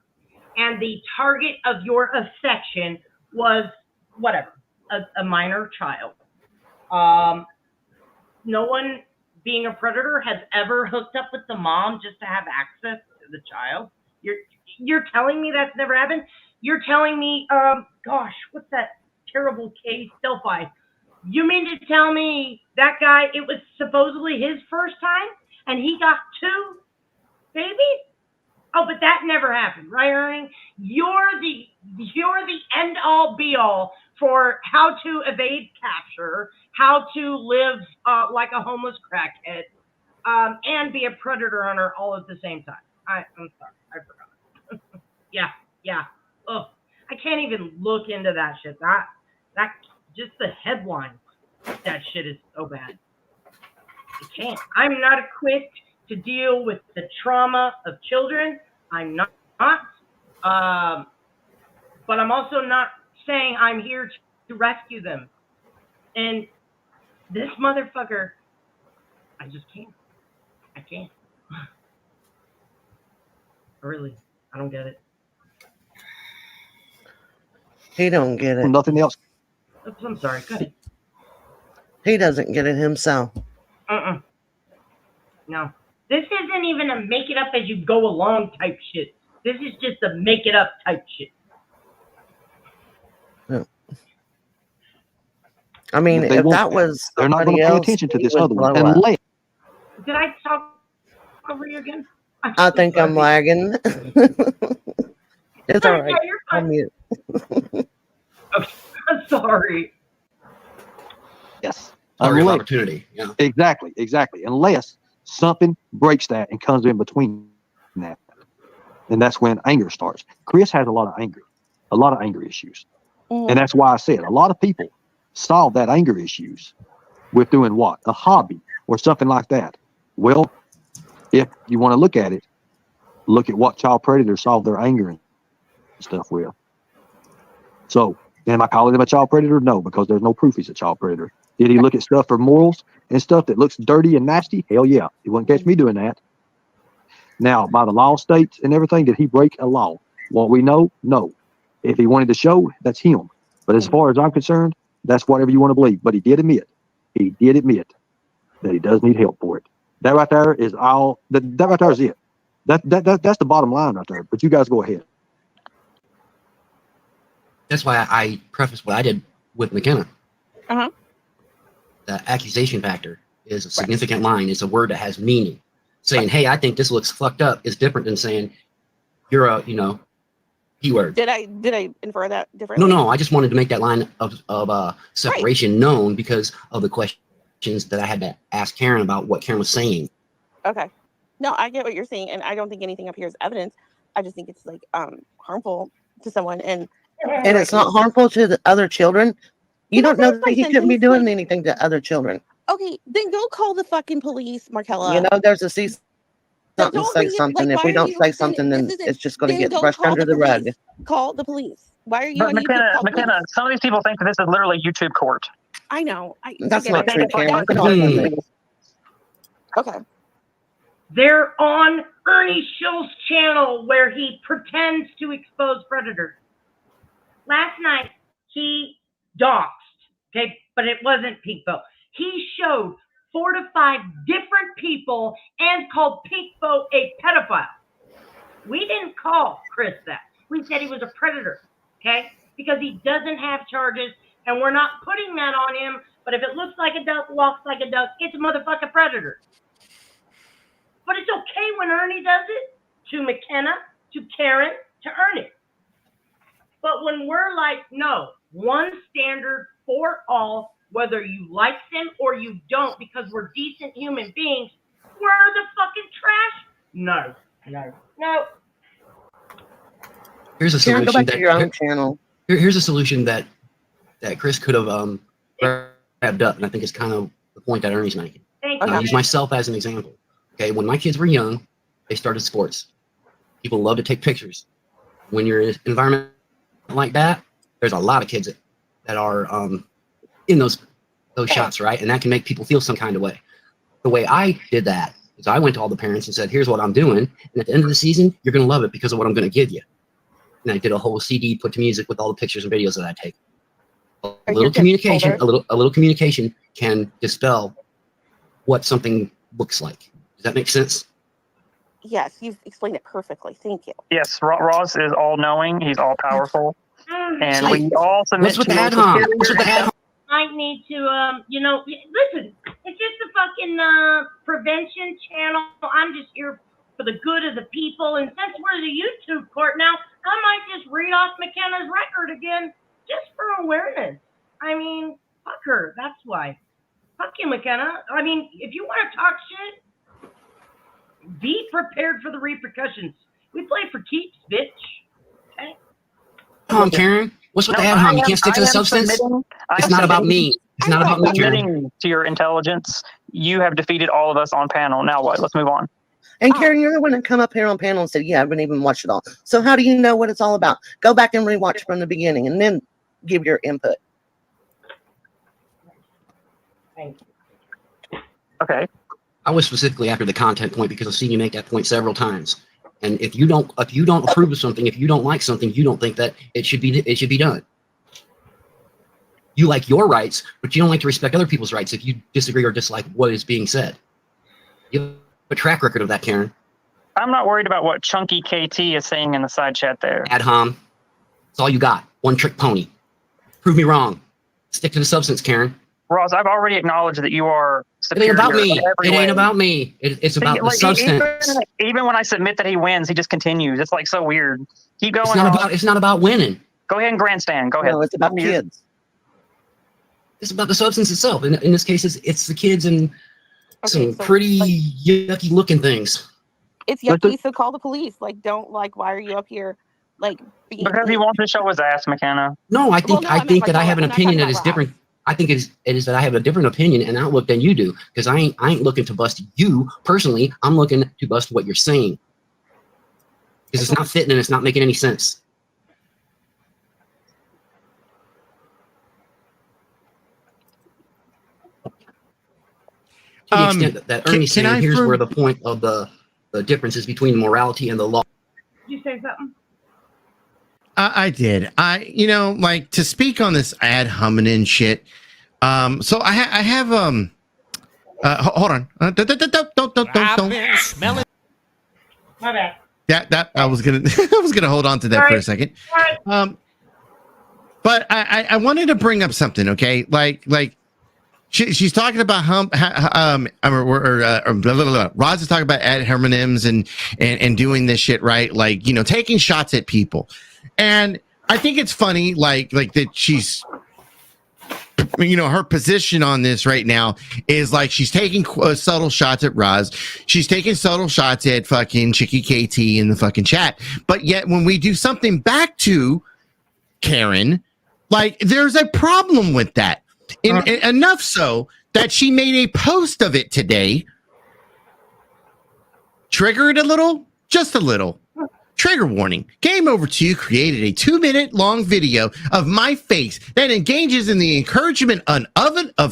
[SPEAKER 2] and the target of your affection was whatever, a minor child, no one being a predator has ever hooked up with the mom just to have access to the child? You're telling me that's never happened? You're telling me, gosh, what's that terrible case, Delphi? You mean to tell me that guy, it was supposedly his first time and he got 2 babies? Oh, but that never happened, right, Ernie? You're the end all be all for how to evade capture, how to live like a homeless crackhead, and be a predator hunter all at the same time. I'm sorry, I forgot. Yeah. Oh, I can't even look into that shit. That just the headline. That shit is so bad. I can't. I'm not equipped to deal with the trauma of children. I'm not. But I'm also not saying I'm here to rescue them. And this motherfucker, I just can't. I can't. Really, I don't get it.
[SPEAKER 6] He don't get it.
[SPEAKER 12] Nothing else.
[SPEAKER 2] Oops, I'm sorry. Go ahead.
[SPEAKER 6] He doesn't get it himself.
[SPEAKER 2] No. This isn't even a make it up as you go along type shit. This is just a make it up type shit.
[SPEAKER 6] No. I mean, if that was
[SPEAKER 12] they're not going to pay attention to this other one unless.
[SPEAKER 2] Did I talk over you again?
[SPEAKER 6] I think I'm lagging. It's all right.
[SPEAKER 2] Yeah, you're fine.
[SPEAKER 6] I'm mute.
[SPEAKER 2] Okay. I'm sorry.
[SPEAKER 12] Yes.
[SPEAKER 17] Target opportunity. Yeah.
[SPEAKER 12] Exactly. Unless something breaks that and comes in between that. And that's when anger starts. Chris has a lot of anger issues. And that's why I said a lot of people solve that anger issues with doing what? A hobby or something like that. Well, if you want to look at it, look at what child predators solve their anger and stuff with. So, am I calling him a child predator? No, because there's no proof he's a child predator. Did he look at stuff for morals and stuff that looks dirty and nasty? Hell yeah. He wouldn't catch me doing that. Now, by the law states and everything, did he break a law? What we know, no. If he wanted to show, that's him. But as far as I'm concerned, that's whatever you want to believe. But he did admit that he does need help for it. That right there is all. That right there is it. That's the bottom line right there. But you guys go ahead.
[SPEAKER 17] That's why I prefaced what I did with McKenna.
[SPEAKER 14] Uh-huh.
[SPEAKER 17] The accusation factor is a significant line. It's a word that has meaning. Saying, "Hey, I think this looks fucked up," is different than saying you're a, keyword.
[SPEAKER 14] Did I infer that differently?
[SPEAKER 17] No. I just wanted to make that line of separation known because of the questions that I had to ask Karen about what Karen was saying.
[SPEAKER 14] Okay. No, I get what you're saying, and I don't think anything up here is evidence. I just think it's like harmful to someone, and
[SPEAKER 6] it's not harmful to the other children. You don't know that he couldn't be doing anything to other children.
[SPEAKER 14] Okay, then go call the fucking police, Markella.
[SPEAKER 6] There's a say something. If we don't say something, then it's just going to get brushed under the rug.
[SPEAKER 14] Call the police. Why are you
[SPEAKER 7] But
[SPEAKER 14] on YouTube?
[SPEAKER 7] McKenna, some of these people think that this is literally YouTube court.
[SPEAKER 14] I know.
[SPEAKER 6] That's not true, Karen.
[SPEAKER 14] Okay.
[SPEAKER 2] They're on Ernie Schill's channel where he pretends to expose predators. Last night, he doxed, okay, but it wasn't Pinkbo. He showed 4 to 5 different people and called Pinkbo a pedophile. We didn't call Chris that. We said he was a predator, okay, because he doesn't have charges, and we're not putting that on him, but if it looks like a duck, walks like a duck, it's a motherfucking predator. But it's okay when Ernie does it, to McKenna, to Karen, to Ernie. But when we're like, no, one standard for all, whether you like them or you don't, because we're decent human beings, we're the fucking trash? No.
[SPEAKER 17] Here's a solution.
[SPEAKER 6] Karen, go back to your own channel.
[SPEAKER 17] Here's a solution that Chris could have wrapped up, and I think it's kind of the point that Ernie's making.
[SPEAKER 2] Thank
[SPEAKER 17] I'll
[SPEAKER 2] you.
[SPEAKER 17] use myself as an example. Okay, when my kids were young, they started sports. People love to take pictures. When you're in an environment like that, there's a lot of kids that are in those shots, right? And that can make people feel some kind of way. The way I did that is I went to all the parents and said, here's what I'm doing. And at the end of the season, you're going to love it because of what I'm going to give you. And I did a whole CD put to music with all the pictures and videos that I take. A little communication can dispel what something looks like. Does that make sense?
[SPEAKER 14] Yes, you've explained it perfectly. Thank you.
[SPEAKER 7] Yes, Ross is all knowing. He's all powerful, and we all submit.
[SPEAKER 17] What's with the ad hoc?
[SPEAKER 2] Might need to, listen, it's just a fucking prevention channel. I'm just here for the good of the people. And since we're the YouTube court now, I might just read off McKenna's record again just for awareness. I mean, fuck her. That's why. Fuck you, McKenna. I mean, if you want to talk shit, be prepared for the repercussions. We play for keeps, bitch. Okay?
[SPEAKER 17] Come on, Karen. What's with the ad hoc? You can't stick to the substance? It's not about me. It's not about me, Karen.
[SPEAKER 7] Submitting to your intelligence, you have defeated all of us on panel. Now what? Let's move on.
[SPEAKER 6] And Karen, you're the one that come up here on panel and said, yeah, I haven't even watched it all. So how do you know what it's all about? Go back and rewatch from the beginning and then give your input.
[SPEAKER 2] Thank you.
[SPEAKER 7] Okay.
[SPEAKER 17] I was specifically after the content point because I've seen you make that point several times. And if you don't approve of something, if you don't like something, you don't think that it should be done. You like your rights, but you don't like to respect other people's rights if you disagree or dislike what is being said. You have a track record of that, Karen.
[SPEAKER 7] I'm not worried about what Chunky KT is saying in the side chat there.
[SPEAKER 17] Ad hom. That's all you got. One trick pony. Prove me wrong. Stick to the substance, Karen.
[SPEAKER 7] Ross, I've already acknowledged that you are superior.
[SPEAKER 17] It ain't about me.
[SPEAKER 7] In every
[SPEAKER 17] It ain't
[SPEAKER 7] way.
[SPEAKER 17] about me. It's about the substance.
[SPEAKER 7] Even when I submit that he wins, he just continues. It's like so weird. Keep going.
[SPEAKER 17] It's not about winning.
[SPEAKER 7] Go ahead and grandstand. Go ahead.
[SPEAKER 6] No, it's about kids.
[SPEAKER 17] It's about the substance itself. In this case, it's the kids and some pretty yucky looking things.
[SPEAKER 14] it's
[SPEAKER 12] Let's do-
[SPEAKER 14] yucky. So call the police. Like, don't like. Why are you up here? Like, being
[SPEAKER 7] Because he wants to show his ass, McKenna.
[SPEAKER 17] No, I think
[SPEAKER 14] no,
[SPEAKER 17] I
[SPEAKER 14] meant
[SPEAKER 17] think
[SPEAKER 14] like
[SPEAKER 17] that I have an
[SPEAKER 14] I'm not
[SPEAKER 17] opinion
[SPEAKER 14] talking
[SPEAKER 17] that is
[SPEAKER 14] about Rob.
[SPEAKER 17] different. I think it is that I have a different opinion and outlook than you do, because I ain't looking to bust you personally. I'm looking to bust what you're saying, because it's not fitting and it's not making any sense. To the extent that Ernie's
[SPEAKER 13] can
[SPEAKER 17] saying,
[SPEAKER 13] I
[SPEAKER 17] here's
[SPEAKER 13] for-
[SPEAKER 17] where the point of the differences between morality and the law.
[SPEAKER 2] Did you say something?
[SPEAKER 13] I did. You know, like, to speak on this ad hominem shit. So I have hold on. Don't.
[SPEAKER 2] Smelling. My bad.
[SPEAKER 13] That I was gonna I was gonna hold on to that for a second. But I wanted to bring up something. Okay, like she's talking about blah, blah, blah. Roz is talking about ad hominems and doing this shit, right? Like, you know, taking shots at people. And I think it's funny, like that she's, you know, her position on this right now is like she's taking subtle shots at Roz. She's taking subtle shots at fucking Chicky KT in the fucking chat. But yet when we do something back to Karen, like, there's a problem with that. Enough so that she made a post of it today. Triggered a little, just a little. Trigger warning. Game Over to You created a 2-minute long video of my face that engages in the encouragement of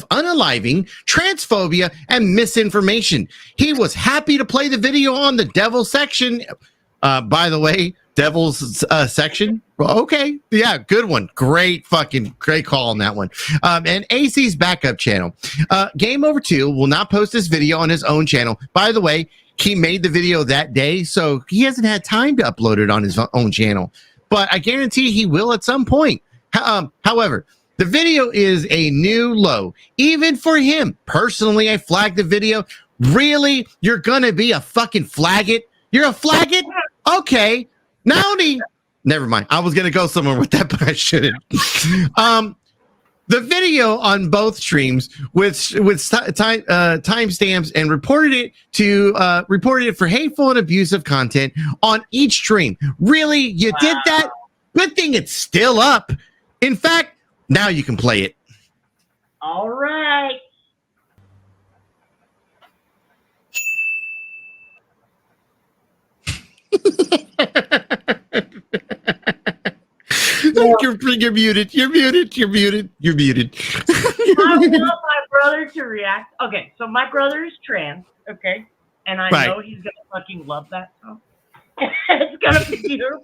[SPEAKER 13] unaliving, transphobia, and misinformation. He was happy to play the video on the devil section. By the way, devil's section. Well, okay. Yeah, good one. Great call on that one. And AC's backup channel. Game Over 2 will not post this video on his own channel. By the way, he made the video that day, so he hasn't had time to upload it on his own channel. But I guarantee he will at some point. However, the video is a new low, even for him. Personally, I flagged the video. Really? You're gonna be a fucking flaggot? You're a flaggot? Okay. Never mind. I was gonna go somewhere with that, but I shouldn't. The video on both streams with timestamps and reported it for hateful and abusive content on each stream. Really? You did that? Good thing it's still up. In fact, now you can play it.
[SPEAKER 2] All right.
[SPEAKER 13] You're muted. You're muted. You're muted. You're muted.
[SPEAKER 2] I want my brother to react. Okay, so my brother is trans, okay? And I know he's going to fucking love that song. It's going to be beautiful.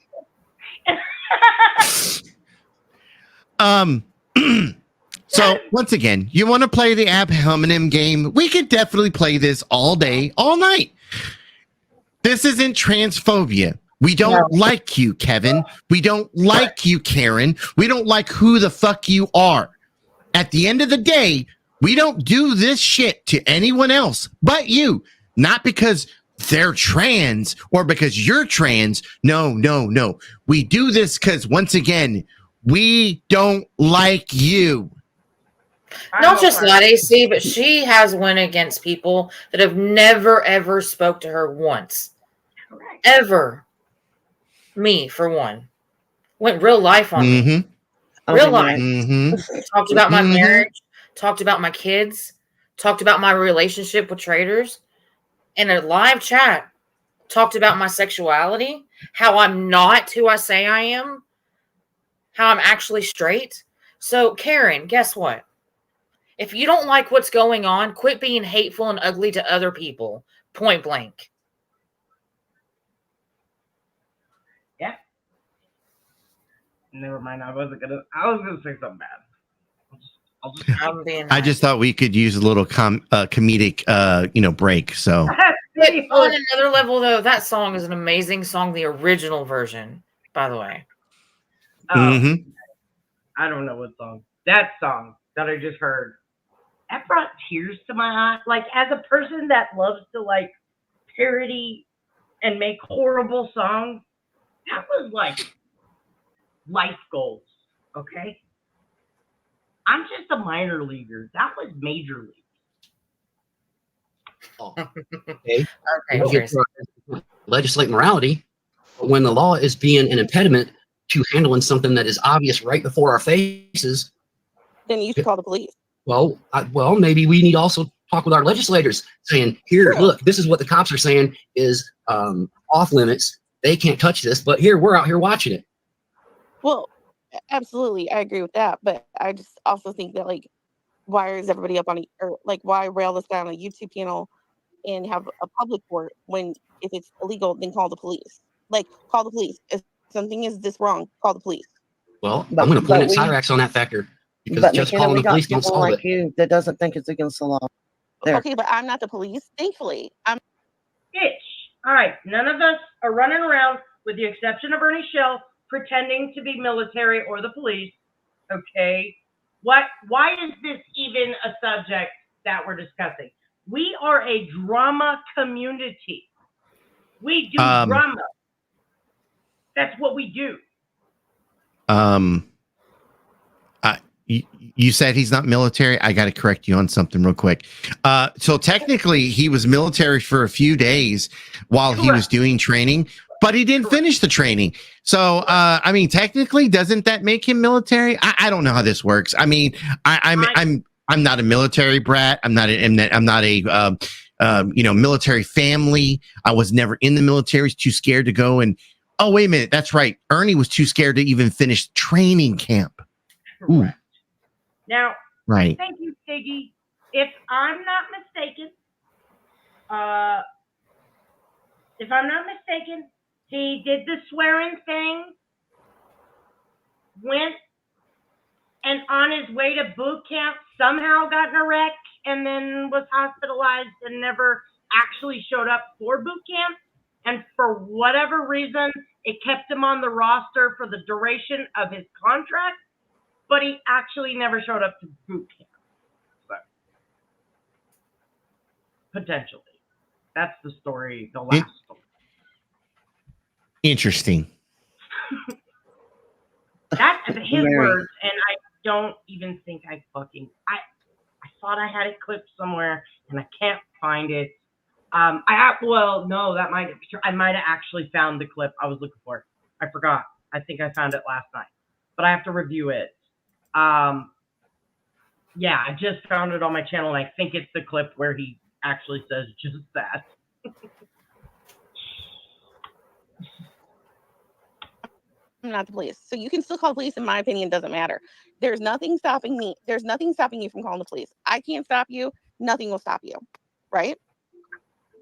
[SPEAKER 13] So once again, you want to play the ad hominem game? We could definitely play this all day, all night. This isn't transphobia. We don't like you, Kevin. We don't like you, Karen. We don't like who the fuck you are. At the end of the day, we don't do this shit to anyone else but you. Not because they're trans or because you're trans. No. We do this because, once again, we don't like you.
[SPEAKER 3] Not just that, AC, but she has went against people that have never, ever spoke to her once. Ever. Me, for one. Went real life on me. Real life. Talked about my marriage. Talked about my kids. Talked about my relationship with traders. In a live chat, talked about my sexuality. How I'm not who I say I am. How I'm actually straight. So, Karen, guess what? If you don't like what's going on, quit being hateful and ugly to other people. Point blank.
[SPEAKER 2] Yeah. Never mind. I was gonna say something bad.
[SPEAKER 13] I just thought we could use a little comedic, break. So
[SPEAKER 3] But on another level, though, that song is an amazing song. The original version, by the way.
[SPEAKER 2] I don't know what song. That song that I just heard. That brought tears to my eye. Like, as a person that loves to like parody and make horrible songs, that was like life goals. Okay. I'm just a minor leaguer. That was major league.
[SPEAKER 17] Okay.
[SPEAKER 3] Okay,
[SPEAKER 17] legislate morality, but when the law is being an impediment to handling something that is obvious right before our faces,
[SPEAKER 14] then you should call the police.
[SPEAKER 17] well, maybe we need to also talk with our legislators, saying, "Here, look, this is what the cops are saying is off limits. They can't touch this, but here we're out here watching it."
[SPEAKER 14] Well, absolutely, I agree with that, but I just also think that like, why is everybody up on or like why rail this guy on a YouTube channel and have a public court when if it's illegal, then call the police. Like, call the police. If something is this wrong, call the police.
[SPEAKER 17] Well, I'm going to point at Cyrax on that factor because
[SPEAKER 6] But
[SPEAKER 17] just
[SPEAKER 6] McKenna,
[SPEAKER 17] calling
[SPEAKER 6] we
[SPEAKER 17] the
[SPEAKER 6] got
[SPEAKER 17] police don't
[SPEAKER 6] people
[SPEAKER 17] solve
[SPEAKER 6] like
[SPEAKER 17] it.
[SPEAKER 6] you that doesn't think it's against the law. There.
[SPEAKER 14] Okay, but I'm not the police, thankfully. I'm
[SPEAKER 2] Bitch. All right, none of us are running around, with the exception of Ernie Shell, pretending to be military or the police. Okay, why is this even a subject that we're discussing? We are a drama community. We do drama. That's what we do.
[SPEAKER 13] You said he's not military. I got to correct you on something real quick. So technically, he was military for a few days while he was doing training, but he didn't finish the training. So, I mean, technically, doesn't that make him military? I don't know how this works. I mean, I'm not a military brat. I'm not a military family. I was never in the military. I was too scared to go. And oh, wait a minute, that's right. Ernie was too scared to even finish training camp. Ooh.
[SPEAKER 2] Now,
[SPEAKER 13] right.
[SPEAKER 2] Thank you, Piggy. If I'm not mistaken, he did the swearing thing, went, and on his way to boot camp somehow got in a wreck and then was hospitalized and never actually showed up for boot camp. And for whatever reason, it kept him on the roster for the duration of his contract, but he actually never showed up to boot camp. So, potentially. That's the story, the last story.
[SPEAKER 13] Interesting.
[SPEAKER 2] That's his words, and I don't even think I thought I had it clipped somewhere, and I can't find it. No, that might be true. I might have actually found the clip I was looking for. I forgot. I think I found it last night, but I have to review it. Yeah, I just found it on my channel, and I think it's the clip where he actually says just that.
[SPEAKER 14] I'm not the police. So you can still call the police, in my opinion, doesn't matter. There's nothing stopping me. There's nothing stopping you from calling the police. I can't stop you. Nothing will stop you. Right?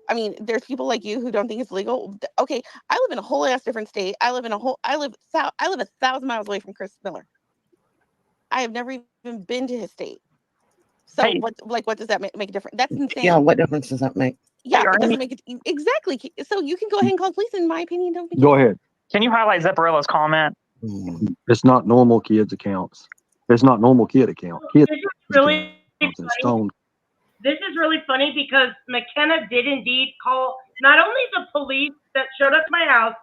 [SPEAKER 14] I mean, there's people like you who don't think it's legal. Okay, I live in a whole ass different state. I live 1,000 miles away from Chris Miller. I have never even been to his state. So what does that make a difference? That's insane.
[SPEAKER 6] Yeah, what difference does that make?
[SPEAKER 14] Yeah, it doesn't make it exactly. So you can go ahead and call the police. In my opinion, don't make
[SPEAKER 12] Go ahead.
[SPEAKER 7] Can you highlight Zapparilla's comment?
[SPEAKER 12] It's not normal kids accounts. It's not normal kid account. Kids
[SPEAKER 2] This is really
[SPEAKER 12] accounts and
[SPEAKER 2] funny.
[SPEAKER 12] stone.
[SPEAKER 2] This is really funny because McKenna did indeed call not only the police that showed up to my house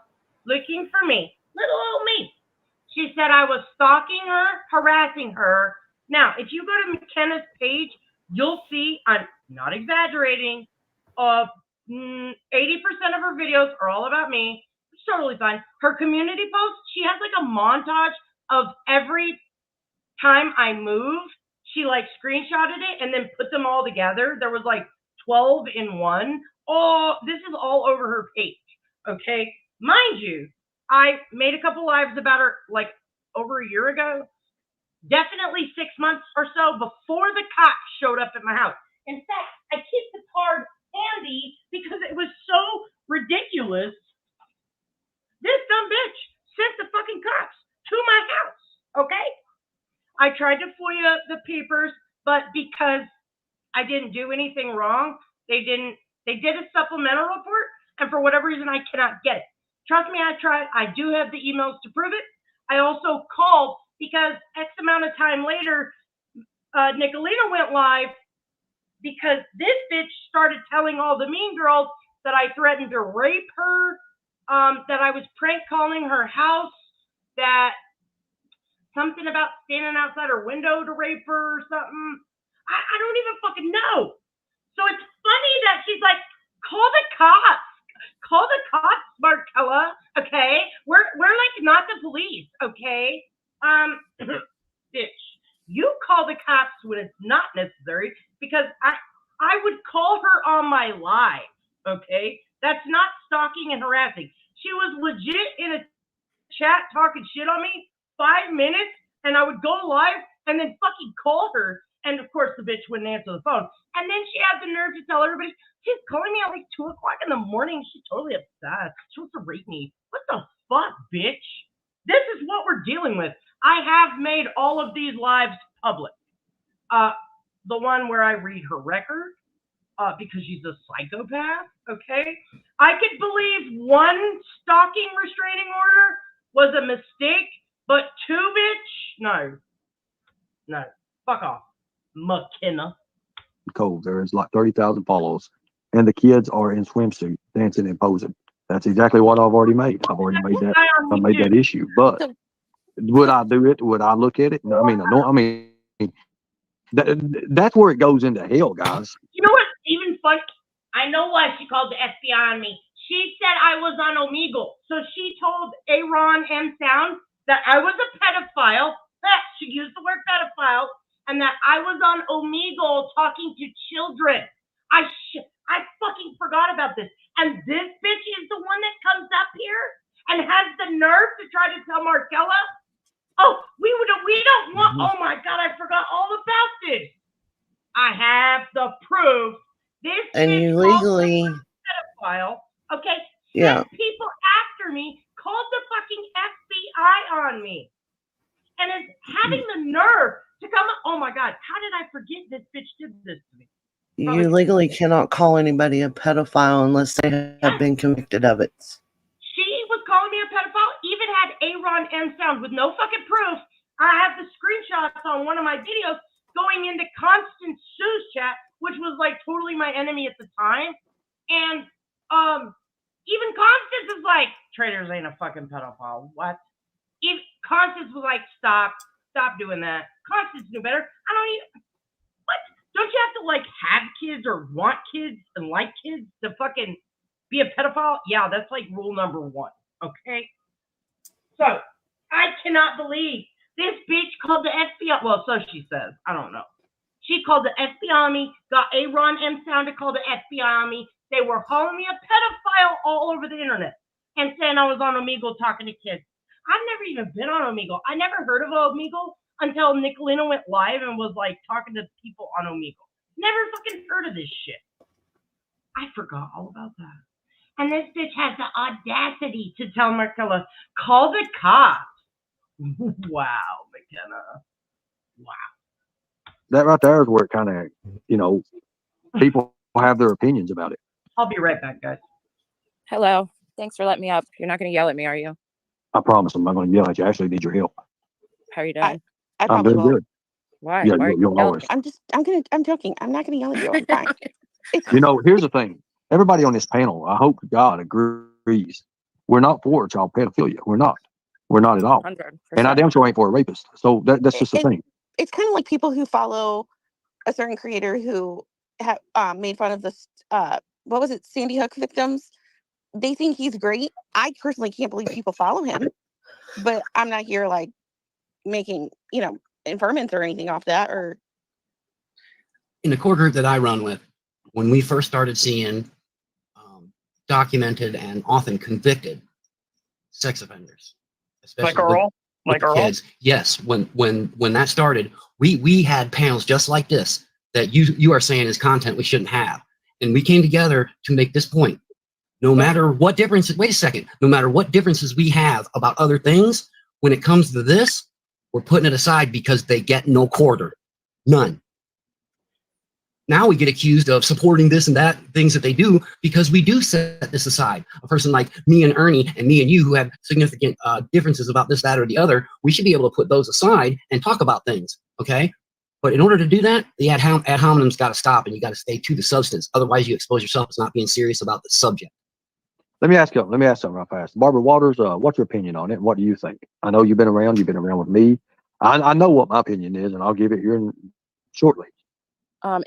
[SPEAKER 2] looking for me, little old me. She said I was stalking her, harassing her. Now, if you go to McKenna's page, you'll see, I'm not exaggerating, 80% of her videos are all about me. It's totally fine. Her community posts, she has like a montage of every time I move. She like screenshotted it and then put them all together. There was like 12 in one. Oh, this is all over her page. Okay. Mind you, I made a couple lives about her like over a year ago. Definitely 6 months or so before the cops showed up at my house. In fact, I keep the card handy because it was so ridiculous. This dumb bitch sent the fucking cops to my house. Okay. I tried to FOIA the papers, but because I didn't do anything wrong, they did a supplemental report, and for whatever reason, I cannot get it. Trust me, I tried. I do have the emails to prove it. I also called because X amount of time later, Nicolina went live because this bitch started telling all the mean girls that I threatened to rape her, that I was prank calling her house, that something about standing outside her window to rape her or something. I don't even fucking know. So it's funny that she's like, call the cops. Call the cops, Markella. Okay, we're like not the police. Okay, bitch, you call the cops when it's not necessary because I would call her on my live. Okay, that's not stalking and harassing. She was legit in a chat talking shit on me 5 minutes, and I would go live and then fucking call her. And of course, the bitch wouldn't answer the phone. And then she had the nerve to tell everybody she's calling me at like 2 o'clock in the morning. She's totally upset. She wants to rape me. What the fuck, bitch? This is what we're dealing with. I have made all of these lives public. The one where I read her record, because she's a psychopath. Okay, I could believe one stalking restraining order was a mistake, but two, bitch, no, fuck off, McKenna.
[SPEAKER 12] Cove. There is like 30,000 followers, and the kids are in swimsuit dancing and posing. That's exactly what I've already made. I've already made that. I made that issue. But would I do it? Would I look at it? No, I mean, no. I mean, that's where it goes into hell, guys.
[SPEAKER 2] You know what's even fun? I know why she called the FBI on me. She said I was on Omegle, so she told Aaron and Sound that I was a pedophile. She used the word pedophile. And that I was on Omegle talking to children. I fucking forgot about this. And this bitch is the one that comes up here and has the nerve to try to tell Markella, oh, we don't want, oh my God, I forgot all about this. I have the proof. This
[SPEAKER 6] And
[SPEAKER 2] bitch
[SPEAKER 6] you legally,
[SPEAKER 2] pedophile, okay,
[SPEAKER 6] yeah.
[SPEAKER 2] sent people after me, called the fucking FBI on me, and is having the nerve to come up. Oh my God, how did I forget this bitch did this to me?
[SPEAKER 6] You legally cannot call anybody a pedophile unless they have been convicted of it.
[SPEAKER 2] She was calling me a pedophile, even had Aaron and Sound with no fucking proof. I have the screenshots on one of my videos going into Costsssss chat, which was like totally my enemy at the time. And even Constance is like, Traders ain't a fucking pedophile. What? Even Constance was like, stop doing that. Constance knew better. I don't even, what? Don't you have to like have kids or want kids and like kids to fucking be a pedophile? Yeah, that's like rule number 1. Okay. So I cannot believe this bitch called the FBI. Well, so she says. I don't know. She called the FBI on me, got Aaron and Sound to call the FBI on me. They were calling me a pedophile all over the internet and saying I was on Omegle talking to kids. I've never even been on Omegle. I never heard of Omegle until Nicolina went live and was like talking to people on Omegle. Never fucking heard of this shit. I forgot all about that. And this bitch has the audacity to tell Markella, call the cops. Wow, McKenna. Wow.
[SPEAKER 12] That right there is where it kind of, people have their opinions about it.
[SPEAKER 2] I'll be right back, guys.
[SPEAKER 18] Hello. Thanks for letting me up. You're not going to yell at me, are you?
[SPEAKER 12] I promise I'm not going to yell at you. I actually need your help.
[SPEAKER 18] How are you doing?
[SPEAKER 12] I'm doing good.
[SPEAKER 18] Why?
[SPEAKER 12] Yeah,
[SPEAKER 18] Why
[SPEAKER 12] you'll always.
[SPEAKER 14] I'm joking. I'm not gonna yell at you. I'm fine.
[SPEAKER 12] Here's the thing. Everybody on this panel, I hope God agrees. We're not for child pedophilia. We're not. We're not at all.
[SPEAKER 18] 100%.
[SPEAKER 12] And I damn sure ain't for a rapist. So that's just the thing.
[SPEAKER 14] It's kind of like people who follow a certain creator who have made fun of this. What was it? Sandy Hook victims. They think he's great. I personally can't believe people follow him, but I'm not here like making inferments or anything off that. Or
[SPEAKER 17] in the core group that I run with, when we first started seeing documented and often convicted sex offenders, especially
[SPEAKER 7] like Allll,
[SPEAKER 17] kids. Yes, when that started, we had panels just like this that you are saying is content we shouldn't have, and we came together to make this point. No matter what differences, wait a second, no matter what differences we have about other things, when it comes to this, we're putting it aside because they get no quarter, none. Now we get accused of supporting this and that, things that they do, because we do set this aside. A person like me and Ernie and me and you who have significant differences about this, that, or the other, we should be able to put those aside and talk about things, okay? But in order to do that, the ad hominem's got to stop, and you got to stay to the substance. Otherwise, you expose yourself as not being serious about the subject.
[SPEAKER 12] Let me ask something real fast. Barbara Waters, what's your opinion on it? What do you think? I know you've been around with me. I know what my opinion is, and I'll give it here shortly.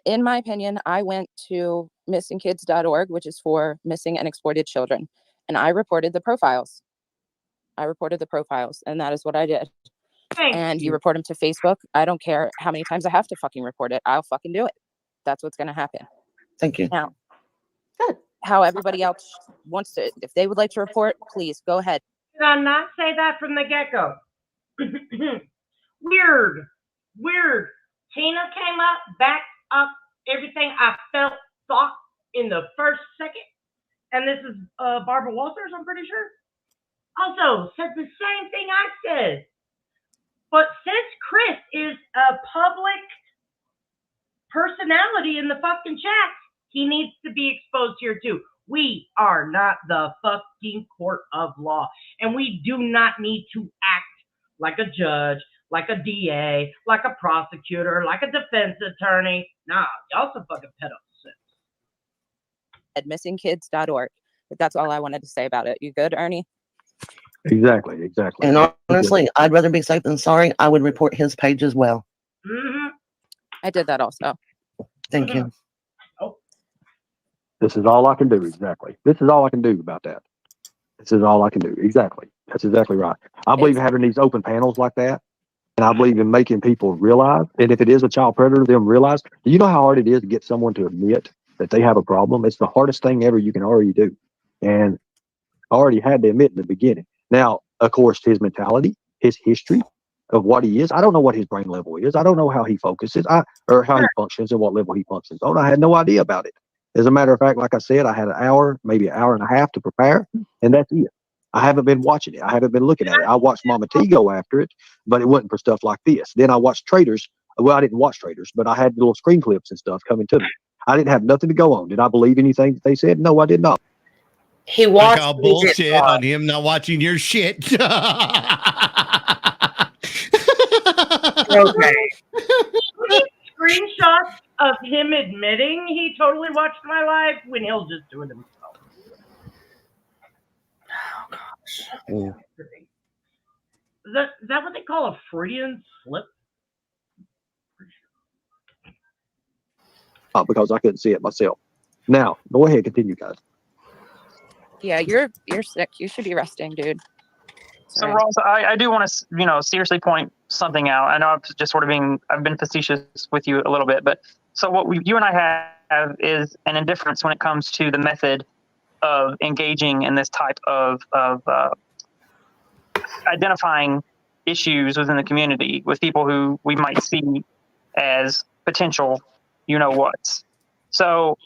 [SPEAKER 18] In my opinion, I went to missingkids.org, which is for missing and exploited children, and I reported the profiles. And that is what I did. And you report them to Facebook. I don't care how many times I have to fucking report it. I'll fucking do it. That's what's going to happen.
[SPEAKER 6] Thank you.
[SPEAKER 18] Now, how everybody else wants to, if they would like to report, please go ahead.
[SPEAKER 2] Did I not say that from the get-go? Weird. Tina came up, backed up everything I thought in the first second. And this is Barbara Walters, I'm pretty sure. Also said the same thing I said. But since Chris is a public personality in the fucking chat, he needs to be exposed here too. We are not the fucking court of law, and we do not need to act like a judge, like a DA, like a prosecutor, like a defense attorney. Nah, y'all some fucking pedophiles.
[SPEAKER 18] At missingkids.org. But that's all I wanted to say about it. You good, Ernie?
[SPEAKER 12] Exactly.
[SPEAKER 6] And honestly, I'd rather be safe than sorry. I would report his page as well.
[SPEAKER 18] I did that also.
[SPEAKER 6] Thank you.
[SPEAKER 12] This is all I can do. Exactly. This is all I can do about that. This is all I can do. Exactly. That's exactly right. I believe in having these open panels like that. And I believe in making people realize, and if it is a child predator, them realize, do you know how hard it is to get someone to admit that they have a problem? It's the hardest thing ever you can already do. And I already had to admit in the beginning. Now, of course, his mentality, his history of what he is, I don't know what his brain level is. I don't know how he focuses or how he functions and what level he functions on. I had no idea about it. As a matter of fact, like I said, I had an hour, maybe an hour and a half to prepare, and that's it. I haven't been watching it. I haven't been looking at it. I watched Mama T go after it, but it wasn't for stuff like this. Then I watched Traders. Well, I didn't watch Traders, but I had little screen clips and stuff coming to me. I didn't have nothing to go on. Did I believe anything that they said? No, I did not.
[SPEAKER 3] He
[SPEAKER 13] I
[SPEAKER 3] watched
[SPEAKER 13] call bullshit on him not watching your shit.
[SPEAKER 2] Okay. Screenshots of him admitting he totally watched my live when he'll just do it himself.
[SPEAKER 3] Oh gosh.
[SPEAKER 6] Yeah.
[SPEAKER 2] Is that what they call a Freudian slip?
[SPEAKER 12] Because I couldn't see it myself. Now, go ahead, continue, guys.
[SPEAKER 18] Yeah, you're sick. You should be resting, dude.
[SPEAKER 7] So Ross, I do want to, seriously point something out. I know I've been facetious with you a little bit, but so what you and I have is an indifference when it comes to the method of engaging in this type of identifying issues within the community with people who we might see as potential, whats. So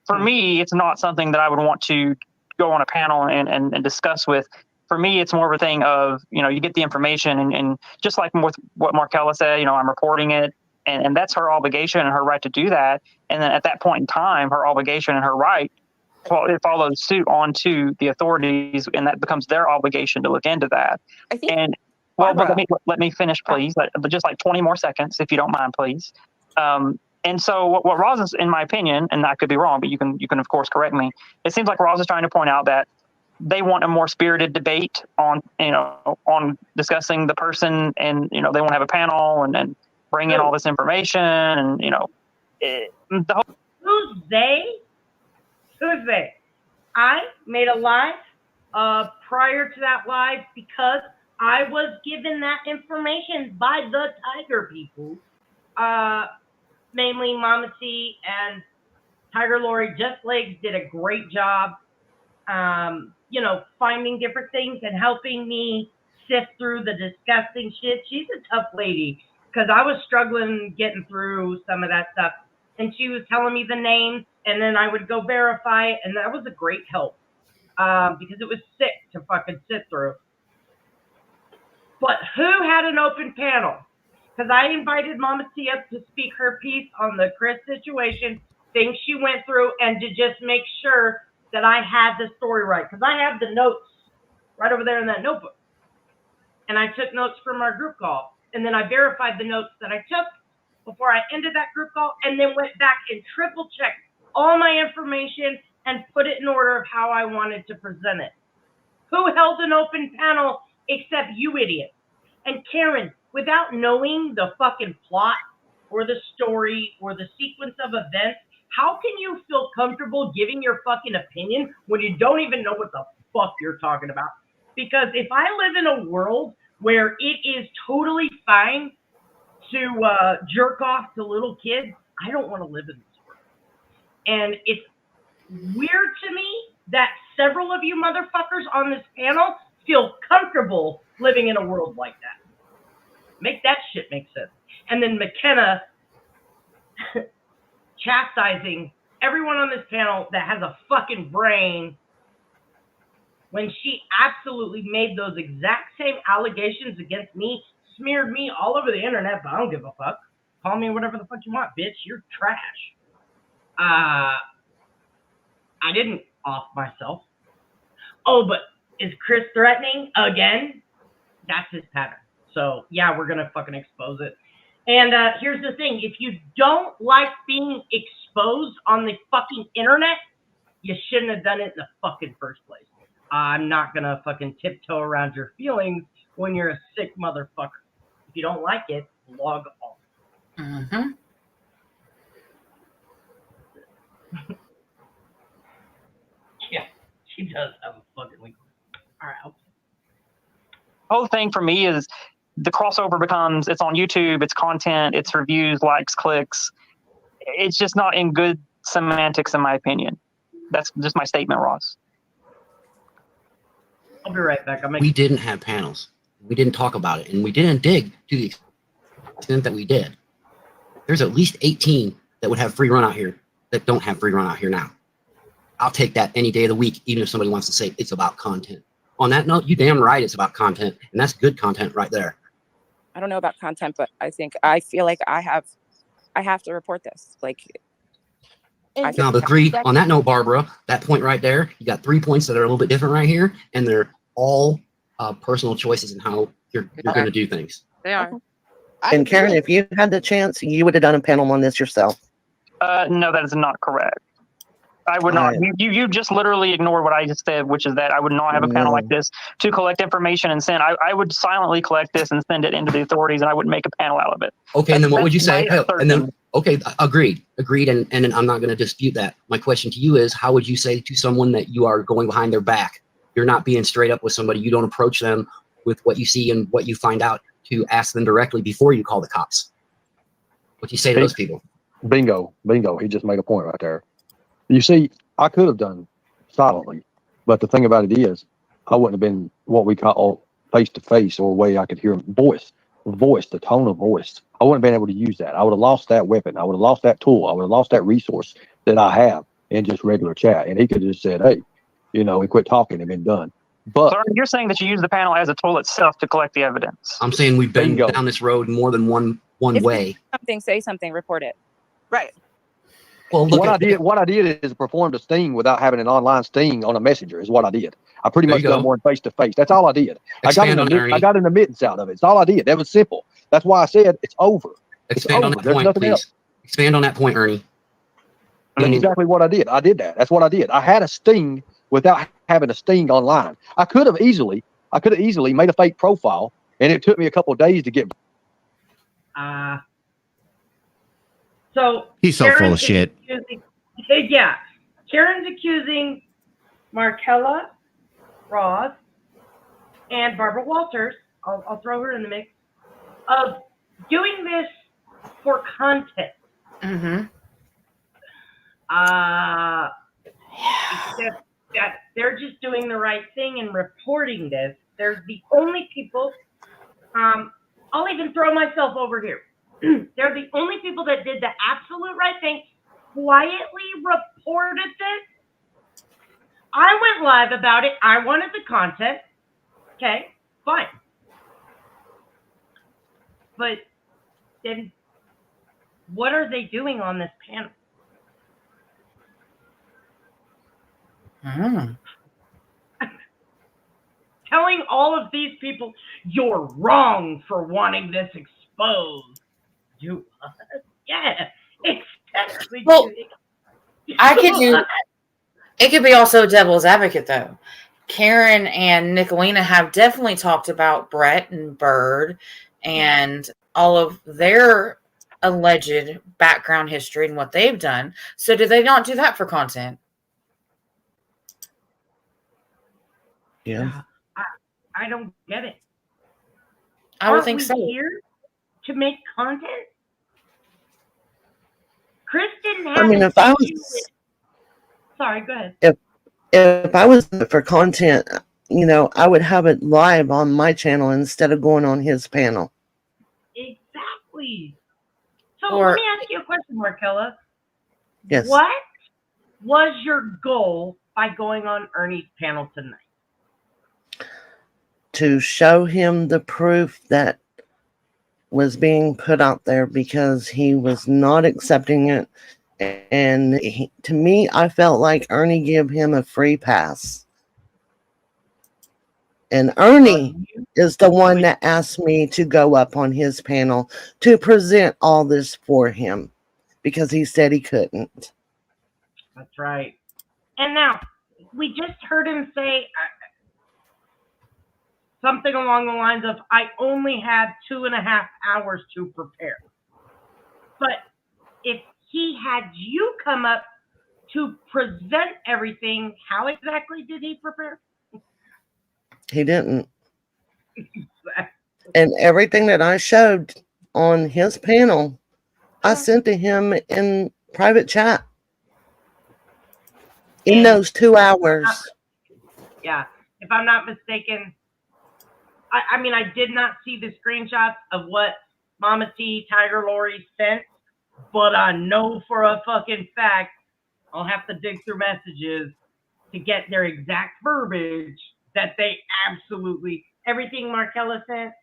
[SPEAKER 7] for me, it's not something that I would want to go on a panel and discuss with. For me, it's more of a thing of, you get the information and just like with what Markella said, I'm reporting it and that's her obligation and her right to do that. And then at that point in time, her obligation and her right, it follows suit onto the authorities and that becomes their obligation to look into that.
[SPEAKER 14] I think,
[SPEAKER 7] and well, but let me finish, please. But just like 20 more seconds, if you don't mind, please. And so what Roz is, in my opinion, and I could be wrong, but you can of course correct me. It seems like Roz is trying to point out that they want a more spirited debate on discussing the person, and they want to have a panel and bring in all this information, and
[SPEAKER 2] Who's they? Who's they? I made a live prior to that live because I was given that information by the Tiger people, mainly Mama T and Tiger Lori. Just Legs did a great job, finding different things and helping me sift through the disgusting shit. She's a tough lady because I was struggling getting through some of that stuff. And she was telling me the names, and then I would go verify it, and that was a great help because it was sick to fucking sit through. But who had an open panel? Because I invited Mama T up to speak her piece on the Chris situation, things she went through, and to just make sure that I had the story right. Because I have the notes right over there in that notebook. And I took notes from our group call. And then I verified the notes that I took before I ended that group call, and then went back and triple checked all my information and put it in order of how I wanted to present it. Who held an open panel except you idiots? And Karen, without knowing the fucking plot or the story or the sequence of events, how can you feel comfortable giving your fucking opinion when you don't even know what the fuck you're talking about? Because if I live in a world where it is totally fine to jerk off to little kids, I don't want to live in this world. And it's weird to me that several of you motherfuckers on this panel feel comfortable living in a world like that. Make that shit make sense. And then McKenna chastising everyone on this panel that has a fucking brain when she absolutely made those exact same allegations against me, smeared me all over the internet, but I don't give a fuck. Call me whatever the fuck you want, bitch. You're trash. I didn't off myself. Oh, but is Chris threatening again? That's his pattern. So, yeah, we're going to fucking expose it. And here's the thing. If you don't like being exposed on the fucking internet, you shouldn't have done it in the fucking first place. I'm not going to fucking tiptoe around your feelings when you're a sick motherfucker. If you don't like it, log off.
[SPEAKER 3] Mm-hmm.
[SPEAKER 2] Yeah, she does have a fucking link. All right.
[SPEAKER 7] Whole thing for me is the crossover becomes it's on YouTube, it's content, it's reviews, likes, clicks. It's just not in good semantics, in my opinion. That's just my statement, Ross.
[SPEAKER 2] I'll be right back.
[SPEAKER 17] We didn't have panels. We didn't talk about it, and we didn't dig to the extent that we did. There's at least 18 that would have free run out here that don't have free run out here now. I'll take that any day of the week, even if somebody wants to say it's about content. On that note, you damn right it's about content, and that's good content right there.
[SPEAKER 18] I don't know about content, but I feel like I have to report this. Like,
[SPEAKER 17] Now, agreed. On that note, Barbara, that point right there, you got 3 points that are a little bit different right here, and they're all personal choices in how you're going to do things.
[SPEAKER 18] They are.
[SPEAKER 6] And Karen, if you had the chance, you would have done a panel on this yourself.
[SPEAKER 7] No, that is not correct. I would not. You just literally ignored what I just said, which is that I would not have a panel like this to collect information and send. I would silently collect this and send it into the authorities, and I wouldn't make a panel out of it.
[SPEAKER 17] Okay, and then what would you say? And then, okay, agreed, and I'm not going to dispute that. My question to you is, how would you say to someone that you are going behind their back? You're not being straight up with somebody. You don't approach them with what you see and what you find out to ask them directly before you call the cops. What do you say to those people?
[SPEAKER 4] Bingo. He just made a point right there. You see, I could have done silently, but the thing about it is, I wouldn't have been what we call face-to-face or a way I could hear voice, the tone of voice. I wouldn't have been able to use that. I would have lost that weapon. I would have lost that tool. I would have lost that resource that I have in just regular chat. And he could have just said, hey, and quit talking and been done. But
[SPEAKER 7] so you're saying that you use the panel as a tool itself to collect the evidence?
[SPEAKER 17] I'm saying we've been down this road more than one way.
[SPEAKER 18] Say something, report it.
[SPEAKER 14] Right.
[SPEAKER 4] Well, what I did is performed a sting without having an online sting on a messenger is what I did. I pretty much done more face to face. That's all I did. I got an admittance out of it. It's all I did. That was simple. That's why I said it's over.
[SPEAKER 17] Expand on that point, please. Expand on that point, Ernie.
[SPEAKER 4] That's exactly what I did. I did that. That's what I did. I had a sting without having a sting online. I could have easily made a fake profile, and it took me a couple of days to get.
[SPEAKER 2] So
[SPEAKER 13] he's so full of shit.
[SPEAKER 2] Yeah, Karen's accusing Markella, Ross, and Barbara Walters. I'll throw her in the mix of doing this for content.
[SPEAKER 3] Mm-hmm.
[SPEAKER 2] Except that they're just doing the right thing and reporting this. They're the only people. I'll even throw myself over here. They're the only people that did the absolute right thing, quietly reported this. I went live about it. I wanted the content. Okay, fine. But then what are they doing on this panel? Telling all of these people, you're wrong for wanting this exposed. Yeah, exactly.
[SPEAKER 3] Well, I could do. It could be also devil's advocate though. Karen and Nicolina have definitely talked about Brett and Bird and all of their alleged background history and what they've done. So do they not do that for content?
[SPEAKER 6] Yeah.
[SPEAKER 2] I don't get it.
[SPEAKER 3] I would
[SPEAKER 2] Aren't
[SPEAKER 3] think
[SPEAKER 2] we
[SPEAKER 3] so.
[SPEAKER 2] here to make content? Chris didn't
[SPEAKER 6] I
[SPEAKER 2] have
[SPEAKER 6] mean,
[SPEAKER 2] an
[SPEAKER 6] if I
[SPEAKER 2] issue with.
[SPEAKER 6] was
[SPEAKER 2] Sorry, go ahead.
[SPEAKER 6] if I was in it for content, you know, I would have it live on my channel instead of going on his panel.
[SPEAKER 2] Exactly. So
[SPEAKER 3] Or-
[SPEAKER 2] let me ask you a question, Markella.
[SPEAKER 6] Yes.
[SPEAKER 2] What was your goal by going on Ernie's panel tonight?
[SPEAKER 6] To show him the proof that was being put out there because he was not accepting it. And to me, I felt like Ernie gave him a free pass. And Ernie is the one that asked me to go up on his panel to present all this for him because he said he couldn't.
[SPEAKER 2] That's right. And now, we just heard him say something along the lines of, I only had 2.5 hours to prepare. But if he had you come up to present everything, how exactly did he prepare?
[SPEAKER 6] He didn't. And everything that I showed on his panel, I sent to him in private chat. In those 2 hours.
[SPEAKER 2] Yeah, if I'm not mistaken, I mean, I did not see the screenshots of what Mama T, Tiger Lori sent, but I know for a fucking fact I'll have to dig through messages to get their exact verbiage that they absolutely, everything Markella sent,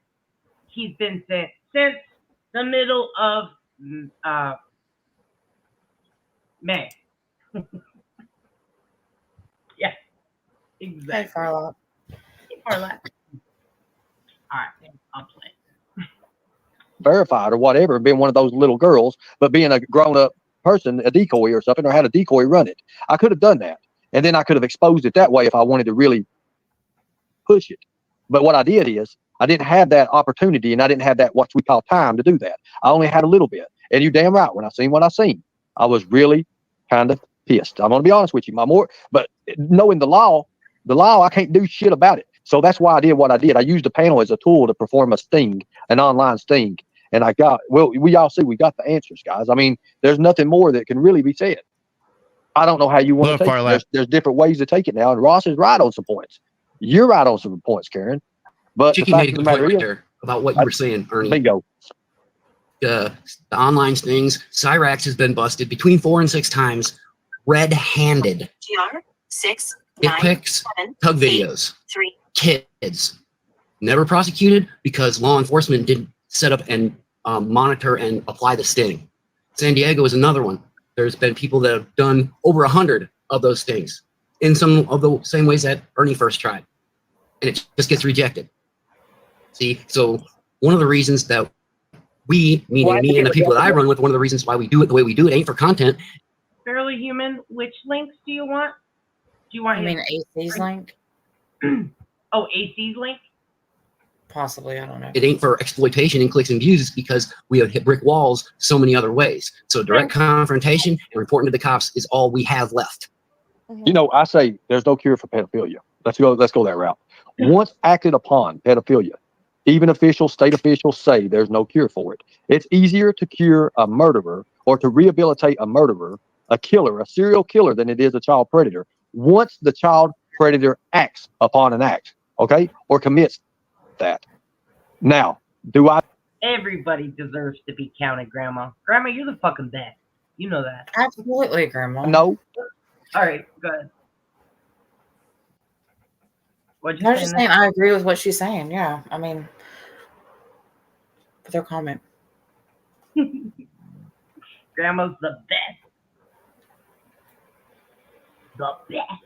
[SPEAKER 2] he's been sent since the middle of May. Yeah, exactly.
[SPEAKER 3] Hey, Farlock.
[SPEAKER 2] Hey, Farlock. All right, I'll play.
[SPEAKER 4] Verified or whatever, being one of those little girls, but being a grown-up person, a decoy or something, or had a decoy run it. I could have done that. And then I could have exposed it that way if I wanted to really push it. But what I did is I didn't have that opportunity, and I didn't have that what we call time to do that. I only had a little bit. And you're damn right, when I seen what I seen, I was really kind of pissed. I'm gonna be honest with you. But knowing the law, I can't do shit about it. So that's why I did what I did. I used the panel as a tool to perform a sting, an online sting. And we all see we got the answers, guys. I mean, there's nothing more that can really be said. I don't know how you want to take it. There's different ways to take it now. And Ross is right on some points. You're right on some points, Karen. But
[SPEAKER 17] Chicky
[SPEAKER 4] the fact
[SPEAKER 17] made a
[SPEAKER 4] of
[SPEAKER 17] good
[SPEAKER 4] the
[SPEAKER 17] point
[SPEAKER 4] matter
[SPEAKER 17] right
[SPEAKER 4] is,
[SPEAKER 17] there about what you were saying, Ernie.
[SPEAKER 4] Bingo.
[SPEAKER 17] The online stings, Cyrax has been busted between 4 and 6 times, red-handed.
[SPEAKER 19] GR 6
[SPEAKER 17] Dick
[SPEAKER 19] 9
[SPEAKER 17] pics,
[SPEAKER 19] 7
[SPEAKER 17] tug
[SPEAKER 19] 8
[SPEAKER 17] videos,
[SPEAKER 19] 3.
[SPEAKER 17] kids. Never prosecuted because law enforcement didn't set up and monitor and apply the sting. San Diego is another one. There's been people that have done over 100 of those stings in some of the same ways that Ernie first tried, and it just gets rejected. See, so one of the reasons that we, meaning me and the people that I run with, one of the reasons why we do it the way we do it ain't for content.
[SPEAKER 2] Fairly Human, which links do you want? Do you want?
[SPEAKER 3] I mean, AC's link?
[SPEAKER 2] Oh, AC's link?
[SPEAKER 3] Possibly, I don't know.
[SPEAKER 17] It ain't for exploitation and clicks and views. It's because we have hit brick walls so many other ways. So direct confrontation and reporting to the cops is all we have left.
[SPEAKER 4] You know, I say there's no cure for pedophilia. Let's go that route. Once acted upon pedophilia, even state officials say there's no cure for it. It's easier to cure a murderer or to rehabilitate a murderer, a killer, a serial killer, than it is a child predator. Once the child predator acts upon an act, okay, or commits that. Now,
[SPEAKER 2] Everybody deserves to be counted, Grandma. Grandma, you're the fucking best. You know that.
[SPEAKER 3] Absolutely, Grandma.
[SPEAKER 4] No.
[SPEAKER 2] All right, go ahead. What'd you
[SPEAKER 3] I was
[SPEAKER 2] say
[SPEAKER 3] just
[SPEAKER 2] next?
[SPEAKER 3] saying I agree with what she's saying. Yeah, I mean, with her comment.
[SPEAKER 2] Grandma's the best. The best.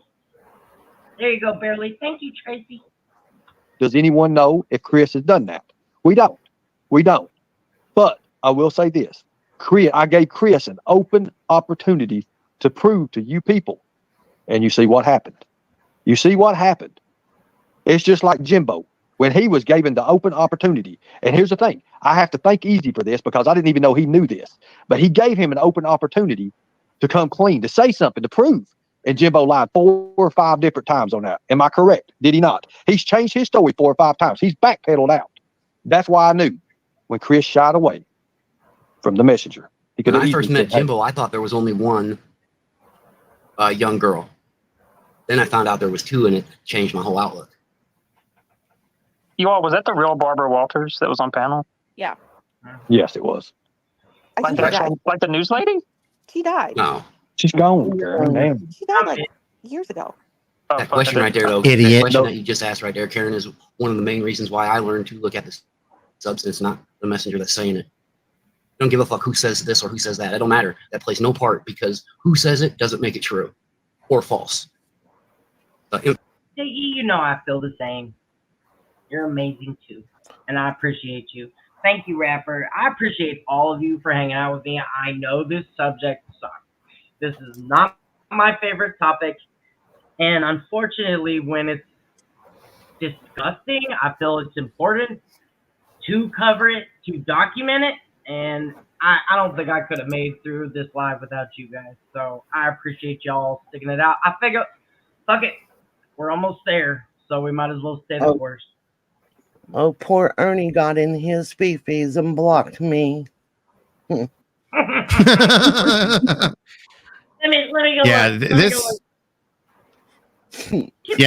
[SPEAKER 2] There you go, Barely. Thank you, Tracy.
[SPEAKER 4] Does anyone know if Chris has done that? We don't. But I will say this. I gave Chris an open opportunity to prove to you people. And you see what happened. It's just like Jimbo.
[SPEAKER 12] when he was given the open opportunity. And here's the thing, I have to thank Easy for this because I didn't even know he knew this, but he gave him an open opportunity to come clean, to say something, to prove. And Jimbo lied 4 or 5 different times on that. Am I correct? Did he not? He's changed his story 4 or 5 times. He's backpedaled out. That's why I knew when Chris shied away from the messenger. He could
[SPEAKER 17] When
[SPEAKER 12] have
[SPEAKER 17] I first
[SPEAKER 12] easily
[SPEAKER 17] met
[SPEAKER 12] said, hey.
[SPEAKER 17] Jimbo, I thought there was only one young girl. Then I found out there was 2, and it changed my whole outlook.
[SPEAKER 7] You all, was that the real Barbara Walters that was on panel?
[SPEAKER 14] Yeah.
[SPEAKER 12] Yes, it was.
[SPEAKER 14] I
[SPEAKER 7] Like
[SPEAKER 14] think
[SPEAKER 7] the
[SPEAKER 14] she died.
[SPEAKER 7] actual, like the news lady?
[SPEAKER 14] She died.
[SPEAKER 17] No.
[SPEAKER 12] She's gone, Karen. Damn.
[SPEAKER 14] She died like years ago.
[SPEAKER 7] Oh,
[SPEAKER 17] That question right there, though,
[SPEAKER 13] Idiot.
[SPEAKER 17] that question that you just asked right there, Karen, is one of the main reasons why I learned to look at the substance, not the messenger that's saying it. I don't give a fuck who says this or who says that. It don't matter. That plays no part because who says it doesn't make it true or false.
[SPEAKER 2] You know I feel the same. You're amazing too, and I appreciate you. Thank you, Rapper. I appreciate all of you for hanging out with me. I know this subject sucks. This is not my favorite topic, and unfortunately, when it's disgusting, I feel it's important to cover it, to document it, and I don't think I could have made through this live without you guys. So I appreciate y'all sticking it out. I figure, fuck it, we're almost there, so we might as well stay the course.
[SPEAKER 6] Oh, poor Ernie got in his fee-fees and blocked me.
[SPEAKER 2] Let me go.
[SPEAKER 13] Yeah,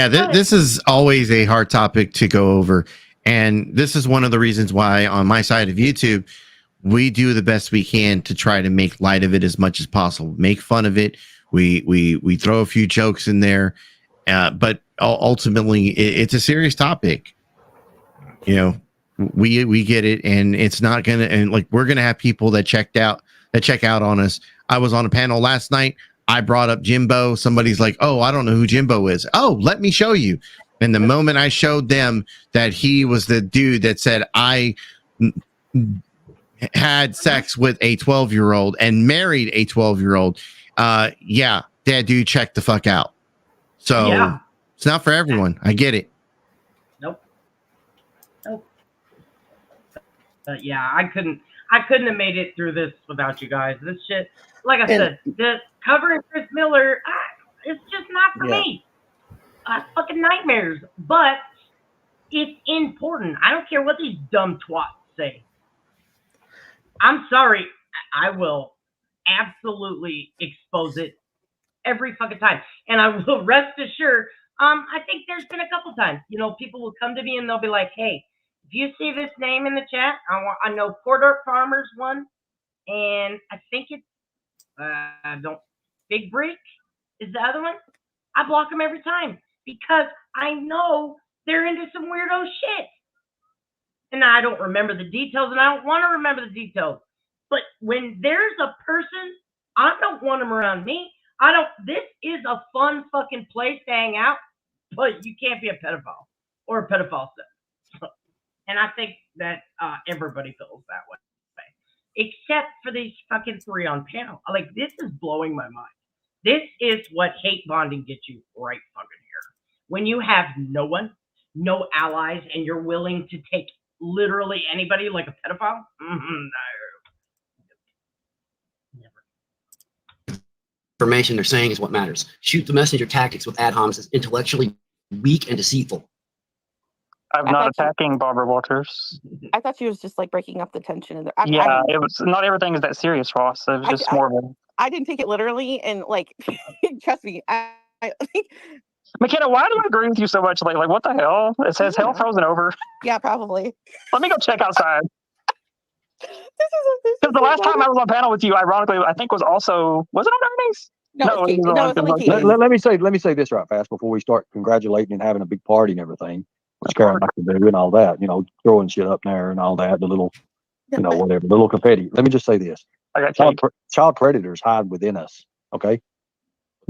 [SPEAKER 13] this is always a hard topic to go over, and this is one of the reasons why on my side of YouTube we do the best we can to try to make light of it as much as possible, make fun of it. We throw a few jokes in there, but ultimately it's a serious topic. You know, we get it, and it's not gonna, and like we're gonna have people that check out on us. I was on a panel last night. I brought up Jimbo. Somebody's like, "Oh, I don't know who Jimbo is." Oh, let me show you. And the moment I showed them that he was the dude that said I had sex with a 12-year-old and married a 12-year-old, yeah, that dude checked the fuck out. So
[SPEAKER 2] yeah.
[SPEAKER 13] It's not for everyone. I get it.
[SPEAKER 2] Nope. But yeah, I couldn't have made it through this without you guys. This shit, like I said, the covering Chris Miller, it's just not for me. Fucking nightmares. But it's important. I don't care what these dumb twats say. I'm sorry. I will absolutely expose it every fucking time. And I will rest assured, I think there's been a couple times, people will come to me and they'll be like, hey, if you see this name in the chat, I know Port Dark Farmers one, and I think it's Big Brick is the other one. I block them every time because I know they're into some weirdo shit. And I don't remember the details, and I don't want to remember the details. But when there's a person, I don't want them around me. This is a fun fucking place to hang out, but you can't be a pedophile or a pedophile set. And I think that everybody feels that way, except for these fucking 3 on panel. Like, this is blowing my mind. This is what hate bonding gets you right fucking here. When you have no one, no allies, and you're willing to take literally anybody like a pedophile, no.
[SPEAKER 17] Information they're saying is what matters. Shoot the messenger tactics with ad homs is intellectually weak and deceitful.
[SPEAKER 7] I'm not attacking Barbara Walters.
[SPEAKER 14] I thought she was just like breaking up the tension. It
[SPEAKER 7] was not everything is that serious, Ross. It was just more of a.
[SPEAKER 14] I didn't take it literally, and like, trust me, I think.
[SPEAKER 7] McKenna, why do I agree with you so much? Like what the hell? It says hell frozen over.
[SPEAKER 14] Yeah, probably.
[SPEAKER 7] Let me go check outside. Because the last time I was on panel with you, ironically, I think was it on Ernie's?
[SPEAKER 14] No, it was only Katie.
[SPEAKER 12] Let me say this right fast before we start congratulating and having a big party and everything, which Karen likes to do and all that, throwing shit up there and all that, the little, whatever, the little confetti. Let me just say this: child predators hide within us. Okay,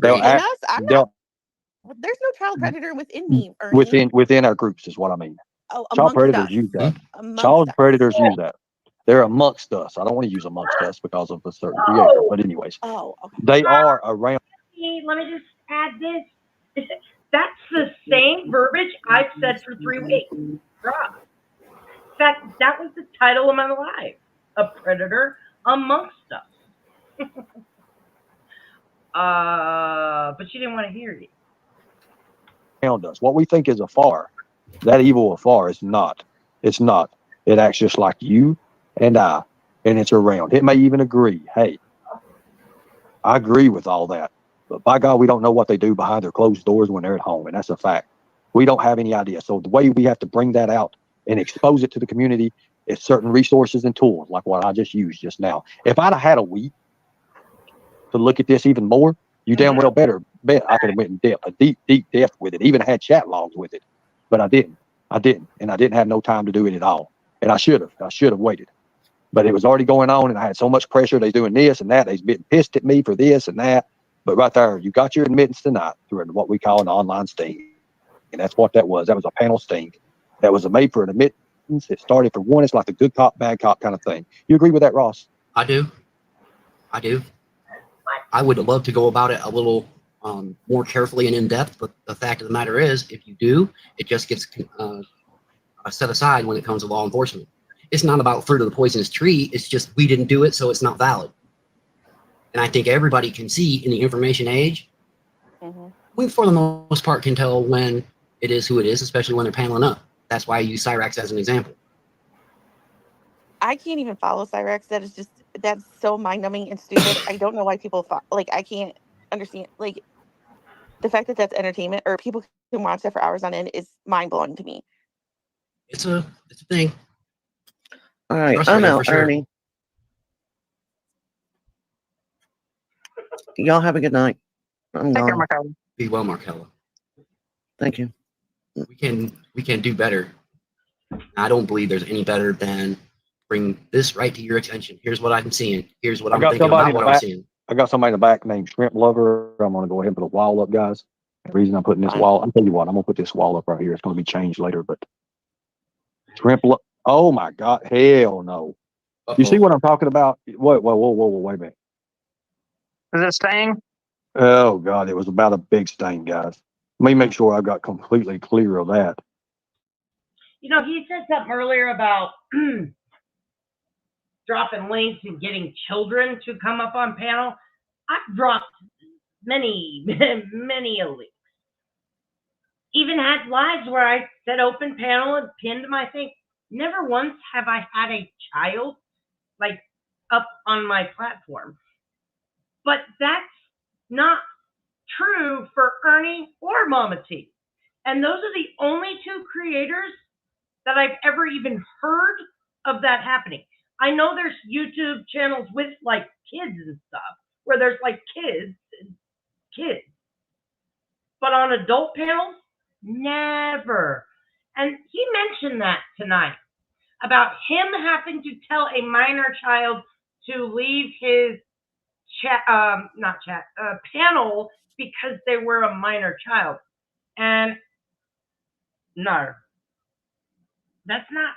[SPEAKER 14] Within us? There's no child predator within me, Ernie.
[SPEAKER 12] Within our groups is what I mean.
[SPEAKER 14] Oh,
[SPEAKER 12] child predators use that. Child predators use that. They're amongst us. I don't want to use amongst us because of a certain creator, but anyways, they are around.
[SPEAKER 2] Let me just add this. That's the same verbiage I've said for 3 weeks. dropped. In fact, that was the title of my life, A Predator Amongst Us. But she didn't want to hear it.
[SPEAKER 12] Around us. What we think is afar, that evil afar is not. It's not. It acts just like you and I, and it's around. It may even agree, hey, I agree with all that. But by God, we don't know what they do behind their closed doors when they're at home, and that's a fact. We don't have any idea. So the way we have to bring that out and expose it to the community is certain resources and tools, like what I just used just now. If I'd have had a week to look at this even more, you damn well better bet I could have went in depth, a deep depth with it, even had chat logs with it. But I didn't. And I didn't have no time to do it at all. And I should have waited. But it was already going on, and I had so much pressure. They're doing this and that. They's been pissed at me for this and that. But right there, you got your admittance tonight through what we call an online sting. And that's what that was. That was a panel sting. That was made for an admittance. It started for one. It's like the good cop, bad cop kind of thing. You agree with that, Ross?
[SPEAKER 17] I do. I would love to go about it a little more carefully and in depth, but the fact of the matter is, if you do, it just gets set aside when it comes to law enforcement. It's not about fruit of the poisonous tree. It's just we didn't do it, so it's not valid. And I think everybody can see in the information age, we for the most part can tell when it is who it is, especially when they're paneling up. That's why I use Cyrax as an example.
[SPEAKER 14] I can't even follow Cyrex. That's so mind numbing and stupid. I don't know why people I can't understand. Like, the fact that that's entertainment or people can watch that for hours on end is mind blowing to me.
[SPEAKER 17] It's a thing.
[SPEAKER 6] All right, I'm out, Ernie. Y'all have a good night. I'm
[SPEAKER 7] Take care,
[SPEAKER 6] gone.
[SPEAKER 7] Marcella.
[SPEAKER 17] Be well, Marcella.
[SPEAKER 6] Thank you.
[SPEAKER 17] We can do better. I don't believe there's any better than bring this right to your attention. Here's what I'm seeing. Here's what I'm thinking about what I'm seeing.
[SPEAKER 12] I got somebody in the back named Shrimp Lover. I'm going to go ahead and put a wall up, guys. The reason I'm putting this wall, I'll tell you what, I'm going to put this wall up right here. It's going to be changed later, but oh my God, hell no. You see what I'm talking about? Whoa, wait a minute.
[SPEAKER 7] Is it a stain?
[SPEAKER 12] Oh God, it was about a big stain, guys. Let me make sure I got completely clear of that.
[SPEAKER 2] You know, he said something earlier about dropping links and getting children to come up on panel. I've dropped many a link. Even had lives where I said open panel and pinned my thing. Never once have I had a child like up on my platform. But that's not true for Ernie or Mama T. And those are the only two creators that I've ever even heard of that happening. I know there's YouTube channels with like kids and stuff where there's like kids. But on adult panels, never. And he mentioned that tonight about him having to tell a minor child to leave his panel because they were a minor child. And no, that's not,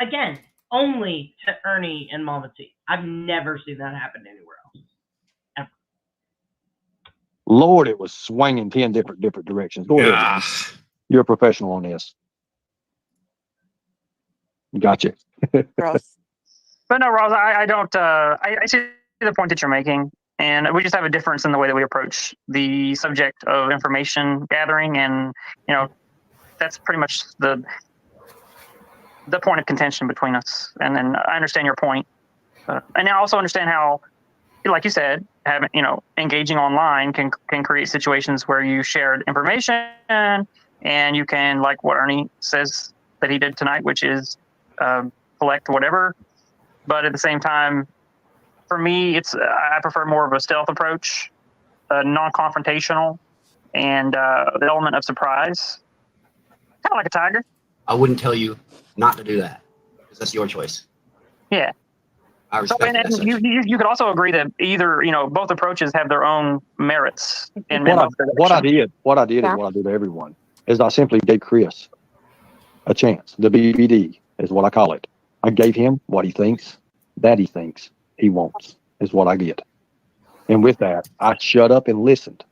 [SPEAKER 2] again, only to Ernie and Mama T. I've never seen that happen anywhere else. Ever.
[SPEAKER 12] Lord, it was swinging 10 different directions. Go ahead. You're a professional on this. Gotcha.
[SPEAKER 14] Gross.
[SPEAKER 7] But no, Ross, I don't. I see the point that you're making, and we just have a difference in the way that we approach the subject of information gathering, and that's pretty much the point of contention between us. And then I understand your point, and I also understand how, like you said, having engaging online can create situations where you shared information, and you can, like what Ernie says that he did tonight, which is collect whatever. But at the same time, for me, I prefer more of a stealth approach, non-confrontational, and the element of surprise, kind of like a tiger.
[SPEAKER 17] I wouldn't tell you not to do that because that's your choice.
[SPEAKER 7] Yeah.
[SPEAKER 17] I respect it.
[SPEAKER 7] You could also agree that either, both approaches have their own merits.
[SPEAKER 12] What I did to everyone is I simply gave Chris a chance. The BBD is what I call it. I gave him what he thinks he wants is what I get. And with that, I shut up and listened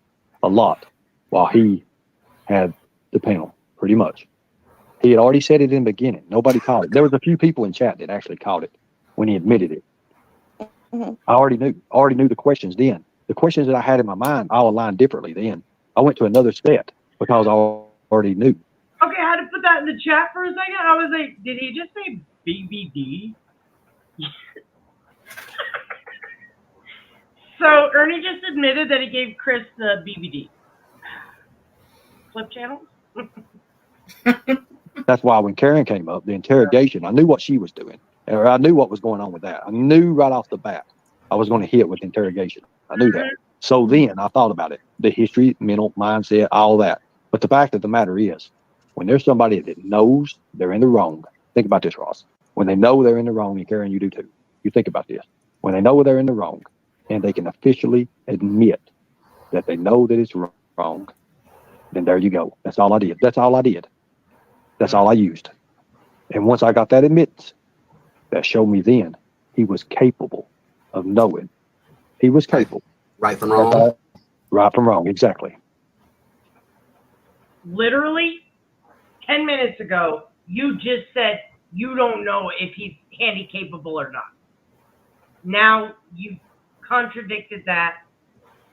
[SPEAKER 12] a lot while he had the panel, pretty much. He had already said it in the beginning. Nobody caught it. There was a few people in chat that actually caught it when he admitted it.
[SPEAKER 14] Mhm.
[SPEAKER 12] I already knew the questions then. The questions that I had in my mind, all aligned differently then. I went to another set because I already knew.
[SPEAKER 2] Okay, I had to put that in the chat for a second. I was like, did he just say BBD? So Ernie just admitted that he gave Chris the BBD. Flip channels?
[SPEAKER 12] That's why when Karen came up, the interrogation, I knew what she was doing. Or I knew what was going on with that. I knew right off the bat I was going to hit with interrogation. I knew that. So then I thought about it, the history, mental, mindset, all that. But the fact of the matter is, when there's somebody that knows they're in the wrong, think about this, Ross. When they know they're in the wrong, and Karen, you do too. You think about this. When they know they're in the wrong and they can officially admit that they know that it's wrong, then there you go. That's all I did. That's all I did. That's all I used. And once I got that admittance, that showed me then he was capable of knowing. He was capable.
[SPEAKER 17] Right from wrong.
[SPEAKER 12] Right from wrong, exactly.
[SPEAKER 2] Literally, 10 minutes ago, you just said you don't know if he's handy capable or not. Now you contradicted that.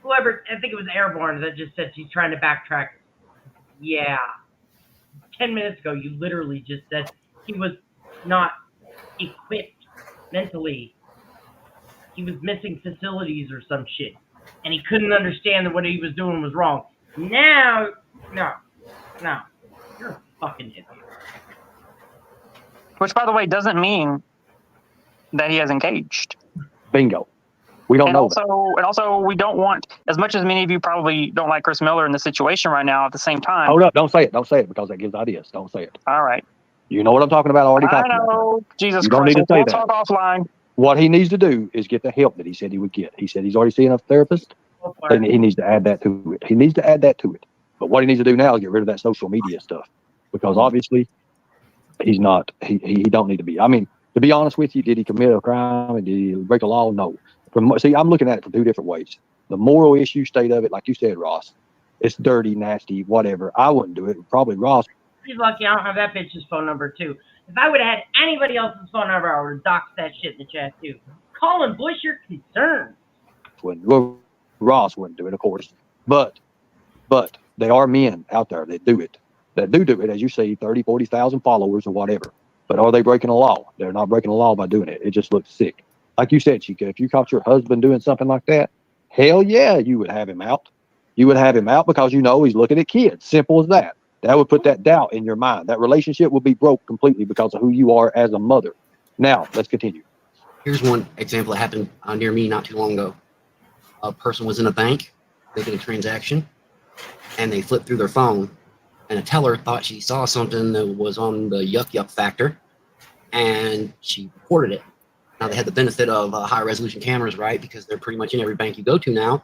[SPEAKER 2] Whoever, I think it was Airborne that just said she's trying to backtrack. Yeah. 10 minutes ago, you literally just said he was not equipped mentally. He was missing facilities or some shit. And he couldn't understand that what he was doing was wrong. Now, no. You're a fucking idiot.
[SPEAKER 7] Which, by the way, doesn't mean that he has engaged.
[SPEAKER 12] Bingo. We don't know that.
[SPEAKER 7] And also, we don't want, as much as many of you probably don't like Chris Miller in the situation right now, at the same time.
[SPEAKER 12] Hold up. Don't say it. Don't say it because that gives ideas. Don't say it.
[SPEAKER 7] All right.
[SPEAKER 12] You know what I'm talking about. I already talked
[SPEAKER 7] I
[SPEAKER 12] about
[SPEAKER 7] know.
[SPEAKER 12] that.
[SPEAKER 7] Jesus
[SPEAKER 12] You don't
[SPEAKER 7] Christ.
[SPEAKER 12] need to say
[SPEAKER 7] We'll
[SPEAKER 12] that.
[SPEAKER 7] talk offline.
[SPEAKER 12] What he needs to do is get the help that he said he would get. He said he's already seen a therapist, and he needs to add that to it. He needs to add that to it. But what he needs to do now is get rid of that social media stuff, because obviously he's not. He don't need to be. I mean, to be honest with you, did he commit a crime and did he break a law? No. See, I'm looking at it from two different ways. The moral issue state of it, like you said, Ross, it's dirty, nasty, whatever. I wouldn't do it. Probably Ross.
[SPEAKER 2] He's lucky I don't have that bitch's phone number too. If I would have had anybody else's phone number, I would have doxed that shit in the chat too. Call and voice your concerns.
[SPEAKER 12] Well, Ross wouldn't do it, of course. But there are men out there that do it. That do it, as you say, 30, 40,000 followers or whatever. But are they breaking a law? They're not breaking a law by doing it. It just looks sick. Like you said, Chica, if you caught your husband doing something like that, hell yeah, you would have him out. You would have him out because you know he's looking at kids. Simple as that. That would put that doubt in your mind. That relationship would be broke completely because of who you are as a mother. Now, let's continue.
[SPEAKER 17] Here's one example that happened near me not too long ago. A person was in a bank making a transaction, and they flipped through their phone, and a teller thought she saw something that was on the yuck factor, and she reported it. Now, they had the benefit of high-resolution cameras, right, because they're pretty much in every bank you go to now.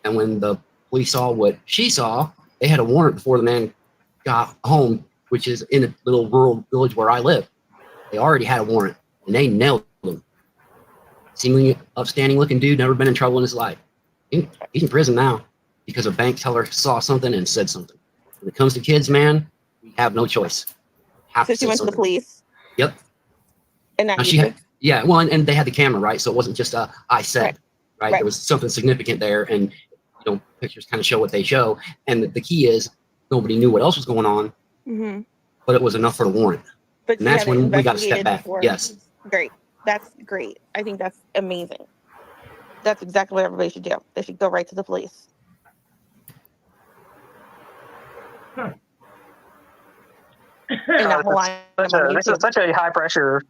[SPEAKER 17] And when the police saw what she saw, they had a warrant before the man got home, which is in a little rural village where I live. They already had a warrant, and they nailed him. Seemingly upstanding-looking dude, never been in trouble in his life. He's in prison now because a bank teller saw something and said something. When it comes to kids, man, we have no choice.
[SPEAKER 14] So she went to the police.
[SPEAKER 17] Yep.
[SPEAKER 14] And now
[SPEAKER 17] she had, yeah, well, and they had the camera, right? So it wasn't just I said, right? There was something significant there, and pictures kind of show what they show. And the key is nobody knew what else was going on, but it was enough for the warrant.
[SPEAKER 14] But
[SPEAKER 17] and that's when we got to step back.
[SPEAKER 14] Before.
[SPEAKER 17] Yes.
[SPEAKER 14] Great. That's great. I think that's amazing. That's exactly what everybody should do. They should go right to the police.
[SPEAKER 7] This is such a high pressure,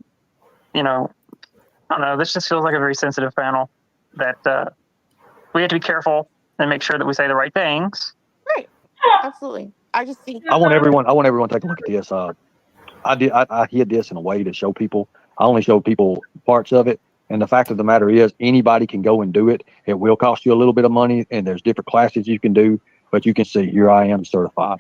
[SPEAKER 7] I don't know, this just feels like a very sensitive panel that we have to be careful and make sure that we say the right things.
[SPEAKER 14] Right. Absolutely. I just think
[SPEAKER 12] I want everyone to take a look at this. I hid this in a way to show people. I only show people parts of it. And the fact of the matter is anybody can go and do it. It will cost you a little bit of money, and there's different classes you can do, but you can see here I am certified.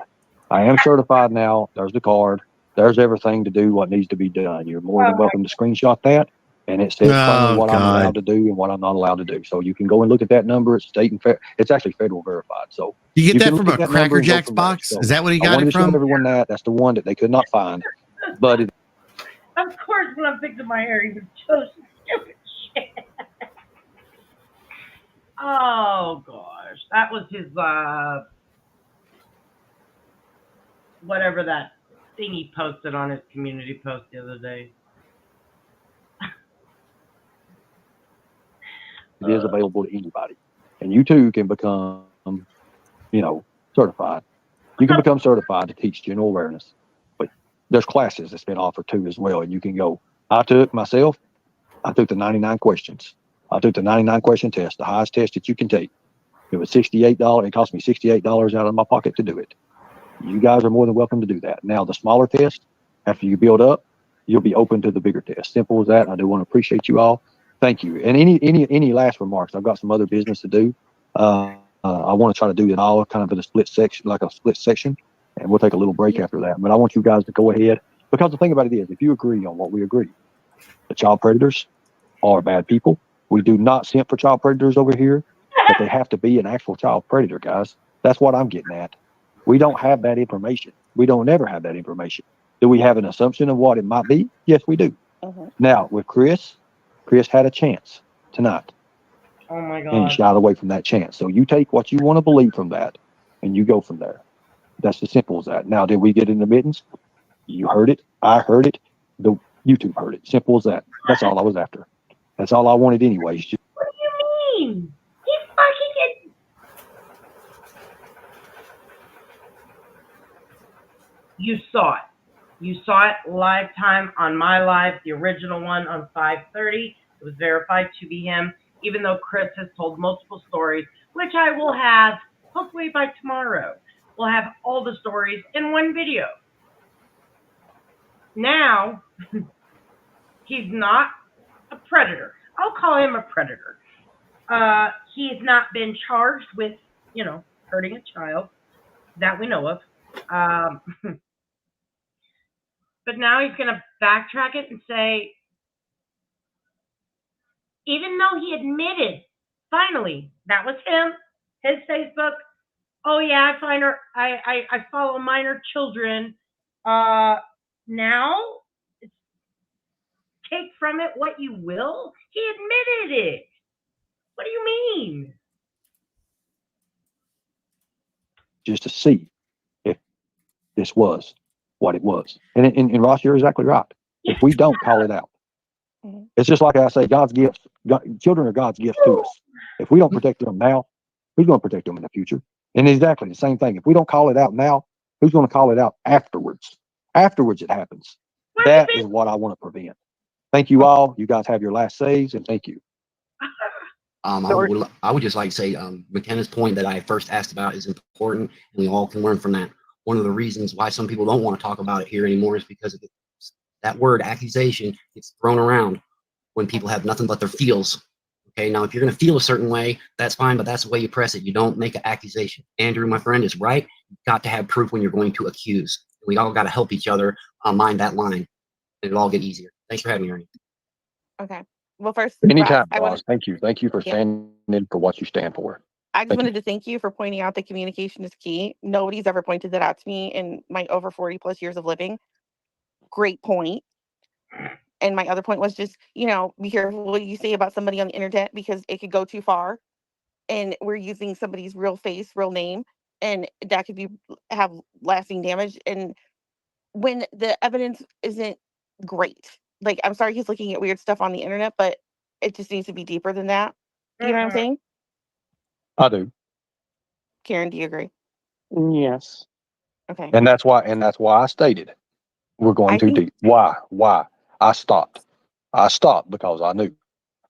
[SPEAKER 12] I am certified now. There's the card. There's everything to do what needs to be done. You're more than welcome to screenshot that And it says plainly
[SPEAKER 13] Oh,
[SPEAKER 12] what I'm
[SPEAKER 13] God.
[SPEAKER 12] allowed to do and what I'm not allowed to do. So you can go and look at that number. It's state and it's actually federal verified. So
[SPEAKER 13] You get that
[SPEAKER 12] can
[SPEAKER 13] from
[SPEAKER 12] look
[SPEAKER 13] a
[SPEAKER 12] at that number
[SPEAKER 13] Cracker
[SPEAKER 12] and go
[SPEAKER 13] Jacks
[SPEAKER 12] from there.
[SPEAKER 13] box?
[SPEAKER 12] So
[SPEAKER 13] Is that what he
[SPEAKER 12] I
[SPEAKER 13] got
[SPEAKER 12] wanted
[SPEAKER 13] it
[SPEAKER 12] to show
[SPEAKER 13] from?
[SPEAKER 12] everyone that's the one that they could not find. But it,
[SPEAKER 2] Of course, when I'm fixing my hair, he would chose stupid shit. Oh gosh, that was his whatever that thing he posted on his community post the other day.
[SPEAKER 12] it is available to anybody. And you too can become, certified. You can become certified to teach general awareness. But there's classes that's been offered too as well. And you can go. I took the 99 questions. I took the 99 question test, the highest test that you can take. It was $68. It cost me $68 out of my pocket to do it. You guys are more than welcome to do that. Now, the smaller test, after you build up, you'll be open to the bigger test. Simple as that. I do want to appreciate you all. Thank you. And any last remarks? I've got some other business to do. I want to try to do it all kind of in a split section, and we'll take a little break after that. But I want you guys to go ahead, because the thing about it is, if you agree on what we agree, the child predators are bad people. We do not simp for child predators over here, but they have to be an actual child predator, guys. That's what I'm getting at. We don't have that information. We don't ever have that information. Do we have an assumption of what it might be? Yes, we do. Now, with Chris had a chance tonight,
[SPEAKER 2] Oh my
[SPEAKER 12] and he
[SPEAKER 2] god.
[SPEAKER 12] shied away from that chance. So you take what you want to believe from that, and you go from there. That's as simple as that. Now, did we get in the mittens? You heard it. I heard it. The YouTube heard it. Simple as that. That's all I was after. That's all I wanted anyways.
[SPEAKER 2] What do you mean? He fucking You saw it. You saw it live time on my live, the original one on 5:30. It was verified to be him, even though Chris has told multiple stories, which I will have hopefully by tomorrow. We'll have all the stories in one video. Now, he's not a predator. I'll call him a predator. He's not been charged with, hurting a child that we know of. But now he's going to backtrack it and say, even though he admitted, finally, that was him, his Facebook. Oh yeah, I follow minor children. Now, take from it what you will. He admitted it. What do you mean?
[SPEAKER 12] Just to see if this was what it was. And Ross, you're exactly right. If we don't call it out, it's just like I say, God's gifts. Children are God's gifts to us. If we don't protect them now, who's going to protect them in the future? And exactly the same thing. If we don't call it out now, who's going to call it out afterwards? Afterwards it happens. That is what I want to prevent. Thank you all. You guys have your last saves, and thank you.
[SPEAKER 17] I would just like to say McKenna's point that I first asked about is important, and we all can learn from that. One of the reasons why some people don't want to talk about it here anymore is because of that word accusation gets thrown around when people have nothing but their feels. Okay, now if you're going to feel a certain way, that's fine, but that's the way you press it. You don't make an accusation. Andrew, my friend, is right. You've got to have proof when you're going to accuse. We all got to help each other mind that line, and it'll all get easier. Thanks for having me, Ernie.
[SPEAKER 14] Okay. Well, first,
[SPEAKER 12] Anytime,
[SPEAKER 14] Ross,
[SPEAKER 12] Ross. Thank you. Thank you for standing for what you stand for.
[SPEAKER 14] I just wanted to thank you for pointing out that communication is key. Nobody's ever pointed that out to me in my over 40 plus years of living. Great point. And my other point was just, be careful what you say about somebody on the internet because it could go too far. And we're using somebody's real face, real name, and that could have lasting damage. And when the evidence isn't great, like I'm sorry he's looking at weird stuff on the internet, but it just needs to be deeper than that. You know what I'm saying?
[SPEAKER 12] I do.
[SPEAKER 14] Karen, do you agree?
[SPEAKER 7] Yes.
[SPEAKER 14] Okay.
[SPEAKER 12] And that's why I stated we're going too deep. Why? I stopped because I knew.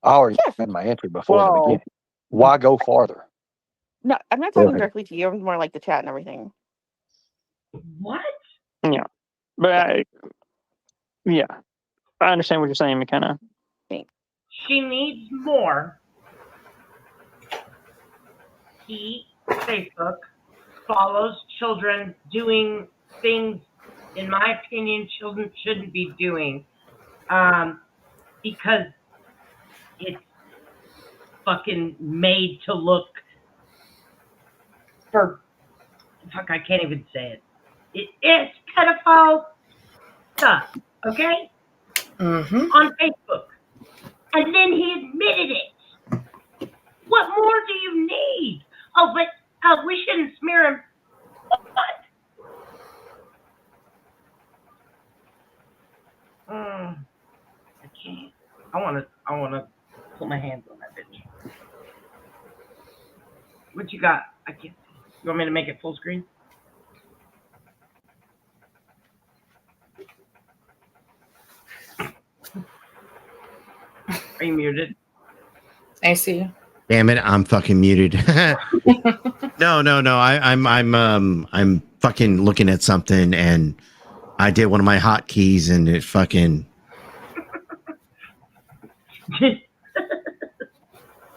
[SPEAKER 12] I already had my entry before the beginning. Why go farther?
[SPEAKER 14] No, I'm not talking directly to you. I'm more like the chat and everything.
[SPEAKER 2] What?
[SPEAKER 7] Yeah. But I understand what you're saying, McKenna.
[SPEAKER 2] She needs more. He, Facebook, follows children doing things, in my opinion, children shouldn't be doing. Because it's fucking made to look for fuck. I can't even say it. It's pedophile stuff. Okay, on Facebook, and then he admitted it. What more do you need? Oh, but we shouldn't smear him. What? I can't. I wanna put my hands on that bitch. What you got? I can't see. You want me to make it full screen? Are you muted?
[SPEAKER 3] I see you.
[SPEAKER 13] Damn it, I'm fucking muted. No. I'm fucking looking at something and I did one of my hotkeys and it fucking.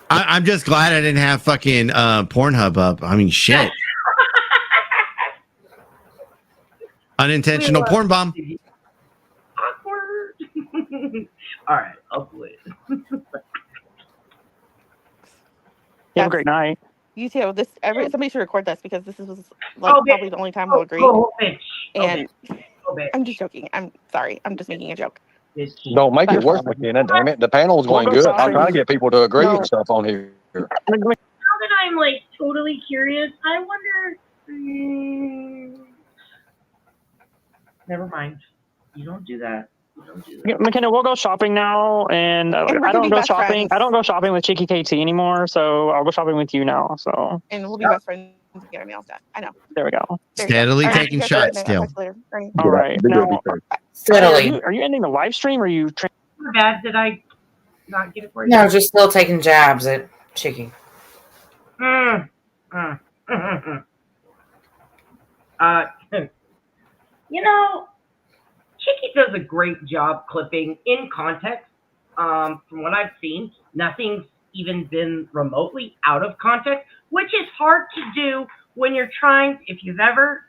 [SPEAKER 13] I'm just glad I didn't have fucking Pornhub up. I mean, shit. Unintentional porn bomb.
[SPEAKER 2] Awkward. All right, I'll play it.
[SPEAKER 7] Have a great night.
[SPEAKER 14] You too. Somebody should record this because this was like probably the only time we'll agree.
[SPEAKER 2] Bitch.
[SPEAKER 14] And I'm just joking. I'm sorry. I'm just making a joke.
[SPEAKER 4] Don't make it worse, McKenna. Damn it. The panel's going good. I'm trying to get people to agree and stuff on here.
[SPEAKER 2] Now that I'm like totally curious, I wonder. Never mind. You don't do that.
[SPEAKER 7] McKenna, we'll go shopping now, and I don't go shopping.
[SPEAKER 14] friends.
[SPEAKER 7] I don't go shopping with Cheeky KT anymore, so I'll go shopping with you now. So
[SPEAKER 14] And we'll be best friends and get our nails done. I know.
[SPEAKER 7] there we go.
[SPEAKER 13] Steadily
[SPEAKER 14] All right,
[SPEAKER 13] taking
[SPEAKER 14] you guys
[SPEAKER 13] shots
[SPEAKER 14] have a good
[SPEAKER 13] still.
[SPEAKER 14] night. I'll talk to you later.
[SPEAKER 7] All right. Now,
[SPEAKER 3] Steadily.
[SPEAKER 7] Are you ending the live stream, or are you?
[SPEAKER 2] My bad. Did I not get it for you?
[SPEAKER 3] No, just still taking jabs at Chicky.
[SPEAKER 2] You know, Chicky does a great job clipping in context. From what I've seen, nothing's even been remotely out of context, which is hard to do when you're trying, if you've ever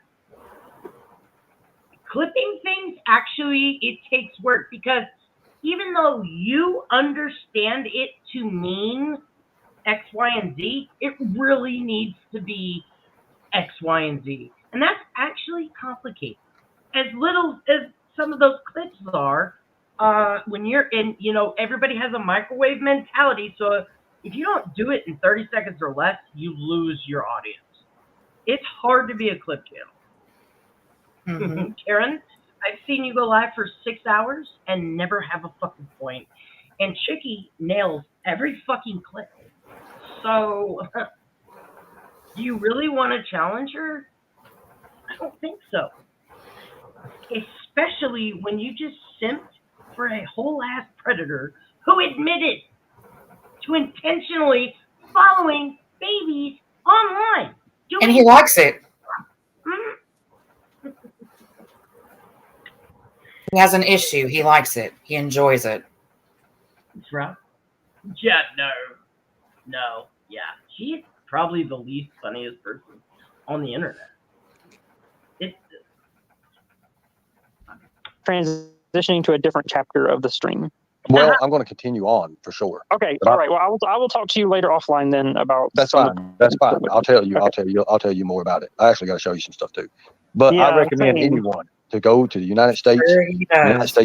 [SPEAKER 2] clipping things, actually it takes work because even though you understand it to mean X, Y, and Z, it really needs to be X, Y, and Z. And that's actually complicated. As little as some of those clips are, when you're in, you know, everybody has a microwave mentality. So if you don't do it in 30 seconds or less, you lose your audience. It's hard to be a clip channel. Karen, I've seen you go live for 6 hours and never have a fucking point. And Chicky nails every fucking clip. So, do you really want to challenge her? I don't think so. Especially when you just simped for a whole ass predator who admitted to intentionally following babies online.
[SPEAKER 3] And he likes it. He has an issue. He likes it. He enjoys it.
[SPEAKER 2] That's right. Yeah, no. Yeah, she's probably the least funniest person on the internet. It's
[SPEAKER 7] Transitioning to a different chapter of the stream.
[SPEAKER 4] Well, I'm going to continue on for sure.
[SPEAKER 7] Okay, all right. Well, I will talk to you later offline then about.
[SPEAKER 4] That's fine. That's fine. I'll tell you more about it. I actually got to show you some stuff too. But
[SPEAKER 7] Yeah,
[SPEAKER 4] I recommend
[SPEAKER 7] same.
[SPEAKER 4] anyone to go to the United States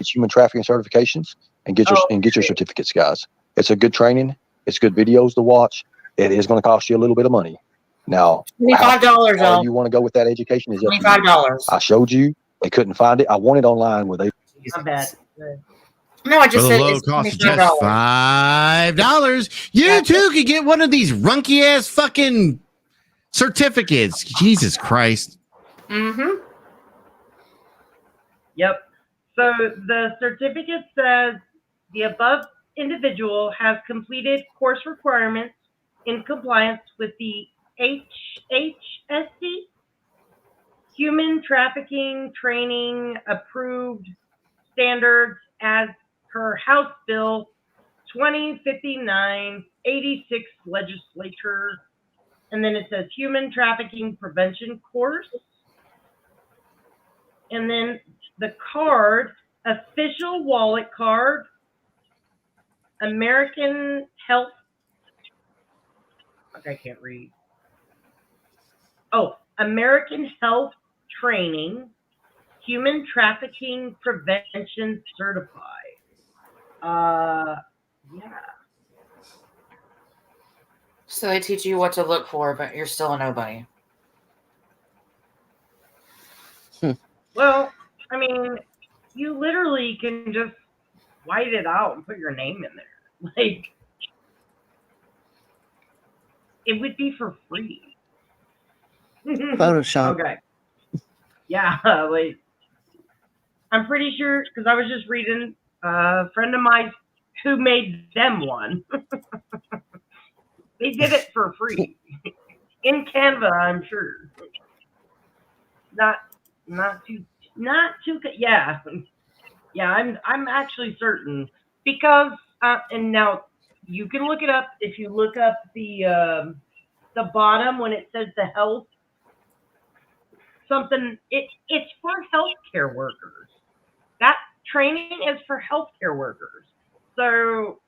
[SPEAKER 4] Human Trafficking Certifications and get your certificates, guys. It's a good training. It's good videos to watch. It is going to cost you a little bit of money. Now,
[SPEAKER 3] $25.
[SPEAKER 4] How you want to go with that education is up to you.
[SPEAKER 3] $25.
[SPEAKER 4] I showed you. They couldn't find it. I want it online where they.
[SPEAKER 2] not bad.
[SPEAKER 3] No, I
[SPEAKER 13] For
[SPEAKER 3] just
[SPEAKER 13] the
[SPEAKER 3] said
[SPEAKER 13] low
[SPEAKER 3] it's
[SPEAKER 13] cost of
[SPEAKER 3] $25.
[SPEAKER 13] just $5. You too could get one of these runky ass fucking certificates. Jesus Christ.
[SPEAKER 3] Mm-hmm.
[SPEAKER 2] Yep. So the certificate says the above individual has completed course requirements in compliance with the HHSC Human Trafficking Training Approved Standards as per House Bill 2059-86 legislature. And then it says Human Trafficking Prevention Course. And then the card, official wallet card, American Health. Okay, I can't read. Oh, American Health Training, Human Trafficking Prevention Certified. Yeah.
[SPEAKER 3] So they teach you what to look for, but you're still a nobody.
[SPEAKER 2] Well, I mean, you literally can just white it out and put your name in there. Like, it would be for free.
[SPEAKER 6] Photoshop.
[SPEAKER 2] Okay. Yeah, like, I'm pretty sure, because I was just reading a friend of mine who made them one. They did it for free. In Canva, I'm sure. Not too, yeah. Yeah, I'm actually certain because and now you can look it up if you look up the bottom when it says the health something it's for healthcare workers. That training is for healthcare workers. So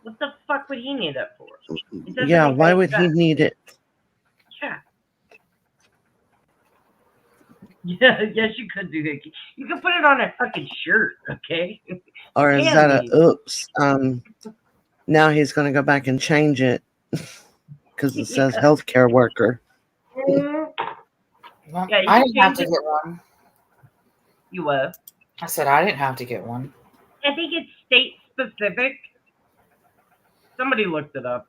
[SPEAKER 2] what the fuck would he need it for? It doesn't
[SPEAKER 6] Yeah,
[SPEAKER 2] make
[SPEAKER 6] why
[SPEAKER 2] any
[SPEAKER 6] would he
[SPEAKER 2] sense.
[SPEAKER 6] need it?
[SPEAKER 2] Yeah. Yeah, yes, you could do that. You could put it on a fucking shirt, okay?
[SPEAKER 6] Or is
[SPEAKER 2] And
[SPEAKER 6] that a
[SPEAKER 2] these.
[SPEAKER 6] oops? Now he's going to go back and change it because it says
[SPEAKER 2] Yeah.
[SPEAKER 6] healthcare worker.
[SPEAKER 3] Well,
[SPEAKER 2] Yeah, you
[SPEAKER 3] I
[SPEAKER 2] can
[SPEAKER 3] didn't have
[SPEAKER 2] change
[SPEAKER 3] to
[SPEAKER 2] it.
[SPEAKER 3] get one.
[SPEAKER 2] You what?
[SPEAKER 3] I said I didn't have to get one.
[SPEAKER 2] I think it's state specific. Somebody looked it up.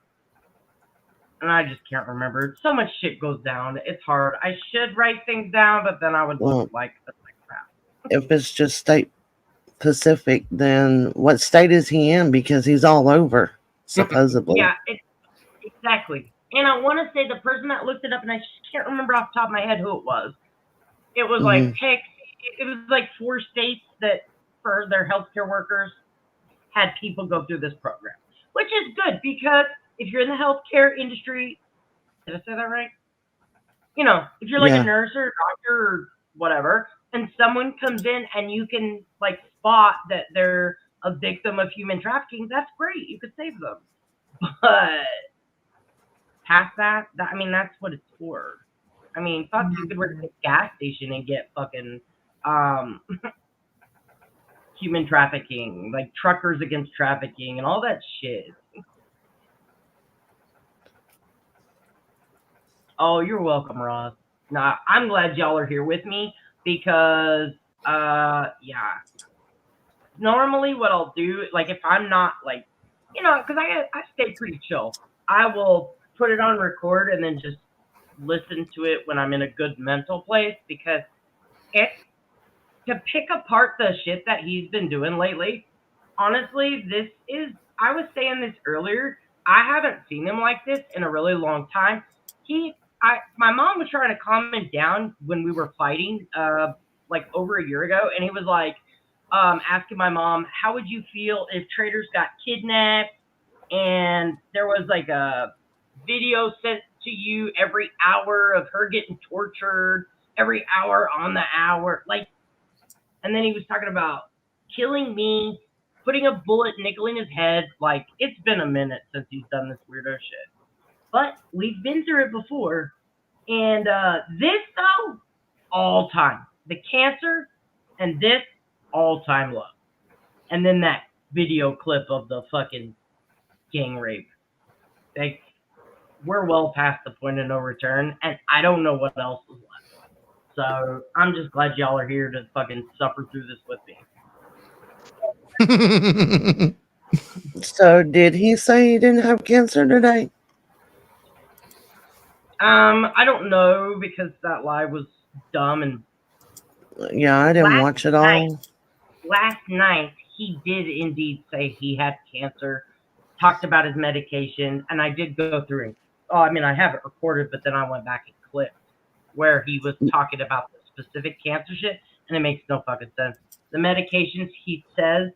[SPEAKER 2] And I just can't remember. So much shit goes down. It's hard. I should write things down, but then I would
[SPEAKER 6] Well,
[SPEAKER 2] look like crap.
[SPEAKER 6] If it's just state specific, then what state is he in? Because he's all over, supposedly.
[SPEAKER 2] Yeah, exactly. And I want to say the person that looked it up, and I just can't remember off the top of my head who it was. It was like it was like 4 states that for their healthcare workers had people go through this program, which is good because if you're in the healthcare industry, did I say that right? You know, if you're like a
[SPEAKER 6] Yeah.
[SPEAKER 2] nurse or a doctor or whatever, and someone comes in and you can like spot that they're a victim of human trafficking, that's great. You could save them. But past that, I mean, that's what it's for. I mean, fuck, you could work at a gas station and get fucking human trafficking, like truckers against trafficking and all that shit. Oh, you're welcome, Ross. Nah, I'm glad y'all are here with me because, yeah. Normally, what I'll do, like, if I'm not, like, you know, because I stay pretty chill, I will put it on record and then just listen to it when I'm in a good mental place because it to pick apart the shit that he's been doing lately. Honestly, I was saying this earlier. I haven't seen him like this in a really long time. My mom was trying to calm him down when we were fighting, like over a year ago, and he was like, asking my mom, how would you feel if traders got kidnapped and there was like a video sent to you every hour of her getting tortured, every hour on the hour, like, and then he was talking about killing me, putting a bullet nickel in his head. Like, it's been a minute since he's done this weirdo shit. But we've been through it before. And this, though, all time. The cancer and this, all time low. And then that video clip of the fucking gang rape. Like, we're well past the point of no return, and I don't know what else is left. So I'm just glad y'all are here to fucking suffer through this with me.
[SPEAKER 6] So did he say he didn't have cancer today?
[SPEAKER 2] I don't know because that lie was dumb and
[SPEAKER 6] Yeah, I didn't watch it all.
[SPEAKER 2] Last night he did indeed say he had cancer, talked about his medication, and I did go through it. Oh, I mean, I have it recorded, but then I went back and clipped where he was talking about the specific cancer shit, and it makes no fucking sense. The medications, he says,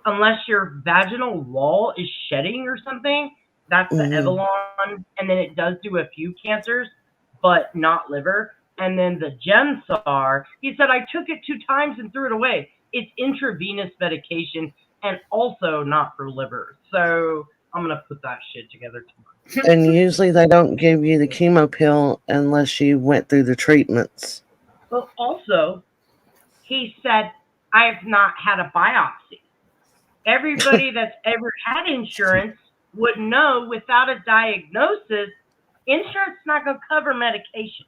[SPEAKER 2] unless your vaginal wall is shedding or something, that's the Evolon, and then it does do a few cancers, but not liver. And then the Gemsar, he said, I took it 2 times and threw it away. It's intravenous medication. and also not for liver. So I'm gonna put that shit together tomorrow.
[SPEAKER 6] And usually they don't give you the chemo pill unless you went through the treatments.
[SPEAKER 2] But also, he said, I've not had a biopsy. Everybody that's ever had insurance would know without a diagnosis, insurance is not going to cover medication.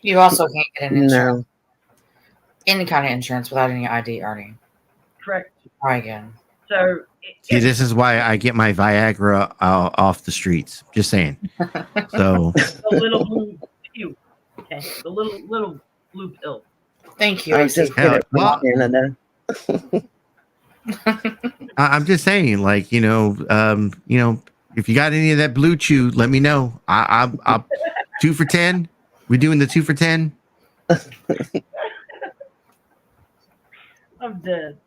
[SPEAKER 3] You also can't get an insurance,
[SPEAKER 6] No.
[SPEAKER 3] any kind of insurance without any ID, Arnie.
[SPEAKER 2] Correct.
[SPEAKER 3] Try again.
[SPEAKER 2] So,
[SPEAKER 13] See, this is why I get my Viagra off the streets. Just saying. So
[SPEAKER 2] the little blue pill. Okay. The little blue pill.
[SPEAKER 3] Thank you.
[SPEAKER 6] I just get it from Canada.
[SPEAKER 13] I'm just saying, like, if you got any of that blue chew, let me know. I'll 2 for 10. We doing the 2 for 10?
[SPEAKER 2] I'm dead.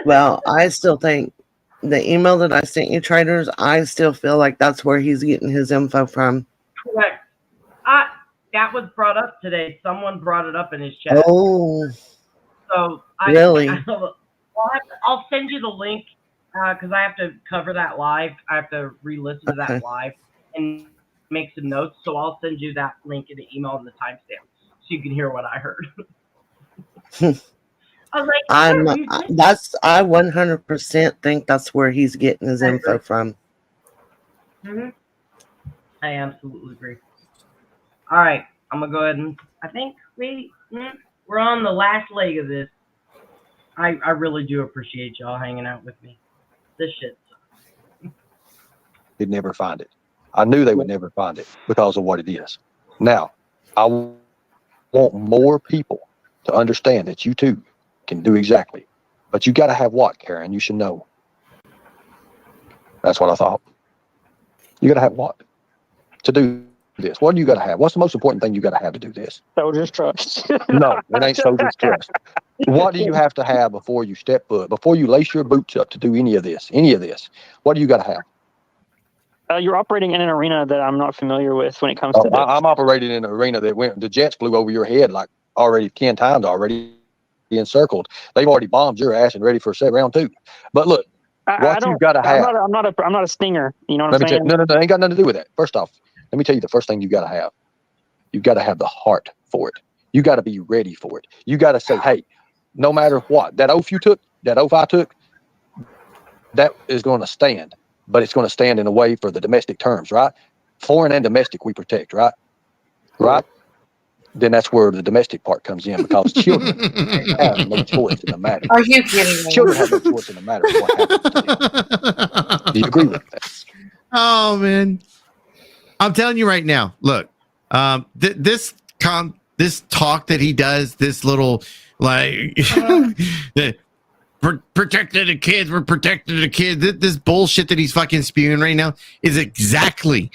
[SPEAKER 6] Well, I still think the email that I sent you, traders, I still feel like that's where he's getting his info from.
[SPEAKER 2] Correct. That was brought up today. Someone brought it up in his chat.
[SPEAKER 6] Oh.
[SPEAKER 2] So
[SPEAKER 6] Really?
[SPEAKER 2] I'll send you the link because I have to cover that live. I have to re-listen to that live and make some notes. So I'll send you that link in the email and the timestamp so you can hear what I heard. I was like,
[SPEAKER 6] I 100% think that's where he's getting his info from.
[SPEAKER 2] Mm-hmm. I absolutely agree. All right, I'm gonna go ahead and I think we're on the last leg of this. I really do appreciate y'all hanging out with me. This shit sucks.
[SPEAKER 4] They'd never find it. I knew they would never find it because of what it is. Now, I want more people to understand that you too can do exactly. But you got to have what, Karen? You should know. That's what I thought. You got to have what to do this? What do you got to have? What's the most important thing you got to have to do this?
[SPEAKER 7] Soldier's trust.
[SPEAKER 4] No, it ain't soldier's trust. What do you have to have before you step foot, before you lace your boots up to do any of this? What do you got to have?
[SPEAKER 7] You're operating in an arena that I'm not familiar with when it comes to this.
[SPEAKER 4] I'm operating in an arena that the jets flew over your head like already 10 times already encircled. They've already bombed your ass and ready for round 2. But look, what you got to have.
[SPEAKER 7] I'm not a stinger. You know what I'm saying?
[SPEAKER 4] No, ain't got nothing to do with that. First off, let me tell you the first thing you got to have. You got to have the heart for it. You got to be ready for it. You got to say, hey, no matter what, that oath you took, that oath I took, that is going to stand. But it's going to stand in a way for the domestic terms, right? Foreign and domestic we protect, right? Right? Then that's where the domestic part comes in because children have no choice in the matter.
[SPEAKER 3] Are you kidding me?
[SPEAKER 4] Children have no choice in the matter of what happens to them. Do you agree with that?
[SPEAKER 13] Oh man, I'm telling you right now. Look, this talk that he does, this little like protected the kids, we're protecting the kids. This bullshit that he's fucking spewing right now is exactly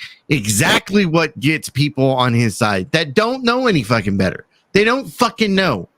[SPEAKER 13] what gets people on his side that don't know any fucking better. They don't fucking know.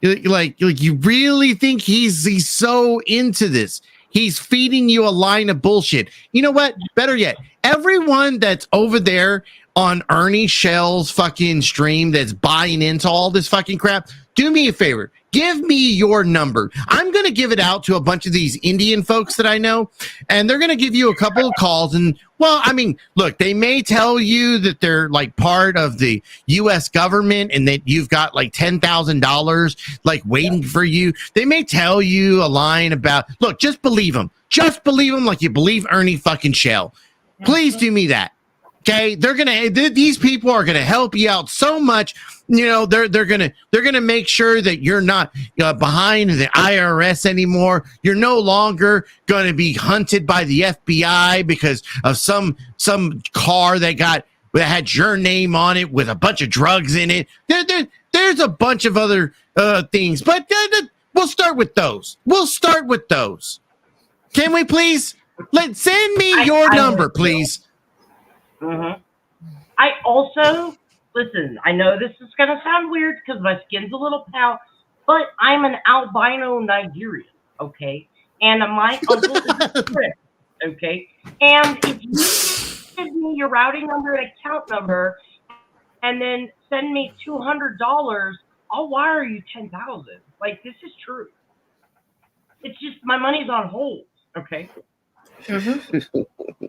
[SPEAKER 13] Like you really think he's so into this? He's feeding you a line of bullshit. You know what? Better yet, everyone that's over there on Ernie Shell's fucking stream that's buying into all this fucking crap, do me a favor. Give me your number. I'm going to give it out to a bunch of these Indian folks that I know, and they're going to give you a couple of calls. And, well, I mean, look, they may tell you that they're like part of the U.S. government and that you've got like $10,000 like waiting for you. They may tell you a line about, look, just believe them. Just believe them like you believe Ernie fucking Shell. Please do me that. Okay, these people are gonna help you out so much. You know, they're gonna make sure that you're not behind the IRS anymore. You're no longer gonna be hunted by the FBI because of some car that had your name on it with a bunch of drugs in it. There's a bunch of other things, but we'll start with those. Can we please? Send me your number, please.
[SPEAKER 2] Mm-hmm. I also, listen, I know this is going to sound weird because my skin's a little pale, but I'm an albino Nigerian, okay? And my uncle is a Chris, okay? And if you send me your routing number and account number and then send me $200, I'll wire you $10,000. Like, this is true. It's just my money's on hold. Okay.
[SPEAKER 3] Mm-hmm.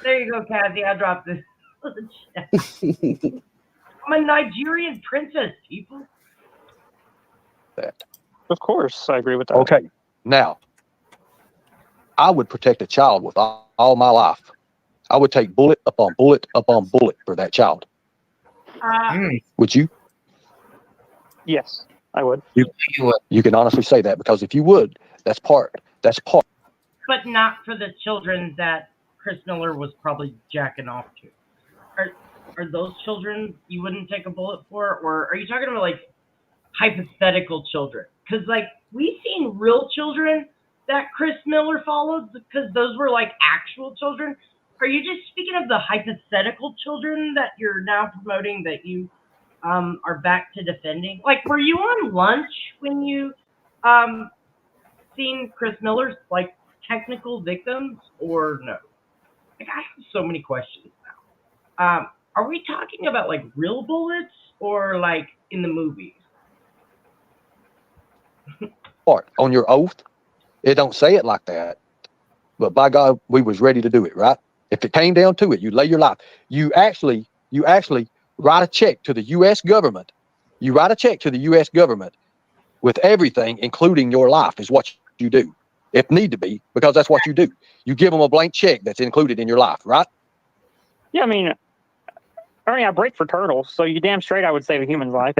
[SPEAKER 2] There you go, Kathy. I dropped this. I'm a Nigerian princess, people.
[SPEAKER 4] That.
[SPEAKER 7] Of course, I agree with that.
[SPEAKER 4] Okay. Now, I would protect a child with all my life. I would take bullet upon bullet upon bullet for that child. Would you?
[SPEAKER 7] Yes, I would.
[SPEAKER 4] You can honestly say that, because if you would, that's part.
[SPEAKER 2] But not for the children that Chris Miller was probably jacking off to. Are those children you wouldn't take a bullet for, or are you talking about like hypothetical children? Because like we've seen real children that Chris Miller followed, because those were like actual children. Are you just speaking of the hypothetical children that you're now promoting that you are back to defending? Like, were you on lunch when you seen Chris Miller's like technical victims, or no? Like, I have so many questions now. Are we talking about like real bullets or like in the movies?
[SPEAKER 4] Part on your oath. It don't say it like that, but by God, we was ready to do it, right? If it came down to it, you lay your life. You actually write a check to the U.S. government. You write a check to the U.S. government with everything, including your life, is what you do, if need to be, because that's what you do. You give them a blank check that's included in your life, right?
[SPEAKER 7] Yeah, I mean, I break for turtles, so you damn straight I would save a human's life.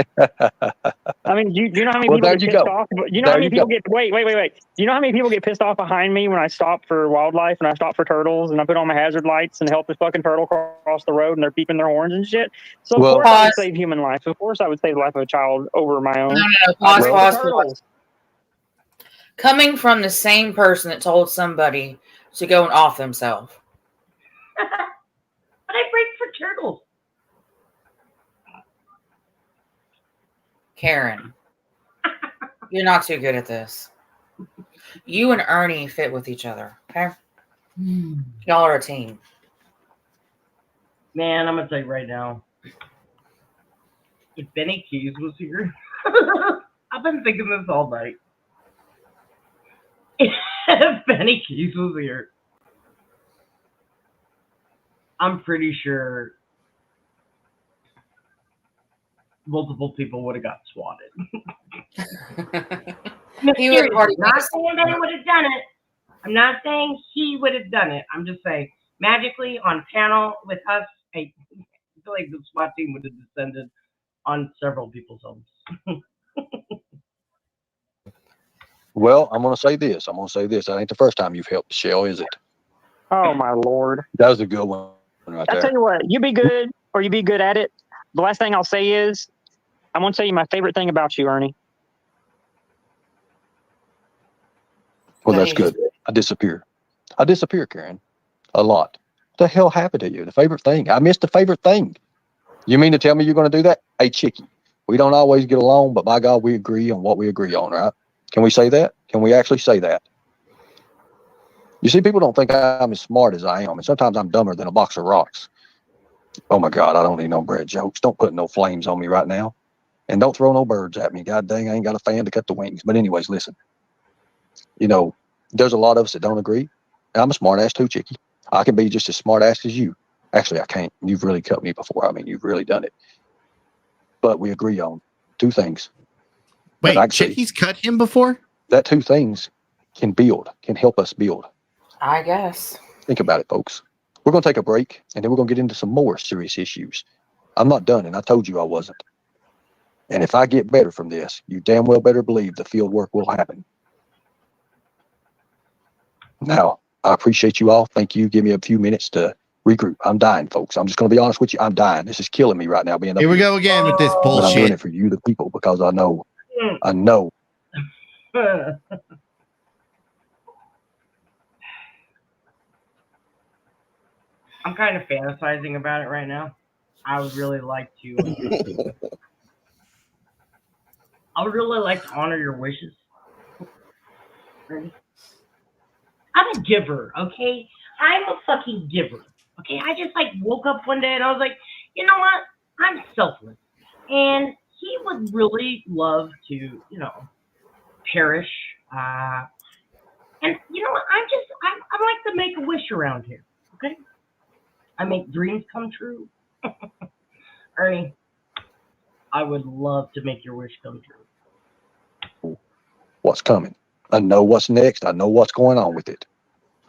[SPEAKER 7] I mean, you know how many people get pissed off? You know how many people get wait. Do you know how many people get pissed off behind me when I stop for wildlife and I stop for turtles and I put on my hazard lights and help this fucking turtle cross the road and they're peeping their horns and shit? So of course I would save human life. Of course I would save the life of a child over my own.
[SPEAKER 3] No, pause. Coming from the same person that told somebody to go and off themselves.
[SPEAKER 2] But I break for turtles.
[SPEAKER 3] Karen, you're not too good at this. You and Ernie fit with each other, okay? Y'all are a team.
[SPEAKER 2] Man, I'm gonna tell you right now. If Benny Keys was here, I've been thinking this all night. If Benny Keys was here, I'm pretty sure multiple people would have got swatted.
[SPEAKER 3] He would have already
[SPEAKER 2] not saying Benny would have done it. I'm not saying he would have done it. I'm just saying magically on panel with us, I feel like the SWAT team would have descended on several people's homes.
[SPEAKER 4] Well, I'm going to say this. That ain't the first time you've helped Michelle, is it?
[SPEAKER 7] Oh, my Lord.
[SPEAKER 4] That was a good one right there.
[SPEAKER 7] I'll tell you what, you be good or you be good at it. The last thing I'll say is, I'm going to tell you my favorite thing about you, Ernie.
[SPEAKER 4] Well, that's good. I disappear, Karen, a lot. What the hell happened to you? The favorite thing. I missed the favorite thing. You mean to tell me you're going to do that? Hey, Chickie, we don't always get along, but by God, we agree on what we agree on, right? Can we say that? Can we actually say that? You see, people don't think I'm as smart as I am, and sometimes I'm dumber than a box of rocks. Oh my God, I don't need no bread jokes. Don't put no flames on me right now. And don't throw no birds at me. God dang, I ain't got a fan to cut the wings. But anyways, listen. You know, there's a lot of us that don't agree. I'm a smart ass too, Chickie. I can be just as smart ass as you. Actually, I can't. You've really cut me before. I mean, you've really done it. But we agree on two things.
[SPEAKER 13] Wait, Chickie's cut him before?
[SPEAKER 4] That two things can help us build.
[SPEAKER 3] I guess.
[SPEAKER 4] Think about it, folks. We're going to take a break, and then we're going to get into some more serious issues. I'm not done, and I told you I wasn't. And if I get better from this, you damn well better believe the field work will happen. Now, I appreciate you all. Thank you. Give me a few minutes to regroup. I'm dying, folks. I'm just going to be honest with you. I'm dying. This is killing me right now. Being up
[SPEAKER 13] here we go again with this bullshit.
[SPEAKER 4] But I'm doing it for you, the people, because I know.
[SPEAKER 2] I'm kind of fantasizing about it right now. I would really like to. I would really like to honor your wishes. I'm a giver, okay? I'm a fucking giver, okay? I just like woke up one day and I was like, you know what? I'm selfless, and he would really love to, perish. And you know what? I like to make a wish around here. Okay, I make dreams come true. Ernie, I would love to make your wish come true.
[SPEAKER 4] What's coming? I know what's next. I know what's going on with it.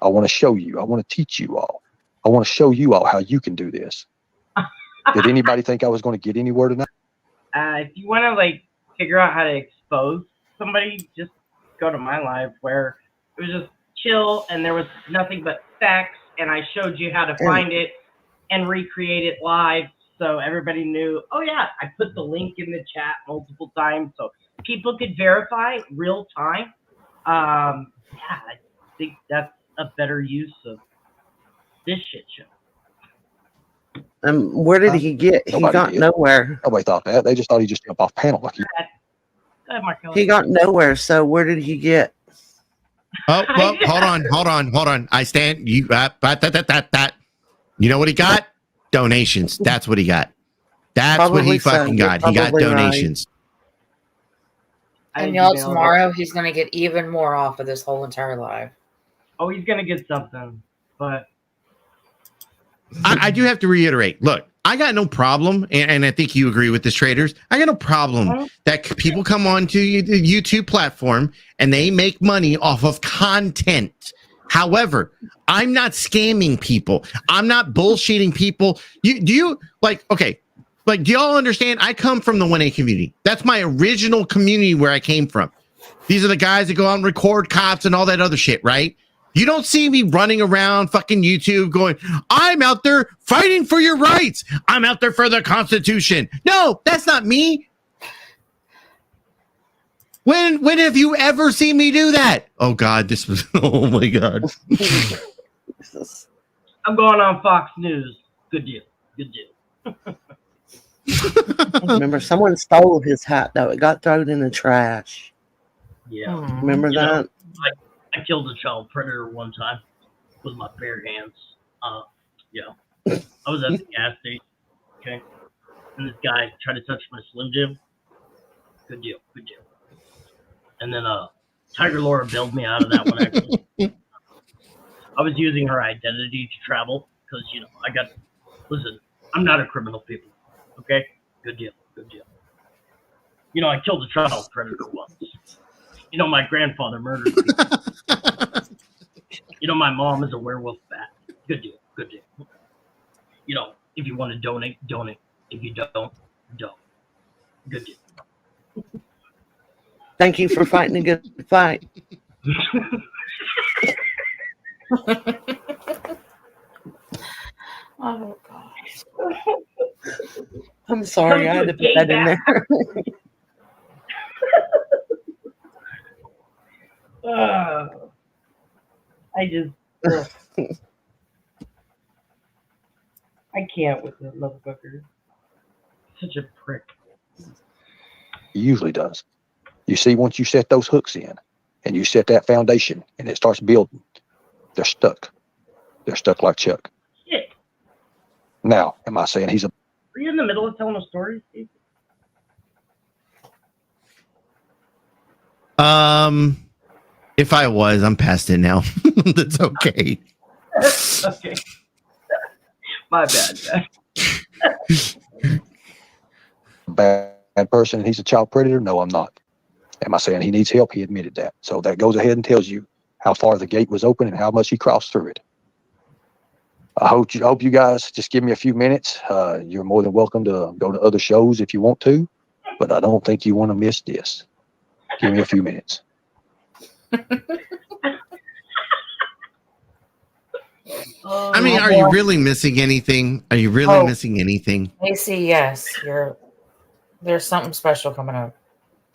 [SPEAKER 4] I want to show you. I want to teach you all. I want to show you all how you can do this. Did anybody think I was going to get anywhere tonight?
[SPEAKER 2] If you want to like figure out how to expose somebody, just go to my live where it was just chill and there was nothing but facts, and I showed you how to find it and recreate it live, so everybody knew. Oh yeah, I put the link in the chat multiple times so people could verify real time. Yeah, I think that's a better use of this shit show.
[SPEAKER 6] Where did he get? He
[SPEAKER 4] Nobody
[SPEAKER 6] got
[SPEAKER 4] did.
[SPEAKER 6] nowhere.
[SPEAKER 4] Nobody thought that. They just thought he just jumped off panel like he.
[SPEAKER 6] He got nowhere. So where did he get?
[SPEAKER 13] Oh, well, hold on. I stand. You that. You know what he got? Donations. That's what he got. That's
[SPEAKER 6] Probably
[SPEAKER 13] what he
[SPEAKER 6] so.
[SPEAKER 13] fucking
[SPEAKER 6] You're
[SPEAKER 13] got. He got
[SPEAKER 6] probably right.
[SPEAKER 13] donations.
[SPEAKER 3] And y'all, tomorrow he's going to get even more off of this whole entire live.
[SPEAKER 2] Oh, he's going to get something, but
[SPEAKER 13] I do have to reiterate. Look, I got no problem, and I think you agree with this, traders. I got no problem that people come onto the YouTube platform and they make money off of content. However, I'm not scamming people. I'm not bullshitting people. Do you do y'all understand? I come from the 1A community. That's my original community where I came from. These are the guys that go out and record cops and all that other shit, right? You don't see me running around fucking YouTube going, I'm out there fighting for your rights. I'm out there for the Constitution. No, that's not me. When have you ever seen me do that? Oh God, this was, oh my God.
[SPEAKER 2] I'm going on Fox News. Good deal. Good deal.
[SPEAKER 6] Remember, someone stole his hat, though. It got thrown in the trash.
[SPEAKER 2] Yeah.
[SPEAKER 6] Remember
[SPEAKER 2] You
[SPEAKER 6] that?
[SPEAKER 2] know, I killed a child predator one time with my bare hands. Yeah. I was at the gas station, okay? And this guy tried to touch my Slim Jim. Good deal. Good deal. And then Tiger Laura bailed me out of that one, actually. I was using her identity to travel because, you know, listen, I'm not a criminal, people. Okay? Good deal. Good deal. You know, I killed a child predator once. You know, my grandfather murdered people. You know, my mom is a werewolf bat. Good deal. Good deal. You know, if you want to donate, donate. If you don't. Good deal.
[SPEAKER 6] Thank you for fighting a good fight.
[SPEAKER 3] Oh, gosh.
[SPEAKER 6] I'm sorry, I had to put that in there.
[SPEAKER 2] I just, I can't with that motherfucker. Such a prick.
[SPEAKER 4] He usually does. You see, once you set those hooks in and you set that foundation and it starts building, they're stuck. They're stuck like Chuck.
[SPEAKER 2] Shit.
[SPEAKER 4] Now, am I saying he's a...
[SPEAKER 2] Are you in the middle of telling a story, Steve?
[SPEAKER 13] If I was, I'm past it now. That's okay.
[SPEAKER 2] Okay. My bad,
[SPEAKER 4] bad person and he's a child predator? No, I'm not. Am I saying he needs help? He admitted that. So that goes ahead and tells you how far the gate was open and how much he crossed through it. I hope you guys just give me a few minutes. You're more than welcome to go to other shows if you want to, but I don't think you want to miss this. Give me a few minutes.
[SPEAKER 13] I mean, are you really missing anything? Are you really missing anything?
[SPEAKER 3] AC, yes. There's something special coming up.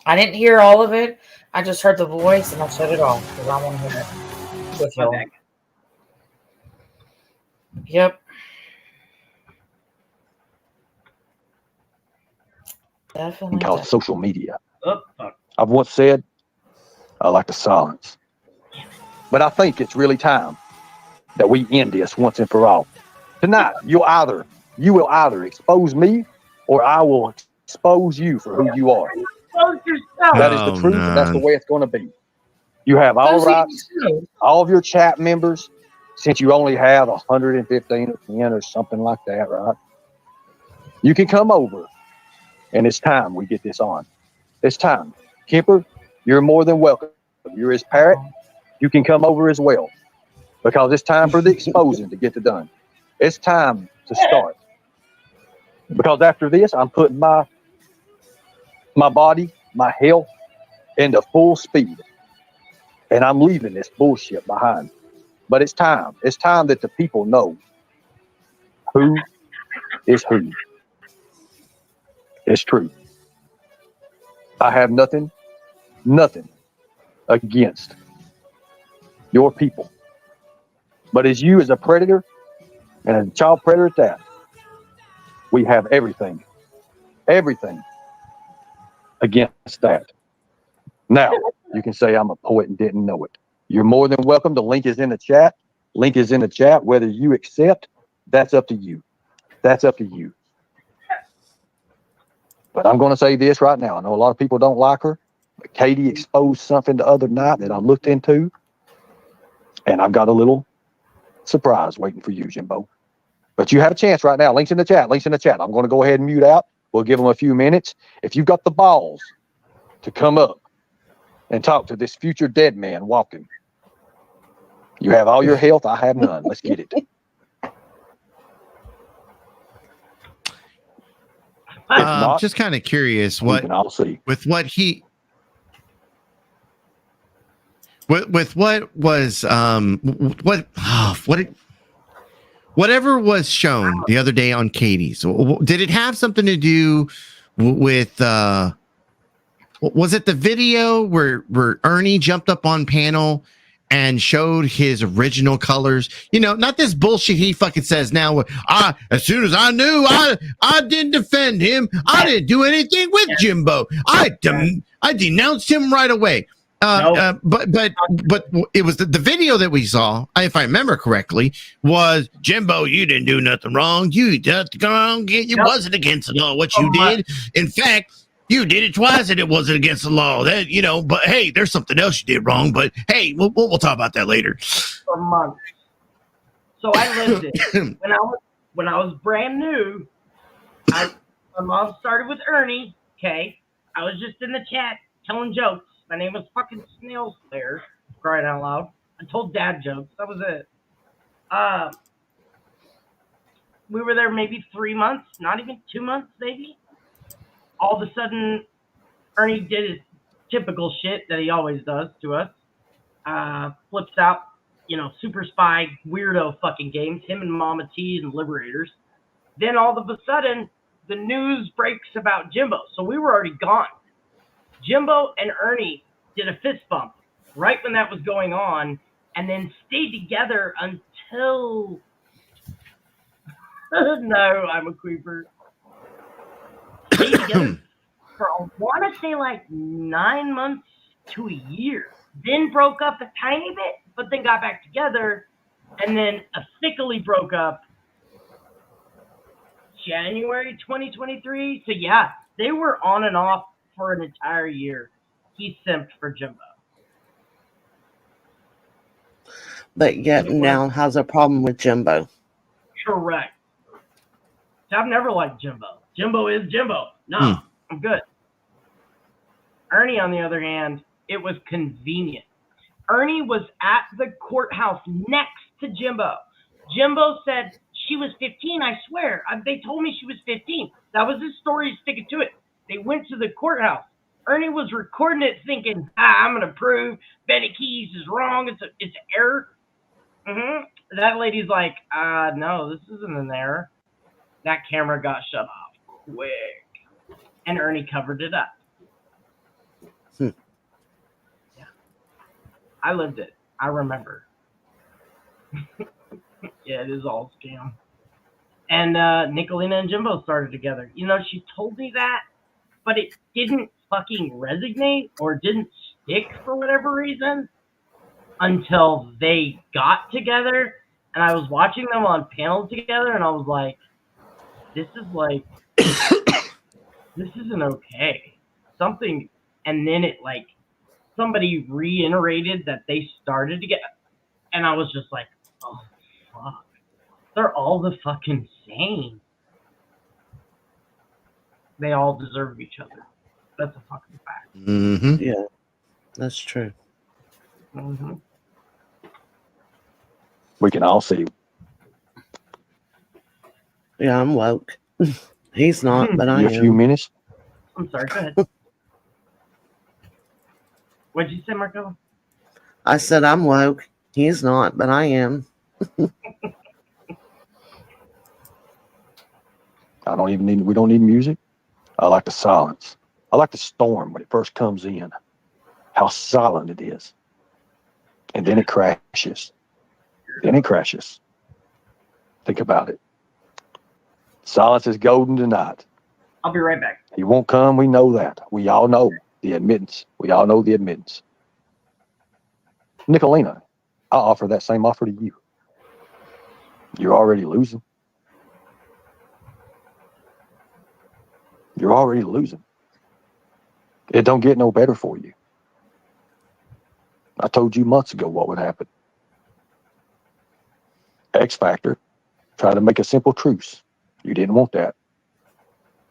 [SPEAKER 3] I didn't hear all of it. I just heard the voice and I shut it off because I want to hear it with y'all. Yep. Definitely.
[SPEAKER 4] And called social media. I've once said I like the silence, but I think it's really time that we end this once and for all. Tonight, you will either expose me or I will expose you for who you are.
[SPEAKER 2] Expose yourself.
[SPEAKER 12] That is the truth, and that's the way it's going to be. You have all rights, all of your chat members, since you only have 115 or 10 or something like that, right? You can come over, and it's time we get this on. It's time. Kemper, you're more than welcome. You're his parrot. You can come over as well, because it's time for the exposing to get it done. It's time to start. Because after this, I'm putting my body, my health into full speed. And I'm leaving this bullshit behind. But it's time. It's time that the people know who is who. It's true. I have nothing against your people. But as you, as a predator, and as a child predator at that, we have everything against that. Now, you can say I'm a poet and didn't know it. You're more than welcome. The link is in the chat. Link is in the chat. Whether you accept, that's up to you. That's up to you. But I'm going to say this right now. I know a lot of people don't like her, but Katie exposed something the other night that I looked into, and I've got a little surprise waiting for you, Jimbo. But you have a chance right now. Links in the chat. Links in the chat. I'm going to go ahead and mute out. We'll give them a few minutes. If you've got the balls to come up and talk to this future dead man walking, you have all your health. I have none. Let's get it.
[SPEAKER 13] Just kind of curious with what he with what was whatever was shown the other day on Katie's, did it have something to do with was it the video where Ernie jumped up on panel and showed his original colors? You know, not this bullshit he fucking says now. As soon as I knew, I didn't defend him. I didn't do anything with Jimbo. I denounced him right away. But it was the video that we saw, if I remember correctly, was Jimbo, you didn't do nothing wrong. You wasn't against the law. What you did, in fact, you did it twice and it wasn't against the law. That, you know, but hey, there's something else you did wrong. But hey, we'll talk about that later.
[SPEAKER 2] For months. So I lived it. When I was brand new, my mom started with Ernie. Okay, I was just in the chat telling jokes. My name was fucking Snail Slayer, crying out loud. I told dad jokes. That was it. We were there maybe 3 months, not even 2 months, maybe. All of a sudden, Ernie did his typical shit that he always does to us. Flips out, you know, super spy, weirdo fucking games, him and Mama T and Liberators. Then all of a sudden, the news breaks about Jimbo. So we were already gone. Jimbo and Ernie did a fist bump right when that was going on, and then stayed together until... No, I'm a creeper. Stayed together for, I want to say, like 9 months to a year. Then broke up a tiny bit, but then got back together, and then officially broke up January 2023. So yeah, they were on and off for an entire year. He simped for Jimbo.
[SPEAKER 6] But yet now has a problem with Jimbo.
[SPEAKER 2] Correct. I've never liked Jimbo. Jimbo is Jimbo. No, I'm good. Ernie, on the other hand, it was convenient. Ernie was at the courthouse next to Jimbo. Jimbo said she was 15, I swear. They told me she was 15. That was his story, sticking to it. They went to the courthouse. Ernie was recording it thinking, I'm going to prove Betty Keys is wrong. It's an error. That lady's like, no, this isn't an error. That camera got shut off quick. And Ernie covered it up. Yeah. I lived it. I remember. Yeah, it is all scam. And Nicolina and Jimbo started together. You know, she told me that, but it didn't fucking resonate or didn't stick for whatever reason until they got together. And I was watching them on panels together, and I was like, this is like, this isn't okay. something, and then it like somebody reiterated that they started to get, and I was just like, oh fuck, they're all the fucking same. They all deserve each other. That's a fucking fact.
[SPEAKER 13] Mm-hmm.
[SPEAKER 6] Yeah, that's true.
[SPEAKER 2] Mm-hmm.
[SPEAKER 12] We can all see.
[SPEAKER 6] Yeah, I'm woke. He's not, but I
[SPEAKER 12] You a few
[SPEAKER 6] am.
[SPEAKER 12] minutes.
[SPEAKER 2] I'm sorry. Go ahead. What'd you say, Marco?
[SPEAKER 6] I said I'm woke. He's not, but I am.
[SPEAKER 12] I don't even need. We don't need music. I like the silence. I like the storm when it first comes in. How silent it is, and then it crashes. Then it crashes. Think about it. Silence is golden tonight.
[SPEAKER 2] I'll be right back.
[SPEAKER 12] He won't come. We know that. We all know the admittance. We all know the admittance. Nicolina, I'll offer that same offer to you. You're already losing. You're already losing. It don't get no better for you. I told you months ago what would happen. X Factor tried to make a simple truce. You didn't want that.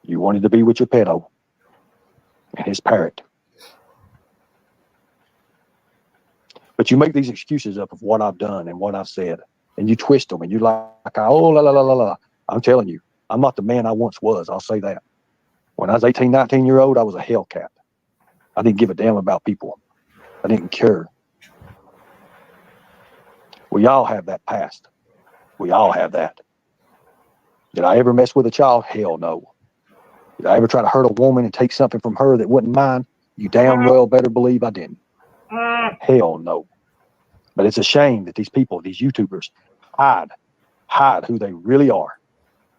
[SPEAKER 12] You wanted to be with your pedo and his parrot. But you make these excuses up of what I've done and what I've said, and you twist them, and you're like, oh, la, la, la, la, la. I'm telling you, I'm not the man I once was. I'll say that. When I was 18, 19-year-old, I was a Hellcat. I didn't give a damn about people. I didn't care. We all have that past. We all have that. Did I ever mess with a child? Hell no. Did I ever try to hurt a woman and take something from her that wasn't mine? You damn well better believe I didn't. Hell no. But it's a shame that these people, these YouTubers, hide who they really are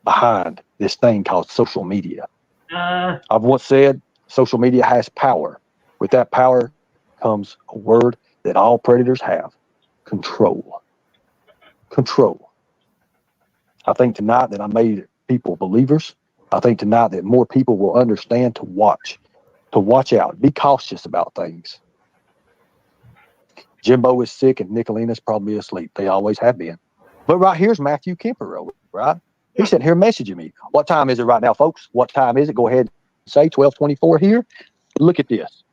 [SPEAKER 12] behind this thing called social media. I've once said social media has power. With that power comes a word that all predators have: control. Control. I think tonight that I made people believers. I think tonight that more people will understand to watch out, be cautious about things. Jimbo is sick and Nicolina's probably asleep. They always have been. But right here's Matthew Kemper, right? He's sitting here messaging me. What time is it right now, folks? What time is it? Go ahead and say 12:24 here. Look at this.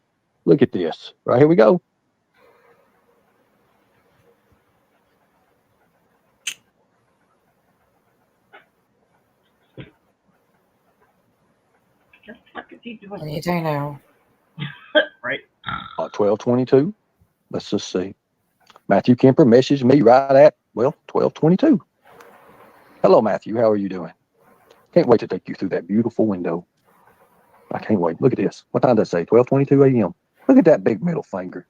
[SPEAKER 12] Look at this. Right here we go.
[SPEAKER 3] What do you do now?
[SPEAKER 2] Right.
[SPEAKER 12] 12:22. Let's just see. Matthew Kemper messaged me right at, 12:22. Hello, Matthew. How are you doing? Can't wait to take you through that beautiful window. I can't wait. Look at this. What time does that say? 12:22 a.m. Look at that big middle finger.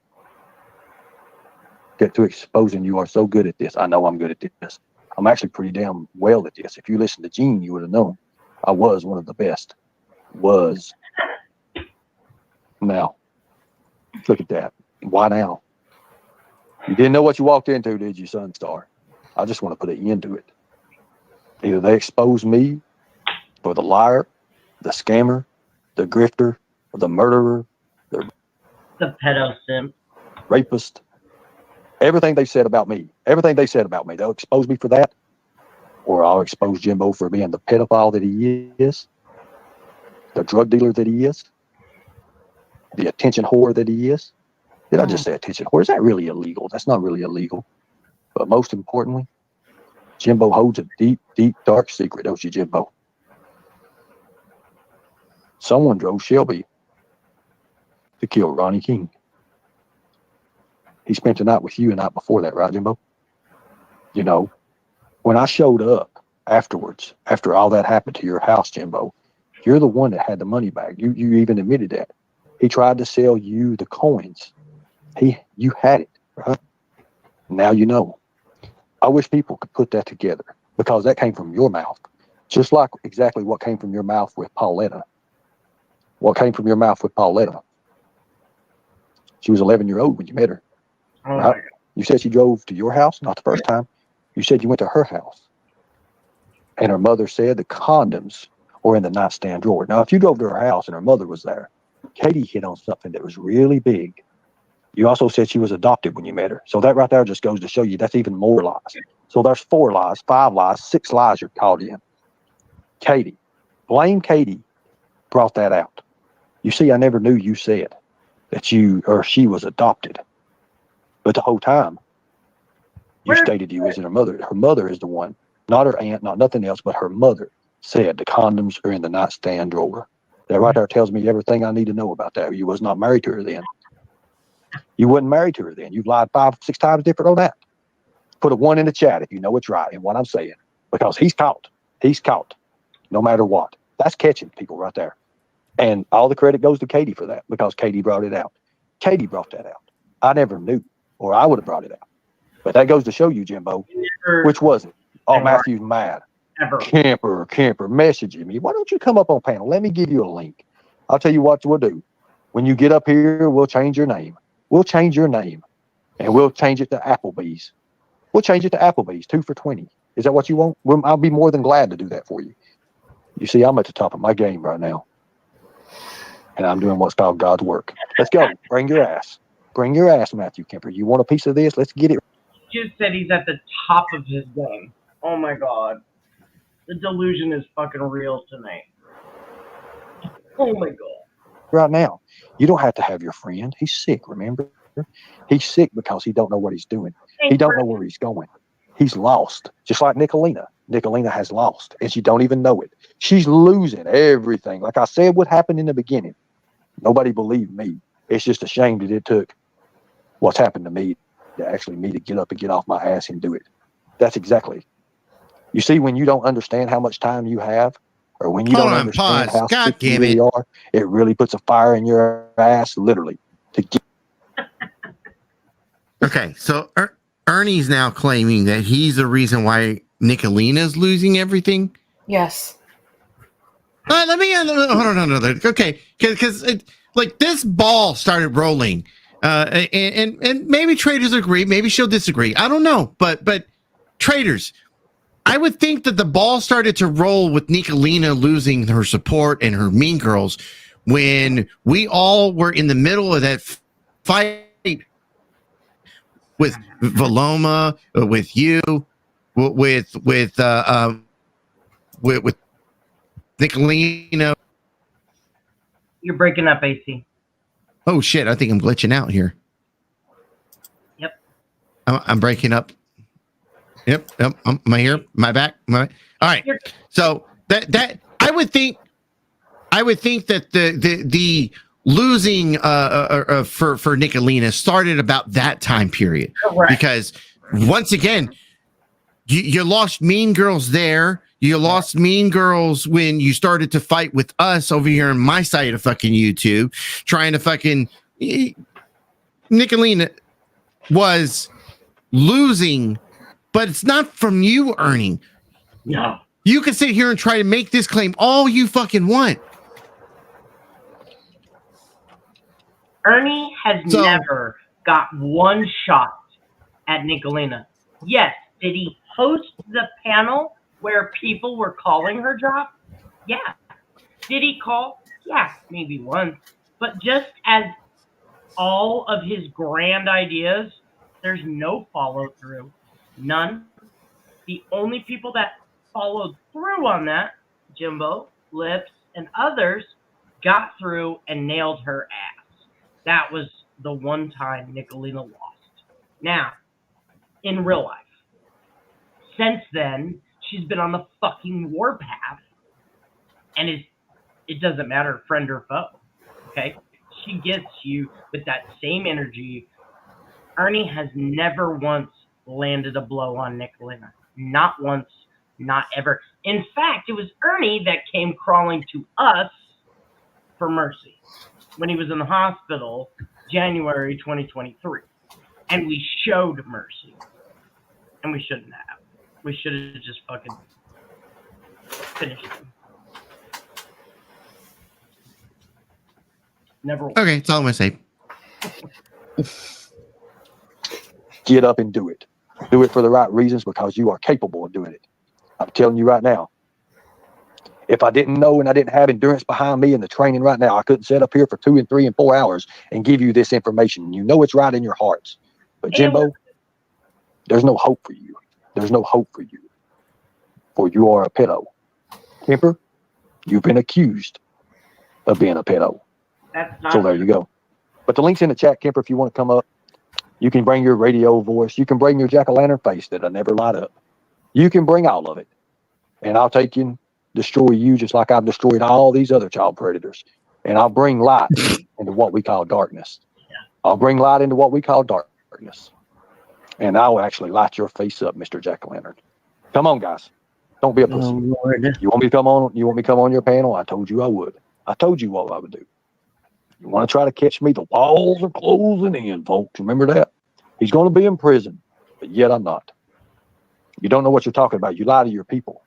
[SPEAKER 12] Get to exposing you are so good at this. I know I'm good at this. I'm actually pretty damn well at this. If you listened to Gene, you would have known. I was one of the best. Was. Now, look at that. Why now? You didn't know what you walked into, did you, Sunstar? I just want to put an end to it. Either they expose me for the liar, the scammer, the grifter, the murderer, the
[SPEAKER 2] pedo simp,
[SPEAKER 12] rapist. Everything they said about me, they'll expose me for that, or I'll expose Jimbo for being the pedophile that he is, the drug dealer that he is, the attention whore that he is. Did I just say attention whore? Is that really illegal? That's not really illegal. But most importantly, Jimbo holds a deep, deep, dark secret, don't you, Jimbo? Someone drove Shelby to kill Ronnie King. He spent the night with you the night before that, right, Jimbo? You know, when I showed up afterwards, after all that happened to your house, Jimbo, you're the one that had the money back. You even admitted that. He tried to sell you the coins. You had it, right? Now you know. I wish people could put that together because that came from your mouth. Just like exactly what came from your mouth with Pauletta. What came from your mouth with Pauletta? She was 11-year-old when you met her. Right? You said she drove to your house, not the first time. You said you went to her house. And her mother said the condoms were in the nightstand drawer. Now, if you drove to her house and her mother was there, Katie hit on something that was really big. You also said she was adopted when you met her. So that right there just goes to show you that's even more lies. So there's 4 lies, 5 lies, 6 lies you're caught in. Katie. Blame Katie brought that out. You see, I never knew you said that you or she was adopted. But the whole time, you stated you wasn't her mother. Her mother is the one, not her aunt, not nothing else, but her mother said the condoms are in the nightstand drawer. That right there tells me everything I need to know about that. You was not married to her then. You wasn't married to her then. You've lied 5, 6 times different on that. Put a 1 in the chat if you know it's right and what I'm saying. Because he's caught. He's caught. No matter what. That's catching people right there. And all the credit goes to Katie for that because Katie brought it out. Katie brought that out. I never knew, or I would have brought it out. But that goes to show you, Jimbo. Which was it? Oh, Matthew's mad. Camper, messaging me. Why don't you come up on panel? Let me give you a link. I'll tell you what we'll do. When you get up here, we'll change your name. We'll change your name. And we'll change it to Applebee's. We'll change it to Applebee's, 2 for $20. Is that what you want? I'll be more than glad to do that for you. You see, I'm at the top of my game right now. And I'm doing what's called God's work. Let's go. Bring your ass. Bring your ass, Matthew Kemper. You want a piece of this? Let's get it.
[SPEAKER 2] He just said he's at the top of his game. Oh my God. The delusion is fucking real tonight. Oh my God.
[SPEAKER 12] Right now, you don't have to have your friend. He's sick, remember? He's sick because he don't know what he's doing. He don't know where he's going. He's lost. Just like Nicolina. Nicolina has lost, and she don't even know it. She's losing everything. Like I said, what happened in the beginning. Nobody believed me. It's just a shame that it took what's happened to me to actually me to get up and get off my ass and do it. That's exactly. You see, when you don't understand how much time you have, or when you don't understand how sick you really are, it really puts a fire in your ass, literally. To get.
[SPEAKER 13] Okay, so Ernie's now claiming that he's the reason why Nicolina's losing everything.
[SPEAKER 3] Yes.
[SPEAKER 13] Let me hold on. Okay, because like this ball started rolling, and maybe traders agree, maybe she'll disagree. I don't know, but traders, I would think that the ball started to roll with Nicolina losing her support and her mean girls when we all were in the middle of that fight with Valoma, with you, with Nicolina.
[SPEAKER 2] You're breaking up, AC.
[SPEAKER 13] Oh shit! I think I'm glitching out here.
[SPEAKER 2] Yep.
[SPEAKER 13] I'm breaking up. Yep. Am I here? Am I back? All right. So that I would think that the losing for Nicolina started about that time period.
[SPEAKER 2] Correct.
[SPEAKER 13] Because once again, you lost Mean Girls there. You lost Mean Girls when you started to fight with us over here on my side of fucking YouTube, trying to fucking Nicolina was losing, but it's not from you, Ernie.
[SPEAKER 2] No.
[SPEAKER 13] You can sit here and try to make this claim all you fucking want.
[SPEAKER 2] Ernie has never got one shot at Nicolina. Yes, did he host the panel where people were calling her drop? Yeah. Did he call? Yeah, maybe once. But just as all of his grand ideas, there's no follow through. None. The only people that followed through on that, Jimbo, Lips, and others, got through and nailed her ass. That was the one time Nicolina lost. Now, in real life, since then, she's been on the fucking warpath, and it doesn't matter, friend or foe. Okay? She gets you with that same energy. Ernie has never once landed a blow on Nicolina. Not once, not ever. In fact, it was Ernie that came crawling to us for mercy when he was in the hospital, January 2023. And we showed mercy. And we shouldn't have. We should have just fucking finished him. Never.
[SPEAKER 13] Okay, that's all I'm gonna say.
[SPEAKER 12] Get up and do it. Do it for the right reasons because you are capable of doing it. I'm telling you right now.
[SPEAKER 4] If I didn't know and I didn't have endurance behind me and the training right now, I couldn't sit up here for 2 and 3 and 4 hours and give you this information. You know it's right in your hearts. But Jimbo, there's no hope for you. There's no hope for you. For you are a pedo. Kemper, you've been accused of being a pedo.
[SPEAKER 2] That's not
[SPEAKER 4] So there you go. But the link's in the chat, Kemper, if you want to come up. You can bring your radio voice. You can bring your jack-o'-lantern face that I never light up. You can bring all of it. And I'll take you and destroy you just like I've destroyed all these other child predators. And I'll bring light into what we call darkness. I'll bring light into what we call darkness. And I will actually light your face up, Mr. Jack-o'-lantern. Come on, guys. Don't be a pussy.
[SPEAKER 6] Oh, Lord.
[SPEAKER 4] You want me to come on? You want me to come on your panel? I told you I would. I told you what I would do. You want to try to catch me? The walls are closing in, folks. Remember that? He's going to be in prison, but yet I'm not. You don't know what you're talking about. You lie to your people.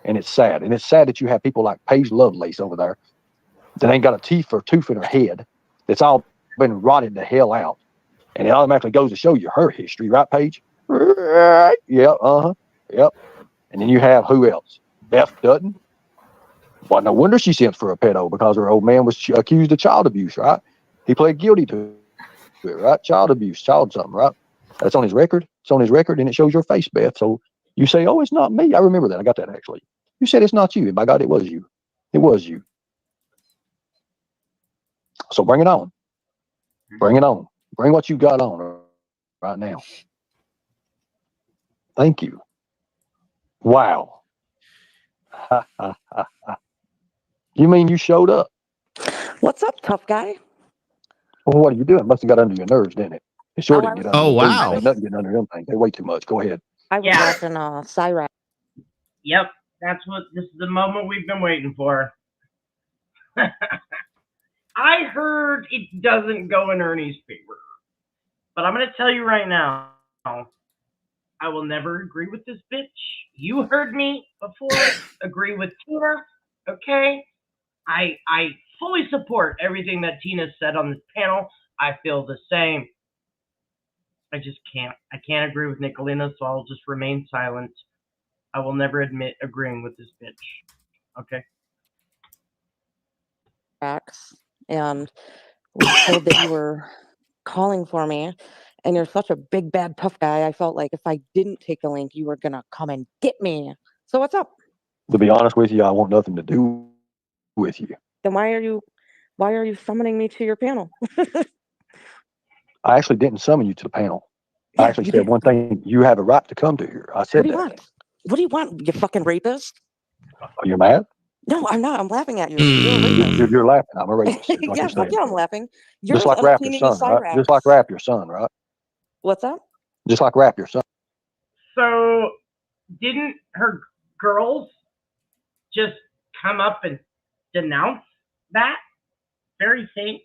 [SPEAKER 4] And it's sad. And it's sad that you have people like Paige Lovelace over there that ain't got a teeth or tooth in her head. That's all been rotted the hell out. And it automatically goes to show you her history, right, Paige? Right. Yep, Yep. And then you have who else? Beth Dutton. Well, no wonder she sent for a pedo because her old man was accused of child abuse, right? He pled guilty to it, right? Child abuse, child something, right? That's on his record. It's on his record, and it shows your face, Beth. So you say, oh, it's not me. I remember that. I got that, actually. You said it's not you, and by God, it was you. It was you. So bring it on. Bring it on. Bring what you got on right now. Thank you. Wow. You mean you showed up?
[SPEAKER 19] What's up, tough guy?
[SPEAKER 4] Well, what are you doing? Must have got under your nerves, didn't it? It sure didn't get under
[SPEAKER 13] Oh,
[SPEAKER 4] your nerves.
[SPEAKER 13] wow.
[SPEAKER 4] Ain't nothing getting under them things. They weigh too much. Go ahead.
[SPEAKER 19] I was watching Cyrax.
[SPEAKER 2] Yep, this is the moment we've been waiting for. I heard it doesn't go in Ernie's favor, but I'm going to tell you right now, I will never agree with this bitch. You heard me before. Agree with Tina, okay? I fully support everything that Tina said on this panel. I feel the same. I just can't. I can't agree with Nicolina, so I'll just remain silent. I will never admit agreeing with this bitch. Okay?
[SPEAKER 19] And was told that you were calling for me, and you're such a big, bad, tough guy. I felt like if I didn't take the link, you were going to come and get me. So what's up?
[SPEAKER 4] To be honest with you, I want nothing to do with you.
[SPEAKER 19] Then why are you summoning me to your panel?
[SPEAKER 4] I actually didn't summon you to the panel. I actually said one thing. You have a right to come to here. I said
[SPEAKER 19] What do you
[SPEAKER 4] that.
[SPEAKER 19] want? What do you want, you fucking rapist?
[SPEAKER 4] Are you mad?
[SPEAKER 19] No, I'm not. I'm laughing at you. You're a rapist.
[SPEAKER 4] You're laughing. I'm a rapist. Is what
[SPEAKER 19] Yeah,
[SPEAKER 4] you're saying.
[SPEAKER 19] yeah, I'm laughing. You're
[SPEAKER 4] Just like Rap your
[SPEAKER 19] entertaining
[SPEAKER 4] son, right?
[SPEAKER 19] Cyrax.
[SPEAKER 4] Just like Rap your son, right?
[SPEAKER 19] What's that?
[SPEAKER 4] Just like Rap your son.
[SPEAKER 2] So, didn't her girls just come up and denounce that very thing?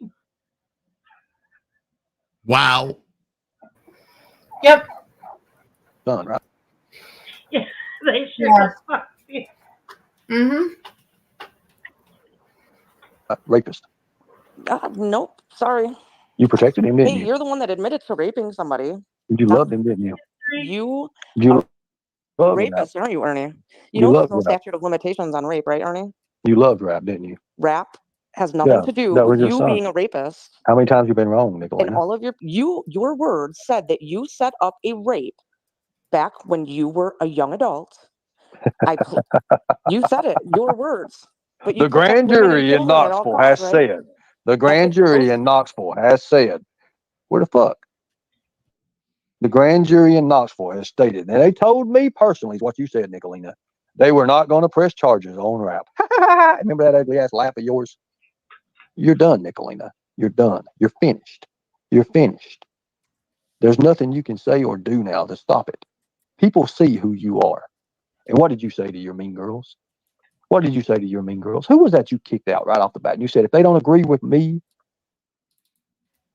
[SPEAKER 13] Wow.
[SPEAKER 3] Yep.
[SPEAKER 4] Son, right?
[SPEAKER 2] Yeah, they should.
[SPEAKER 3] Yeah. Mm-hmm.
[SPEAKER 4] Rapist.
[SPEAKER 19] Nope. Sorry.
[SPEAKER 4] You protected him, didn't
[SPEAKER 19] Hey,
[SPEAKER 4] you?
[SPEAKER 19] you're the one that admitted to raping somebody.
[SPEAKER 4] You loved him, didn't you?
[SPEAKER 19] You
[SPEAKER 4] You loved
[SPEAKER 19] rapist,
[SPEAKER 4] Rap.
[SPEAKER 19] aren't you, Ernie?
[SPEAKER 4] You
[SPEAKER 19] know there's
[SPEAKER 4] loved
[SPEAKER 19] no
[SPEAKER 4] Rap.
[SPEAKER 19] statute of limitations on rape, right, Ernie?
[SPEAKER 4] You loved Rap, didn't you?
[SPEAKER 19] Rap has nothing
[SPEAKER 4] Yeah,
[SPEAKER 19] to do
[SPEAKER 4] that was
[SPEAKER 19] with
[SPEAKER 4] your
[SPEAKER 19] you
[SPEAKER 4] son.
[SPEAKER 19] being a rapist.
[SPEAKER 4] How many times you been wrong,
[SPEAKER 19] And
[SPEAKER 4] Nicolina?
[SPEAKER 19] all of your words said that you set up a rape back when you were a young adult. You said it, your words. But you
[SPEAKER 4] The
[SPEAKER 19] protect
[SPEAKER 4] grand
[SPEAKER 19] women and
[SPEAKER 4] jury in
[SPEAKER 19] children at all
[SPEAKER 4] Knoxville
[SPEAKER 19] costs,
[SPEAKER 4] has
[SPEAKER 19] right?
[SPEAKER 4] said. The grand jury in Knoxville has said. Where the fuck? The grand jury in Knoxville has stated, and they told me personally, is what you said, Nicolina. They were not going to press charges on Rap. Remember that ugly ass laugh of yours? You're done, Nicolina. You're done. You're finished. You're finished. There's nothing you can say or do now to stop it. People see who you are. And what did you say to your mean girls? What did you say to your mean girls? Who was that you kicked out right off the bat? And you said, if they don't agree with me,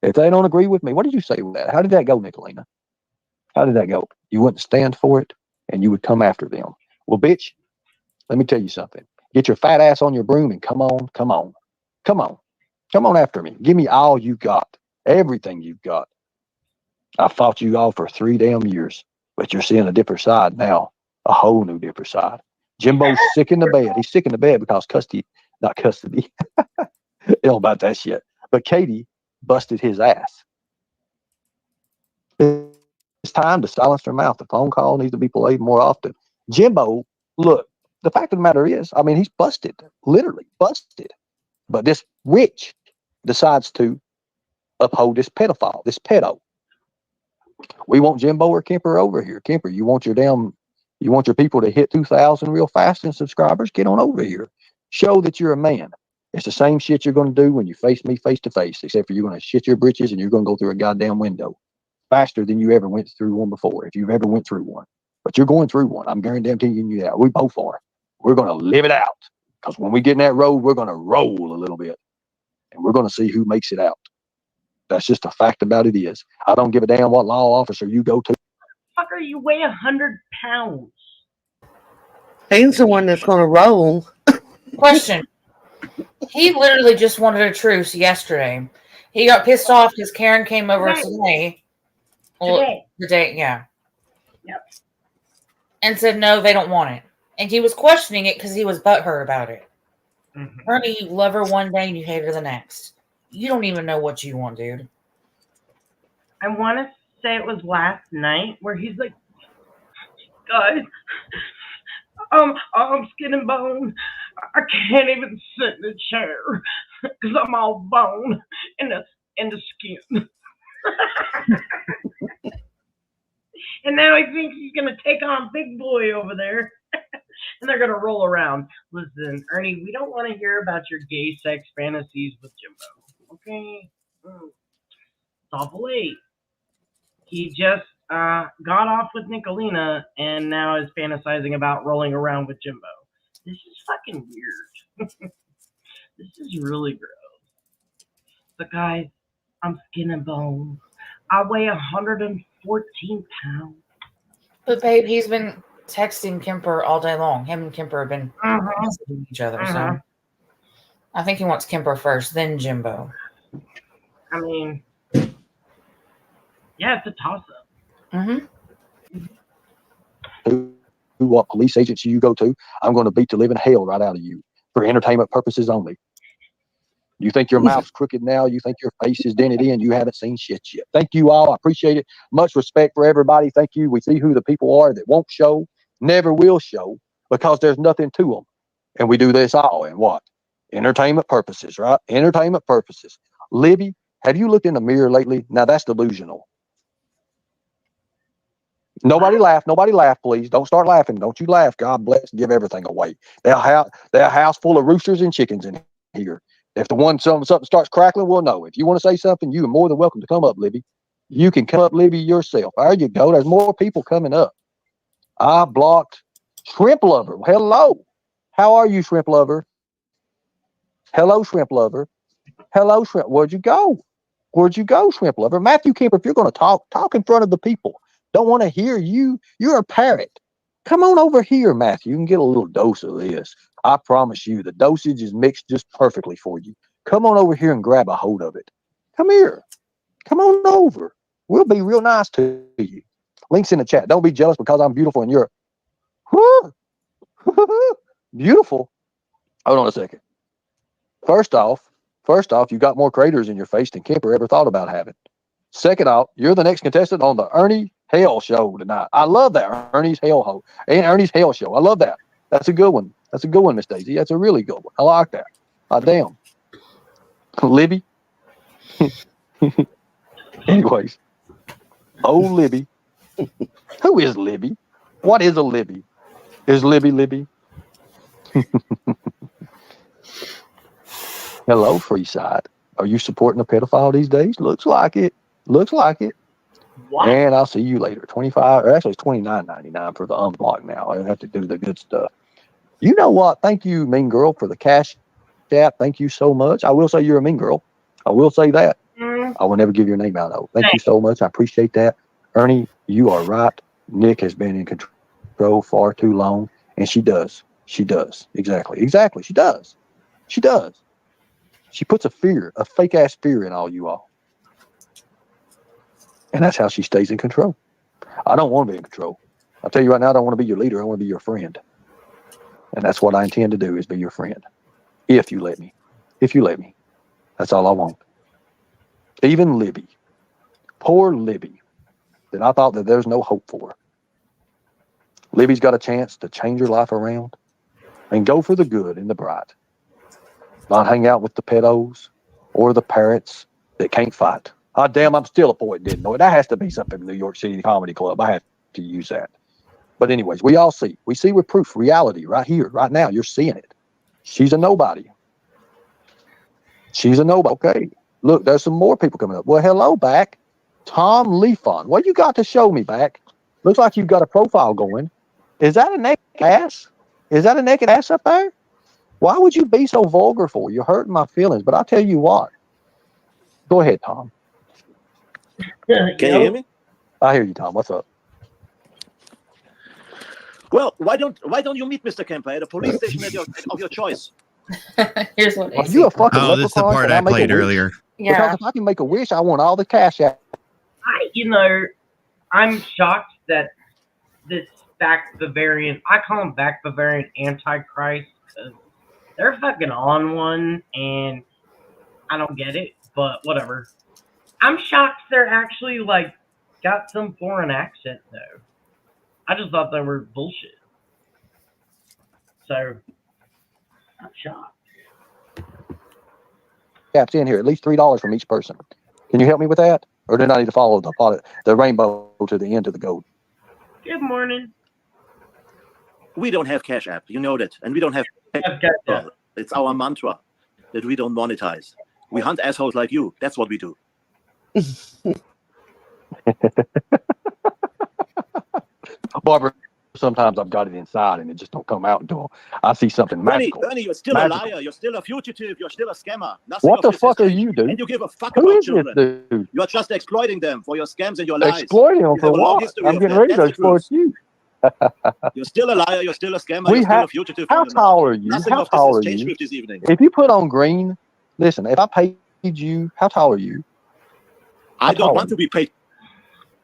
[SPEAKER 4] what did you say with that? How did that go, Nicolina? How did that go? You wouldn't stand for it, and you would come after them. Well, bitch, let me tell you something. Get your fat ass on your broom and come on. Come on after me. Give me all you got. Everything you've got. I fought you all for 3 damn years, but you're seeing a different side now. A whole new different side.
[SPEAKER 12] Jimbo's sick in the bed. He's sick in the bed because not custody. You know about that shit. But Katie busted his ass. It's time to silence their mouth. The phone call needs to be played more often. Jimbo, look, the fact of the matter is, I mean, he's busted, literally busted. But this witch decides to uphold this pedophile, this pedo. We want Jimbo or Kemper over here. Kemper, you want your people to hit 2,000 real fast in subscribers? Get on over here. Show that you're a man. It's the same shit you're going to do when you face me face to face, except for you're going to shit your britches and you're going to go through a goddamn window faster than you ever went through one before, if you've ever went through one. But you're going through one. I'm guaranteeing you that. We both are. We're going to live it out. Because when we get in that road, we're going to roll a little bit. And we're going to see who makes it out. That's just a fact about it is. I don't give a damn what law officer you go to.
[SPEAKER 2] Fucker, you weigh 100 pounds.
[SPEAKER 6] He's the one that's going to roll.
[SPEAKER 3] Question. He literally just wanted a truce yesterday. He got pissed off because Karen came over today. Well, yeah.
[SPEAKER 2] Yep.
[SPEAKER 3] And said, no, they don't want it. And he was questioning it because he was butthurt about it.
[SPEAKER 2] Mm-hmm.
[SPEAKER 3] Ernie, you love her one day and you hate her the next. You don't even know what you want, dude.
[SPEAKER 2] I want to say it was last night where he's like, guys, I'm skin and bone. I can't even sit in a chair because I'm all bone and the skin. And now he thinks he's going to take on Big Boy over there. And they're going to roll around. Listen, Ernie, we don't want to hear about your gay sex fantasies with Jimbo. Okay? It's awful late. He just got off with Nicolina and now is fantasizing about rolling around with Jimbo. This is fucking weird. This is really gross. But guys, I'm skin and bone. I weigh 114 pounds.
[SPEAKER 3] But babe, he's been texting Kemper all day long. Him and Kemper have been messaging each other. So I think he wants Kemper first, then Jimbo.
[SPEAKER 2] I mean, yeah, it's a toss-up.
[SPEAKER 12] What police agency you go to, I'm going to beat the living hell right out of you for entertainment purposes only. You think your mouth's crooked now? You think your face is dented in? You haven't seen shit yet. Thank you all. I appreciate it. Much respect for everybody. Thank you. We see who the people are that won't show, never will show, because there's nothing to them. And we do this all in what? Entertainment purposes, right? Entertainment purposes. Libby, have you looked in the mirror lately? Now that's delusional. Nobody laugh, please. Don't start laughing. Don't you laugh. God bless. Give everything away. They're a house full of roosters and chickens in here. If something starts crackling, we'll know. If you want to say something, you are more than welcome to come up, Libby. You can come up, Libby, yourself. There you go. There's more people coming up. I blocked Shrimp Lover. Hello. How are you, Shrimp Lover? Hello, Shrimp Lover. Hello, Shrimp. Where'd you go? Where'd you go, Shrimp Lover? Matthew Kemper, if you're going to talk in front of the people. Don't want to hear you. You're a parrot. Come on over here, Matthew. You can get a little dose of this. I promise you, the dosage is mixed just perfectly for you. Come on over here and grab a hold of it. Come here. Come on over. We'll be real nice to you. Links in the chat. Don't be jealous because I'm beautiful and you're beautiful. Hold on a second. First off, you got more craters in your face than Kemper ever thought about having. Second off, you're the next contestant on the Ernie Hell Show tonight. I love that, Ernie's Hell Show. I love that. That's a good one. That's a good one, Miss Daisy. That's a really good one. I like that. Damn. Libby. Anyways. Oh, Libby. Who is Libby? What is a Libby? Is Libby? Hello, Freeside. Are you supporting a pedophile these days? Looks like it. What? And I'll see you later. 25, or actually it's $29.99 for the unblock now. I have to do the good stuff. You know what? Thank you, mean girl, for the cash app. Thank you so much. I will say you're a mean girl. I will say that. I will never give your name out though. Thank you so much. I appreciate that. Ernie, you are right. Nick has been in control far too long. And she does. Exactly. She does. She puts a fake ass fear in all you all. And that's how she stays in control. I don't want to be in control. I'll tell you right now, I don't want to be your leader. I want to be your friend.
[SPEAKER 4] And that's what I intend to do, is be your friend. If you let me. If you let me. That's all I want. Even Libby. Poor Libby. That I thought that there's no hope for. Libby's got a chance to change her life around and go for the good and the bright. Not hang out with the pedos or the parrots that can't fight. Ah, damn, I'm still a poet, didn't know it. That has to be something in New York City Comedy Club. I have to use that. But anyways, we all see. We see with proof, reality, right here, right now. You're seeing it. She's a nobody. She's a nobody. Okay. Look, there's some more people coming up. Well, hello, back. Tom Leafon. What you got to show me, back? Looks like you've got a profile going. Is that a naked ass? Is that a naked ass up there? Why would you be so vulgar for? You're hurting my feelings. But I'll tell you what. Go ahead, Tom.
[SPEAKER 16] Can you hear me?
[SPEAKER 4] I hear you, Tom. What's up?
[SPEAKER 16] Well, why don't you meet Mr. Kemper at a police station of your choice?
[SPEAKER 3] Here's what
[SPEAKER 4] Are you a fucking
[SPEAKER 13] Oh, this is the
[SPEAKER 4] leprechaun?
[SPEAKER 13] part
[SPEAKER 4] Can
[SPEAKER 13] I
[SPEAKER 4] make a
[SPEAKER 13] played
[SPEAKER 4] wish?
[SPEAKER 13] earlier.
[SPEAKER 4] Because if I can make a wish, I want all the cash out.
[SPEAKER 2] I'm shocked that this back Bavarian, I call them back Bavarian Antichrist, because they're fucking on one, and I don't get it, but whatever. I'm shocked they're actually, like, got some foreign accent, though. I just thought they were bullshit. So, I'm shocked.
[SPEAKER 4] Caps in here, at least $3 from each person. Can you help me with that? Or do I need to follow the rainbow to the end of the gold?
[SPEAKER 2] Good morning.
[SPEAKER 16] We don't have Cash App, you know that, and we don't have PayPal. It's our mantra that we don't monetize. We hunt assholes like you. That's what we do.
[SPEAKER 4] Barbara, sometimes I've got it inside and it just don't come out until I see something magical.
[SPEAKER 16] Bernie, you're still a liar. You're still a fugitive. You're still a scammer. Nothing
[SPEAKER 4] What
[SPEAKER 16] of
[SPEAKER 4] the
[SPEAKER 16] this
[SPEAKER 4] fuck
[SPEAKER 16] has
[SPEAKER 4] are
[SPEAKER 16] changed.
[SPEAKER 4] you, dude?
[SPEAKER 16] And you give a fuck
[SPEAKER 4] Who
[SPEAKER 16] about
[SPEAKER 4] is
[SPEAKER 16] children.
[SPEAKER 4] this dude?
[SPEAKER 16] You're just exploiting them for your scams and your lies.
[SPEAKER 4] Exploiting them
[SPEAKER 16] You
[SPEAKER 4] for
[SPEAKER 16] have a long
[SPEAKER 4] what?
[SPEAKER 16] history
[SPEAKER 4] I'm
[SPEAKER 16] of
[SPEAKER 4] getting
[SPEAKER 16] that.
[SPEAKER 4] ready to
[SPEAKER 16] That's the
[SPEAKER 4] exploit
[SPEAKER 16] truth.
[SPEAKER 4] you.
[SPEAKER 16] You're still a liar. You're still a scammer.
[SPEAKER 4] We
[SPEAKER 16] You're still
[SPEAKER 4] have-
[SPEAKER 16] a fugitive.
[SPEAKER 4] How
[SPEAKER 16] from the law.
[SPEAKER 4] tall are you?
[SPEAKER 16] Nothing
[SPEAKER 4] How
[SPEAKER 16] of this
[SPEAKER 4] tall
[SPEAKER 16] has
[SPEAKER 4] are
[SPEAKER 16] changed
[SPEAKER 4] you?
[SPEAKER 16] with this evening.
[SPEAKER 4] If you put on green, listen, if I paid you, how tall are you?
[SPEAKER 16] I don't want to be paid.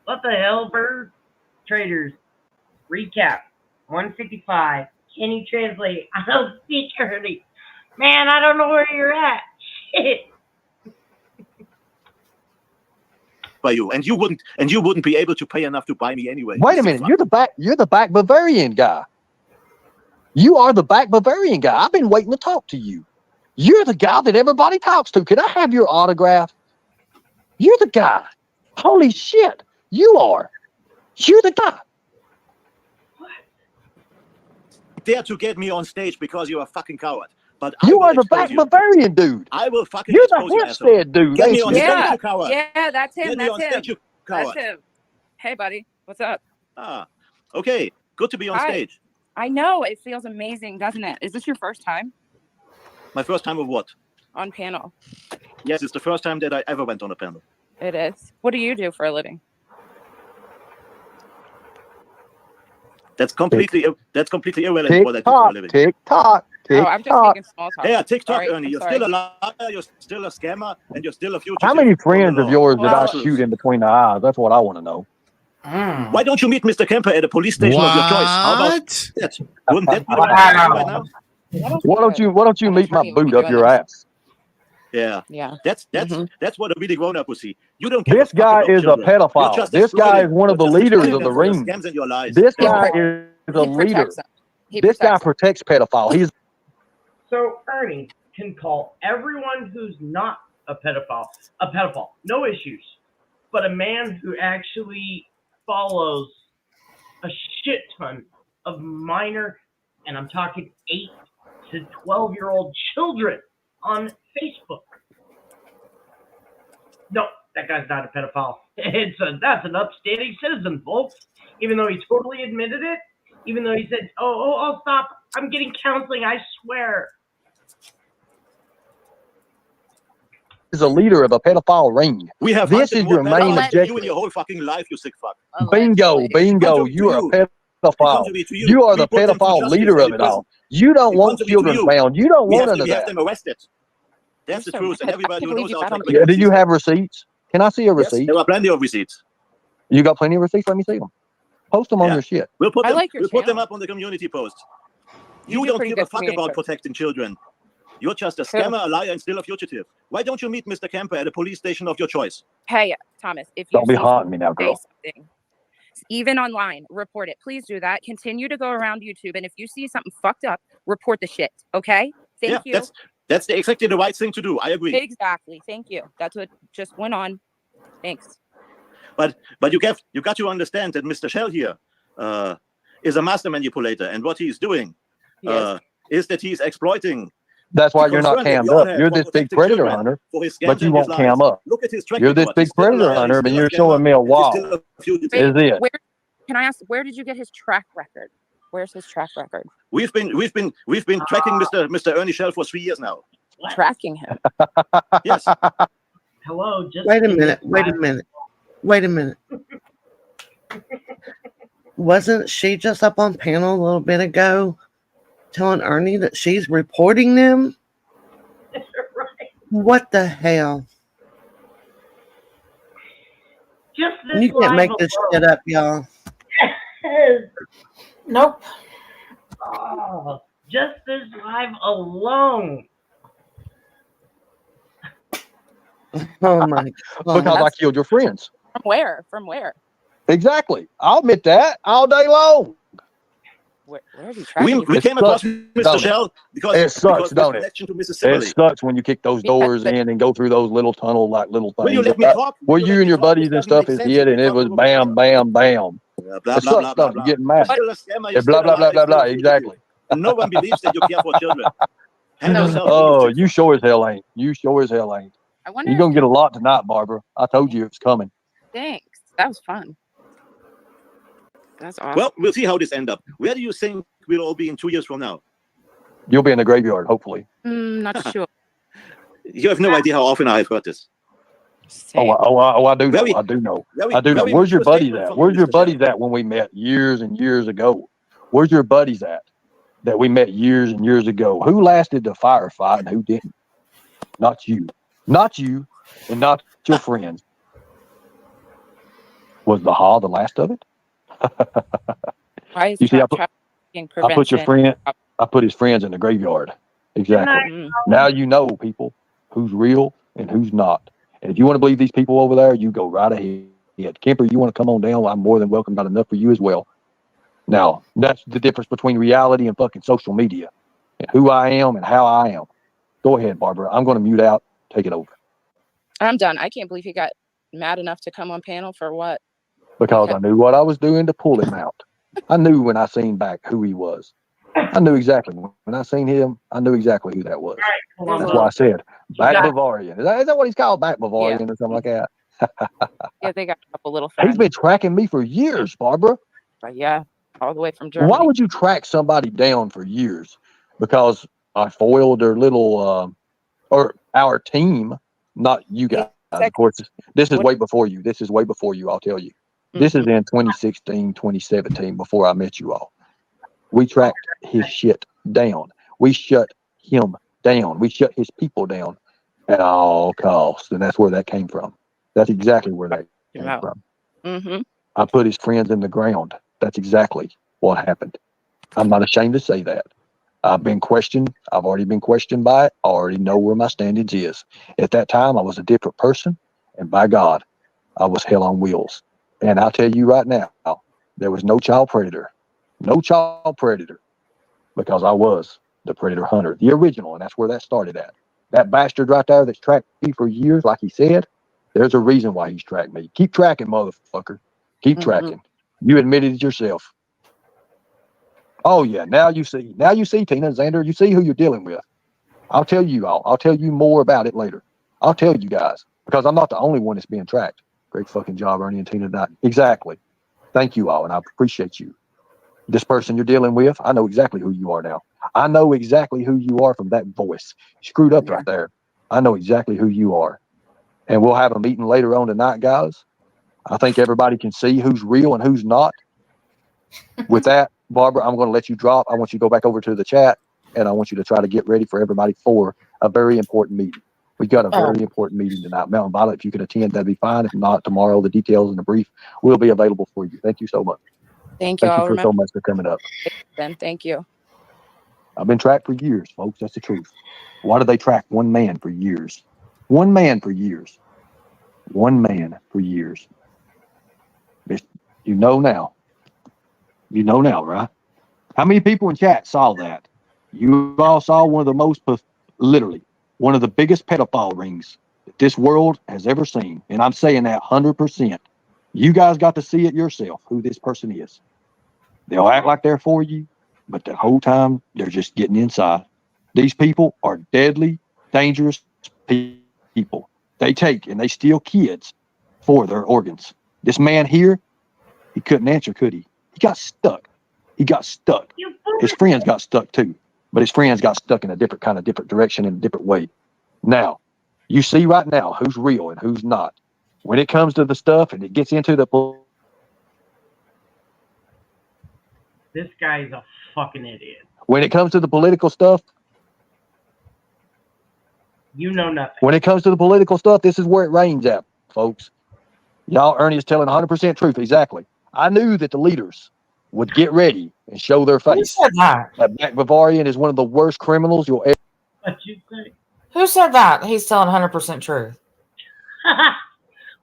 [SPEAKER 2] What the hell, bird? Traders. Recap. 155. Can you translate? I don't speak early. Man, I don't know where you're at. Shit.
[SPEAKER 16] By you, and you wouldn't be able to pay enough to buy me anyway.
[SPEAKER 4] Wait a minute, you're the back Bavarian guy. You are the back Bavarian guy. I've been waiting to talk to you. You're the guy that everybody talks to. Can I have your autograph? You're the guy. Holy shit. You are. You're the guy.
[SPEAKER 16] Dare to get me on stage because you're a fucking coward. But
[SPEAKER 4] You are the back Bavarian dude.
[SPEAKER 16] I will fucking
[SPEAKER 4] You're
[SPEAKER 16] expose
[SPEAKER 4] the
[SPEAKER 16] you, asshole.
[SPEAKER 4] Hempstead dude.
[SPEAKER 16] Get me
[SPEAKER 4] ain't
[SPEAKER 16] on
[SPEAKER 4] you?
[SPEAKER 16] stage, you coward.
[SPEAKER 18] Yeah, that's him.
[SPEAKER 16] Get me
[SPEAKER 18] That's
[SPEAKER 16] on stage,
[SPEAKER 18] him.
[SPEAKER 16] you coward.
[SPEAKER 18] That's him. Hey, buddy. What's up?
[SPEAKER 16] Ah, okay. Good to be on
[SPEAKER 18] Hi.
[SPEAKER 16] stage.
[SPEAKER 18] I know. It feels amazing, doesn't it? Is this your first time
[SPEAKER 16] My first time of what?
[SPEAKER 18] on panel?
[SPEAKER 16] Yes, it's the first time that I ever went on a panel.
[SPEAKER 18] It is. What do you do for a living?
[SPEAKER 16] That's completely irrelevant what I do for a living.
[SPEAKER 4] TikTok.
[SPEAKER 18] Oh, I'm just making small talk.
[SPEAKER 16] Yeah, TikTok,
[SPEAKER 18] Sorry,
[SPEAKER 16] Ernie.
[SPEAKER 18] I'm
[SPEAKER 16] You're
[SPEAKER 18] sorry.
[SPEAKER 16] still a liar, you're still a scammer, and you're still a fugitive.
[SPEAKER 4] How many friends
[SPEAKER 16] from the
[SPEAKER 4] of
[SPEAKER 16] law.
[SPEAKER 4] yours did I
[SPEAKER 16] That's the
[SPEAKER 4] shoot
[SPEAKER 16] truth.
[SPEAKER 4] in between the eyes? That's what I want to know.
[SPEAKER 16] Why don't you meet Mr. Kemper at a police station of your choice? How about that? Wouldn't that be the best thing right now?
[SPEAKER 4] Why don't you meet my boot up your ass?
[SPEAKER 16] Yeah.
[SPEAKER 18] Yeah.
[SPEAKER 16] That's what a really grown-up would see. You don't give
[SPEAKER 4] This
[SPEAKER 16] a fuck
[SPEAKER 4] guy
[SPEAKER 16] about
[SPEAKER 4] is a
[SPEAKER 16] children. You're
[SPEAKER 4] pedophile.
[SPEAKER 16] just
[SPEAKER 4] This guy
[SPEAKER 16] exploiting.
[SPEAKER 4] is one of the
[SPEAKER 16] You're just
[SPEAKER 4] leaders
[SPEAKER 16] exploiting
[SPEAKER 4] of the
[SPEAKER 16] them for your
[SPEAKER 4] ring.
[SPEAKER 16] scams and your lies.
[SPEAKER 4] This
[SPEAKER 16] That's
[SPEAKER 4] guy
[SPEAKER 16] all.
[SPEAKER 4] is a leader.
[SPEAKER 18] He
[SPEAKER 4] This guy
[SPEAKER 18] protects
[SPEAKER 4] protects pedophile. He's
[SPEAKER 2] So Ernie can call everyone who's not a pedophile. No issues. But a man who actually follows a shit ton of minor, and I'm talking 8 to 12-year-old children on Facebook. No, that guy's not a pedophile. That's an upstanding citizen, folks. Even though he totally admitted it, even though he said, "Oh, I'll stop. I'm getting counseling. I swear."
[SPEAKER 4] a leader of a pedophile ring.
[SPEAKER 16] We have
[SPEAKER 4] This is your main
[SPEAKER 16] you
[SPEAKER 4] objective.
[SPEAKER 16] in your whole fucking life, you sick fuck.
[SPEAKER 4] Bingo, bingo. You are a pedophile.
[SPEAKER 16] Contrary to you,
[SPEAKER 4] You are
[SPEAKER 16] we
[SPEAKER 4] the
[SPEAKER 16] put them through
[SPEAKER 4] pedophile
[SPEAKER 16] justice
[SPEAKER 4] leader
[SPEAKER 16] in
[SPEAKER 4] of it
[SPEAKER 16] prison.
[SPEAKER 4] all. You don't want
[SPEAKER 16] Contrary to
[SPEAKER 4] children
[SPEAKER 16] you,
[SPEAKER 4] found. You don't
[SPEAKER 16] we
[SPEAKER 4] want
[SPEAKER 16] have
[SPEAKER 4] none of that.
[SPEAKER 16] them arrested. That's the truth, and everybody who knows how to
[SPEAKER 4] Yeah, do you have receipts? Can I see a
[SPEAKER 16] Yes,
[SPEAKER 4] receipt?
[SPEAKER 16] there are plenty of receipts.
[SPEAKER 4] You got plenty of receipts? Let me see them. Post them on your shit.
[SPEAKER 16] We'll put
[SPEAKER 18] I
[SPEAKER 16] them.
[SPEAKER 18] like your
[SPEAKER 16] We'll put them
[SPEAKER 18] channel.
[SPEAKER 16] up on the community post. You
[SPEAKER 18] a
[SPEAKER 16] don't
[SPEAKER 18] pretty
[SPEAKER 16] give a
[SPEAKER 18] good
[SPEAKER 16] fuck about
[SPEAKER 18] communicator.
[SPEAKER 16] protecting children. You're just a scammer, a liar, and still a fugitive. Why don't you meet Mr. Kemper at a police station of your choice?
[SPEAKER 18] Hey, Thomas, if you
[SPEAKER 12] Don't be
[SPEAKER 18] see
[SPEAKER 12] haunting me now,
[SPEAKER 18] say
[SPEAKER 12] girl.
[SPEAKER 18] something, even online, report it. Please do that. Continue to go around YouTube, and if you see something fucked up, report the shit. Okay? Thank you.
[SPEAKER 16] That's exactly the right thing to do. I agree.
[SPEAKER 18] Exactly. Thank you. That's what just went on. Thanks.
[SPEAKER 16] But you got to understand that Mr. Shell here is a master manipulator, and what he's doing is that he's exploiting.
[SPEAKER 12] That's why
[SPEAKER 16] the
[SPEAKER 12] you're not
[SPEAKER 16] concern that
[SPEAKER 12] cammed
[SPEAKER 16] we all
[SPEAKER 12] up.
[SPEAKER 16] have
[SPEAKER 12] You're
[SPEAKER 16] for
[SPEAKER 12] this big
[SPEAKER 16] protecting
[SPEAKER 12] predator
[SPEAKER 16] children
[SPEAKER 12] hunter,
[SPEAKER 16] for his
[SPEAKER 12] but
[SPEAKER 16] scams
[SPEAKER 12] you
[SPEAKER 16] and his
[SPEAKER 12] won't cam
[SPEAKER 16] lies.
[SPEAKER 12] up.
[SPEAKER 16] Look at his track
[SPEAKER 12] You're this
[SPEAKER 16] record.
[SPEAKER 12] big
[SPEAKER 16] He's still a
[SPEAKER 12] predator
[SPEAKER 16] liar,
[SPEAKER 12] hunter,
[SPEAKER 16] he's
[SPEAKER 12] but
[SPEAKER 16] still a
[SPEAKER 12] you're
[SPEAKER 16] scammer,
[SPEAKER 12] showing me a
[SPEAKER 16] and he's
[SPEAKER 12] wall.
[SPEAKER 16] still a fugitive.
[SPEAKER 12] Is it?
[SPEAKER 18] Where can I ask? Where did you get his track record? Where's his track record?
[SPEAKER 16] We've been tracking Mr. Ernie Shell for 3 years now.
[SPEAKER 18] Tracking him.
[SPEAKER 16] Yes.
[SPEAKER 2] Hello, just
[SPEAKER 6] Wait a minute. Wait a minute. Wait a minute. Wasn't she just up on panel a little bit ago telling Ernie that she's reporting them? What the hell?
[SPEAKER 2] Just this
[SPEAKER 6] You can't
[SPEAKER 2] live
[SPEAKER 6] make this shit up, y'all.
[SPEAKER 2] Yes.
[SPEAKER 3] Nope.
[SPEAKER 2] Oh, just this live alone.
[SPEAKER 6] Oh my God.
[SPEAKER 12] Because I killed your friends.
[SPEAKER 18] From where? From where?
[SPEAKER 12] Exactly. I'll admit that all day long.
[SPEAKER 18] Where is he tracking you?
[SPEAKER 16] We
[SPEAKER 12] It
[SPEAKER 16] came across
[SPEAKER 12] sucks,
[SPEAKER 16] Mr.
[SPEAKER 12] don't it?
[SPEAKER 16] Shell because
[SPEAKER 12] It sucks,
[SPEAKER 16] his
[SPEAKER 12] don't it?
[SPEAKER 16] connection to Mississippi.
[SPEAKER 12] It sucks when you kick those doors in and go through those little tunnel like little
[SPEAKER 16] Will you
[SPEAKER 12] things
[SPEAKER 16] let me talk?
[SPEAKER 12] where
[SPEAKER 16] Will
[SPEAKER 12] you and your buddies and stuff is hit, and it was bam, bam, bam.
[SPEAKER 16] Blah,
[SPEAKER 12] It
[SPEAKER 16] blah,
[SPEAKER 12] sucks,
[SPEAKER 16] blah, blah,
[SPEAKER 12] don't it?
[SPEAKER 16] blah.
[SPEAKER 12] You're getting
[SPEAKER 16] You're
[SPEAKER 12] mad.
[SPEAKER 16] still a scammer. You're
[SPEAKER 12] Yeah,
[SPEAKER 16] still
[SPEAKER 12] blah,
[SPEAKER 16] a
[SPEAKER 12] blah,
[SPEAKER 16] liar.
[SPEAKER 12] blah,
[SPEAKER 16] You're
[SPEAKER 12] blah,
[SPEAKER 16] still
[SPEAKER 12] blah.
[SPEAKER 16] a fugitive.
[SPEAKER 12] Exactly.
[SPEAKER 16] And no one believes that you care for children. Handle yourself.
[SPEAKER 12] Oh, you sure as hell ain't. You sure as hell ain't.
[SPEAKER 18] I wonder
[SPEAKER 12] You're going to get a lot tonight, Barbara. I told you it's coming.
[SPEAKER 18] Thanks. That was fun. That's awesome.
[SPEAKER 16] Well, we'll see how this ends up. Where do you think we'll all be in 2 years from now?
[SPEAKER 12] You'll be in the graveyard, hopefully.
[SPEAKER 18] Not sure.
[SPEAKER 16] You have no idea how often I've heard this.
[SPEAKER 12] I do know. I do know. I do know.
[SPEAKER 16] very
[SPEAKER 12] Where's your
[SPEAKER 16] mature
[SPEAKER 12] buddies
[SPEAKER 16] statement
[SPEAKER 12] at?
[SPEAKER 16] from
[SPEAKER 12] Where's your
[SPEAKER 16] Mr. Shell.
[SPEAKER 12] buddies at when we met years and years ago? Where's your buddies at that we met years and years ago? Who lasted the firefight and who didn't? Not you. Not you and not your friends. Was the Hall the last of it?
[SPEAKER 18] Why is
[SPEAKER 12] You see,
[SPEAKER 18] trafficking
[SPEAKER 12] I put your
[SPEAKER 18] prevention?
[SPEAKER 12] friend. I put his friends in the graveyard. Exactly. Now you know, people, who's real and who's not. And if you want to believe these people over there, you go right ahead. Kemper, you want to come on down? I'm more than welcome. Got enough for you as well. Now, that's the difference between reality and fucking social media, and who I am and how I am. Go ahead, Barbara. I'm going to mute out. Take it over.
[SPEAKER 18] I'm done. I can't believe he got mad enough to come on panel for what?
[SPEAKER 12] Because I knew what I was doing to pull him out. I knew when I seen back who he was. I knew exactly. When I seen him, I knew exactly who that was. That's why I said Back Bavarian. Is that what he's called? Back Bavarian or something like that?
[SPEAKER 18] Yeah, they got a couple little friends.
[SPEAKER 12] He's been tracking me for years, Barbara.
[SPEAKER 18] But yeah, all the way from Germany.
[SPEAKER 12] Why would you track somebody down for years? Because I foiled their little, or our team, not you guys. Of course, this is way before you. This is way before you, I'll tell you. This is in 2016, 2017, before I met you all. We tracked his shit down. We shut him down. We shut his people down at all costs. And that's where that came from. That's exactly where that came from.
[SPEAKER 18] Mm-hmm.
[SPEAKER 12] I put his friends in the ground. That's exactly what happened. I'm not ashamed to say that. I've been questioned. I've already been questioned by it. I already know where my standings is. At that time, I was a different person. And by God, I was hell on wheels. And I'll tell you right now, there was no child predator. No child predator. Because I was the predator hunter, the original. And that's where that started at. That bastard right there that's tracked me for years, like he said, there's a reason why he's tracked me. Keep tracking, motherfucker. Keep tracking. You admitted it yourself. Oh yeah, now you see, Tina, Xander, you see who you're dealing with. I'll tell you all. I'll tell you more about it later. I'll tell you guys, because I'm not the only one that's being tracked. Great fucking job, Ernie and Tina. Exactly. Thank you all, and I appreciate you. This person you're dealing with, I know exactly who you are now. I know exactly who you are from that voice. Screwed up right there. I know exactly who you are. And we'll have a meeting later on tonight, guys. I think everybody can see who's real and who's not. With that, Barbara, I'm going to let you drop. I want you to go back over to the chat, and I want you to try to get ready for everybody for a very important meeting. We've got a very important meeting tonight. Mountain Violet, if you can attend, that'd be fine. If not, tomorrow, the details and the brief will be available for you. Thank you so much.
[SPEAKER 18] Thank you.
[SPEAKER 12] Thank you so much for coming up.
[SPEAKER 18] Then thank you.
[SPEAKER 12] I've been tracked for years, folks. That's the truth. Why do they track one man for years? One man for years. One man for years. You know now. You know now, right? How many people in chat saw that? You all saw one of the most, literally, one of the biggest pedophile rings that this world has ever seen. And I'm saying that 100%. You guys got to see it yourself, who this person is. They'll act like they're for you, but the whole time they're just getting inside. These people are deadly, dangerous people. They take and they steal kids for their organs. This man here, he couldn't answer, could he? He got stuck. He got stuck. His friends got stuck too, but his friends got stuck in a different direction, in a different way. Now, you see right now who's real and who's not. When it comes to the stuff and it gets into the...
[SPEAKER 2] This guy's a fucking idiot.
[SPEAKER 12] When it comes to the political stuff,
[SPEAKER 2] you know nothing.
[SPEAKER 12] When it comes to the political stuff, this is where it rains at, folks. Y'all, Ernie is telling 100% truth. Exactly. I knew that the leaders would get ready and show their face.
[SPEAKER 3] Who said that?
[SPEAKER 12] That Black Bavarian is one of the worst criminals you'll ever...
[SPEAKER 2] What you say?
[SPEAKER 3] Who said that? He's telling 100% truth.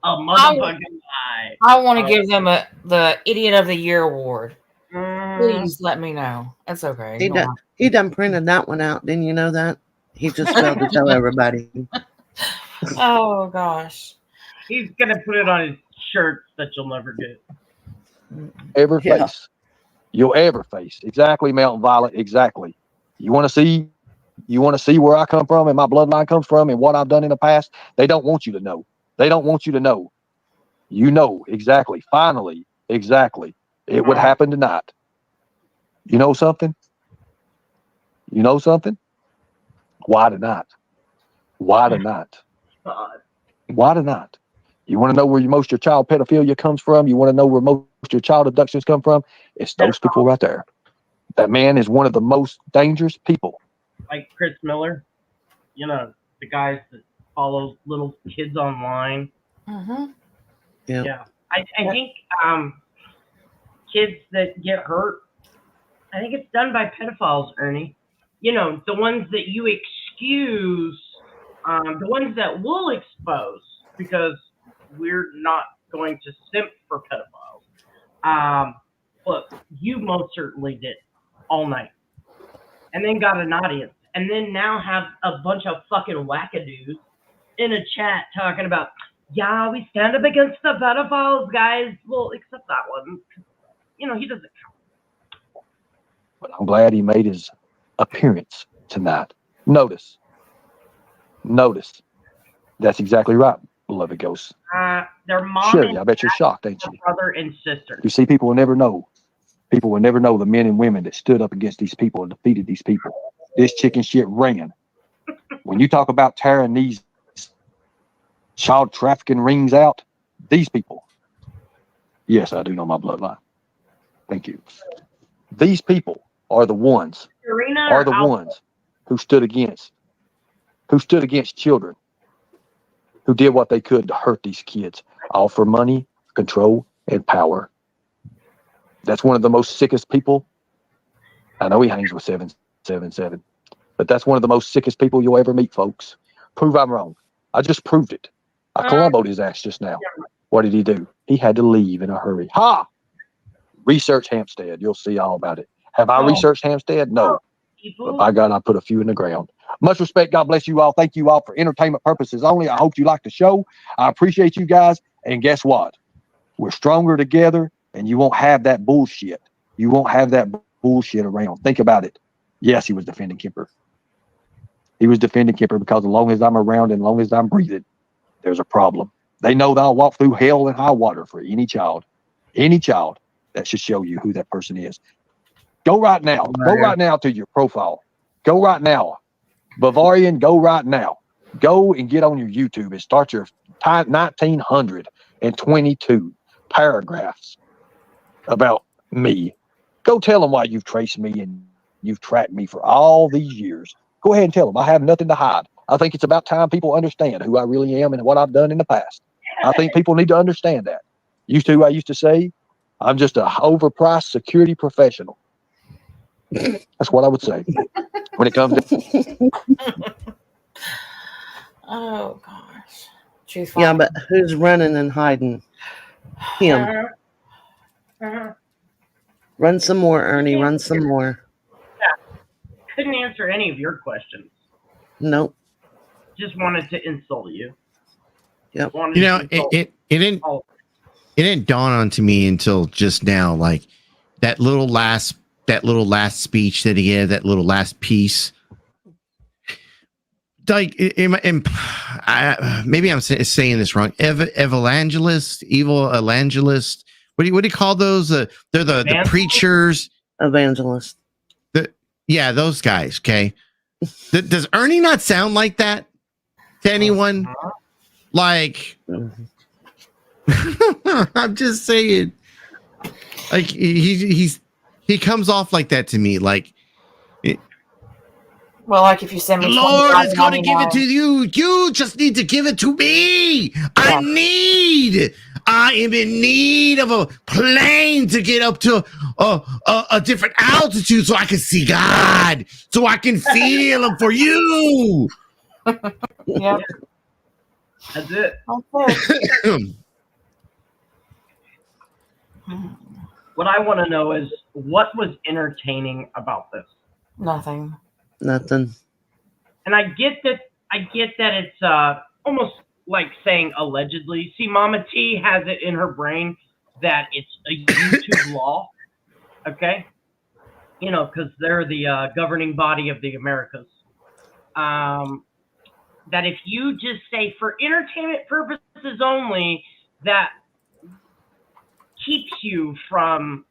[SPEAKER 2] A motherfucking lie.
[SPEAKER 3] I want to give them the Idiot of the Year award. Please let me know. That's okay.
[SPEAKER 6] He done printed that one out. Didn't you know that? He just failed to tell everybody.
[SPEAKER 3] Oh, gosh.
[SPEAKER 2] He's going to put it on his shirts that you'll never get.
[SPEAKER 12] Ever face. You'll ever face. Exactly, Mountain Violet. Exactly. You want to see where I come from and my bloodline comes from and what I've done in the past? They don't want you to know. They don't want you to know. You know exactly. Finally, exactly. It would happen tonight. You know something? You know something? Why tonight? Why tonight? Why tonight? You want to know where most of your child pedophilia comes from? You want to know where most of your child abductions come from? It's those people right there. That man is one of the most dangerous people.
[SPEAKER 2] Like Chris Miller, you know, the guys that follow little kids online. Yeah. I think kids that get hurt, I think it's done by pedophiles, Ernie. You know, the ones that you excuse, the ones that we'll expose because we're not going to simp for pedophiles. But you most certainly did all night. And then got an audience. And then now have a bunch of fucking wackadoos in a chat talking about, yeah, we stand up against the pedophiles, guys. Well, except that one. You know, he doesn't count.
[SPEAKER 12] But I'm glad he made his appearance tonight. Notice. That's exactly right, beloved ghost.
[SPEAKER 2] Their mom
[SPEAKER 12] Sure,
[SPEAKER 2] and
[SPEAKER 12] I bet you're shocked, ain't you?
[SPEAKER 2] brother and sister.
[SPEAKER 12] You see, people will never know. People will never know the men and women that stood up against these people and defeated these people. This chicken shit ran. When you talk about tearing these child trafficking rings out, these people. Yes, I do know my bloodline. Thank you. These people are the ones who stood against children, who did what they could to hurt these kids, all for money, control, and power. That's one of the most sickest people. I know he hangs with 777, but that's one of the most sickest people you'll ever meet, folks. Prove I'm wrong. I just proved it. I Columboed his ass just now. What did he do? He had to leave in a hurry. Ha! Research Hampstead. You'll see all about it. Have I researched Hampstead? No. But by God, I put a few in the ground. Much respect. God bless you all. Thank you all for entertainment purposes only. I hope you like the show. I appreciate you guys. And guess what? We're stronger together, and you won't have that bullshit. You won't have that bullshit around. Think about it. Yes, he was defending Kemper. He was defending Kemper because as long as I'm around and as long as I'm breathing, there's a problem. They know that I'll walk through hell and high water for any child. Any child. That should show you who that person is. Go right now. Go right now to your profile. Go right now. Bavarian, go right now. Go and get on your YouTube and start your 1922 paragraphs about me. Go tell them why you've traced me and you've tracked me for all these years. Go ahead and tell them. I have nothing to hide. I think it's about time people understand who I really am and what I've done in the past. I think people need to understand that. I used to say, I'm just a overpriced security professional. That's what I would say when it comes to.
[SPEAKER 3] Oh gosh. Choose
[SPEAKER 6] Yeah,
[SPEAKER 3] fire.
[SPEAKER 6] but who's running and hiding? Him. Run some more, Ernie. Run some more.
[SPEAKER 2] Couldn't answer any of your questions.
[SPEAKER 6] Nope.
[SPEAKER 2] Just wanted to insult you.
[SPEAKER 6] Yep.
[SPEAKER 13] You know, it didn't dawn onto me until just now, like that little last speech that he gave, that little last piece. Like, maybe I'm saying this wrong. Evangelist. What do you call those? They're the preachers.
[SPEAKER 6] Evangelist.
[SPEAKER 13] Yeah, those guys. Okay. Does Ernie not sound like that to anyone? Like, I'm just saying. Like he comes off like that to me. Like,
[SPEAKER 3] Well, like if you send me
[SPEAKER 13] the Lord is going to give it to
[SPEAKER 3] $29.99.
[SPEAKER 13] you. You just need to give it to me. I am in need of a plane to get up to a different altitude so I can see God, so I can feel Him for you.
[SPEAKER 3] Yep.
[SPEAKER 2] That's it. What I want to know is what was entertaining about this?
[SPEAKER 3] Nothing.
[SPEAKER 6] Nothing.
[SPEAKER 2] And I get that it's almost like saying allegedly. See, Mama T has it in her brain that it's a YouTube law. Okay? You know, because they're the governing body of the Americas. That if you just say for entertainment purposes only, that keeps you from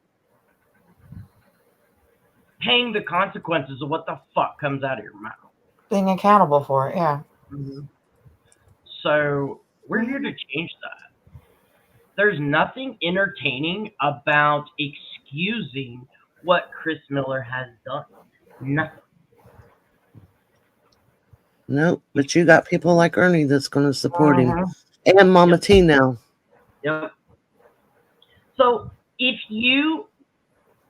[SPEAKER 2] paying the consequences of what the fuck comes out of your mouth.
[SPEAKER 3] Being accountable for it, yeah.
[SPEAKER 2] So we're here to change that. There's nothing entertaining about excusing what Chris Miller has done. Nothing.
[SPEAKER 6] Nope. But you got people like Ernie that's going to support him. And Mama T now.
[SPEAKER 2] Yep. So if you,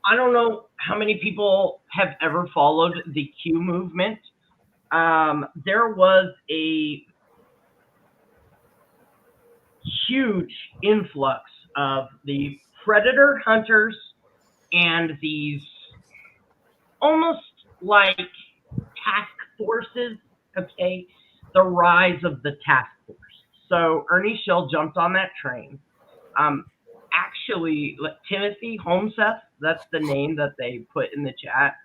[SPEAKER 2] I don't know how many people have ever followed the Q movement. There was a huge influx of the predator hunters and these almost like task forces, okay? The rise of the task force. So Ernie Shell jumped on that train. Actually, Timothy Holmseth, that's the name that they put in the chat.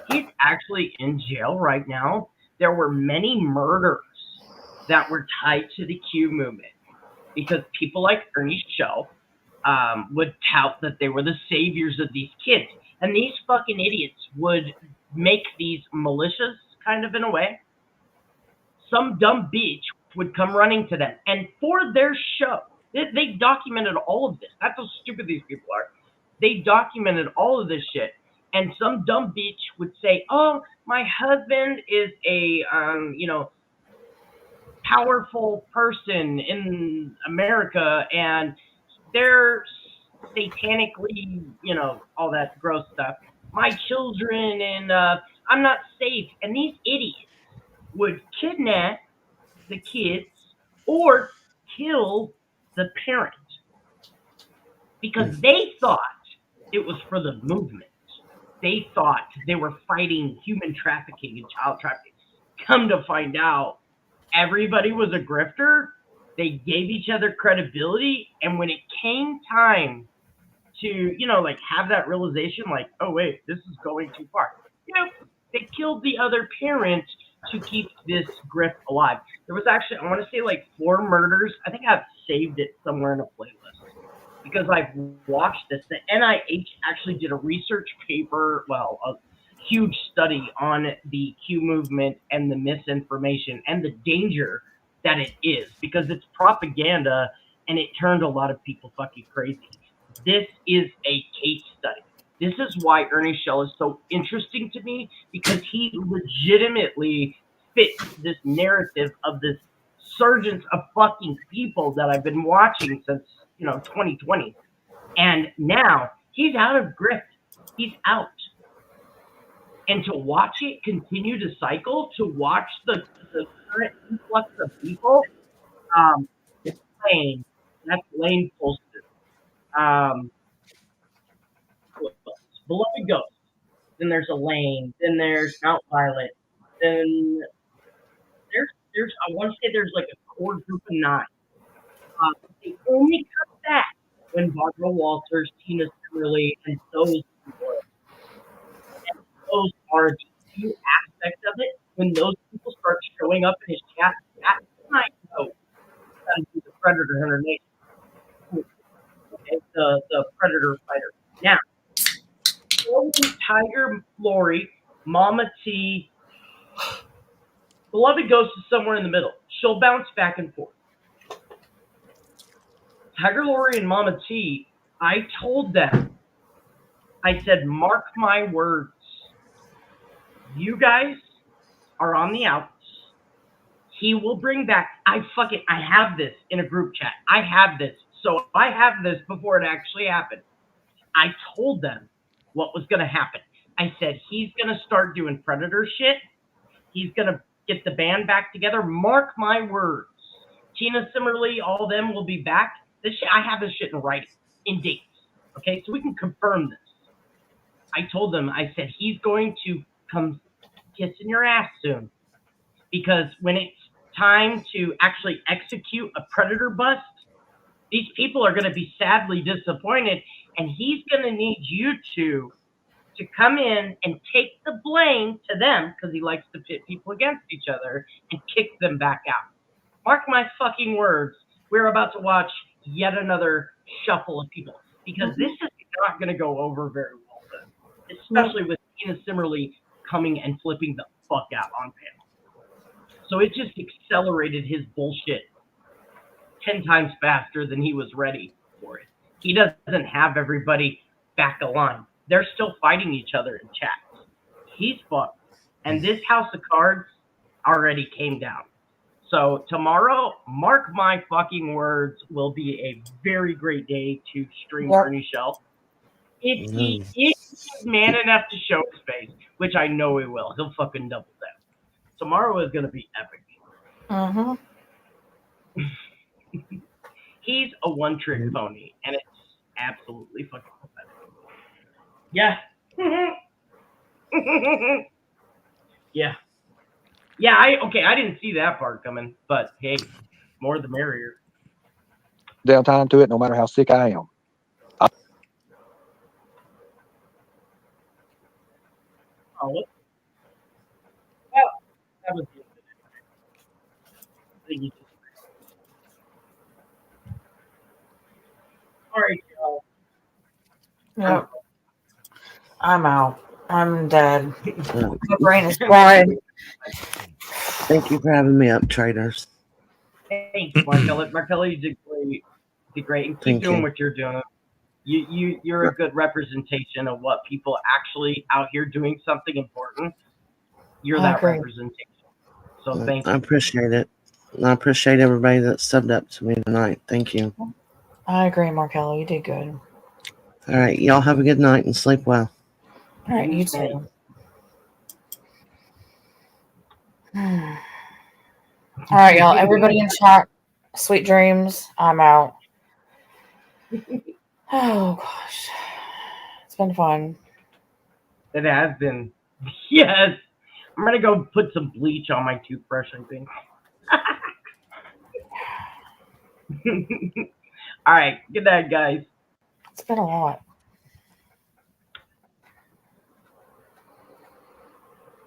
[SPEAKER 2] He's actually in jail right now. There were many murders that were tied to the Q movement because people like Ernie Shell would tout that they were the saviors of these kids. And these fucking idiots would make these militias, kind of in a way. Some dumb bitch would come running to them. And for their show, they documented all of this. That's how stupid these people are. They documented all of this shit. And some dumb bitch would say, oh, my husband is a, powerful person in America, and they're satanically, all that gross stuff. My children, and I'm not safe. And these idiots would kidnap the kids or kill the parent because they thought it was for the movement. They thought they were fighting human trafficking and child trafficking. Come to find out, everybody was a grifter. They gave each other credibility, and when it came time to, have that realization, like, oh wait, this is going too far. They killed the other parent to keep this grift alive. There was actually, I want to say, like 4 murders. I think I've saved it somewhere in a playlist because I've watched this. The NIH actually did a research paper, a huge study on the Q movement and the misinformation and the danger that it is because it's propaganda and it turned a lot of people fucking crazy. This is a case study. This is why Ernie Shell is so interesting to me because he legitimately fits this narrative of this surgence of fucking people that I've been watching since, 2020. And now he's out of grift. He's out. And to watch it continue to cycle, to watch the current influx of people, Lane, that's Lane posted. Beloved Ghost. Then there's Elaine. Then there's Mount Violet. Then there's I want to say there's like a core group of 9. They only come back when Barbara Walters, Tina Turley, and those people. And those are the few aspects of it. When those people start showing up in his chat, that's when I know that is the Predator Hunter Nation. Okay, the Predator fighter. Now, Tiger, Lori, Mama T, Beloved Ghost is somewhere in the middle. She'll bounce back and forth. Tiger, Lori, and Mama T, I told them, I said, mark my words. You guys are on the outs. He will bring back, I have this in a group chat. I have this. So I have this before it actually happened. I told them what was going to happen. I said, he's going to start doing Predator shit. He's going to get the band back together. Mark my words. Tina Simmerly, all of them will be back. This shit, I have this shit in writing, in dates. Okay, so we can confirm this. I told them, I said, he's going to come kissing your ass soon. Because when it's time to actually execute a Predator bust, these people are going to be sadly disappointed, and he's going to need you to come in and take the blame to them, because he likes to pit people against each other, and kick them back out. Mark my fucking words, we're about to watch yet another shuffle of people, because this is not going to go over very well, especially with Tina Simmerly coming and flipping the fuck out on panel. So it just accelerated his bullshit 10 times faster than he was ready for it. He doesn't have everybody back aligned. They're still fighting each other in chats. He's fucked. And this house of cards already came down. So tomorrow, mark my fucking words, will be a very great day to stream Ernie Shell. If he's man enough to show his face, which I know he will, he'll fucking double down. Tomorrow is going to be epic. He's a one-trick pony, and it's absolutely fucking pathetic. Yeah. Yeah, I didn't see that part coming, but hey, more the merrier.
[SPEAKER 12] Downtime to it, no matter how sick I am.
[SPEAKER 2] Oh, well, that was the end of it. All right, y'all.
[SPEAKER 3] Yep. I'm out. I'm dead. My brain is fried.
[SPEAKER 6] Thank you for having me up, traders.
[SPEAKER 2] Thanks, Marcella. Marcella, you did great. You did great, and keep
[SPEAKER 6] Thank
[SPEAKER 2] doing
[SPEAKER 6] you.
[SPEAKER 2] what you're doing. You're a good representation of what people actually out here doing something important. You're that representation. So thank you.
[SPEAKER 6] I appreciate it. I appreciate everybody that subbed up to me tonight. Thank you.
[SPEAKER 3] I agree, Markello. You did good.
[SPEAKER 6] All right, y'all have a good night and sleep well.
[SPEAKER 3] All right, you too. All right, y'all. Everybody in chat, sweet dreams. I'm out. Oh, gosh. It's been fun.
[SPEAKER 2] It has been. Yes. I'm going to go put some bleach on my toothbrush, I think. All right. Good night, guys.
[SPEAKER 3] It's been a lot.